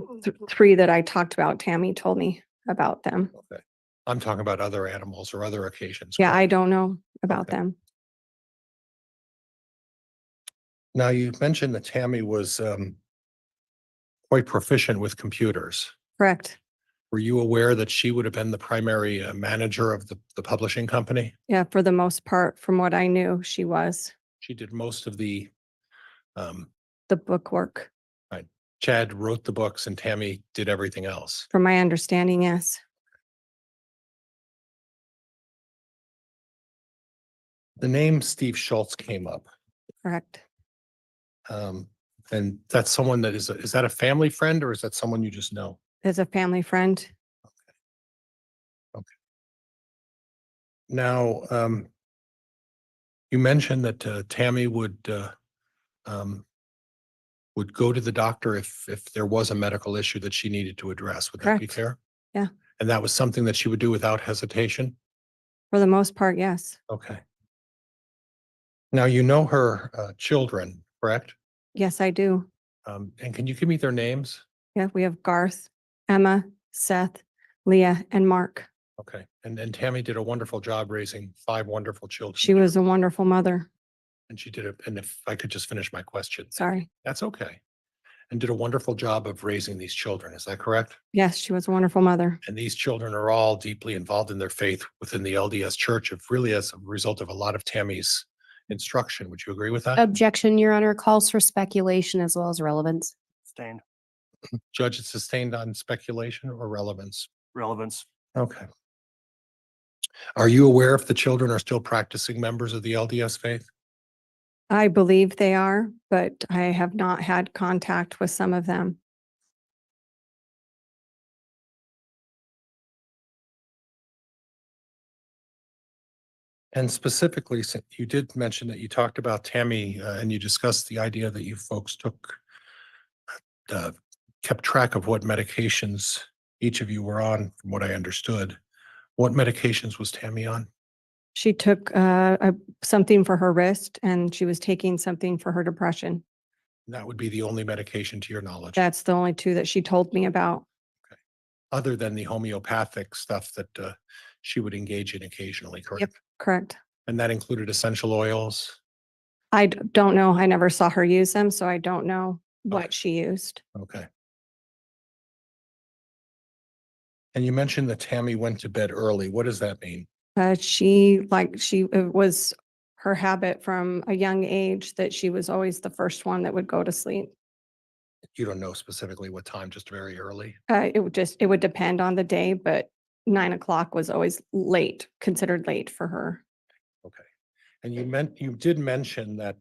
three that I talked about, Tammy told me about them. Okay. I'm talking about other animals or other occasions. Yeah, I correct? don't know about Okay. them. Now, you mentioned that Tammy was quite proficient with computers. Correct. Were you aware that she would have been the primary manager of the publishing company? Yeah, for the most part, from what I knew, she was She did most of the, the book work. right. Chad wrote the books and Tammy did everything else. From my understanding, yes. The name Steve Schultz came up. Correct. And that's someone that is that a family friend or is that someone you just know? As a family friend. Okay. Now, you mentioned that Tammy would go to the doctor if there was a medical issue that she needed to address. Would that be Correct. fair? Yeah. And that was something that she would do without hesitation? For the most part, yes. Okay. Now, you know her children, correct? Yes, I do. And can you give me their names? Yeah, we have Garth, Emma, Seth, Leah, and Mark. Okay. And Tammy did a wonderful job raising 5 wonderful children. She was a wonderful mother. And she did it. And if I could just finish my question. Sorry. That's okay. And did a wonderful job of raising these children. Is that correct? Yes, she was a wonderful mother. And these children are all deeply involved in their faith within the LDS Church, of really as a result of a lot of Tammy's instruction. Would you agree with that? Objection, Your Honor, calls for speculation as well as relevance. Sustained. Judge, it's sustained on speculation or relevance? Relevance. Okay. Are you aware if the children are still practicing members of the LDS faith? I believe they are, but I have not had contact with some of them. And specifically, you did mention that you talked about Tammy and you discussed the idea that you folks kept track of what medications each of you were on, from what I understood. What medications was Tammy on? She took something for her wrist and she was taking something for her depression. That would be the only medication to your knowledge, That's the only two that she told me about. other than the homeopathic stuff that she would engage in occasionally, correct? Yep, correct. And that included essential oils? I don't know. I never saw her use them, so I don't know what Okay. she used. Okay. And you mentioned that Tammy went to bed early. What does that mean? It was her habit from a young age that she was always the first one that would go to sleep. You don't know specifically what time, just very early? It would depend on the day, but 9 o'clock was always late, considered late for her. Okay. And you did mention that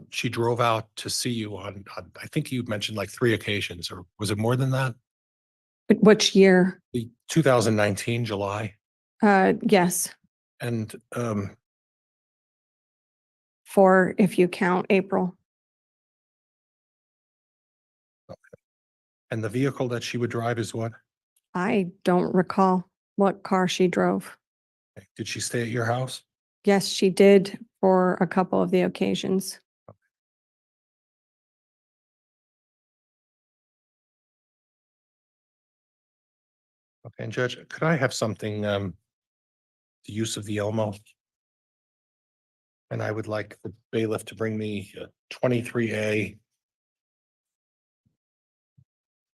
she drove out to see you on, I think you mentioned like 3 occasions, or was it more than that? Which year? The 2019 July. Yes, And 4 if you count April. the vehicle that she would drive is what? I don't recall what car she drove. Okay. Did she stay at your house? Yes, she did for a couple of the occasions. Okay, and Judge, could I have something, the use of the Elmo? And I would like the bailiff to bring me 23A.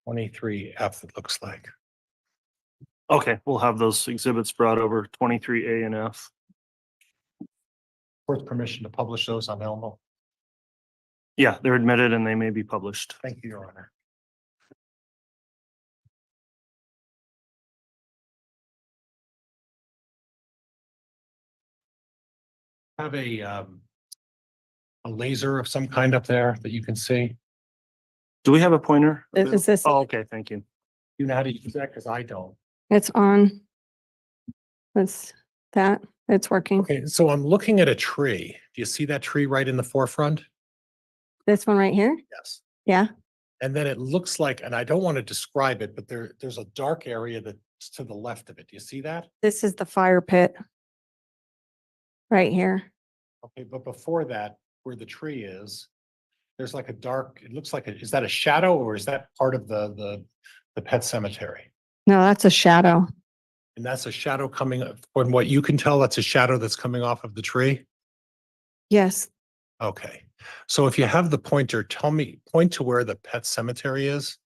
23F, it looks like. Okay, we'll have those exhibits brought over, 23A and F. court's permission to publish those on Elmo? Yeah, they're admitted and they may be published. Thank you, Your Honor. Have a laser of some kind up there that you can see. Do we have a pointer? Is this, Oh, okay, thank you. You know how to use that? Because I don't. it's on. That's that, it's working. Okay, so I'm looking at a tree. Do you see that tree right in the forefront? This one right here? Yes. Yeah, And then it looks like, and I don't want to describe it, but there's a dark area that's to the left of it. Do you see that? this is the fire pit. Right here. Okay, but before that, where the tree is, there's like a dark, it looks like, is that a shadow or is that part of the pet cemetery? No, that's a shadow. And that's a shadow coming, from what you can tell, that's a shadow that's coming off of the tree? Yes, Okay, so if you have the pointer, point to where the pet cemetery is.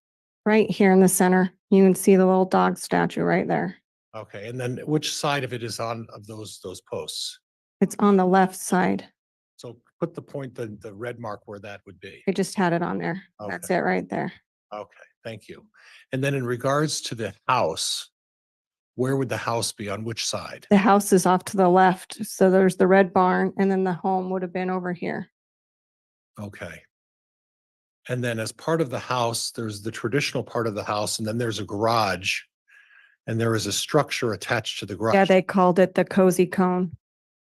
right here in the center. You can see the little dog statue right there. Okay, and then which side of it is on of those posts? It's on the left side. So put the point, the red mark where that would be. I just had it on there. That's Okay. it right there. Okay, thank you. And then in regards to the house, where would the house be, on which side? The house is off to the left. So there's the red barn and then the home would have been over here. Okay. And then as part of the house, there's the traditional part of the house, and then there's a garage. And there is a structure attached to the garage. Yeah, they called it the cozy cone.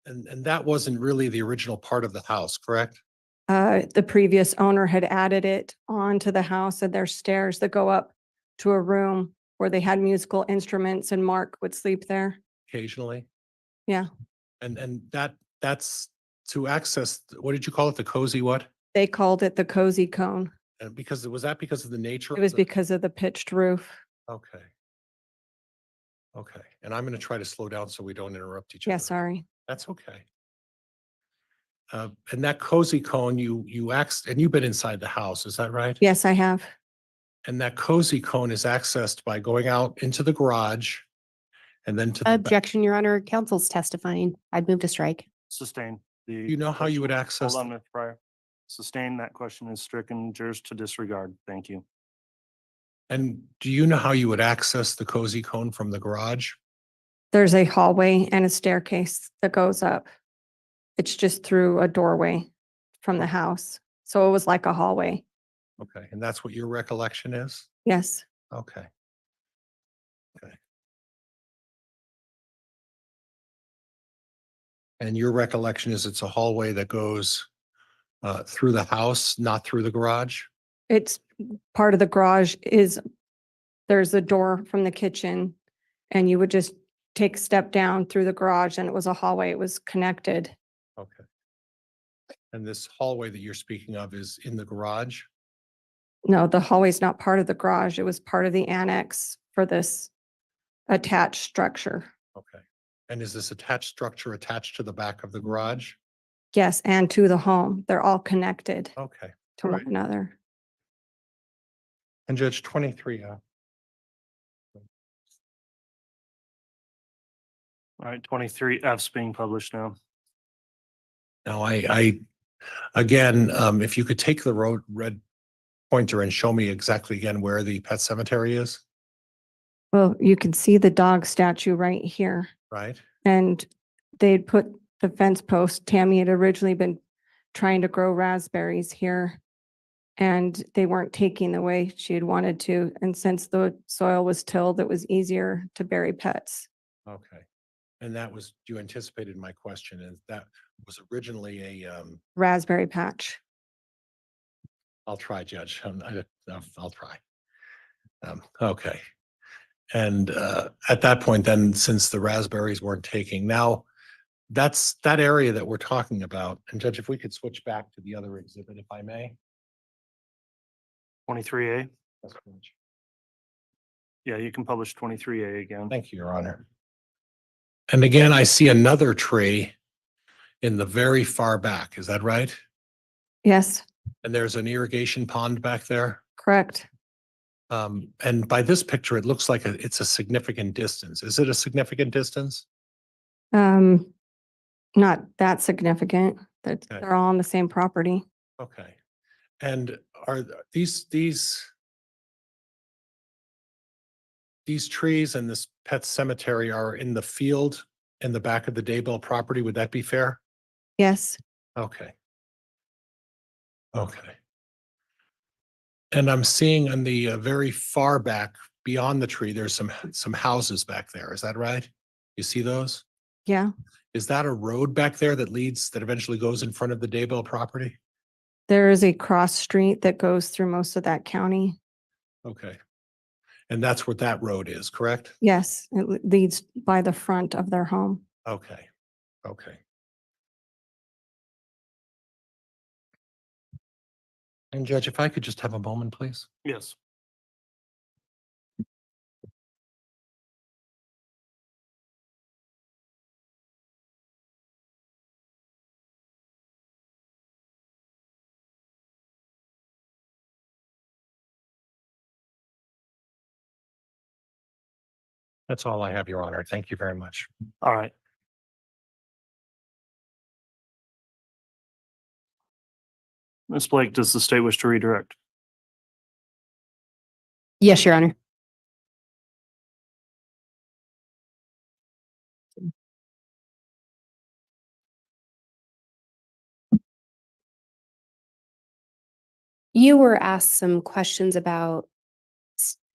And that wasn't really the original part of the house, correct? The previous owner had added it onto the house and there's stairs that go up to a room where they had musical instruments and Mark would sleep there. Occasionally. Yeah, And that's to access, what did you call it? The cozy what? they called it the cozy cone. And was that because of the nature? It of was the- because of the pitched roof. Okay. Okay, and I'm going to try to slow down so we don't interrupt each other. Yeah, sorry. That's okay. And that cozy cone, you asked, and you've been inside the house, is that right? Yes, I have. And that cozy cone is accessed by going out into the garage and then to the back. Objection, Your Honor. Counsel's testifying. I'd move to strike. Sustain. The You know how you would question- access Hold on, Ms. Pryor. Sustain, that question is stricken. Jurors to disregard. Thank you. And do you know how you would access the cozy cone from the garage? There's a hallway and a staircase that goes up. It's just through a doorway from the house. So it was like a hallway. Okay, and that's what your recollection is? Yes. Okay. Okay. And your recollection is it's a hallway that goes through the house, not through the garage? It's part of the garage is, there's a door from the kitchen and you would just take a step down through the garage and it was a hallway. It was connected. Okay. And this hallway that you're speaking of is in the garage? No, the hallway's not part of the garage. It was part of the annex for this attached structure. Okay. And is this attached structure attached to the back of the garage? Yes, and to the home. They're all connected Okay. to all one right. another. And Judge 23, All right, 23F's being published now. now again, if you could take the red pointer and show me exactly again where the pet cemetery is, Well, you can see the dog statue right here. right? And they'd put the fence post. Tammy had originally been trying to grow raspberries here. And they weren't taking the way she had wanted to. And since the soil was tilled, it was easier to bury pets. Okay. And that was, you anticipated my question, and that was originally a, Raspberry patch. I'll try, Judge. I'll try. Okay. And at that point, then, since the raspberries weren't taking, now that's that area that we're talking about. And Judge, if we could switch back to the other exhibit, if I may. 23A. That's correct. Yeah, you can publish 23A again. Thank you, Your Honor. And again, I see another tree in the very far back. Is that right? Yes, And there's an irrigation pond back there. correct. And by this picture, it looks like it's a significant distance. Is it a significant distance? Not that significant. That Okay. they're all on the same property. Okay. And are these trees and this pet cemetery are in the field in the back of the Daybell property? Would that be fair? Yes. Okay. Okay. And I'm seeing on the very far back beyond the tree, there's some houses back there. Is that right? You see those? Yeah. Is that a road back there that eventually goes in front of the Daybell property? There is a cross street that goes through most of that county. Okay. And that's what that road is, correct? Yes, it leads by the front of their home. Okay. Okay. And Judge, if I could just have a moment, please. Yes. That's all I have, Your Honor. Thank you very much. All right. Ms. Blake, does the state wish to redirect? Yes, Your Honor. You were asked some questions about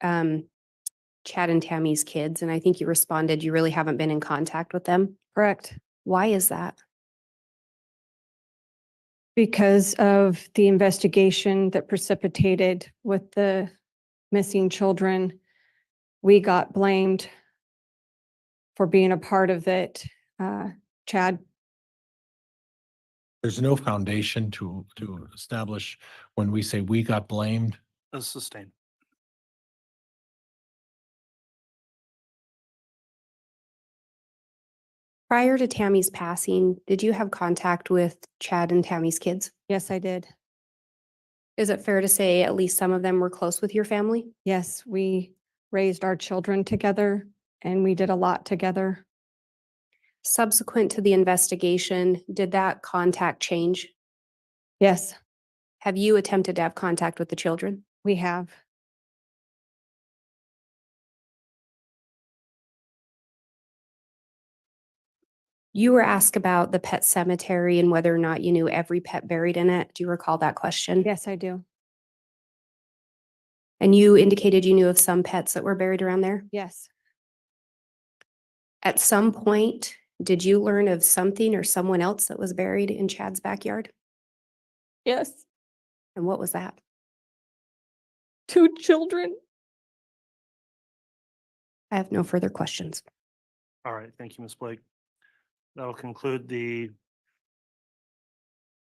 Chad and Tammy's kids, and I think you responded you really haven't been in contact with them. Correct. Why is that? Because of the investigation that precipitated with the missing children, we got blamed for being a part of it. Chad, There's no foundation to establish when we say we got blamed. Sustained. Prior to Tammy's passing, did you have contact with Chad and Tammy's kids? yes, I did. Is it fair to say at least some of them were close with your family? Yes, we raised our children together and we did a lot together. Subsequent to the investigation, did that contact change? Yes, Have you attempted to have contact with the children? we have. You were asked about the pet cemetery and whether or not you knew every pet buried in it. Do you recall that question? Yes, I do. And you indicated you knew of some pets that were buried around there? Yes. At some point, did you learn of something or someone else that was buried in Chad's backyard? Yes. And what was that? 2 children. I have no further questions. All right. Thank you, Ms. Blake. That'll conclude the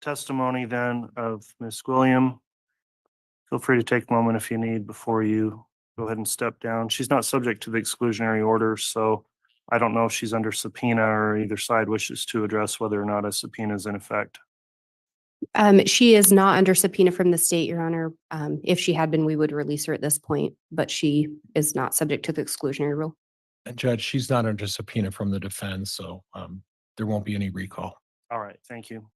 testimony then of Ms. Gwilliam. Feel free to take a moment if you need before you go ahead and step down. She's not subject to the exclusionary order, so I don't know if she's under subpoena or either side wishes to address whether or not a subpoena is in effect. She is not under subpoena from the state, Your Honor. If she had been, we would release her at this point, but she is not subject to the exclusionary rule. And Judge, she's not under subpoena from the defense, so there won't be any recall. All right. Thank you.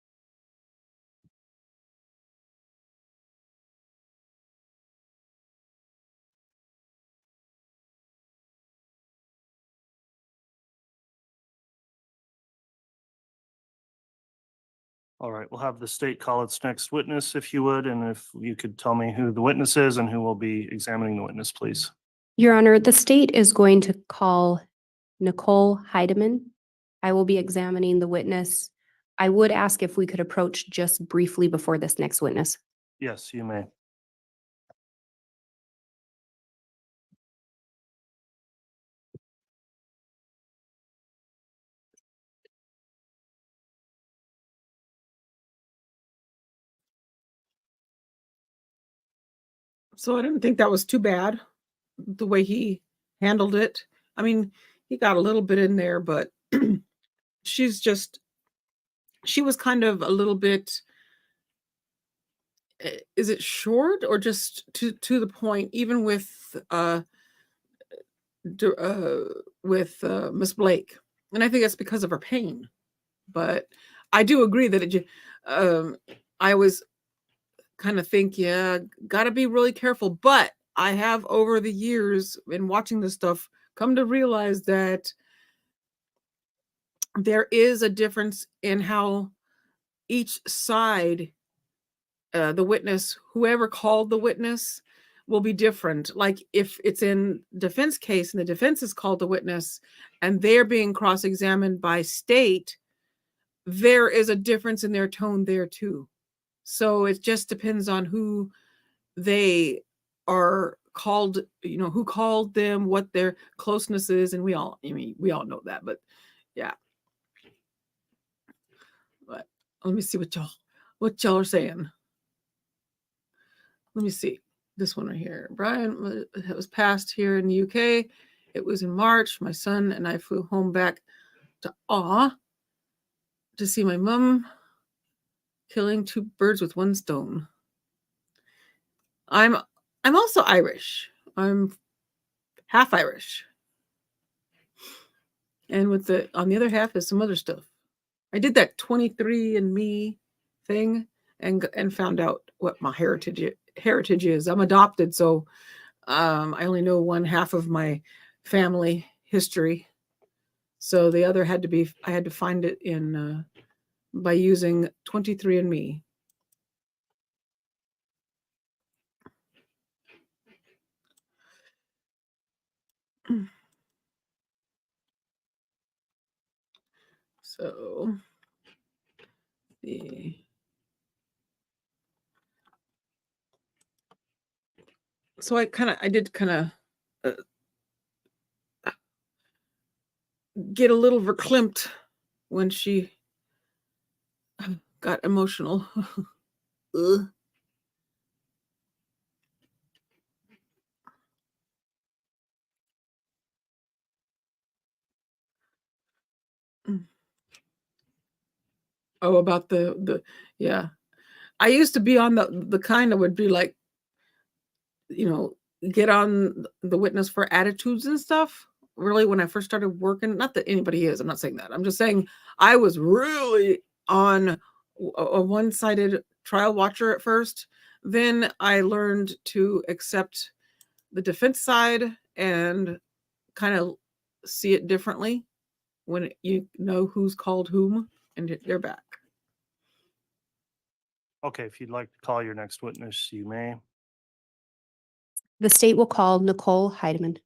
All right, we'll have the state call its next witness, if you would, and if you could tell me who the witness is and who will be examining the witness, please. Your Honor, the state is going to call Nicole Heideman. I will be examining the witness. I would ask if we could approach just briefly before this next witness. Yes, you may. So I didn't think that was too bad, the way he handled it. I mean, he got a little bit in there, but she was kind of a little bit, is it short or just to the point, even with Miss Blake? And I think that's because of her pain. But I do agree that I always kind of think, yeah, got to be really careful. But I have over the years in watching this stuff come to realize that there is a difference in how each side, the witness, whoever called the witness, will be different. Like if it's in defense case and the defense is called the witness and they're being cross-examined by state, there is a difference in their tone there too. So it just depends on who they are called, who called them, what their closeness is. And we all know that, but yeah. But let me see what y'all are saying. Let me see this one right here. Brian, it was passed here in the UK. It was in March. My son and I flew home back to see my mom killing two birds with one stone. I'm also Irish. I'm half Irish. And on the other half is some other stuff. I did that 23andMe thing and found out what my heritage is. I'm adopted, so I only know one half of my family history. So the other I had to find it by using 23andMe. So I did get a little verklempt when she got emotional. Oh, about yeah. I used to be on the kind that would be like, get on the witness for attitudes and stuff. Really, when I first started working, not that anybody is, I'm not saying that. I'm just saying I was really on a one-sided trial watcher at first. Then I learned to accept the defense side and kind of see it differently when you know who's called whom and they're back. Okay, if you'd like to call your next witness, you may. The state will call Nicole Heideman.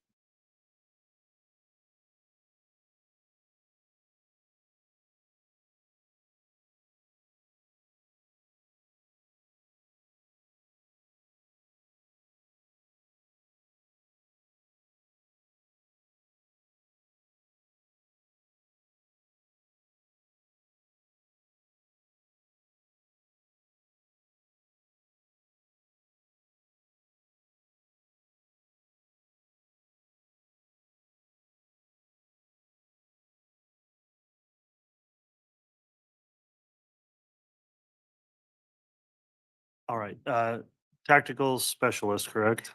All right, tactical specialist, correct?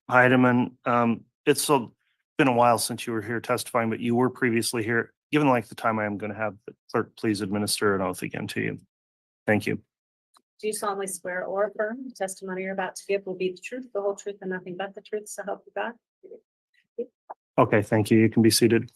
Heideman, it's been a while since you were here testifying, but you were previously here. Given the length of time, I am going to have the clerk please administer an oath again to you. Thank you. Do you solemnly swear or affirm the testimony you're about to give will be the truth, the whole truth, and nothing but the truth, so help you God? Okay, thank you. You can be seated.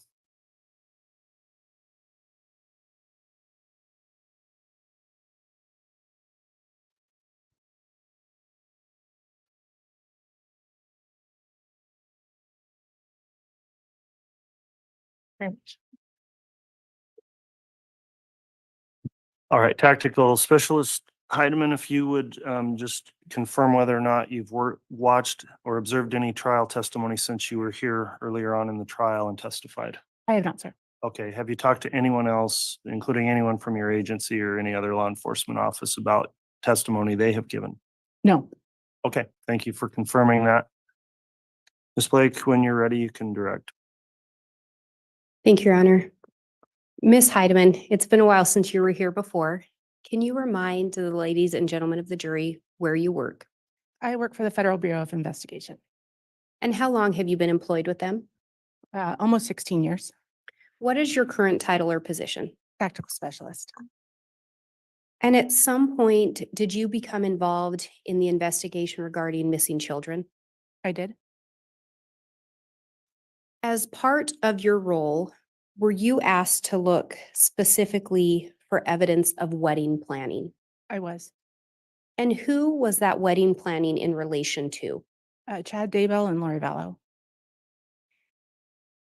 All right, tactical specialist Heideman, if you would just confirm whether or not you've watched or observed any trial testimony since you were here earlier on in the trial and testified. I have not, sir. Okay, have you talked to anyone else, including anyone from your agency or any other law enforcement office about testimony they have given? No. Okay, thank you for confirming that. Ms. Blake, when you're ready, you can direct. Thank you, Your Honor. Ms. Heideman, it's been a while since you were here before. Can you remind the ladies and gentlemen of the jury where you work? I work for the Federal Bureau of Investigation. And how long have you been employed with them? Almost 16 years. What is your current title or position? Tactical specialist. And at some point, did you become involved in the investigation regarding missing children? I did. As part of your role, were you asked to look specifically for evidence of wedding planning? I was. And who was that wedding planning in relation to? Chad Daybell and Lori Vallow.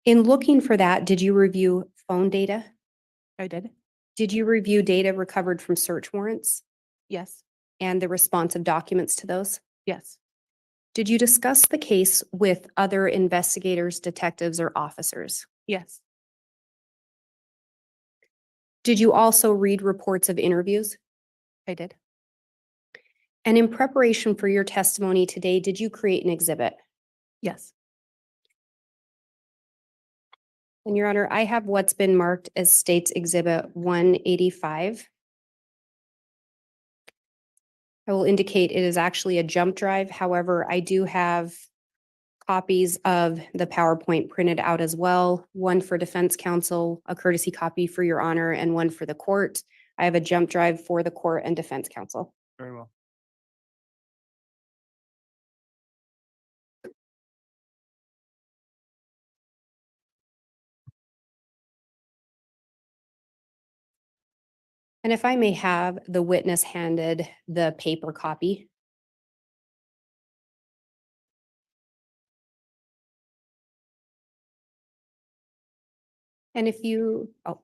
In looking for that, did you review phone data? I did. Did you review data recovered from search warrants Yes. and the responsive documents to those? Yes. Did you discuss the case with other investigators, detectives, or officers? Yes. Did you also read reports of interviews? I did. And in preparation for your testimony today, did you create an exhibit? Yes. And Your Honor, I have what's been marked as State's Exhibit 185. I will indicate it is actually a jump drive. However, I do have copies of the PowerPoint printed out as well, one for defense counsel, a courtesy copy for Your Honor, and one for the court. I have a jump drive for the court and defense counsel. Very well. And if I may have the witness handed the paper copy. And if you, oh,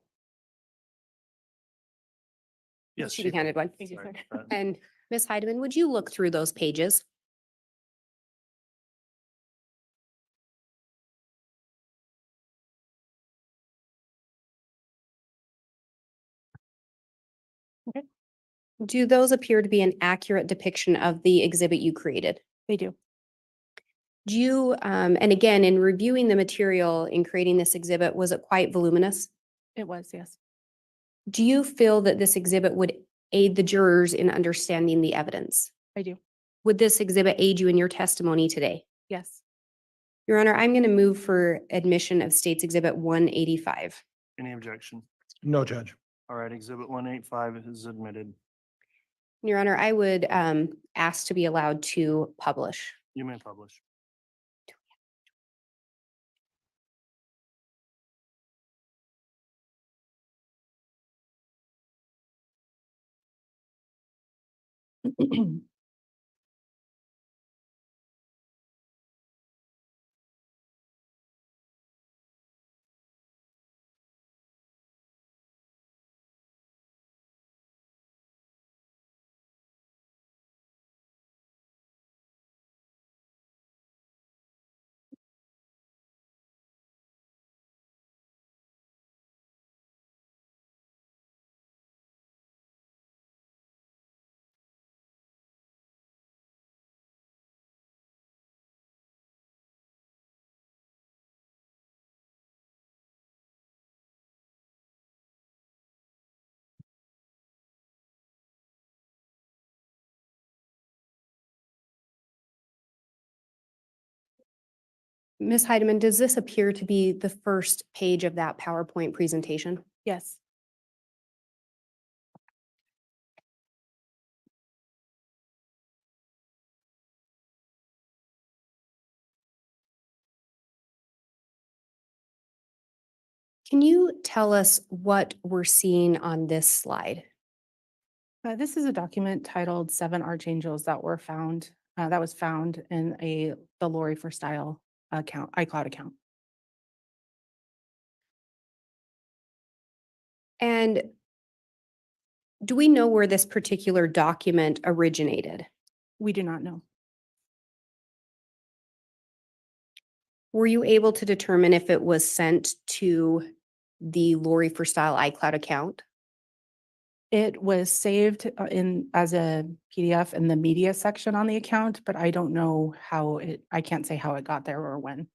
Yes. she be handed one. Sorry. And Ms. Heideman, would you look through those pages? Okay. Do those appear to be an accurate depiction of the exhibit you created? They do. Do you, and again, in reviewing the material in creating this exhibit, was it quite voluminous? It was, yes. Do you feel that this exhibit would aid the jurors in understanding the evidence? I do. Would this exhibit aid you in your testimony today? Yes. Your Honor, I'm going to move for admission of State's Exhibit 185. Any objection? No, Judge. All right, exhibit 185 is admitted. Your Honor, I would ask to be allowed to publish. You may publish. Ms. Heideman, does this appear to be the first page of that PowerPoint presentation? Yes. Can you tell us what we're seeing on this slide? This is a document titled 7 Archangels that were found, that was found in the Lori for Style account, iCloud account. And do we know where this particular document originated? We do not know. Were you able to determine if it was sent to the Lori for Style iCloud account? It was saved as a PDF in the media section on the account, but I don't know I can't say how it got there or when.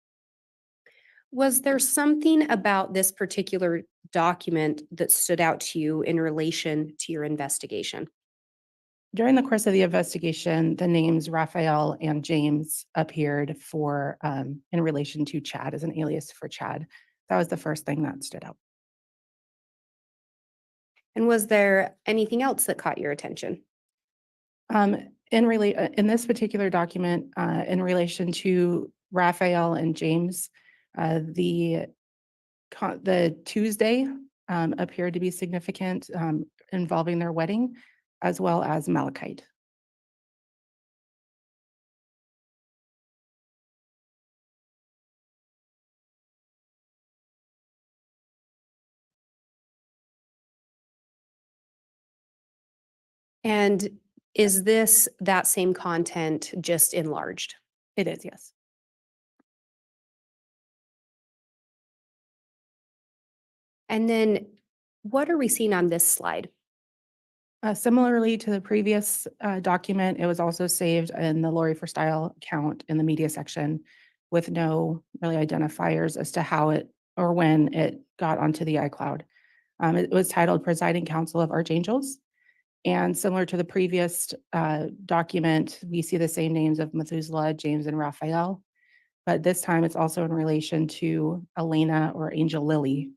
Was there something about this particular document that stood out to you in relation to your investigation? During the course of the investigation, the names Raphael and James appeared in relation to Chad as an alias for Chad. That was the first thing that stood out. And was there anything else that caught your attention? In this particular document, in relation to Raphael and James, the Tuesday appeared to be significant, involving their wedding, as well as malachite. And is this that same content just enlarged? It is, yes. And then what are we seeing on this slide? Similarly to the previous document, it was also saved in the Lori for Style account in the media section with no really identifiers as to how it or when it got onto the iCloud. It was titled Presiding Council of Archangels. And similar to the previous document, we see the same names of Methuselah, James, and Raphael. But this time it's also in relation to Elena or Angel Lily.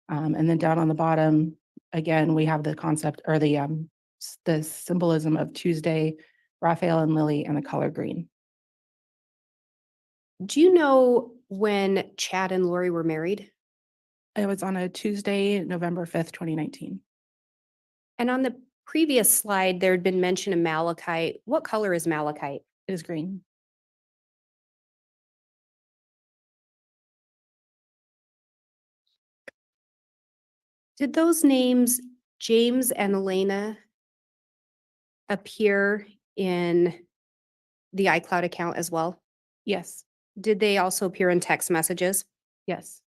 And then down on the bottom, again, we have the concept or the symbolism of Tuesday, Raphael and Lily, and the color green. Do you know when Chad and Lori were married? It was on a Tuesday, November 5th, 2019. And on the previous slide, there had been mention of malachite. What color is malachite? It is green. Did those names, James and Elena, appear in the iCloud account as well? Yes, Did they also appear in text messages? yes,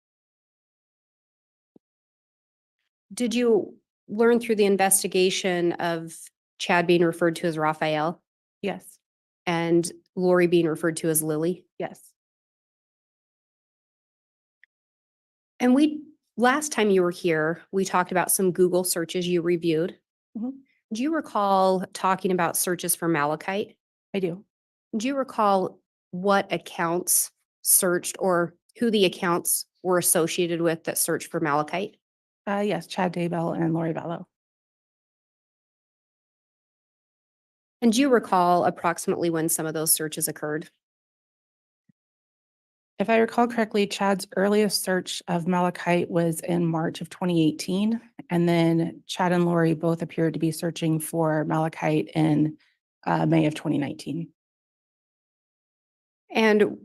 Did you learn through the investigation of Chad being referred to as Raphael yes, and Lori being referred to as Lily? yes. And last time you were here, we talked about some Google searches you reviewed. Mhm. Do you recall talking about searches for malachite? I do. Do you recall what accounts searched or who the accounts were associated with that searched for malachite? Yes, Chad Daybell and Lori Vallow. And do you recall approximately when some of those searches occurred? If I recall correctly, Chad's earliest search of malachite was in March of 2018. And then Chad and Lori both appeared to be searching for malachite in May of 2019. And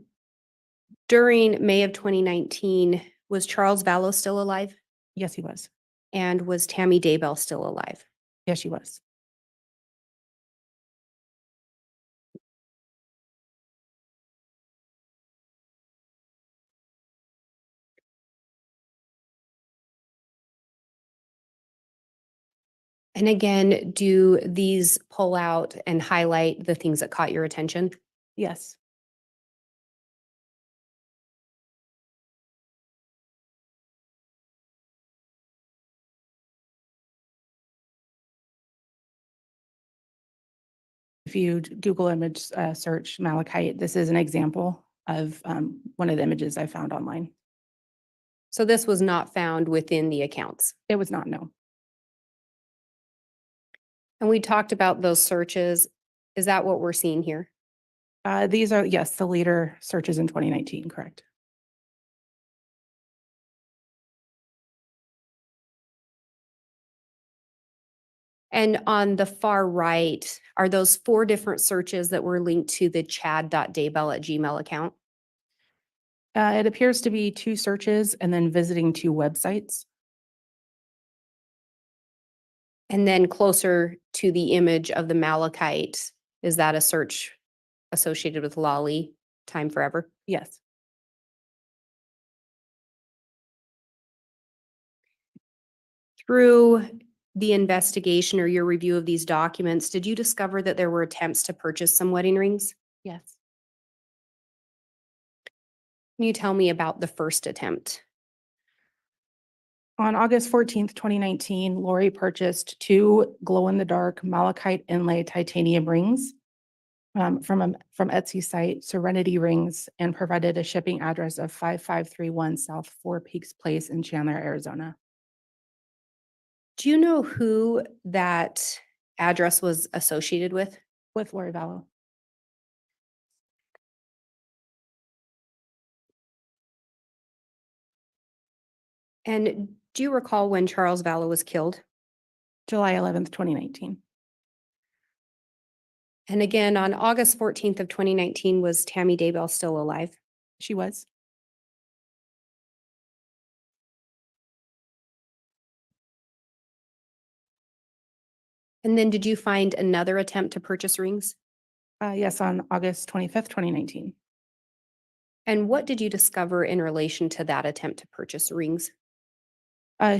during May of 2019, was Charles Vallow still alive? Yes, he was. And was Tammy Daybell still alive? Yes, she was. And again, do these pull out and highlight the things that caught your attention? Yes. If you Google image search malachite, this is an example of one of the images I found online. So this was not found within the accounts. It was not, no. And we talked about those searches. Is that what we're seeing here? These are, yes, the later searches in 2019, correct. And on the far right, are those 4 different searches that were linked to the chad.daybell@gmail account? It appears to be 2 searches and then visiting 2 websites. And then closer to the image of the malachite, is that a search associated with Lolly, Time Forever? Yes. Through the investigation or your review of these documents, did you discover that there were attempts to purchase some wedding rings? Yes. Can you tell me about the first attempt? On August 14th, 2019, Lori purchased 2 glow-in-the-dark malachite inlay titanium rings from Etsy site Serenity Rings and provided a shipping address of 5531 South 4 Peaks Place in Chandler, Arizona. Do you know who that address was associated with? With Lori Vallow. And do you recall when Charles Vallow was killed? July 11th, 2019. And again, on August 14th of 2019, was Tammy Daybell still alive? She was. And then did you find another attempt to purchase rings? Yes, on August 25th, 2019. And what did you discover in relation to that attempt to purchase rings?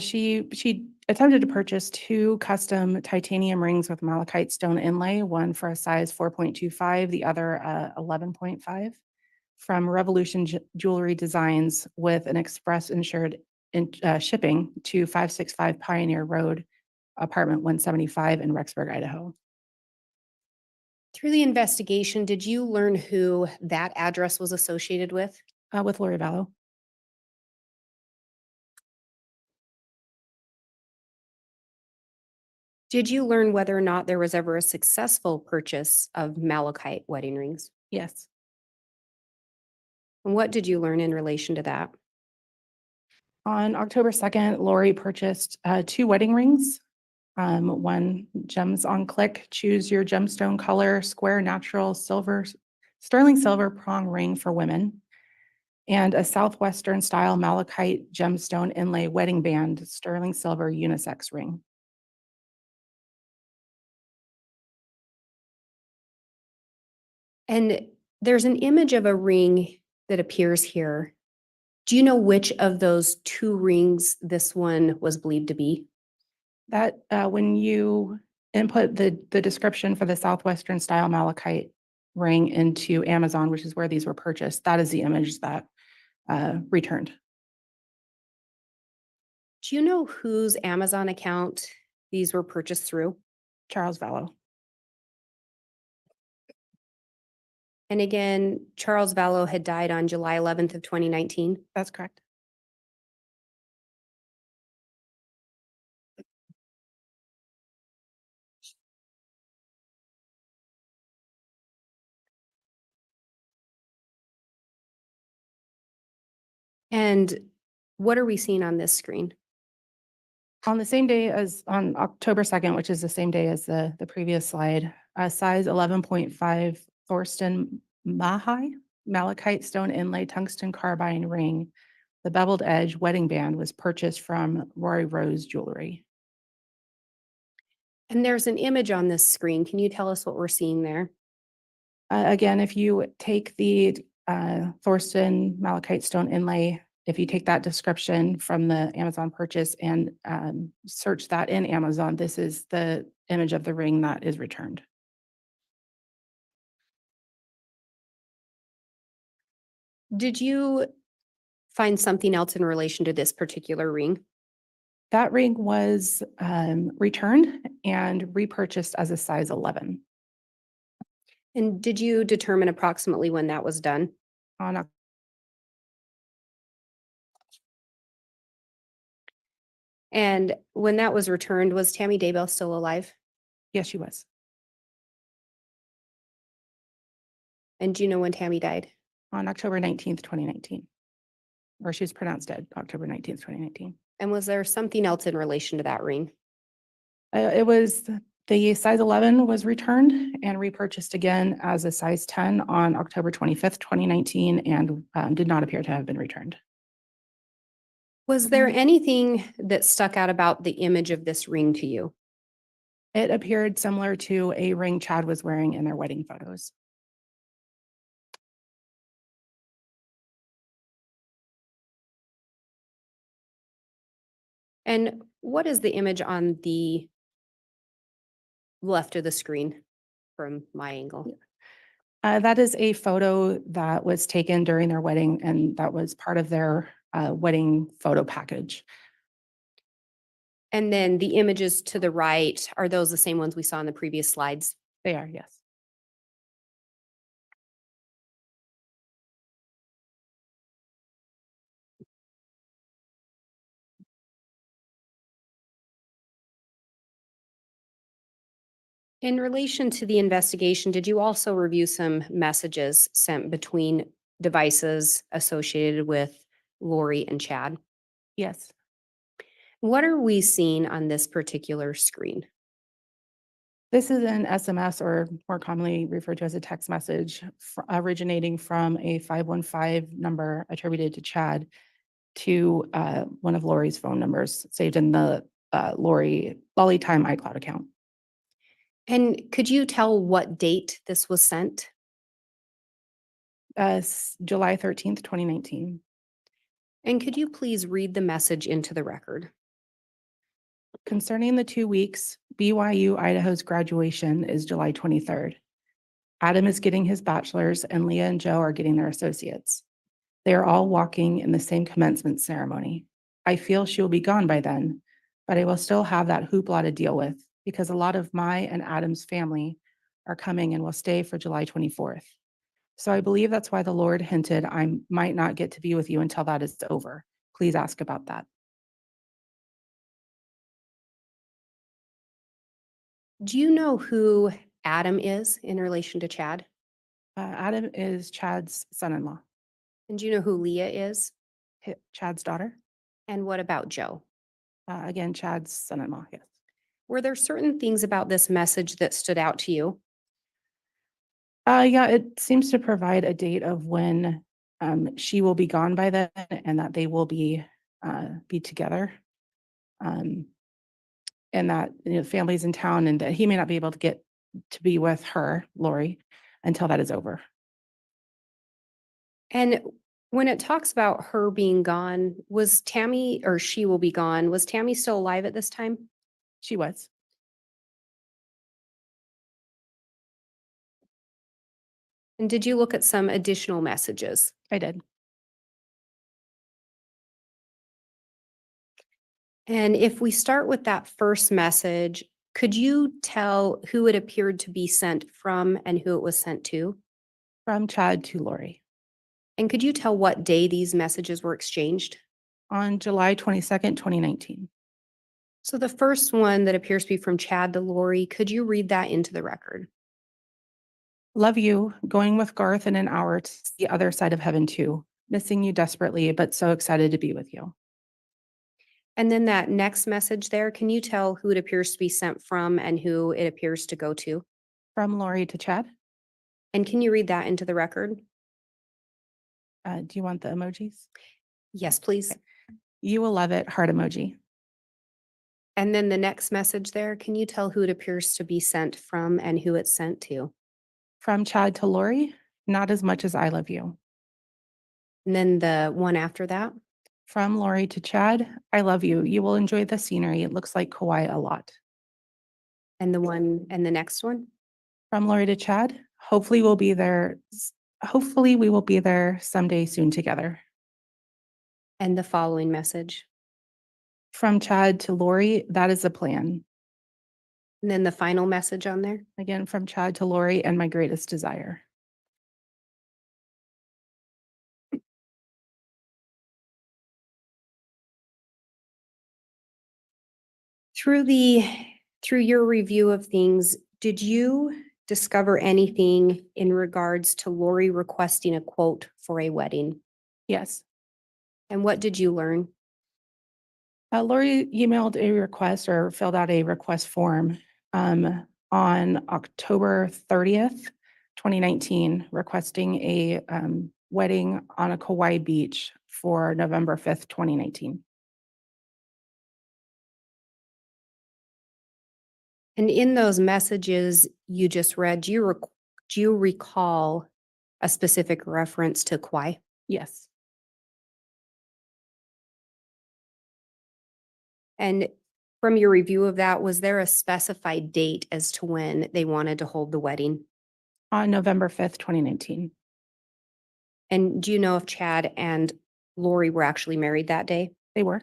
She attempted to purchase 2 custom titanium rings with malachite stone inlay, one for a size 4.25, the other 11.5, from Revolution Jewelry Designs with an express insured shipping to 565 Pioneer Road, apartment 175 in Rexburg, Idaho. Through the investigation, did you learn who that address was associated with? With Lori Vallow. Did you learn whether or not there was ever a successful purchase of malachite wedding rings? Yes. And what did you learn in relation to that? On October 2nd, Lori purchased 2 wedding rings. One gems on click, choose your gemstone color, square natural silver, sterling silver prong ring for women, and a Southwestern style malachite gemstone inlay wedding band, sterling silver unisex ring. And there's an image of a ring that appears here. Do you know which of those 2 rings this one was believed to be? That when you input the description for the Southwestern style malachite ring into Amazon, which is where these were purchased, that is the image that returned. Do you know whose Amazon account these were purchased through? Charles Vallow. And again, Charles Vallow had died on July 11th of 2019. That's correct. And what are we seeing on this screen? On the same day as on October 2nd, which is the same day as the previous slide, a size 11.5 Thorsten Mahai malachite stone inlay tungsten carbine ring, the beveled edge wedding band was purchased from Rory Rose Jewelry. And there's an image on this screen. Can you tell us what we're seeing there? Again, if you take the Thorsten malachite stone inlay, if you take that description from the Amazon purchase and search that in Amazon, this is the image of the ring that is returned. Did you find something else in relation to this particular ring? That ring was returned and repurchased as a size 11. And did you determine approximately when that was done? And when that was returned, was Tammy Daybell still alive? Yes, she was. And do you know when Tammy died? On October 19th, 2019. Or she was pronounced dead, October 19th, 2019. And was there something else in relation to that ring? It was the size 11 was returned and repurchased again as a size 10 on October 25th, 2019, and did not appear to have been returned. Was there anything that stuck out about the image of this ring to you? It appeared similar to a ring Chad was wearing in their wedding photos. And what is the image on the left of the screen from my angle? That is a photo that was taken during their wedding, and that was part of their wedding photo package. And then the images to the right, are those the same ones we saw in the previous slides? They are, yes. In relation to the investigation, did you also review some messages sent between devices associated with Lori and Chad? Yes. What are we seeing on this particular screen? This is an SMS, or more commonly referred to as a text message, originating from a 515 number attributed to Chad to one of Lori's phone numbers saved in the Lolly Time iCloud account. And could you tell what date this was sent? July 13th, 2019. And could you please read the message into the record? Concerning the 2 weeks, BYU Idaho's graduation is July 23rd. Adam is getting his bachelor's and Leah and Joe are getting their associates. They are all walking in the same commencement ceremony. I feel she will be gone by then, but I will still have that hoopla to deal with because a lot of my and Adam's family are coming and will stay for July 24th. So I believe that's why the Lord hinted I might not get to be with you until that is over. Please ask about that. Do you know who Adam is in relation to Chad? Adam is Chad's son-in-law. And do you know who Leah is? Chad's daughter. And what about Joe? Again, Chad's son-in-law, yes. Were there certain things about this message that stood out to you? Yeah, it seems to provide a date of when she will be gone by then and that they will be together. And that, you know, family's in town and that he may not be able to get to be with her, Lori, until that is over. And when it talks about her being gone, was Tammy, or she will be gone, was Tammy still alive at this time? She was. And did you look at some additional messages? I did. And if we start with that first message, could you tell who it appeared to be sent from and who it was sent to? From Chad to Lori. And could you tell what day these messages were exchanged? On July 22nd, 2019. So the first one that appears to be from Chad to Lori, could you read that into the record? Love you. Going with Garth in an hour to the other side of heaven too. Missing you desperately, but so excited to be with you. And then that next message there, can you tell who it appears to be sent from and who it appears to go to? From Lori to Chad. And can you read that into the record? Do you want the emojis? Yes, please. You will love it. Heart emoji. And then the next message there, can you tell who it appears to be sent from and who it's sent to? From Chad to Lori, not as much as I love you. And then the one after that? From Lori to Chad, I love you. You will enjoy the scenery. It looks like Kauai a lot. And the one and the next one? From Lori to Chad, hopefully we'll be there. Hopefully we will be there someday soon together. And the following message? From Chad to Lori, that is the plan. And then the final message on there? Again, from Chad to Lori and my greatest desire. Through your review of things, did you discover anything in regards to Lori requesting a quote for a wedding? Yes. And what did you learn? Lori emailed a request or filled out a request form on October 30th, 2019, requesting a wedding on a Kauai beach for November 5th, 2019. And in those messages you just read, do you recall a specific reference to Kauai? Yes. And from your review of that, was there a specified date as to when they wanted to hold the wedding? On November 5th, 2019. And do you know if Chad and Lori were actually married that day? They were.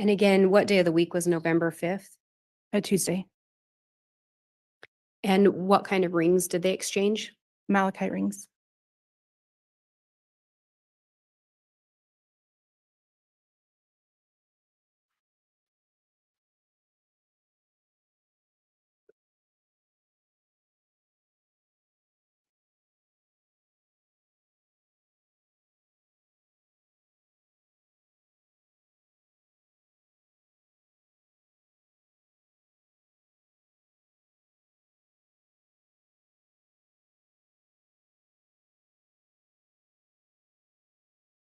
And again, what day of the week was November 5th? A Tuesday. And what kind of rings did they exchange? Malachite rings.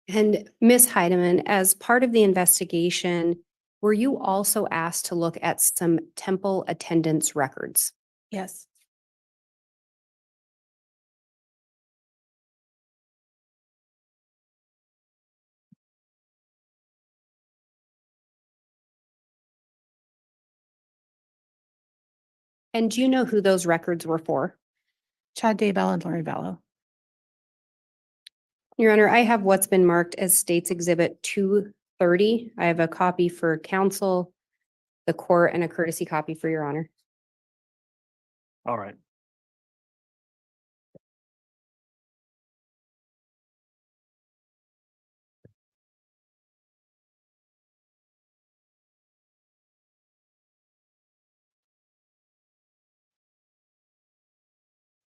And Ms. Heideman, as part of the investigation, were you also asked to look at some temple attendance records? Yes. And do you know who those records were for? Chad Daybell and Lori Vallow. Your Honor, I have what's been marked as States Exhibit 230. I have a copy for counsel, the court, and a courtesy copy for Your Honor. All right.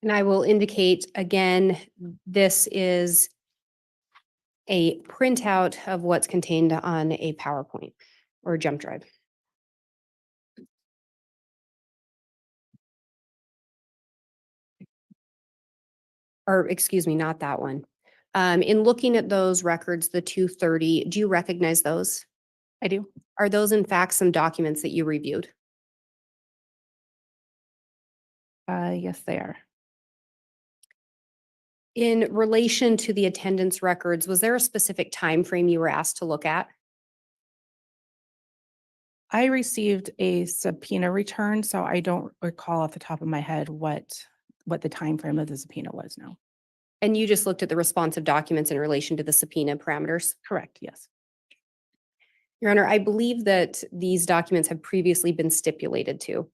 And I will indicate again, this is a printout of what's contained on a PowerPoint or jump drive. Or excuse me, not that one. In looking at those records, the 230, do you recognize those? I do. Are those in fact some documents that you reviewed? Yes, they are. In relation to the attendance records, was there a specific time frame you were asked to look at? I received a subpoena return, so I don't recall off the top of my head what the time frame of the subpoena was now. And you just looked at the responsive documents in relation to the subpoena parameters? Correct, yes. Your Honor, I believe that these documents have previously been stipulated to.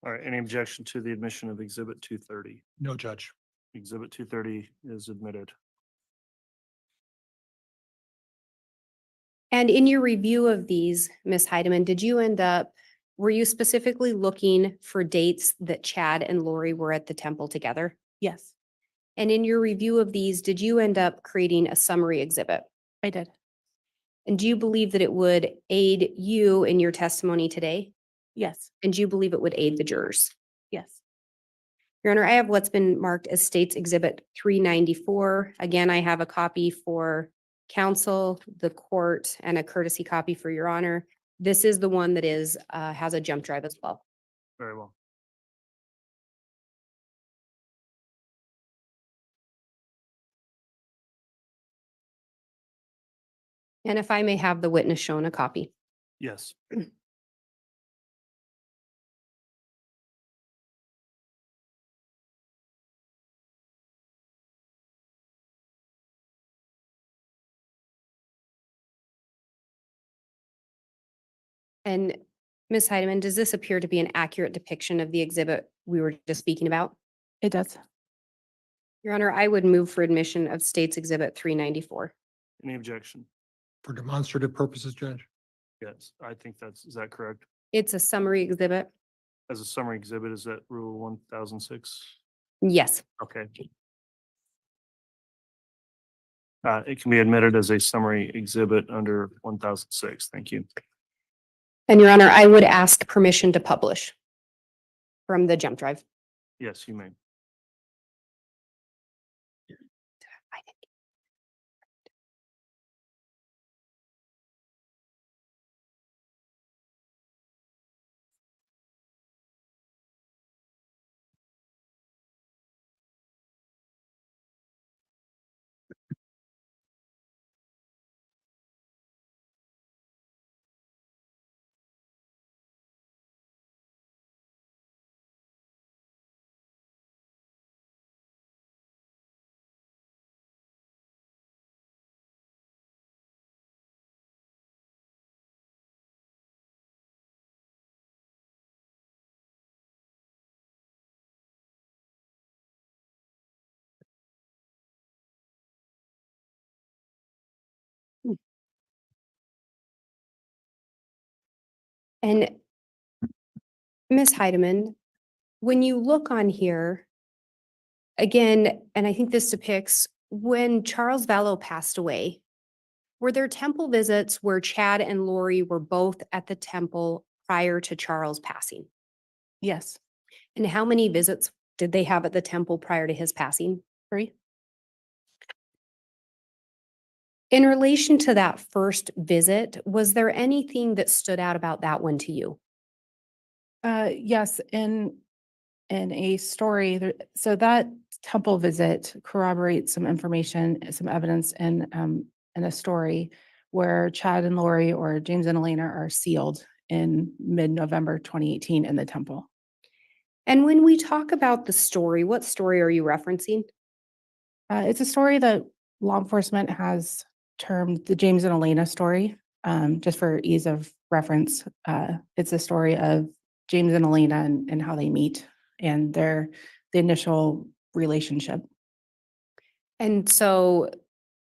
All right. Any objection to the admission of Exhibit 230? No, Judge. Exhibit 230 is admitted. And in your review of these, Ms. Heideman, were you specifically looking for dates that Chad and Lori were at the temple together? Yes, And in your review of these, did you end up creating a summary exhibit? I did. And do you believe that it would aid you in your testimony today? Yes, And do you believe it would aid the jurors? yes. Your Honor, I have what's been marked as States Exhibit 394. Again, I have a copy for counsel, the court, and a courtesy copy for Your Honor. This is the one that has a jump drive as well. Very well. And if I may have the witness shown a copy. Yes. And Ms. Heideman, does this appear to be an accurate depiction of the exhibit we were just speaking about? It does. Your Honor, I would move for admission of States Exhibit 394. Any objection? For demonstrative purposes, Judge? Yes, I think is that correct? It's a summary exhibit. As a summary exhibit, is that Rule 1006? Yes. Okay. It can be admitted as a summary exhibit under 1006. Thank you. And Your Honor, I would ask permission to publish from the jump drive. Yes, you may. And Ms. Heideman, when you look on here, again, and I think this depicts when Charles Vallow passed away, were there temple visits where Chad and Lori were both at the temple prior to Charles passing? Yes, And how many visits did they have at the temple prior to his passing? 3. In relation to that first visit, was there anything that stood out about that one to you? Yes, in a story, so that temple visit corroborates some information, some evidence in a story where Chad and Lori or James and Elena are sealed in mid-November 2018 in the temple. And when we talk about the story, what story are you referencing? It's a story that law enforcement has termed the James and Elena story, just for ease of reference. It's a story of James and Elena and how they meet and the initial relationship. And so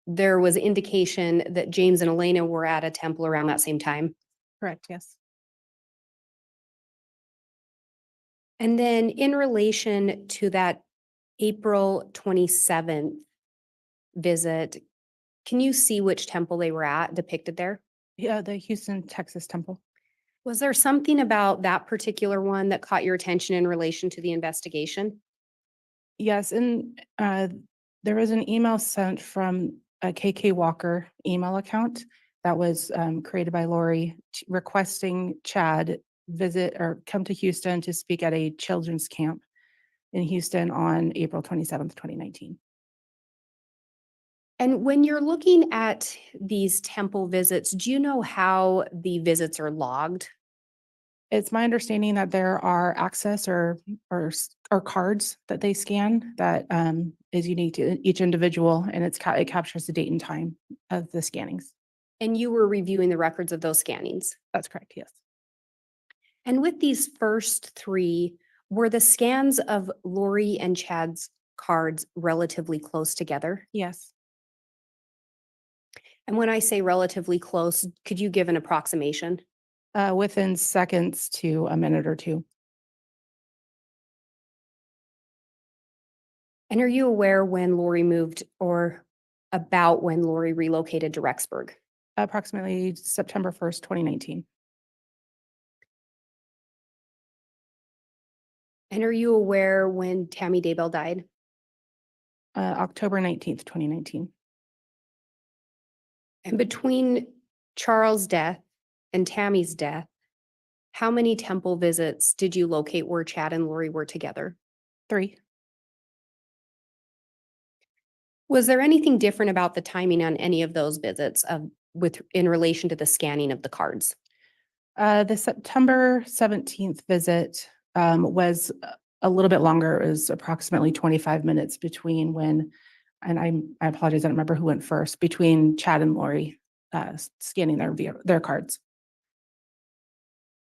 there was indication that James and Elena were at a temple around that same time. Correct, yes. And then in relation to that April 27th visit, can you see which temple they were at depicted there? Yeah, the Houston, Texas temple. Was there something about that particular one that caught your attention in relation to the investigation? Yes, and there was an email sent from a KK Walker email account that was created by Lori requesting Chad visit or come to Houston to speak at a children's camp in Houston on April 27th, 2019. And when you're looking at these temple visits, do you know how the visits are logged? It's my understanding that there are access or cards that they scan that is unique to each individual, and it captures the date and time of the scannings. And you were reviewing the records of those scannings? That's correct, yes. And with these first three, were the scans of Lori and Chad's cards relatively close together? Yes. And when I say relatively close, could you give an approximation? Within seconds to a minute or two. And are you aware when Lori moved or about when Lori relocated to Rexburg? Approximately September 1st, 2019. And are you aware when Tammy Daybell died? October 19th, 2019. And between Charles' death and Tammy's death, how many temple visits did you locate where Chad and Lori were together? 3. Was there anything different about the timing on any of those visits in relation to the scanning of the cards? The September 17th visit was a little bit longer. It was approximately 25 minutes between when, and I apologize, I don't remember who went first, between Chad and Lori scanning their cards.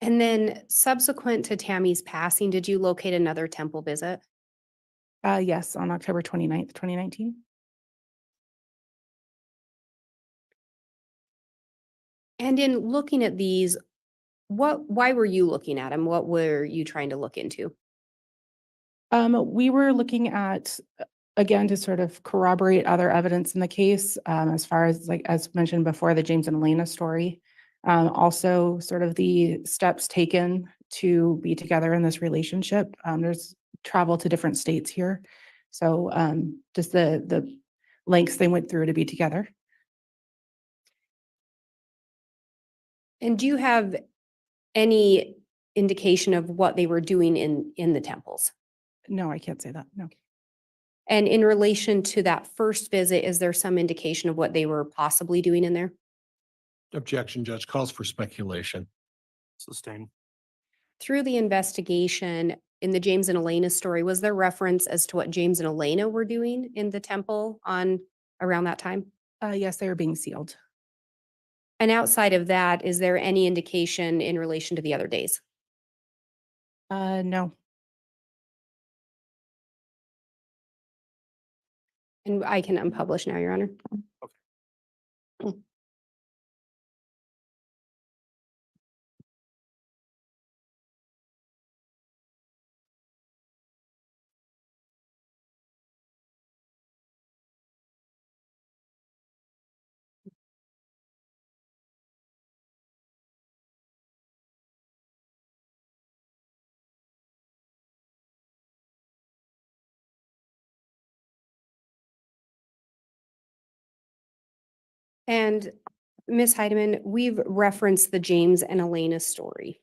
And then subsequent to Tammy's passing, did you locate another temple visit? Yes, on October 29th, 2019. And in looking at these, why were you looking at them? What were you trying to look into? We were looking at, again, to sort of corroborate other evidence in the case, as far as, like, as mentioned before, the James and Elena story. Also sort of the steps taken to be together in this relationship. There's travel to different states here. So just the lengths they went through to be together. And do you have any indication of what they were doing in the temples? No, I can't say that, no. And in relation to that first visit, is there some indication of what they were possibly doing in there? Objection, Judge, calls for speculation. Sustained. Through the investigation in the James and Elena story, was there reference as to what James and Elena were doing in the temple around that time? Yes, they were being sealed. And outside of that, is there any indication in relation to the other days? No. And I can unpublish now, Your Honor. And Ms. Heideman, we've referenced the James and Elena story.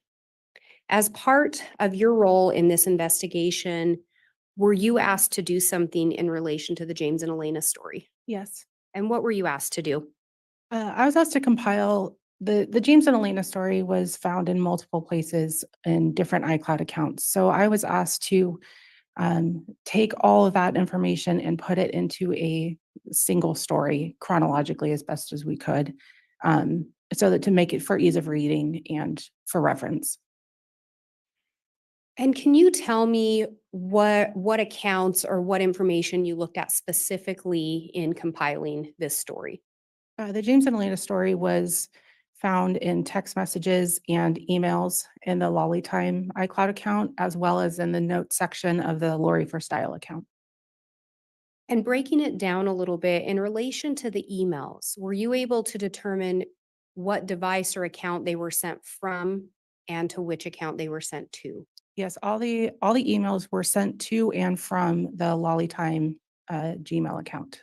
As part of your role in this investigation, were you asked to do something in relation to the James and Elena story? Yes. And what were you asked to do? I was asked to compile the James and Elena story was found in multiple places in different iCloud accounts. So I was asked to take all of that information and put it into a single story chronologically as best as we could, so that to make it for ease of reading and for reference. And can you tell me what accounts or what information you looked at specifically in compiling this story? The James and Elena story was found in text messages and emails in the Reali-Tea iCloud account, as well as in the notes section of the Lori for Style account. And breaking it down a little bit in relation to the emails, were you able to determine what device or account they were sent from and to which account they were sent to? Yes, all the emails were sent to and from the Reali-Tea Gmail account.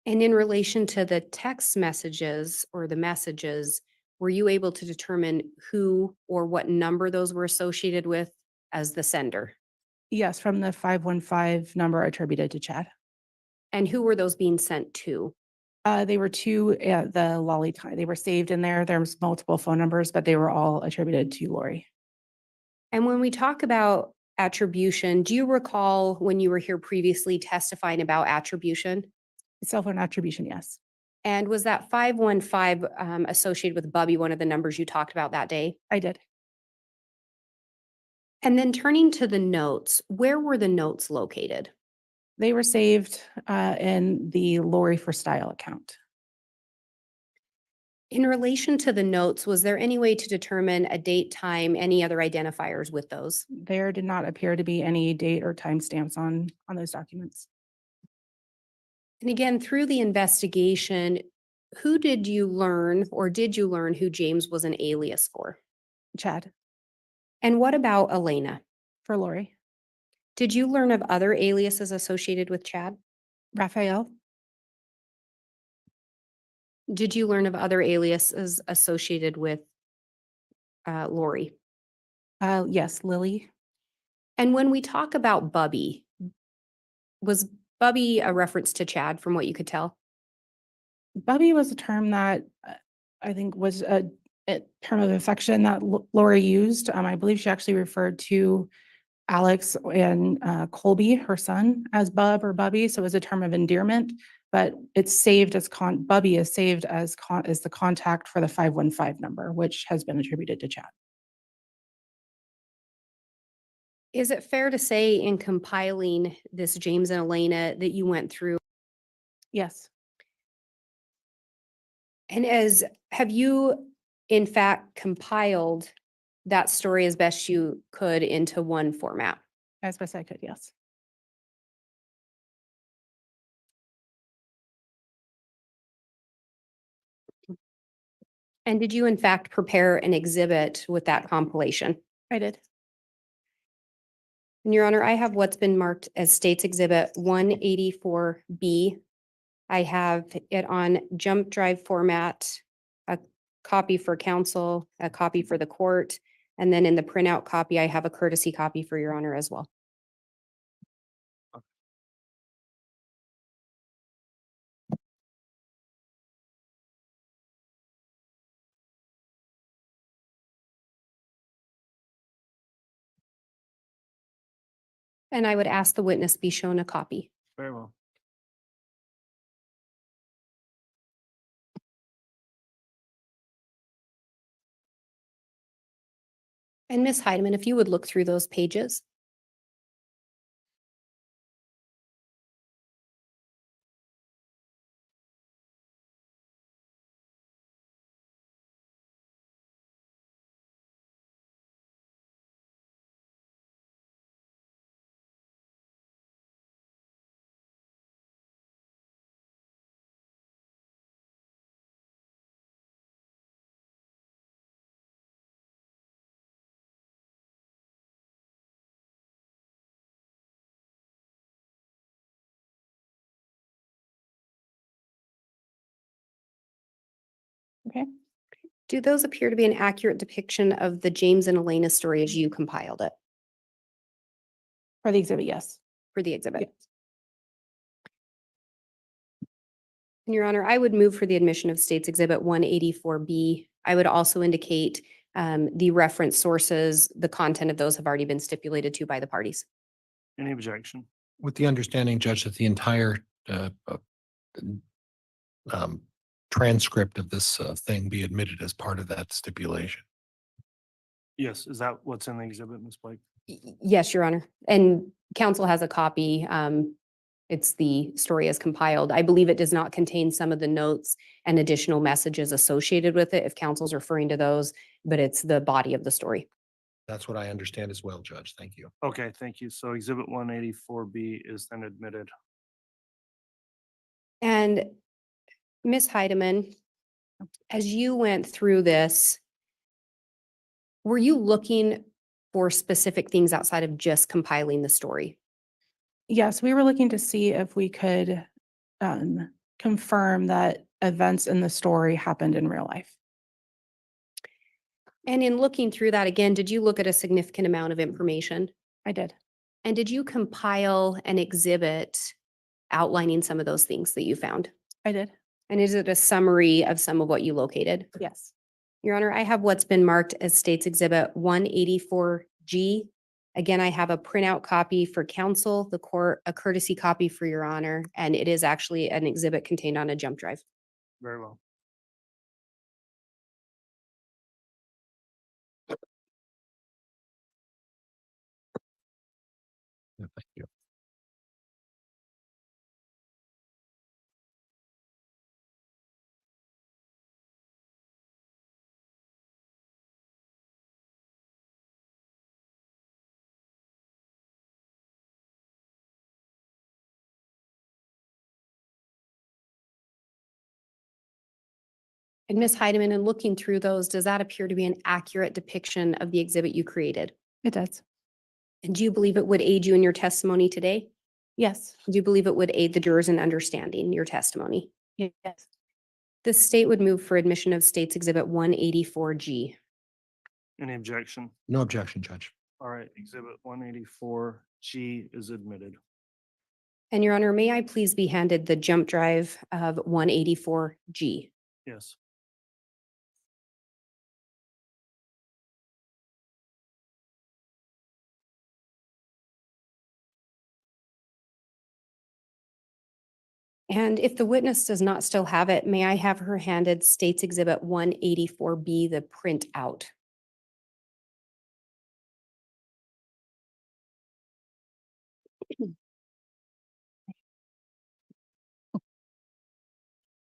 And in relation to the text messages or the messages, were you able to determine who or what number those were associated with as the sender? Yes, from the 515 number attributed to Chad. And who were those being sent to? They were to the Reali-Tea. They were saved in there. There's multiple phone numbers, but they were all attributed to Lori. And when we talk about attribution, do you recall when you were here previously testifying about attribution? Cell phone attribution, yes. And was that 515 associated with Bubby, one of the numbers you talked about that day? I did. And then turning to the notes, where were the notes located? They were saved in the Lori for Style account. In relation to the notes, was there any way to determine a date, time, any other identifiers with those? There did not appear to be any date or timestamps on those documents. And again, through the investigation, who did you learn or did you learn who James was an alias for? Chad. And what about Elena? For Lori. Did you learn of other aliases associated with Chad? Raphael. Did you learn of other aliases associated with Lori? Yes, Lily. And when we talk about Bubby, was Bubby a reference to Chad from what you could tell? Bubby was a term that I think was a term of affection that Lori used. I believe she actually referred to Alex and Colby, her son, as Bub or Bubby. So it was a term of endearment, but it's saved as Bubby is saved as the contact for the 515 number, which has been attributed to Chad. Is it fair to say in compiling this James and Elena that you went through? Yes. And have you in fact compiled that story as best you could into one format? As best I could, yes. And did you in fact prepare an exhibit with that compilation? I did. And Your Honor, I have what's been marked as States Exhibit 184B. I have it on jump drive format, a copy for counsel, a copy for the court, and then in the printout copy, I have a courtesy copy for Your Honor as well. And I would ask the witness be shown a copy. Very well. And Ms. Heideman, if you would look through those pages. Okay. Do those appear to be an accurate depiction of the James and Elena story as you compiled it For the exhibit, yes. for the exhibit? Yes. And Your Honor, I would move for the admission of States Exhibit 184B. I would also indicate the reference sources, the content of those have already been stipulated to by the parties. Any objection? With the understanding, Judge, that the entire transcript of this thing be admitted as part of that stipulation. Yes, is that what's in the exhibit, Ms. Blake? Yes, Your Honor. And council has a copy. It's the story as compiled. I believe it does not contain some of the notes and additional messages associated with it if council's referring to those, but it's the body of the story. That's what I understand as well, Judge. Thank you. Okay, thank you. So exhibit 184B is then admitted. And Ms. Heideman, as you went through this, were you looking for specific things outside of just compiling the story? Yes, we were looking to see if we could confirm that events in the story happened in real life. And in looking through that again, did you look at a significant amount of information? I did. And did you compile an exhibit outlining some of those things that you found? I did. And is it a summary of some of what you located? Yes. Your Honor, I have what's been marked as States Exhibit 184G. Again, I have a printout copy for counsel, the court, a courtesy copy for Your Honor, and it is actually an exhibit contained on a jump drive. Very well. Yeah, thank you. And Ms. Heideman, in looking through those, does that appear to be an accurate depiction of the exhibit you created? It does. And do you believe it would aid you in your testimony today? Yes. Do you believe it would aid the jurors in understanding your testimony? Yes. The state would move for admission of States Exhibit 184G. Any objection? No objection, Judge. All right, exhibit 184G is admitted. And Your Honor, may I please be handed the jump drive of 184G? Yes. And if the witness does not still have it, may I have her handed States Exhibit 184B, the printout?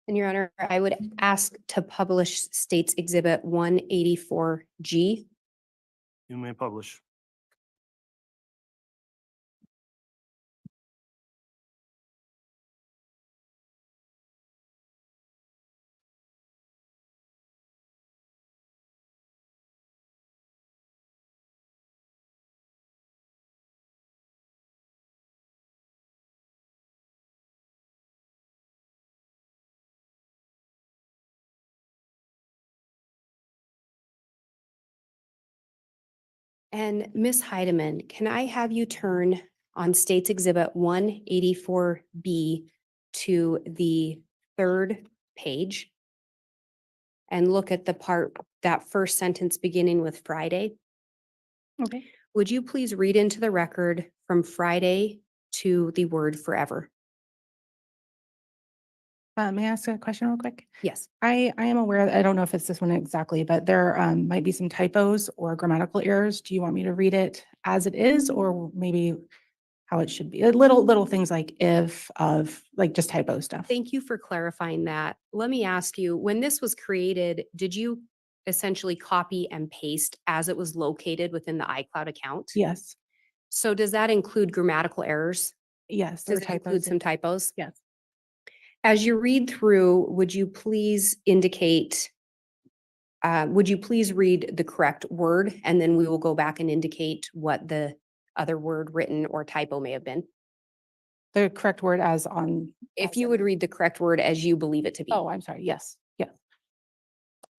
And Your Honor, I would ask to publish States Exhibit 184G. You may publish. And Ms. Heideman, can I have you turn on States Exhibit 184B to the third page and look at the part, that first sentence beginning with Friday? Okay. Would you please read into the record from Friday to the word forever? May I ask a question real quick? Yes. I am aware, I don't know if it's this one exactly, but there might be some typos or grammatical errors. Do you want me to read it as it is, or maybe how it should be? Little things like if, of, like just typo stuff. Thank you for clarifying that. Let me ask you, when this was created, did you essentially copy and paste as it was located within the iCloud account? Yes. So does that include grammatical errors? Yes. There Does were it include typos. some typos? Yes. As you read through, would you please indicate, would you please read the correct word? And then we will go back and indicate what the other word written or typo may have been. The correct word as on. If you would read the correct word as you believe it to be. Oh, I'm sorry. Yes. Yes.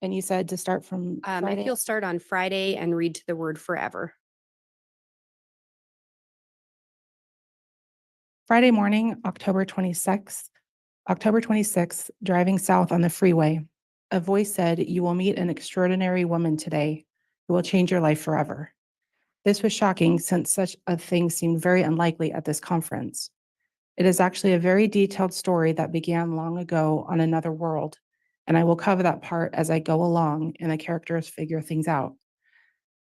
And you said to start from If Friday? you'll start on Friday and read to the word forever. Friday morning, October 26th, driving south on the freeway, a voice said, "You will meet an extraordinary woman today who will change your life forever." This was shocking since such a thing seemed very unlikely at this conference. It is actually a very detailed story that began long ago on another world, and I will cover that part as I go along and the characters figure things out.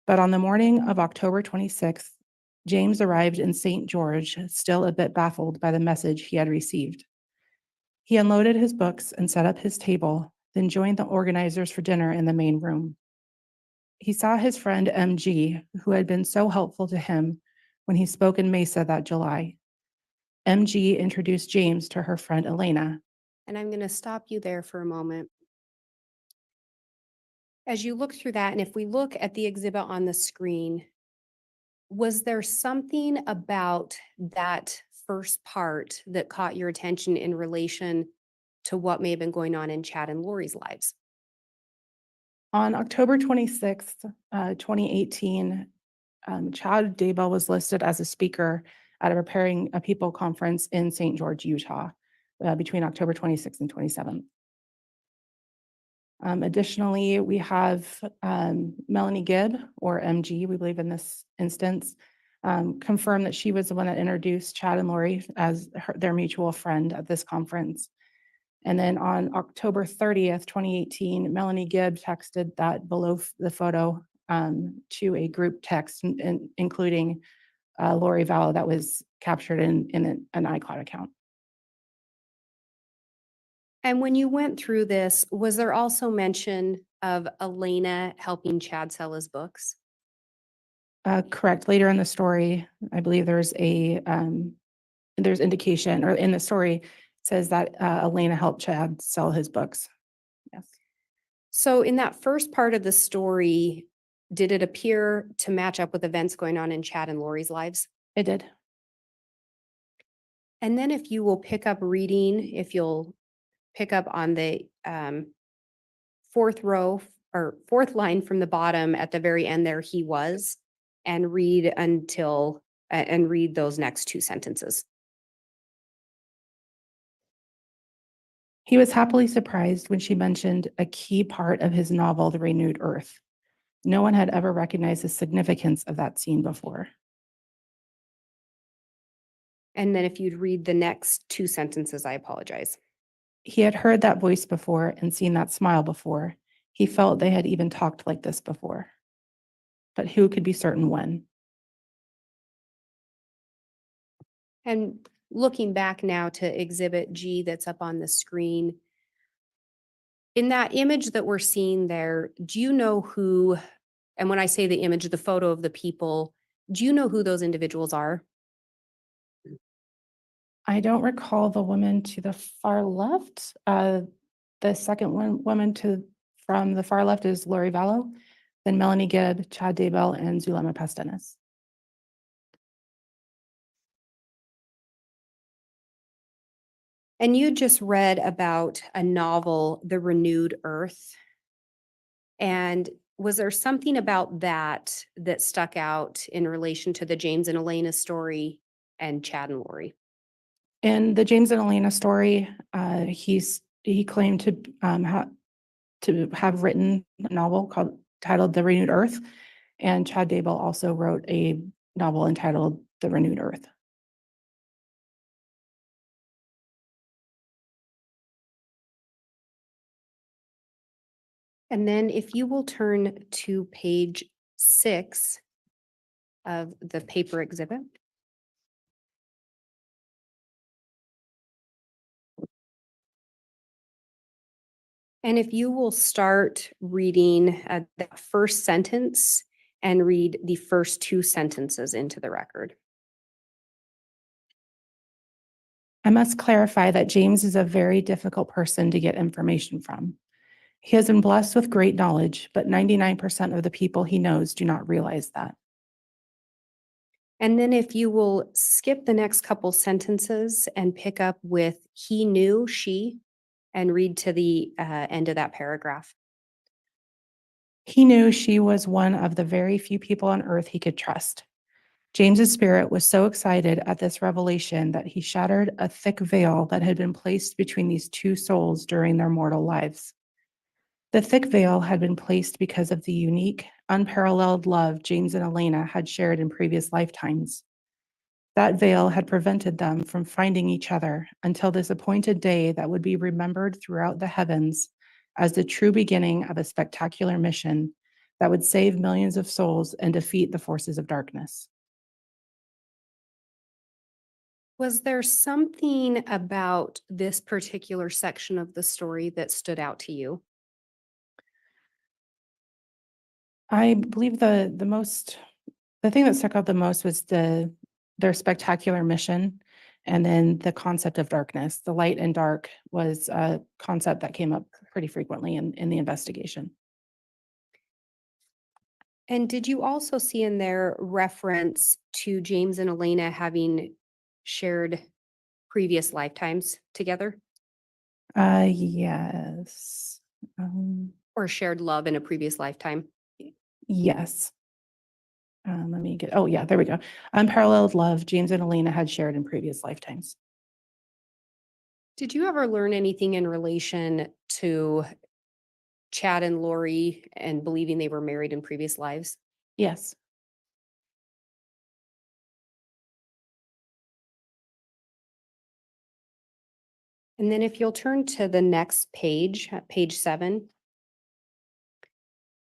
But on the morning of October 26th, James arrived in St. George, still a bit baffled by the message he had received. He unloaded his books and set up his table, then joined the organizers for dinner in the main room. He saw his friend MG, who had been so helpful to him when he spoke in Mesa that July. MG introduced James to her friend Elena. And I'm going to stop you there for a moment. As you look through that, and if we look at the exhibit on the screen, was there something about that first part that caught your attention in relation to what may have been going on in Chad and Lori's lives? On October 26th, 2018, Chad Daybell was listed as a speaker at a Preparing a People conference in St. George, Utah, between October 26th and 27th. Additionally, we have Melanie Gibb, or MG, we believe in this instance, confirmed that she was the one that introduced Chad and Lori as their mutual friend at this conference. And then on October 30th, 2018, Melanie Gibb texted that below the photo to a group text, including Lori Vallow, that was captured in an iCloud account. And when you went through this, was there also mention of Elena helping Chad sell his books? Correct. Later in the story, I believe there's indication, or in the story, it says that Elena helped Chad sell his books. Yes. So in that first part of the story, did it appear to match up with events going on in Chad and Lori's lives? It did. And then if you will pick up reading, if you'll pick up on the fourth row or fourth line from the bottom at the very end there, he was, and read until, and read those next two sentences. He was happily surprised when she mentioned a key part of his novel, The Renewed Earth. No one had ever recognized the significance of that scene before. And then if you'd read the next two sentences, I apologize. He had heard that voice before and seen that smile before. He felt they had even talked like this before. But who could be certain when? And looking back now to Exhibit G that's up on the screen, in that image that we're seeing there, do you know who, and when I say the image, the photo of the people, do you know who those individuals are? I don't recall the woman to the far left. The second woman from the far left is Lori Vallow, then Melanie Gibb, Chad Daybell, and Zulema Pastenes. And you just read about a novel, The Renewed Earth. And was there something about that that stuck out in relation to the James and Elena story and Chad and Lori? In the James and Elena story, he claimed to have written a novel titled The Renewed Earth, and Chad Daybell also wrote a novel entitled The Renewed Earth. And then if you will turn to page 6 of the paper exhibit. And if you will start reading that first sentence and read the first two sentences into the record. I must clarify that James is a very difficult person to get information from. He has been blessed with great knowledge, but 99% of the people he knows do not realize that. And then if you will skip the next couple sentences and pick up with he knew, she, and read to the end of that paragraph. He knew she was one of the very few people on earth he could trust. James's spirit was so excited at this revelation that he shattered a thick veil that had been placed between these two souls during their mortal lives. The thick veil had been placed because of the unique, unparalleled love James and Elena had shared in previous lifetimes. That veil had prevented them from finding each other until this appointed day that would be remembered throughout the heavens as the true beginning of a spectacular mission that would save millions of souls and defeat the forces of darkness. Was there something about this particular section of the story that stood out to you? I believe the thing that stuck out the most was their spectacular mission, and then the concept of darkness. The light and dark was a concept that came up pretty frequently in the investigation. And did you also see in there reference to James and Elena having shared previous lifetimes together Yes. or shared love in a previous lifetime? Yes. Let me get, oh yeah, there we go. Unparalleled love James and Elena had shared in previous lifetimes. Did you ever learn anything in relation to Chad and Lori and believing they were married in previous lives? Yes. And then if you'll turn to the next page, page 7,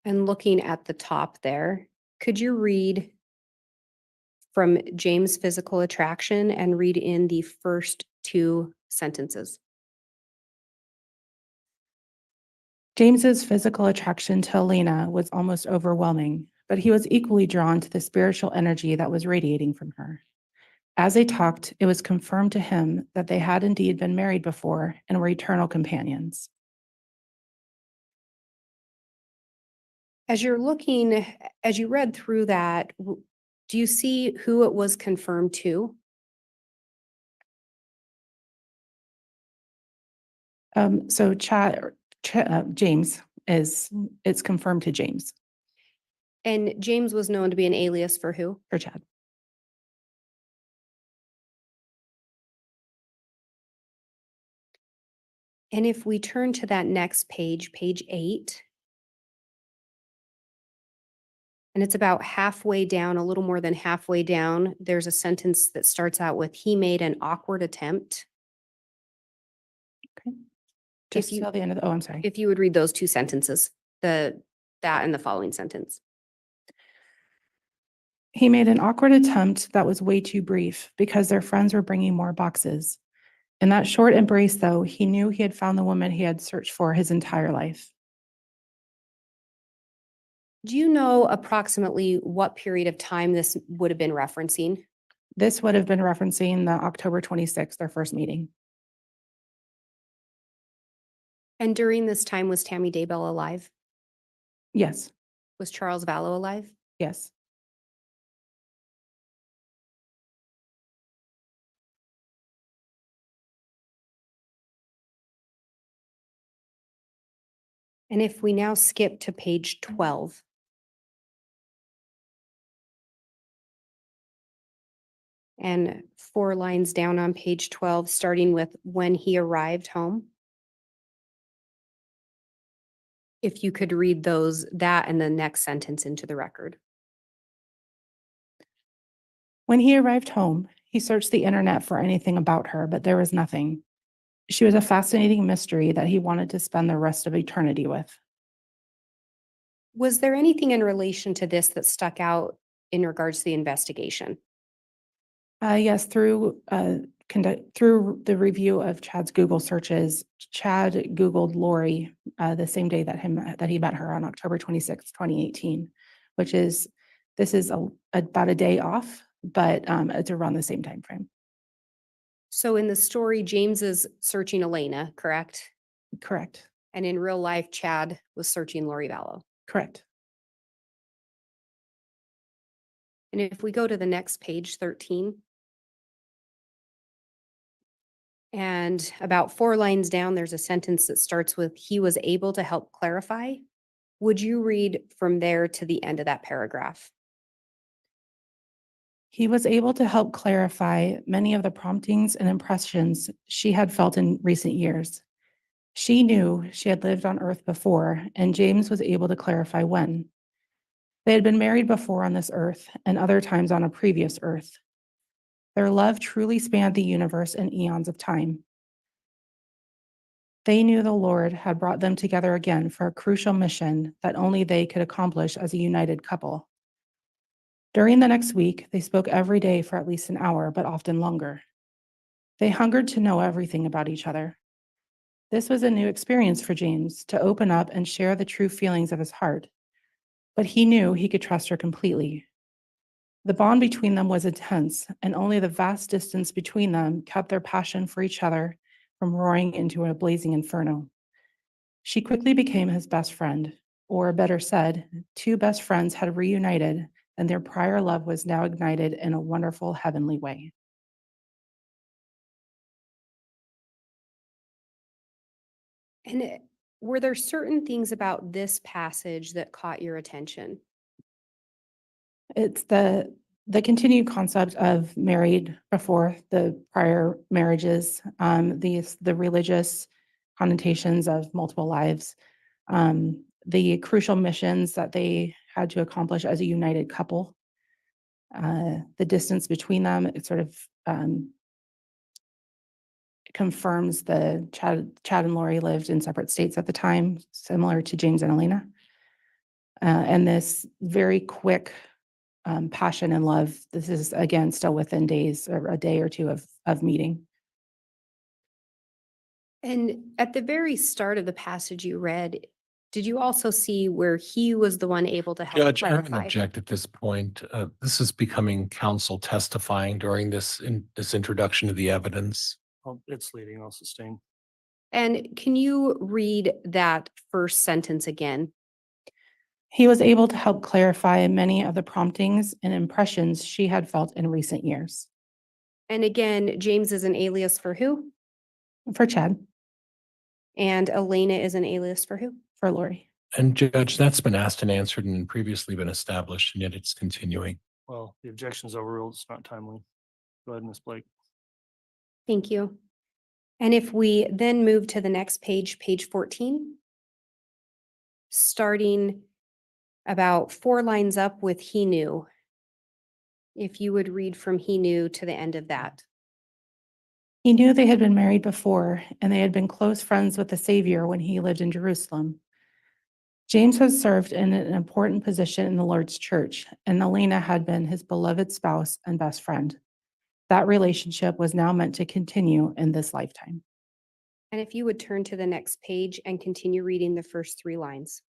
and looking at the top there, could you read from James' physical attraction and read in the first 2 sentences? James's physical attraction to Elena was almost overwhelming, but he was equally drawn to the spiritual energy that was radiating from her. As they talked, it was confirmed to him that they had indeed been married before and were eternal companions. As you're looking, as you read through that, do you see who it was confirmed to? So James it's confirmed to James. And James was known to be an alias for who? For Chad. And if we turn to that next page, page 8, and it's about halfway down, a little more than halfway down, there's a sentence that starts out with, he made an awkward attempt. Okay. Just till the end of the, oh, I'm sorry. If you would read those 2 sentences, that and the following sentence. He made an awkward attempt that was way too brief because their friends were bringing more boxes. In that short embrace, though, he knew he had found the woman he had searched for his entire life. Do you know approximately what period of time this would have been referencing? This would have been referencing the October 26th, their first meeting. And during this time, was Tammy Daybell alive? Yes. Was Charles Vallow alive? Yes. And if we now skip to page 12. And 4 lines down on page 12, starting with when he arrived home. If you could read that and the next sentence into the record. When he arrived home, he searched the internet for anything about her, but there was nothing. She was a fascinating mystery that he wanted to spend the rest of eternity with. Was there anything in relation to this that stuck out in regards to the investigation? Yes, through the review of Chad's Google searches, Chad Googled Lori the same day that he met her on October 26, 2018, which is, this is about a day off, but it's around the same time frame. So in the story, James is searching Elena, correct? Correct. And in real life, Chad was searching Lori Vallow. Correct. And if we go to the next page, 13, and about 4 lines down, there's a sentence that starts with, he was able to help clarify. Would you read from there to the end of that paragraph? He was able to help clarify many of the promptings and impressions she had felt in recent years. She knew she had lived on Earth before, and James was able to clarify when. They had been married before on this Earth and other times on a previous Earth. Their love truly spanned the universe and eons of time. They knew the Lord had brought them together again for a crucial mission that only they could accomplish as a united couple. During the next week, they spoke every day for at least an hour, but often longer. They hungered to know everything about each other. This was a new experience for James, to open up and share the true feelings of his heart. But he knew he could trust her completely. The bond between them was intense, and only the vast distance between them kept their passion for each other from roaring into a blazing inferno. She quickly became his best friend, or better said, two best friends had reunited, and their prior love was now ignited in a wonderful heavenly way. And were there certain things about this passage that caught your attention? It's the continued concept of married before the prior marriages, the religious connotations of multiple lives, the crucial missions that they had to accomplish as a united couple, the distance between them. It sort of confirms the Chad and Lori lived in separate states at the time, similar to James and Elena. And this very quick passion and love. This is, again, still within days or a day or two of meeting. And at the very start of the passage you read, did you also see where he was the one able to help Judge, I'm going to clarify? object at this point. This is becoming counsel testifying during this introduction of the evidence. It's leading, I'll sustain. And can you read that first sentence again? He was able to help clarify many of the promptings and impressions she had felt in recent years. And again, James is an alias for who? For Chad, And Elena is an alias for who? for Lori. And Judge, that's been asked and answered and previously been established, and yet it's continuing. Well, the objection is overruled. It's not timely. Go ahead, Ms. Blake. Thank you. And if we then move to the next page, page 14, starting about 4 lines up with he knew. If you would read from he knew to the end of that. He knew they had been married before, and they had been close friends with the Savior when he lived in Jerusalem. James had served in an important position in the Lord's church, and Elena had been his beloved spouse and best friend. That relationship was now meant to continue in this lifetime. And if you would turn to the next page and continue reading the first 3 lines.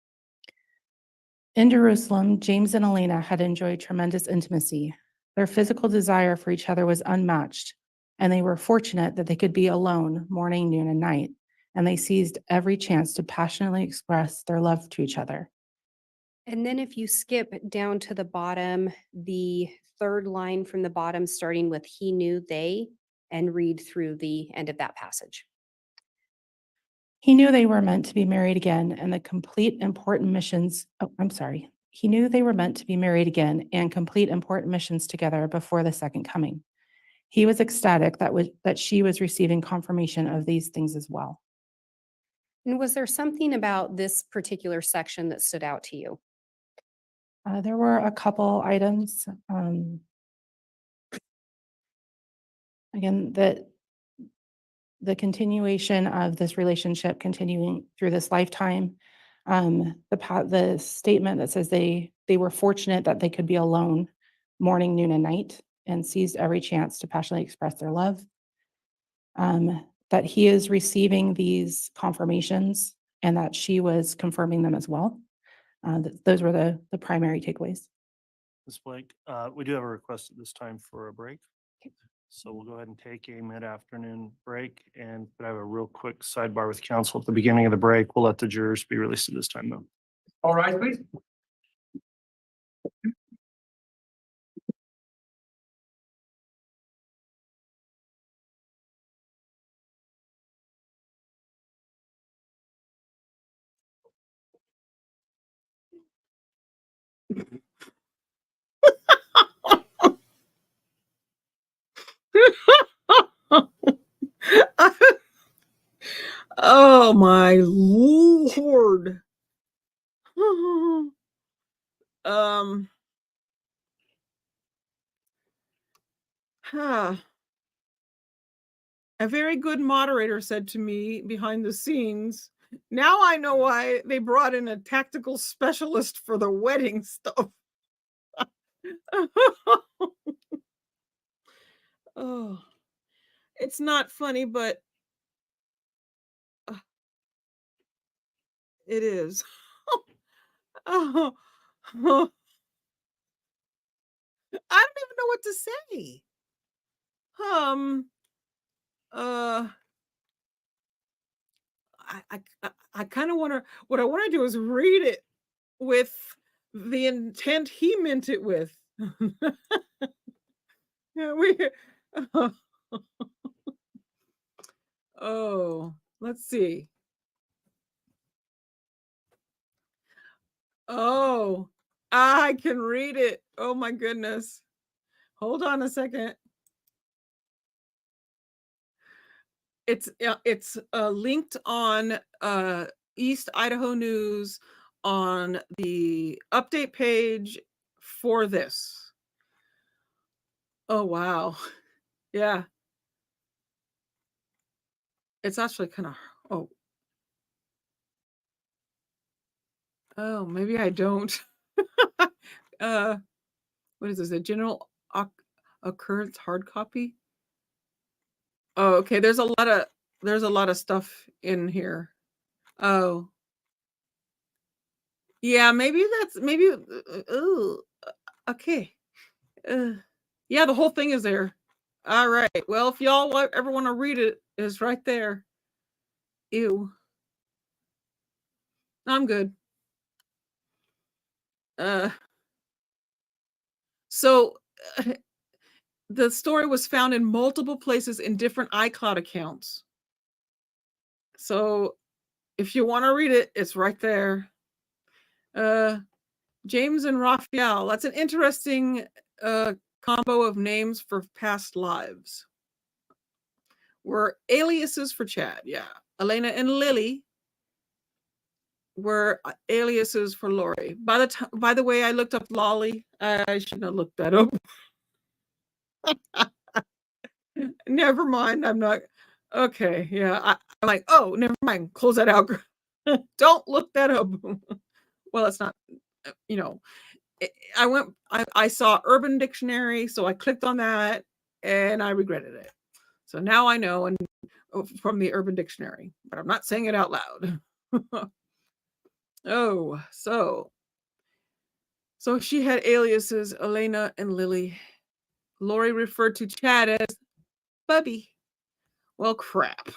In Jerusalem, James and Elena had enjoyed tremendous intimacy. Their physical desire for each other was unmatched, and they were fortunate that they could be alone morning, noon, and night, and they seized every chance to passionately express their love to each other. And then if you skip down to the bottom, the 3rd line from the bottom, starting with he knew they, and read through the end of that passage. He knew they were meant to be married again and the complete important missions. Oh, I'm sorry. He knew they were meant to be married again and complete important missions together before the second coming. He was ecstatic that she was receiving confirmation of these things as well. And was there something about this particular section that stood out to you? There were a couple items. Again, the continuation of this relationship continuing through this lifetime. The statement that says they were fortunate that they could be alone morning, noon, and night, and seized every chance to passionately express their love. That he is receiving these confirmations and that she was confirming them as well. Those were the primary takeaways. Ms. Blake, we do have a request at this time for a break. So we'll go ahead and take a mid-afternoon break, and could I have a real quick sidebar with council at the beginning of the break. We'll let the jurors be released at this time though. All right, please. Oh my Lord. Huh. A very good moderator said to me behind the scenes, now I know why they brought in a tactical specialist for the wedding stuff. Oh, it's not funny, but it is. Oh, I don't even know what to say. Uh, I kind of want to. What I want to do is read it with the intent he meant it with. Yeah, oh, let's see. Oh, I can read it. Oh my goodness. Hold on a second. It's linked on East Idaho News on the update page for this. Oh wow. Yeah. It's actually kind of oh, maybe I don't. What is this? A general occurrence hard copy? Oh, okay. There's a lot of stuff in here. Oh. Yeah, maybe okay. Yeah, the whole thing is there. All right. Well, if y'all ever want to read it, it's right there. Ew. I'm good. So the story was found in multiple places in different iCloud accounts. So if you want to read it, it's right there. James and Raphael. That's an interesting combo of names for past lives. Were aliases for Chad. Yeah. Elena and Lily were aliases for Lori. By the way, I looked up Lolly. I shouldn't have looked that up. Never mind. I'm not. Okay. Yeah. I'm like, oh, never mind. Close that out. Don't look that up. Well, it's not, I saw Urban Dictionary, so I clicked on that and I regretted it. So now I know and from the Urban Dictionary, but I'm not saying it out loud. Oh, so she had aliases, Elena and Lily. Lori referred to Chad as Bubby. Well, crap.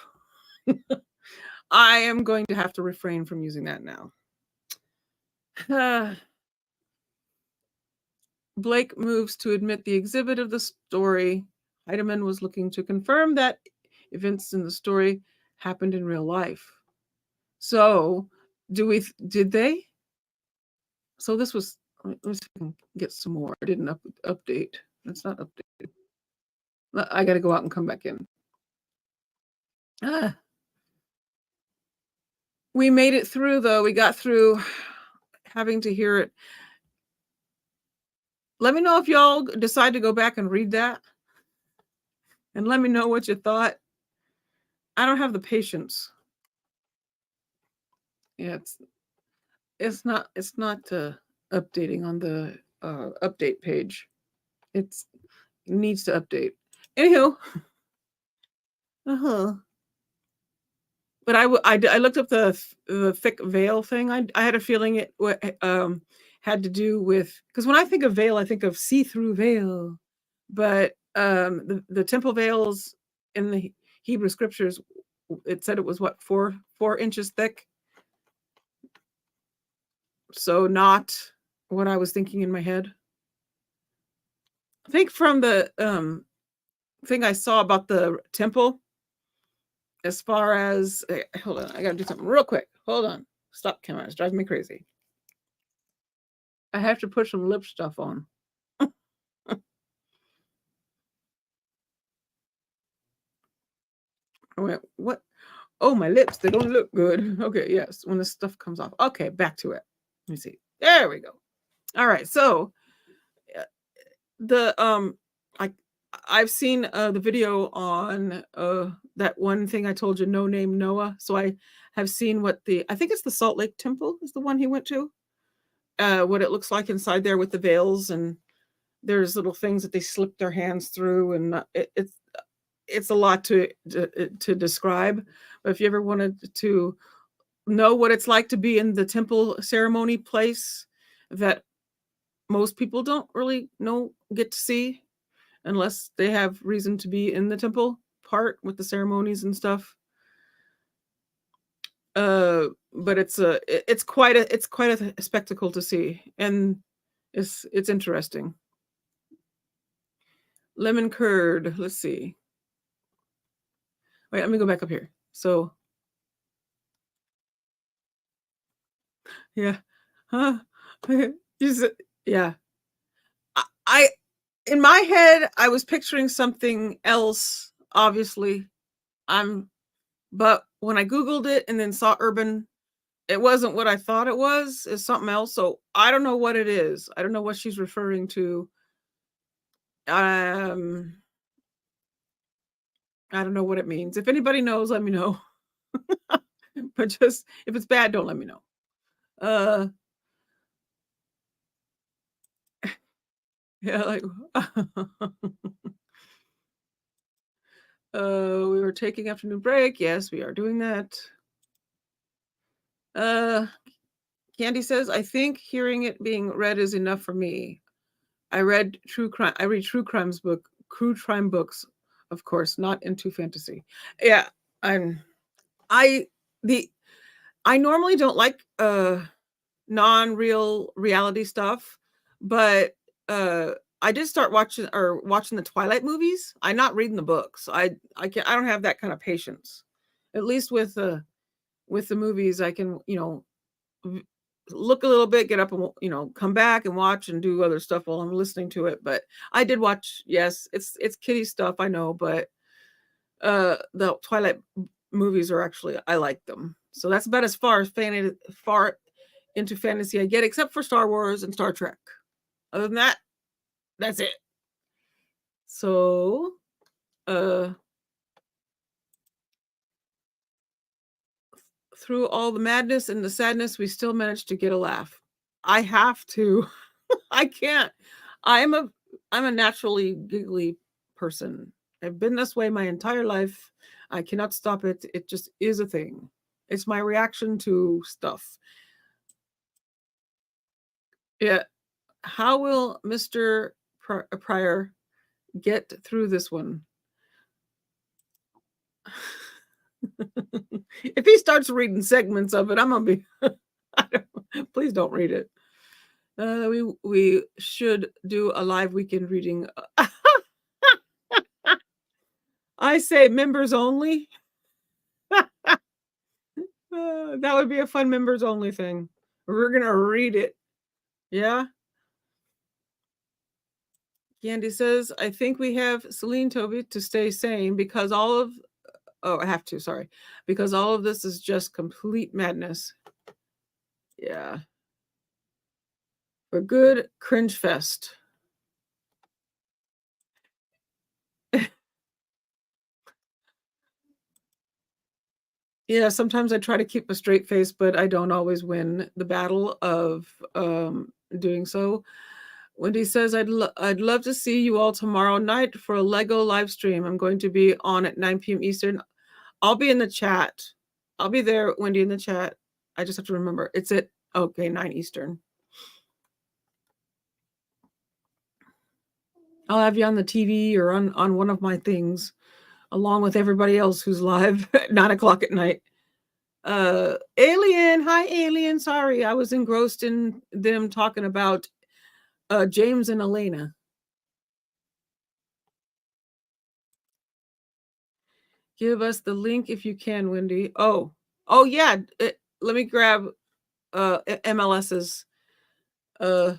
I am going to have to refrain from using that now. Blake moves to admit the exhibit of the story. Heideman was looking to confirm that events in the story happened in real life. So, did they? So this was, let me see if I can get some more. I didn't update. That's not updated. I got to go out and come back in. We made it through, though. We got through having to hear it. Let me know if y'all decide to go back and read that. And let me know what you thought. I don't have the patience. Yeah, it's not updating on the update page. It needs to update. Anywho. But I looked up the thick veil thing. I had a feeling it had to do with, because when I think of veil, I think of see-through veil. But the temple veils in the Hebrew scriptures, it said it was what, 4 inches thick. So not what I was thinking in my head. I think from the thing I saw about the temple, as far as, hold on, I gotta do something real quick. Hold on. Stop, camera. It's driving me crazy. I have to put some lip stuff on. I went, what? Oh, my lips, they don't look good. Okay, yes, when the stuff comes off. Okay, back to it. Let me see. There we go. All right, so the I've seen the video on that one thing I told you, No Name Noah. So I have seen what I think it's the Salt Lake Temple is the one he went to. What it looks like inside there with the veils, and there's little things that they slip their hands through, and it's a lot to describe. But if you ever wanted to know what it's like to be in the temple ceremony place that most people don't really get to see unless they have reason to be in the temple part with the ceremonies and stuff. But it's quite a spectacle to see, and it's interesting. Lemon curd. Let's see. Wait, let me go back up here. So, yeah, huh? Yeah. I in my head, I was picturing something else. Obviously, but when I Googled it and then saw urban, it wasn't what I thought it was. It's something else. So I don't know what it is. I don't know what she's referring to. I don't know what it means. If anybody knows, let me know. But just if it's bad, don't let me know. Yeah, like we were taking afternoon break. Yes, we are doing that. Candy says, I think hearing it being read is enough for me. I read true crime books, of course, not into fantasy. Yeah, I normally don't like non-real reality stuff, but I did start watching the Twilight movies. I'm not reading the books. I don't have that kind of patience. At least with the movies, I can look a little bit, get up and come back and watch and do other stuff while I'm listening to it. But I did watch. Yes, it's kiddie stuff, I know, but the Twilight movies are actually, I like them. So that's about as far into fantasy I get, except for Star Wars and Star Trek. Other than that, that's it. So through all the madness and the sadness, we still managed to get a laugh. I have to. I can't. I'm a naturally giggly person. I've been this way my entire life. I cannot stop it. It just is a thing. It's my reaction to stuff. Yeah. How will Mr. Pryor get through this one? If he starts reading segments of it, I'm gonna be please don't read it. We should do a live weekend reading. I say members only. That would be a fun members only thing. We're gonna read it. Yeah. Candy says, I think we have Celine Toby to stay sane because I have to, sorry. Because all of this is just complete madness. Yeah. A good cringe fest. Yeah, sometimes I try to keep a straight face, but I don't always win the battle of doing so. Wendy says, I'd love to see you all tomorrow night for a Lego live stream. I'm going to be on at 9 p.m. Eastern. I'll be in the chat. I'll be there, Wendy, in the chat. I just have to remember. It's at, 9 Eastern. I'll have you on the TV or on one of my things, along with everybody else who's live at 9:00 at night. Alien, hi Alien. Sorry, I was engrossed in them talking about James and Elena. Give us the link if you can, Wendy. Oh yeah. Let me grab MLS's. Let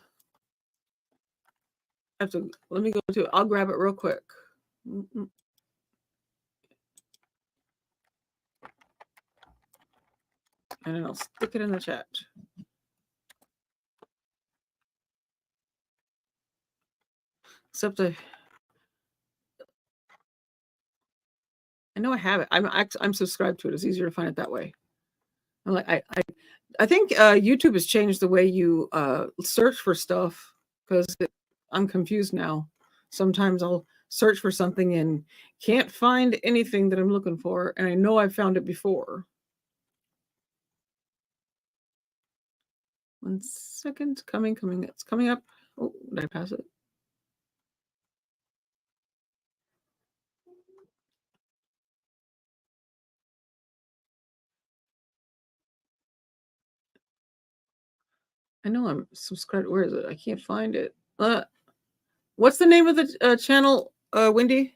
me go to. I'll grab it real quick. and then I'll stick it in the chat. Except I know I have it. I'm subscribed to it. It's easier to find it that way. I'm like I think YouTube has changed the way you search for stuff because I'm confused now. Sometimes I'll search for something and can't find anything that I'm looking for, and I know I found it before. 1 second, coming. It's coming up. Oh, did I pass it? I know I'm subscribed. Where is it? I can't find it. What's the name of the channel, Wendy?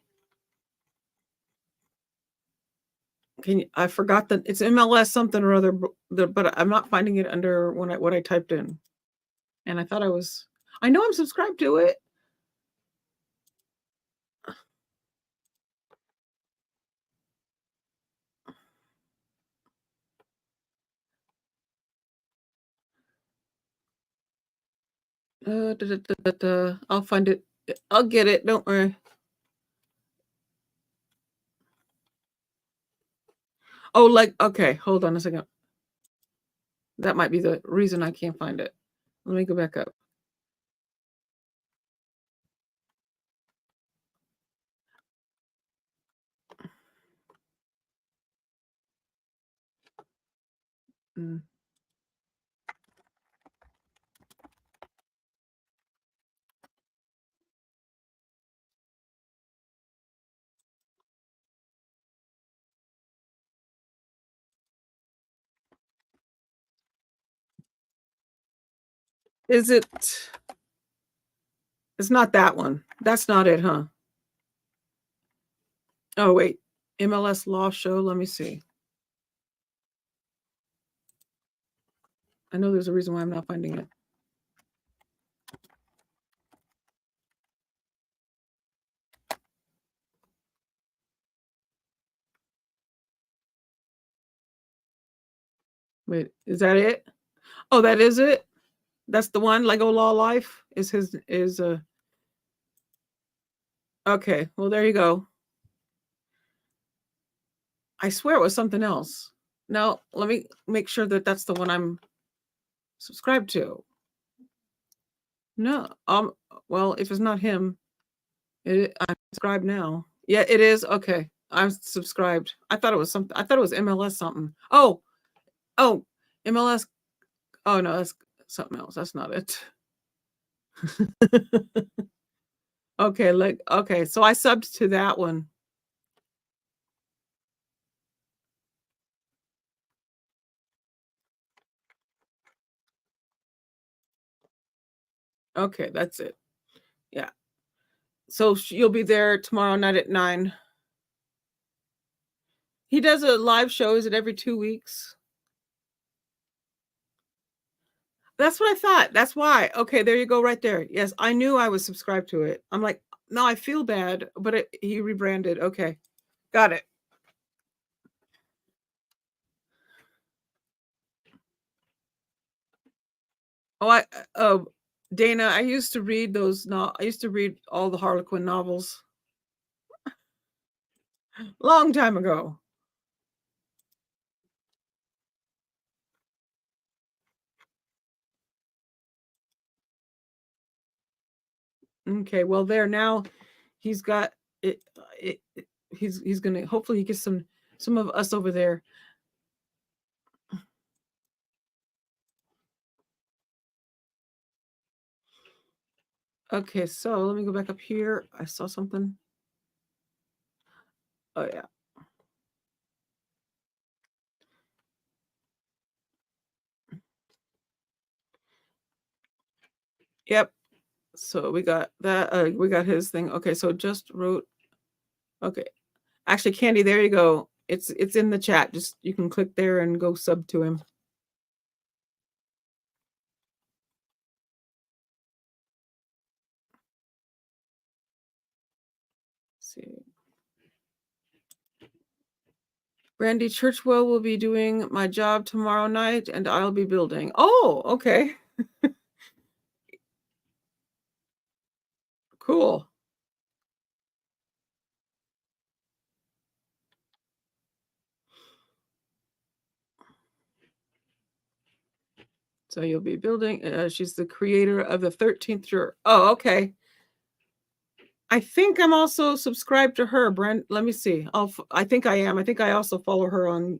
I forgot that it's MLS something or other, but I'm not finding it under what I typed in. And I thought I know I'm subscribed to it. I'll find it. I'll get it. Don't worry. Oh, okay, hold on a second. That might be the reason I can't find it. Let me go back up. Mm. Is it? It's not that one. That's not it, huh? Oh, wait. MLS Law Show. Let me see. I know there's a reason why I'm not finding it. Wait, is that it? Oh, that is it? That's the one. Lego Law Life is okay. Well, there you go. I swear it was something else. Now, let me make sure that that's the one I'm subscribed to. No, well, if it's not him, I'm subscribed now. Yeah, it is. Okay, I'm subscribed. I thought it was something. I thought it was MLS something. Oh, MLS. Oh no, that's something else. That's not it. Okay, okay. So I subbed to that one. Okay, that's it. Yeah. So you'll be there tomorrow night at 9. He does a live show. Is it every 2 weeks? That's what I thought. That's why. Okay, there you go right there. Yes, I knew I was subscribed to it. I'm like, no, I feel bad, but he rebranded. Okay, got it. Oh, Dana, I used to read I used to read all the Harlequin novels. Long time ago. Okay, well there now he's got it, he's gonna hopefully he gets some of us over there. Okay, so let me go back up here. I saw something. Oh yeah. Yep. So we got that. We got his thing. Okay, so just wrote. Okay, actually, Candy, there you go. It's in the chat. Just you can click there and go sub to him. Let's see. Brandy Churchwell will be doing my job tomorrow night and I'll be building. Oh, okay. Cool. So you'll be building, she's the creator of the 13th Juror. Oh, okay. I think I'm also subscribed to her, Brent. Let me see. I think I am. I think I also follow her on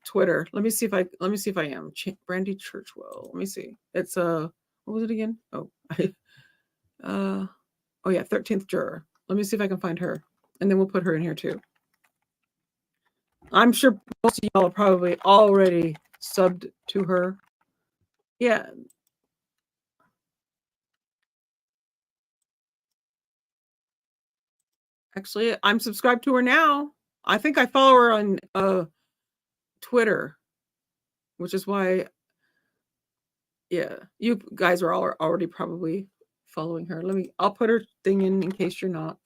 Twitter. Let me see if I am. Brandy Churchwell. Let me see. It's what was it again? Oh, oh yeah, 13th Juror. Let me see if I can find her. And then we'll put her in here too. I'm sure most of y'all are probably already subbed to her. Yeah. Actually, I'm subscribed to her now. I think I follow her on Twitter, which is why, yeah, you guys are all already probably following her. I'll put her thing in case you're not.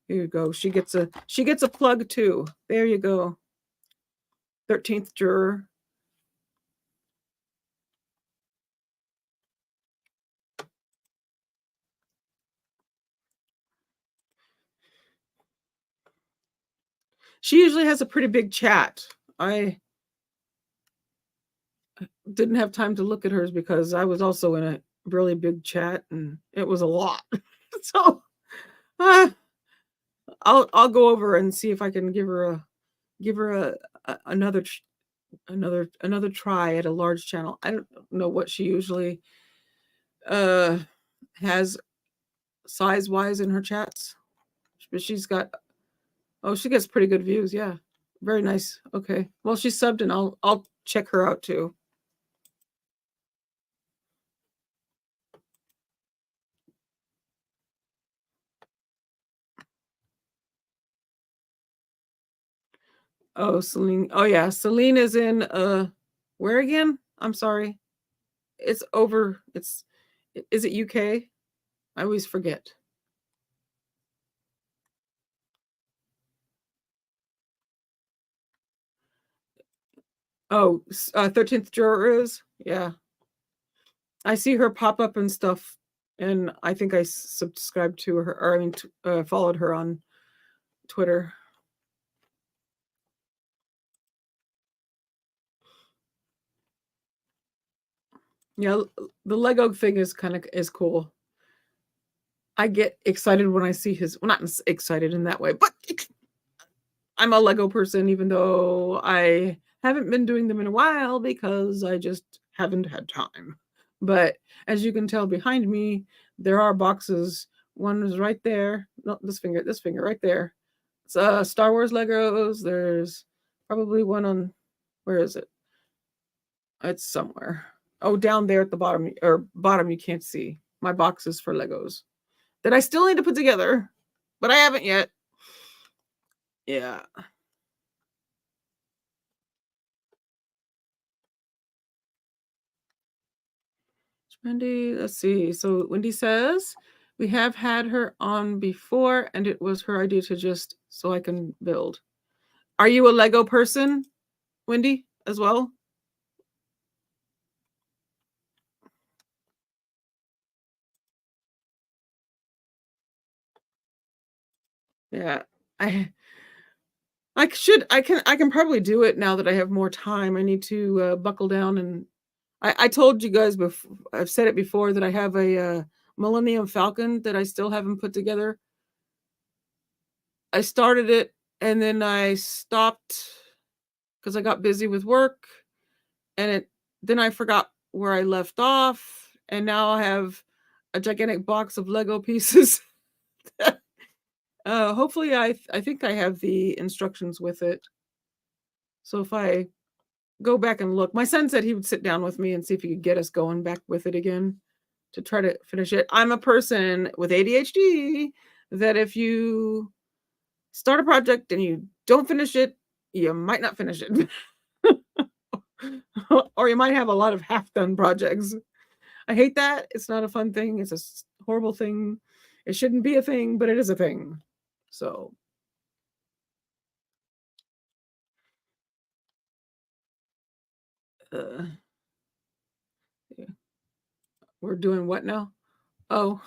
Here you go. She gets a plug too. There you go. 13th Juror. She usually has a pretty big chat. I didn't have time to look at hers because I was also in a really big chat and it was a lot. So I'll go over and see if I can give her another try at a large channel. I don't know what she usually has size wise in her chats, but she gets pretty good views. Yeah, very nice. Okay, well, she's subbed and I'll check her out too. Oh, Celine. Oh yeah, Celine is in where again? I'm sorry. It's over. Is it UK? I always forget. Oh, 13th Juror is? Yeah. I see her pop up and stuff, and I think I subscribed to her, or I mean, followed her on Twitter. Yeah, the Lego thing is cool. I get excited when I see well, not excited in that way, but I'm a Lego person, even though I haven't been doing them in a while because I just haven't had time. But as you can tell behind me, there are boxes. One is right there. No, this finger right there. It's Star Wars Legos. There's probably one on, where is it? It's somewhere. Oh, down there at the bottom, or bottom you can't see. My boxes for Legos that I still need to put together, but I haven't yet. Yeah. Wendy, let's see. So Wendy says, we have had her on before and it was her idea to just so I can build. Are you a Lego person, Wendy, as well? Yeah, I can probably do it now that I have more time. I need to buckle down, and I told you guys before, I've said it before, that I have a Millennium Falcon that I still haven't put together. I started it and then I stopped because I got busy with work, and then I forgot where I left off, and now I have a gigantic box of Lego pieces. Hopefully I think I have the instructions with it. So if I go back and look, my son said he would sit down with me and see if he could get us going back with it again to try to finish it. I'm a person with ADHD that if you start a project and you don't finish it, you might not finish it. Or you might have a lot of half-done projects. I hate that. It's not a fun thing. It's a horrible thing. It shouldn't be a thing, but it is a thing. So yeah. We're doing what now? Oh.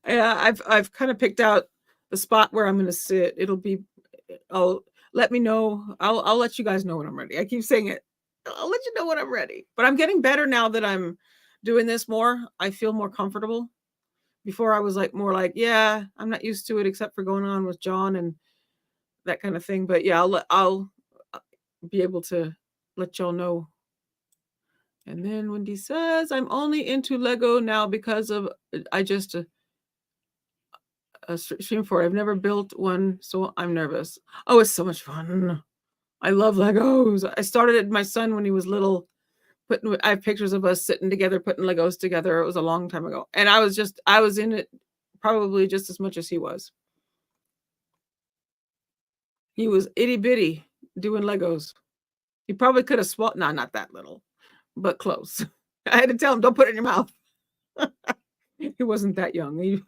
Yeah, I've kind of picked out the spot where I'm going to sit. It'll be, let me know. I'll let you guys know when I'm ready. I keep saying it. I'll let you know when I'm ready. But I'm getting better now that I'm doing this more. I feel more comfortable. Before I was like more like, yeah, I'm not used to it except for going on with John and that kind of thing. But yeah, I'll be able to let y'all know. And then Wendy says, I'm only into Lego now because of I just stream for it. I've never built one, so I'm nervous. Oh, it's so much fun. I love Legos. I started it my son when he was little. I have pictures of us sitting together, putting Legos together. It was a long time ago. And I was in it probably just as much as he was. He was itty bitty doing Legos. He probably could have swallowed, no, not that little, but close. I had to tell him, don't put it in your mouth. He wasn't that young.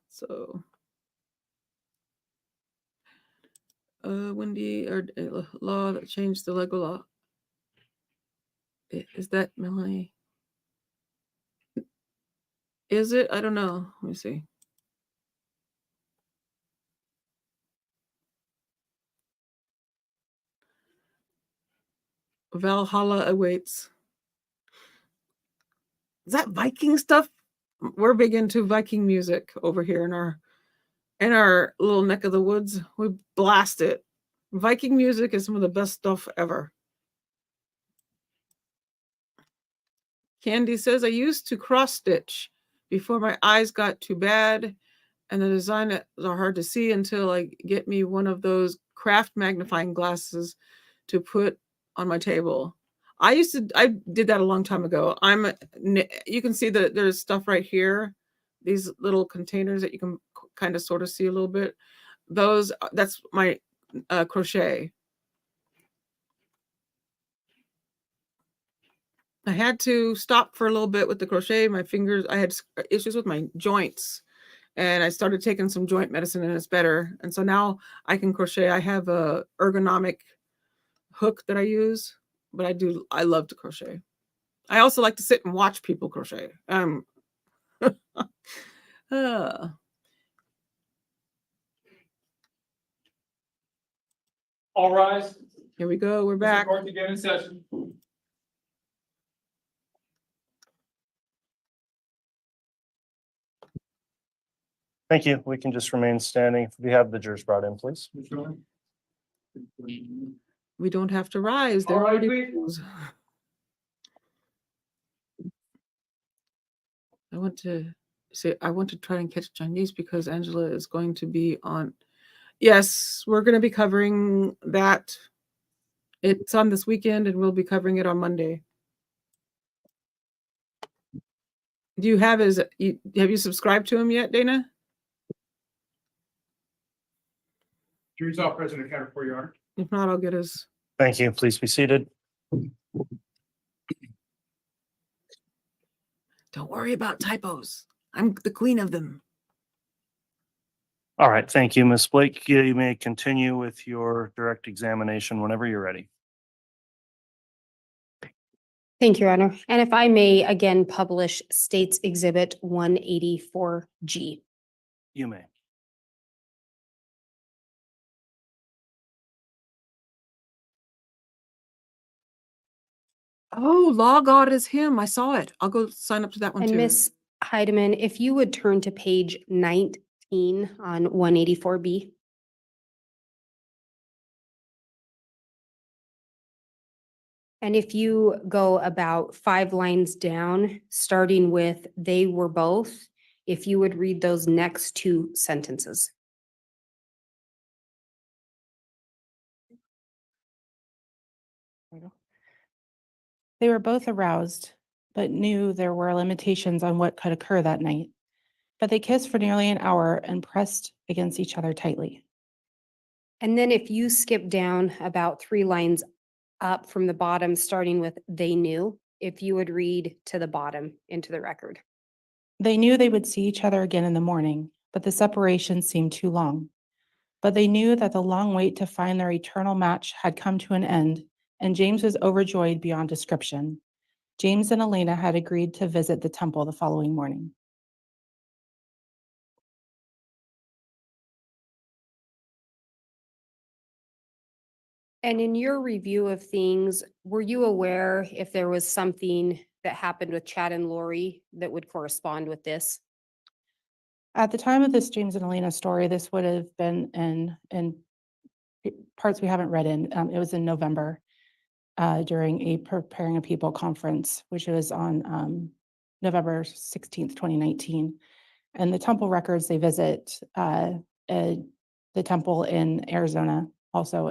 So Wendy or law that changed the Lego law. Is that Melanie? Is it? I don't know. Let me see. Valhalla awaits. Is that Viking stuff? We're big into Viking music over here in our little neck of the woods. We blast it. Viking music is some of the best stuff ever. Candy says, I used to cross stitch before my eyes got too bad and the design are hard to see until I get me one of those craft magnifying glasses to put on my table. I did that a long time ago. You can see that there's stuff right here, these little containers that you can kind of sort of see a little bit. That's my crochet. I had to stop for a little bit with the crochet. My fingers, I had issues with my joints and I started taking some joint medicine and it's better. And so now I can crochet. I have a ergonomic hook that I use, but I love to crochet. I also like to sit and watch people crochet. All rise. Here we go. We're back. Court again in session. Thank you. We can just remain standing. If we have the jurors brought in, please. We don't have to rise. They're All right, already. please. I want to try and catch Chinese because Angela is going to be on. Yes, we're going to be covering that. It's on this weekend and we'll be covering it on Monday. Do you have have you subscribed to him yet, Dana? Jury's all present, accounted for, Your Honor. If not, I'll get his. Thank you. Please be seated. Don't worry about typos. I'm the queen of them. All right. Thank you, Ms. Blake. You may continue with your direct examination whenever you're ready. Thank you, Your Honor. And if I may again publish States Exhibit 184G. You may. Oh, Law God is him. I saw it. I'll go sign up to that one And too. Miss Heideman, if you would turn to page 19 on 184B. And if you go about 5 lines down, starting with they were both, if you would read those next 2 sentences. They were both aroused, but knew there were limitations on what could occur that night. But they kissed for nearly an hour and pressed against each other tightly. And then if you skip down about 3 lines up from the bottom, starting with they knew, if you would read to the bottom into the record. They knew they would see each other again in the morning, but the separation seemed too long. But they knew that the long wait to find their eternal match had come to an end, and James was overjoyed beyond description. James and Elena had agreed to visit the temple the following morning. And in your review of things, were you aware if there was something that happened with Chad and Lori that would correspond with this? At the time of this James and Elena story, this would have been in parts we haven't read in. It was in November during a Preparing a People conference, which was on November 16th, 2019. And the temple records, they visit the temple in Arizona also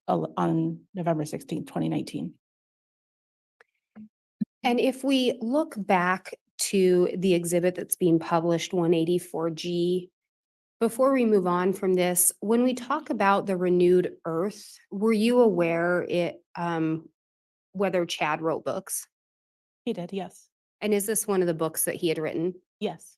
on November 16th, 2019. And if we look back to the exhibit that's being published, 184G, before we move on from this, when we talk about the renewed earth, were you aware whether Chad wrote books? He did, yes. And is this one of the books that he had written? Yes.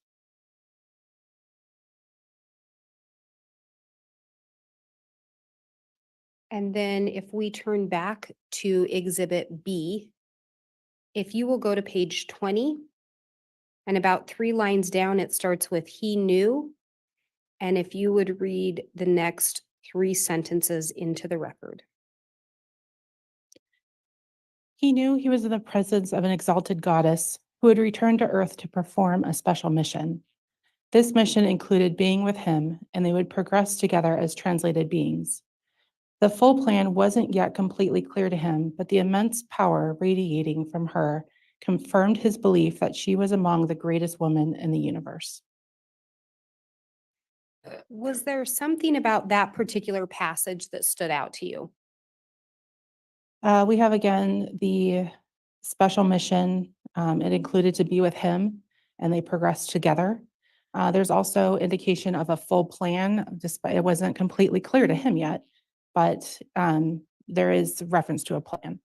And then if we turn back to Exhibit B, if you will go to page 20, and about 3 lines down, it starts with "he knew." And if you would read the next 3 sentences into the record. He knew he was in the presence of an exalted goddess who had returned to Earth to perform a special mission. This mission included being with him, and they would progress together as translated beings. The full plan wasn't yet completely clear to him, but the immense power radiating from her confirmed his belief that she was among the greatest women in the universe. Was there something about that particular passage that stood out to you? We have again the special mission. It included to be with him, and they progressed together. There's also indication of a full plan, despite it wasn't completely clear to him yet, but there is reference to a plan.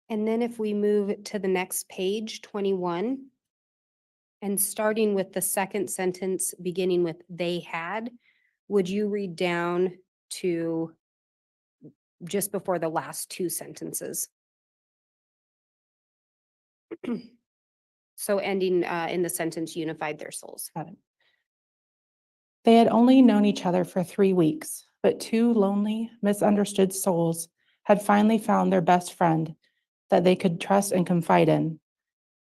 And then if we move to the next page, 21, and starting with the second sentence, beginning with "they had," would you read down to just before the last 2 sentences? So ending in the sentence "unified their souls." Got it. They had only known each other for 3 weeks, but 2 lonely, misunderstood souls had finally found their best friend that they could trust and confide in.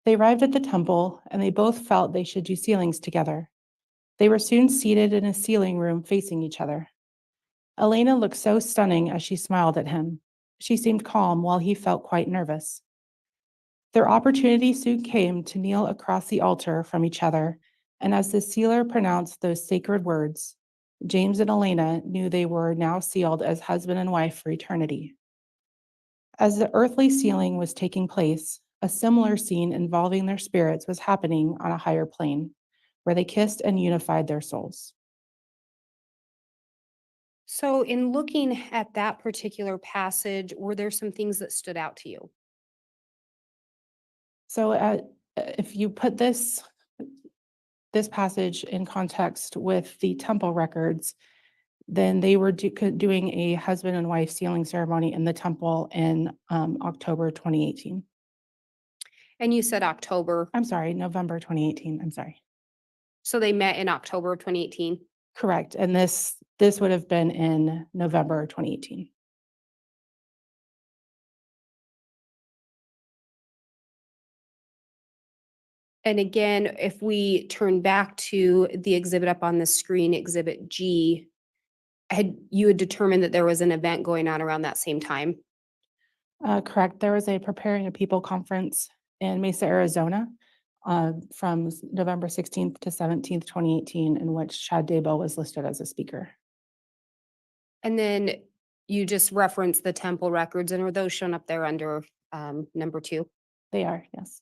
They arrived at the temple, and they both felt they should do sealings together. They were soon seated in a sealing room facing each other. Elena looked so stunning as she smiled at him. She seemed calm while he felt quite nervous. Their opportunity soon came to kneel across the altar from each other, and as the sealer pronounced those sacred words, James and Elena knew they were now sealed as husband and wife for eternity. As the earthly sealing was taking place, a similar scene involving their spirits was happening on a higher plane, where they kissed and unified their souls. So in looking at that particular passage, were there some things that stood out to you? So if you put this passage in context with the temple records, then they were doing a husband and wife sealing ceremony in the temple in October 2018. And you said October. I'm sorry, November 2018. I'm sorry. So they met in October of 2018? Correct. And this would have been in November 2018. And again, if we turn back to the exhibit up on the screen, Exhibit G, you had determined that there was an event going on around that same time? Correct. There was a Preparing a People conference in Mesa, Arizona, from November 16th to 17th, 2018, in which Guy Daybell was listed as a speaker. And then you just referenced the temple records, and are those shown up there under number 2? They are, yes.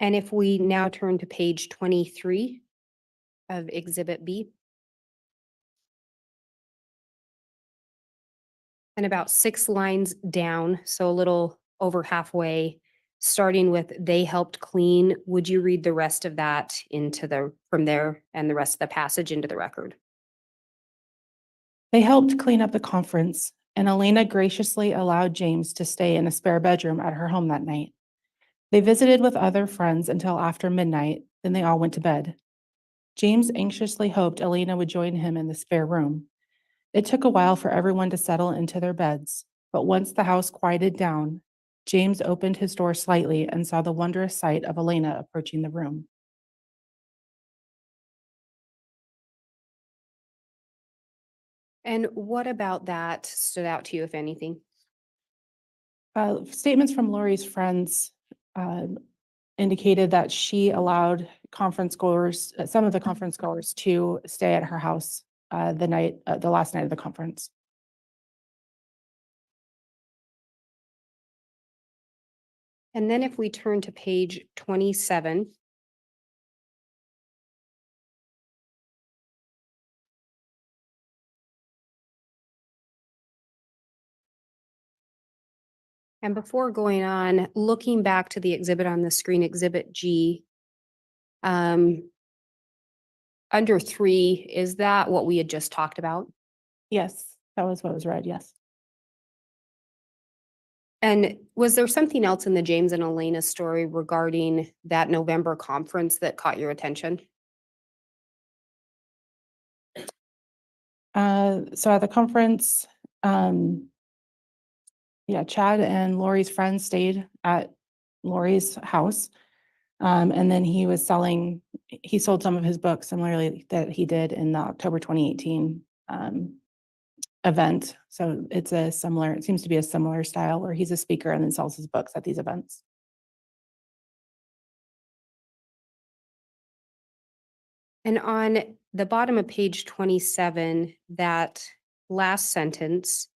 And if we now turn to page 23 of Exhibit B. And about 6 lines down, so a little over halfway, starting with they helped clean. Would you read the rest of that from there and the rest of the passage into the record? They helped clean up the conference, and Elena graciously allowed James to stay in a spare bedroom at her home that night. They visited with other friends until after midnight, then they all went to bed. James anxiously hoped Elena would join him in the spare room. It took a while for everyone to settle into their beds, but once the house quieted down, James opened his door slightly and saw the wondrous sight of Elena approaching the room. And what about that stood out to you, if anything? Statements from Lori's friends indicated that she allowed conference goers, some of the conference goers, to stay at her house the last night of the conference. And then if we turn to page 27. And before going on, looking back to the exhibit on the screen, Exhibit G, under 3, is that what we had just talked about? Yes, that was what was read, yes. And was there something else in the James and Elena story regarding that November conference that caught your attention? So at the conference, Chad and Lori's friends stayed at Lori's house. And then he sold some of his books similarly that he did in the October 2018 event. So it seems to be a similar style where he's a speaker and then sells his books at these events. And on the bottom of page 27, that last sentence,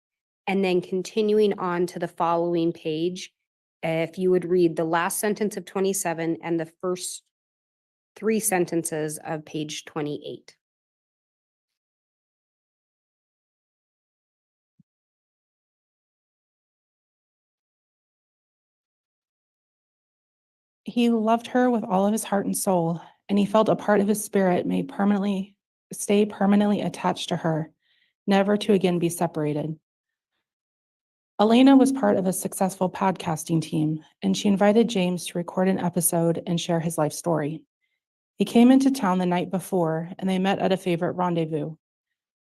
and then continuing on to the following page, if you would read the last sentence of 27 and the first 3 sentences of page 28. He loved her with all of his heart and soul, and he felt a part of his spirit may stay permanently attached to her, never to again be separated. Elena was part of a successful podcasting team, and she invited James to record an episode and share his life story. He came into town the night before, and they met at a favorite rendezvous.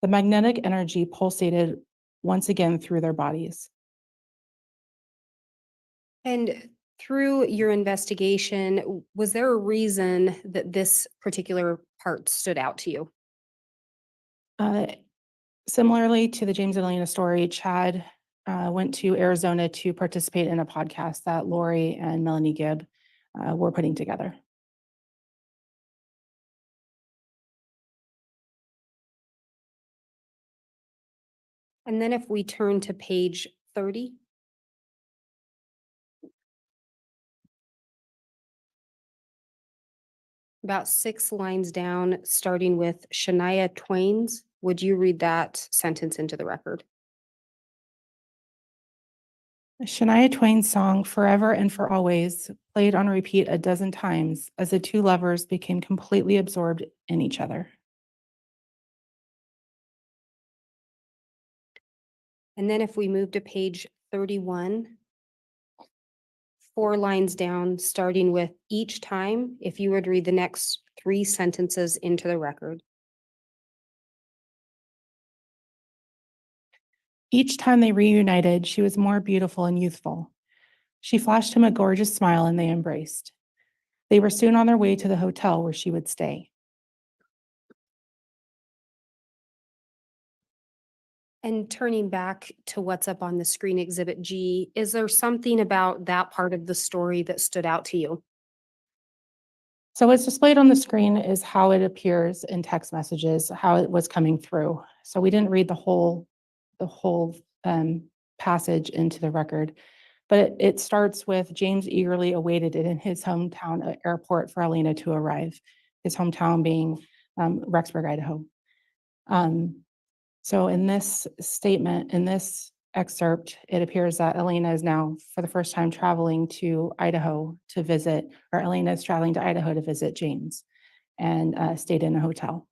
The magnetic energy pulsated once again through their bodies. And through your investigation, was there a reason that this particular part stood out to you? Similarly to the James and Elena story, Chad went to Arizona to participate in a podcast that Lori and Melanie Gibb were putting together. And then if we turn to page 30. About 6 lines down, starting with Shania Twain's, would you read that sentence into the record? Shania Twain's song Forever and for Always played on repeat a dozen times as the two lovers became completely absorbed in each other. And then if we move to page 31, 4 lines down, starting with each time, if you would read the next 3 sentences into the record. Each time they reunited, she was more beautiful and youthful. She flashed him a gorgeous smile and they embraced. They were soon on their way to the hotel where she would stay. And turning back to what's up on the screen, Exhibit G, is there something about that part of the story that stood out to you? So what's displayed on the screen is how it appears in text messages, how it was coming through. So we didn't read the whole passage into the record, but it starts with James eagerly awaited it in his hometown airport for Elena to arrive, his hometown being Rexburg, Idaho. So in this statement, in this excerpt, it appears that Elena is now for the first time traveling to Idaho to visit, or Elena is traveling to Idaho to visit James and stayed in a hotel.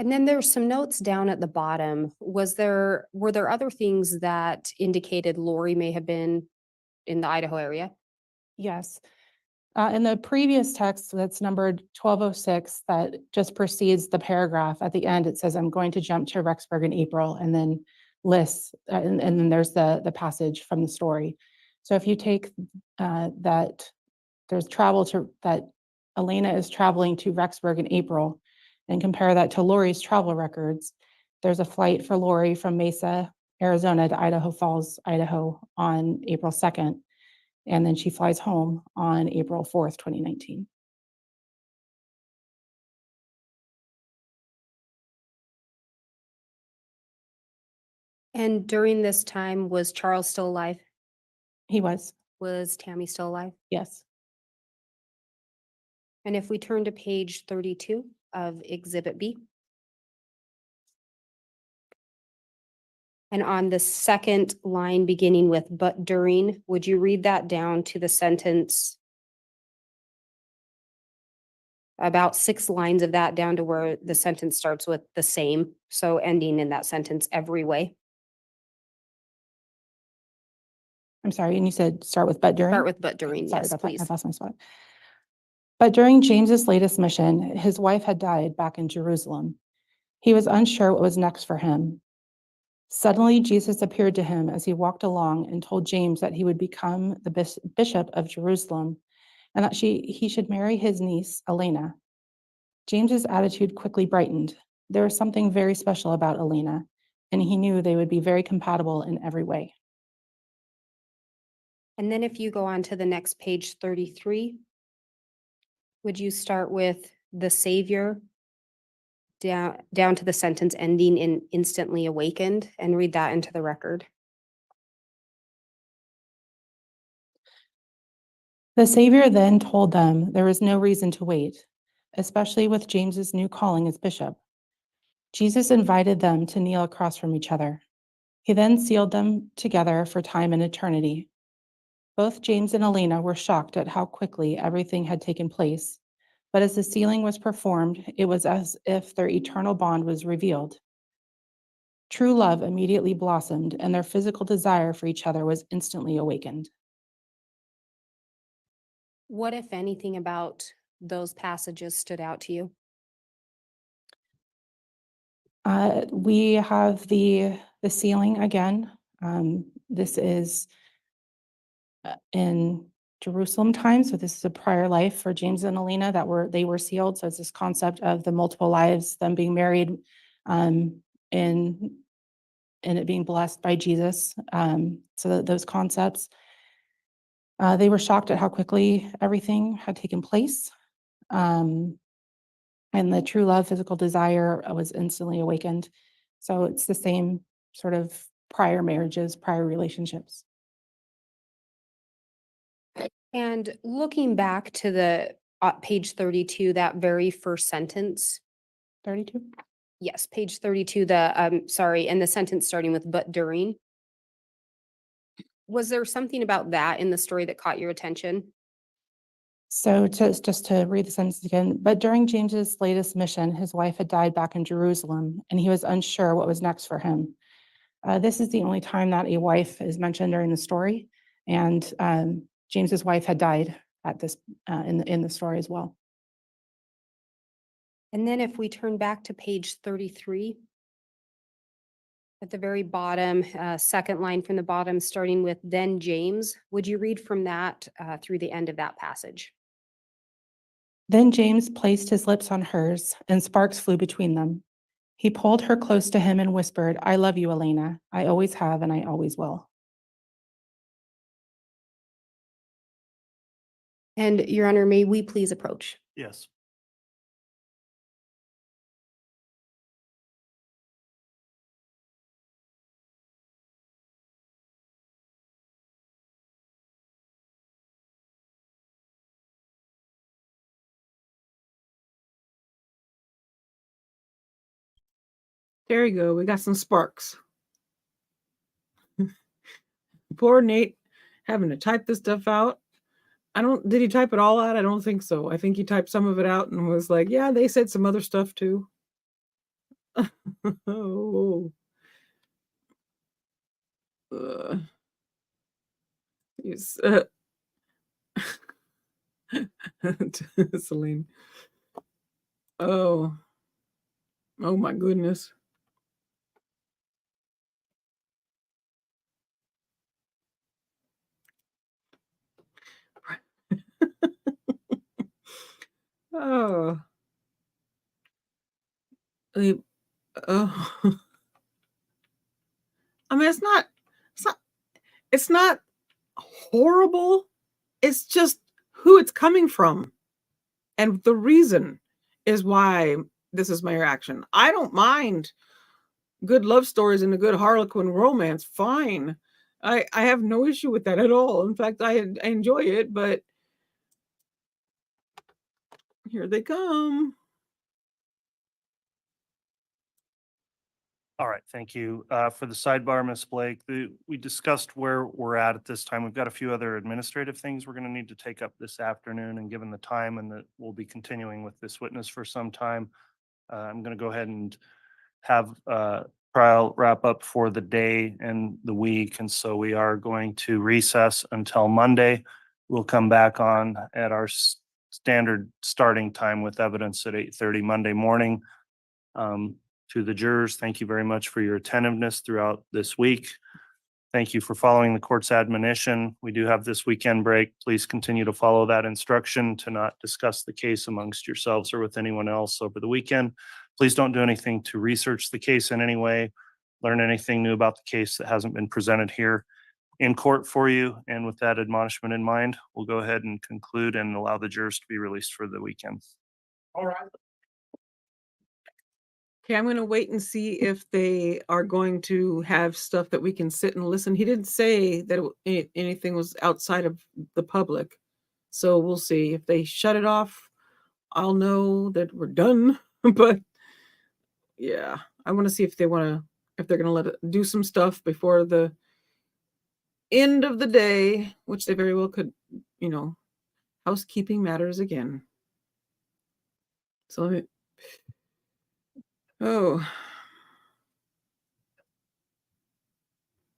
And then there's some notes down at the bottom. Were there other things that indicated Lori may have been in the Idaho area? Yes. In the previous text that's numbered 1206 that just precedes the paragraph at the end, it says, I'm going to jump to Rexburg in April, and then lists, and then there's the passage from the story. So if you take that there's that Elena is traveling to Rexburg in April and compare that to Lori's travel records, there's a flight for Lori from Mesa, Arizona to Idaho Falls, Idaho on April 2nd. And then she flies home on April 4th, 2019. And during this time, was Charles still alive? He was. Was Tammy still alive? Yes. And if we turn to page 32 of Exhibit B. And on the second line beginning with "but during," would you read that down to the sentence? About 6 lines of that down to where the sentence starts with "the same," so ending in that sentence every way. I'm sorry, and you said start with but during? Start with "but during," Sorry yes, about that. please. I lost my spot. But during James's latest mission, his wife had died back in Jerusalem. He was unsure what was next for him. Suddenly, Jesus appeared to him as he walked along and told James that he would become the bishop of Jerusalem and that he should marry his niece, Elena. James's attitude quickly brightened. There was something very special about Elena, and he knew they would be very compatible in every way. And then if you go on to the next page 33, would you start with "the Savior" down to the sentence ending in "instantly awakened" and read that into the record? The Savior then told them there was no reason to wait, especially with James's new calling as bishop. Jesus invited them to kneel across from each other. He then sealed them together for time and eternity. Both James and Elena were shocked at how quickly everything had taken place, but as the sealing was performed, it was as if their eternal bond was revealed. True love immediately blossomed, and their physical desire for each other was instantly awakened. What, if anything, about those passages stood out to you? We have the sealing again. This is in Jerusalem time, so this is a prior life for James and Elena they were sealed. So it's this concept of the multiple lives, them being married, and it being blessed by Jesus. So those concepts. They were shocked at how quickly everything had taken place. And the true love, physical desire was instantly awakened. So it's the same sort of prior marriages, prior relationships. And looking back to the page 32, that very first sentence. 32? Yes, page 32, sorry, and the sentence starting with "but during." Was there something about that in the story that caught your attention? So just to read the sentence again, but during James's latest mission, his wife had died back in Jerusalem, and he was unsure what was next for him. This is the only time that a wife is mentioned during the story, and James's wife had died at this in the story as well. And then if we turn back to page 33, at the very bottom, second line from the bottom, starting with "then James," would you read from that through the end of that passage? Then James placed his lips on hers, and sparks flew between them. He pulled her close to him and whispered, "I love you, Elena. I always have, and I always will." And Your Honor, may we please approach? Yes. There you go. We got some sparks. Poor Nate having to type this stuff out. Did he type it all out? I don't think so. I think he typed some of it out and was like, yeah, they said some other stuff too. Oh. He's, Celine. Oh. Oh my goodness. Oh. Oh. I mean, it's not horrible. It's just who it's coming from. And the reason is why this is my reaction. I don't mind good love stories and a good Harlequin romance. Fine. I have no issue with that at all. In fact, I enjoy it, but here they come. All right, thank you. For the sidebar, Ms. Blake, we discussed where we're at this time. We've got a few other administrative things we're going to need to take up this afternoon, and given the time and that we'll be continuing with this witness for some time, I'm going to go ahead and have trial wrap up for the day and the week. And so we are going to recess until Monday. We'll come back on at our standard starting time with evidence at 8:30 Monday morning. To the jurors, thank you very much for your attentiveness throughout this week. Thank you for following the court's admonition. We do have this weekend break. Please continue to follow that instruction to not discuss the case amongst yourselves or with anyone else over the weekend. Please don't do anything to research the case in any way, learn anything new about the case that hasn't been presented here in court for you. And with that admonishment in mind, we'll go ahead and conclude and allow the jurors to be released for the weekend. All right. Okay, I'm going to wait and see if they are going to have stuff that we can sit and listen. He didn't say that anything was outside of the public. So we'll see. If they shut it off, I'll know that we're done. But yeah, I want to see if they're going to let it do some stuff before the end of the day, which they very well could, housekeeping matters again. So let me, All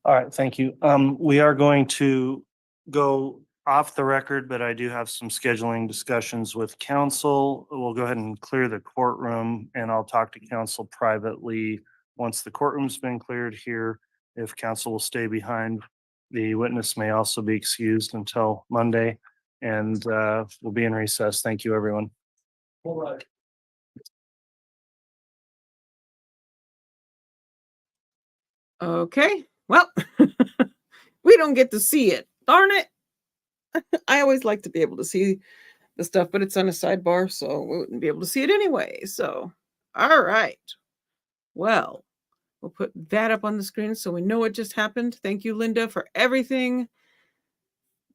right, thank you. We are going to go off the record, but I do have some scheduling discussions with counsel. We'll go ahead and clear the courtroom, and I'll talk to counsel privately once the courtroom's been cleared here. If counsel will stay behind, the witness may also be excused until Monday, and we'll be in recess. Thank you, everyone. All right. Okay, well, we don't get to see it. Darn it. I always like to be able to see the stuff, but it's on a sidebar, so we wouldn't be able to see it anyway. So, all right. Well, we'll put that up on the screen so we know what just happened. Thank you, Linda, for everything.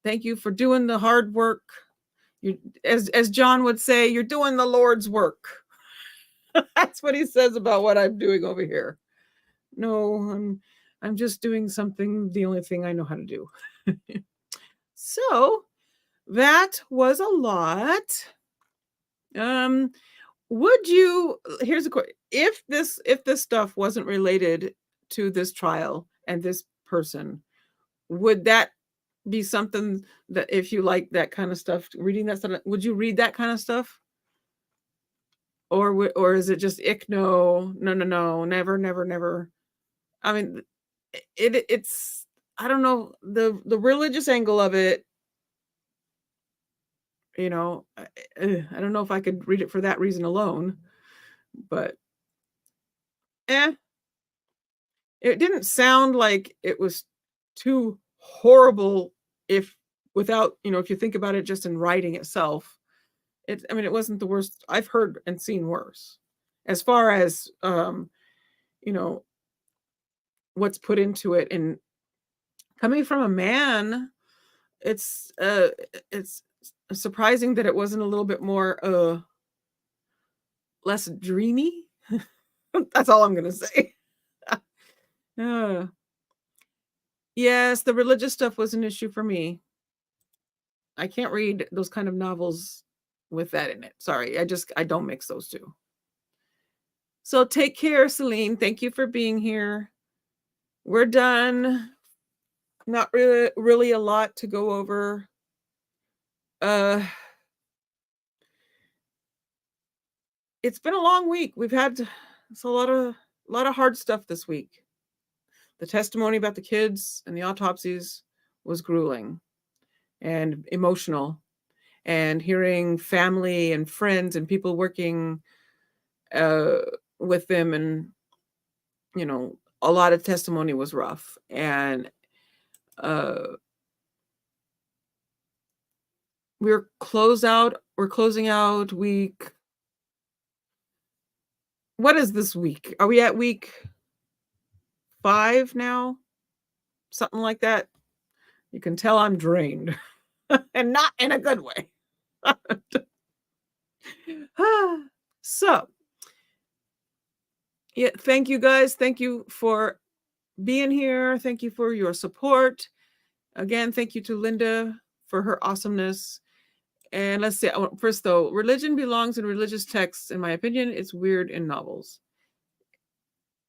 Thank you for doing the hard work. You, as John would say, you're doing the Lord's work. That's what he says about what I'm doing over here. No, I'm just doing something, the only thing I know how to do. So that was a lot. Would you, here's a question. If this stuff wasn't related to this trial and this person, would that be something that, if you like that kind of stuff, reading that stuff, would you read that kind of stuff? Or is it just ick? No, never, never, never. I mean, it's, I don't know, the religious angle of it, I don't know if I could read it for that reason alone, but it didn't sound like it was too horrible if you think about it just in writing itself. It wasn't the worst. I've heard and seen worse. As far as what's put into it, and coming from a man, it's surprising that it wasn't a little bit more less dreamy. That's all I'm gonna say. Yes, the religious stuff was an issue for me. I can't read those kind of novels with that in it. Sorry, I don't mix those two. So take care, Celine. Thank you for being here. We're done. Not really a lot to go over. It's been a long week. We've had a lot of hard stuff this week. The testimony about the kids and the autopsies was grueling and emotional, and hearing family and friends and people working with them, and a lot of testimony was rough. And we're closing out week. What is this week? Are we at week 5 now? Something like that. You can tell I'm drained and not in a good way. So, yeah, thank you guys. Thank you for being here. Thank you for your support. Again, thank you to Linda for her awesomeness. And let's see, first though, religion belongs in religious texts. In my opinion, it's weird in novels.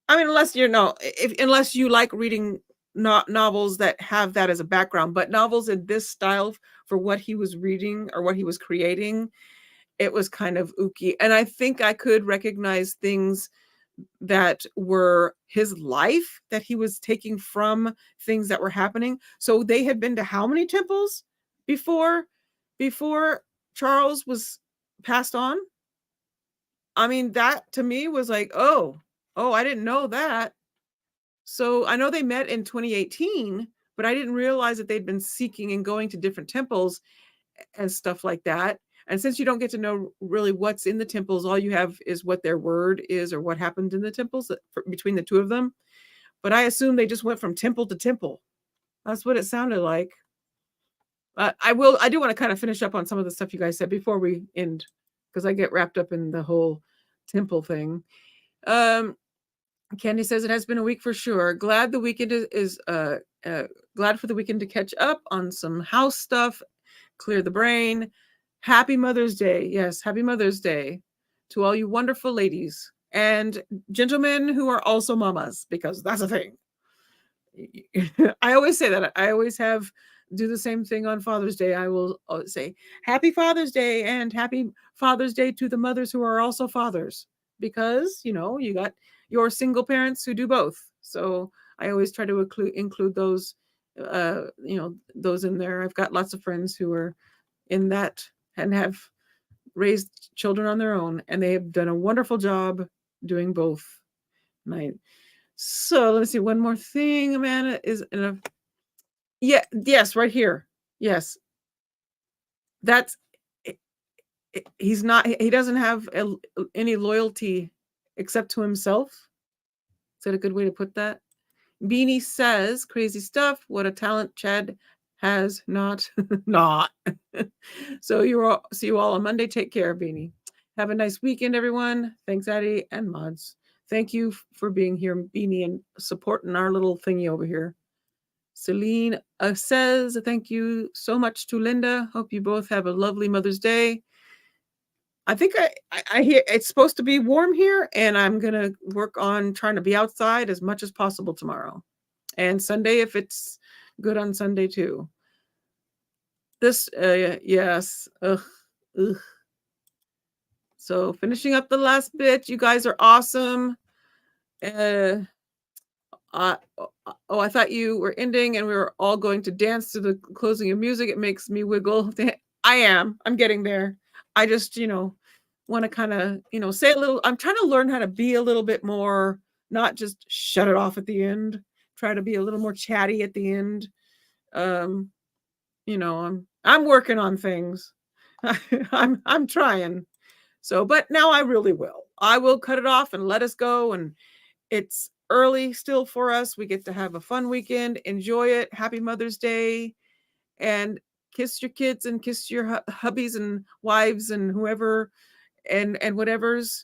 I mean, unless you like reading novels that have that as a background, but novels in this style for what he was reading or what he was creating, it was kind of ooky. And I think I could recognize things that were his life that he was taking from things that were happening. So they had been to how many temples before Charles was passed on? I mean, that to me was like, oh, I didn't know that. So I know they met in 2018, but I didn't realize that they'd been seeking and going to different temples and stuff like that. And since you don't get to know really what's in the temples, all you have is what their word is or what happened in the temples between the two of them. But I assume they just went from temple to temple. That's what it sounded like. I do want to kind of finish up on some of the stuff you guys said before we end, because I get wrapped up in the whole temple thing. Candy says it has been a week for sure. Glad the weekend is glad for the weekend to catch up on some house stuff, clear the brain. Happy Mother's Day. Yes, happy Mother's Day to all you wonderful ladies and gentlemen who are also mamas, because that's a thing. I always say that. I always do the same thing on Father's Day. I will say Happy Father's Day and Happy Father's Day to the mothers who are also fathers, because you got your single parents who do both. So I always try to include those, those in there. I've got lots of friends who are in that and have raised children on their own, and they have done a wonderful job doing both. So let me see. One more thing. Amanda is in a. Yes, right here. Yes. That's. He's not. He doesn't have any loyalty except to himself. Is that a good way to put that? Beanie says, "Crazy stuff. What a talent Chad has not." So see you all on Monday. Take care, Beanie. Have a nice weekend, everyone. Thanks, Addi and mods. Thank you for being here, Beanie, and supporting our little thingy over here. Celine says, thank you so much to Linda. Hope you both have a lovely Mother's Day. I think I hear it's supposed to be warm here, and I'm going to work on trying to be outside as much as possible tomorrow. And Sunday, if it's good on Sunday too. Yes. Ugh. So finishing up the last bit. You guys are awesome. I thought you were ending and we were all going to dance to the closing of music. It makes me wiggle. I'm getting there. I just, want to kind of, say a little. I'm trying to learn how to be a little bit more, not just shut it off at the end. Try to be a little more chatty at the end. I'm working on things. I'm trying. So, but now I really will. I will cut it off and let us go. And it's early still for us. We get to have a fun weekend. Enjoy it. Happy Mother's Day. And kiss your kids and kiss your hubbies and wives and whoever and whatevers.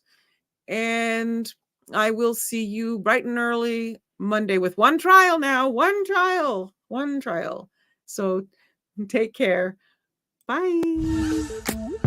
And I will see you bright and early Monday with one trial now, one trial. So take care. Bye.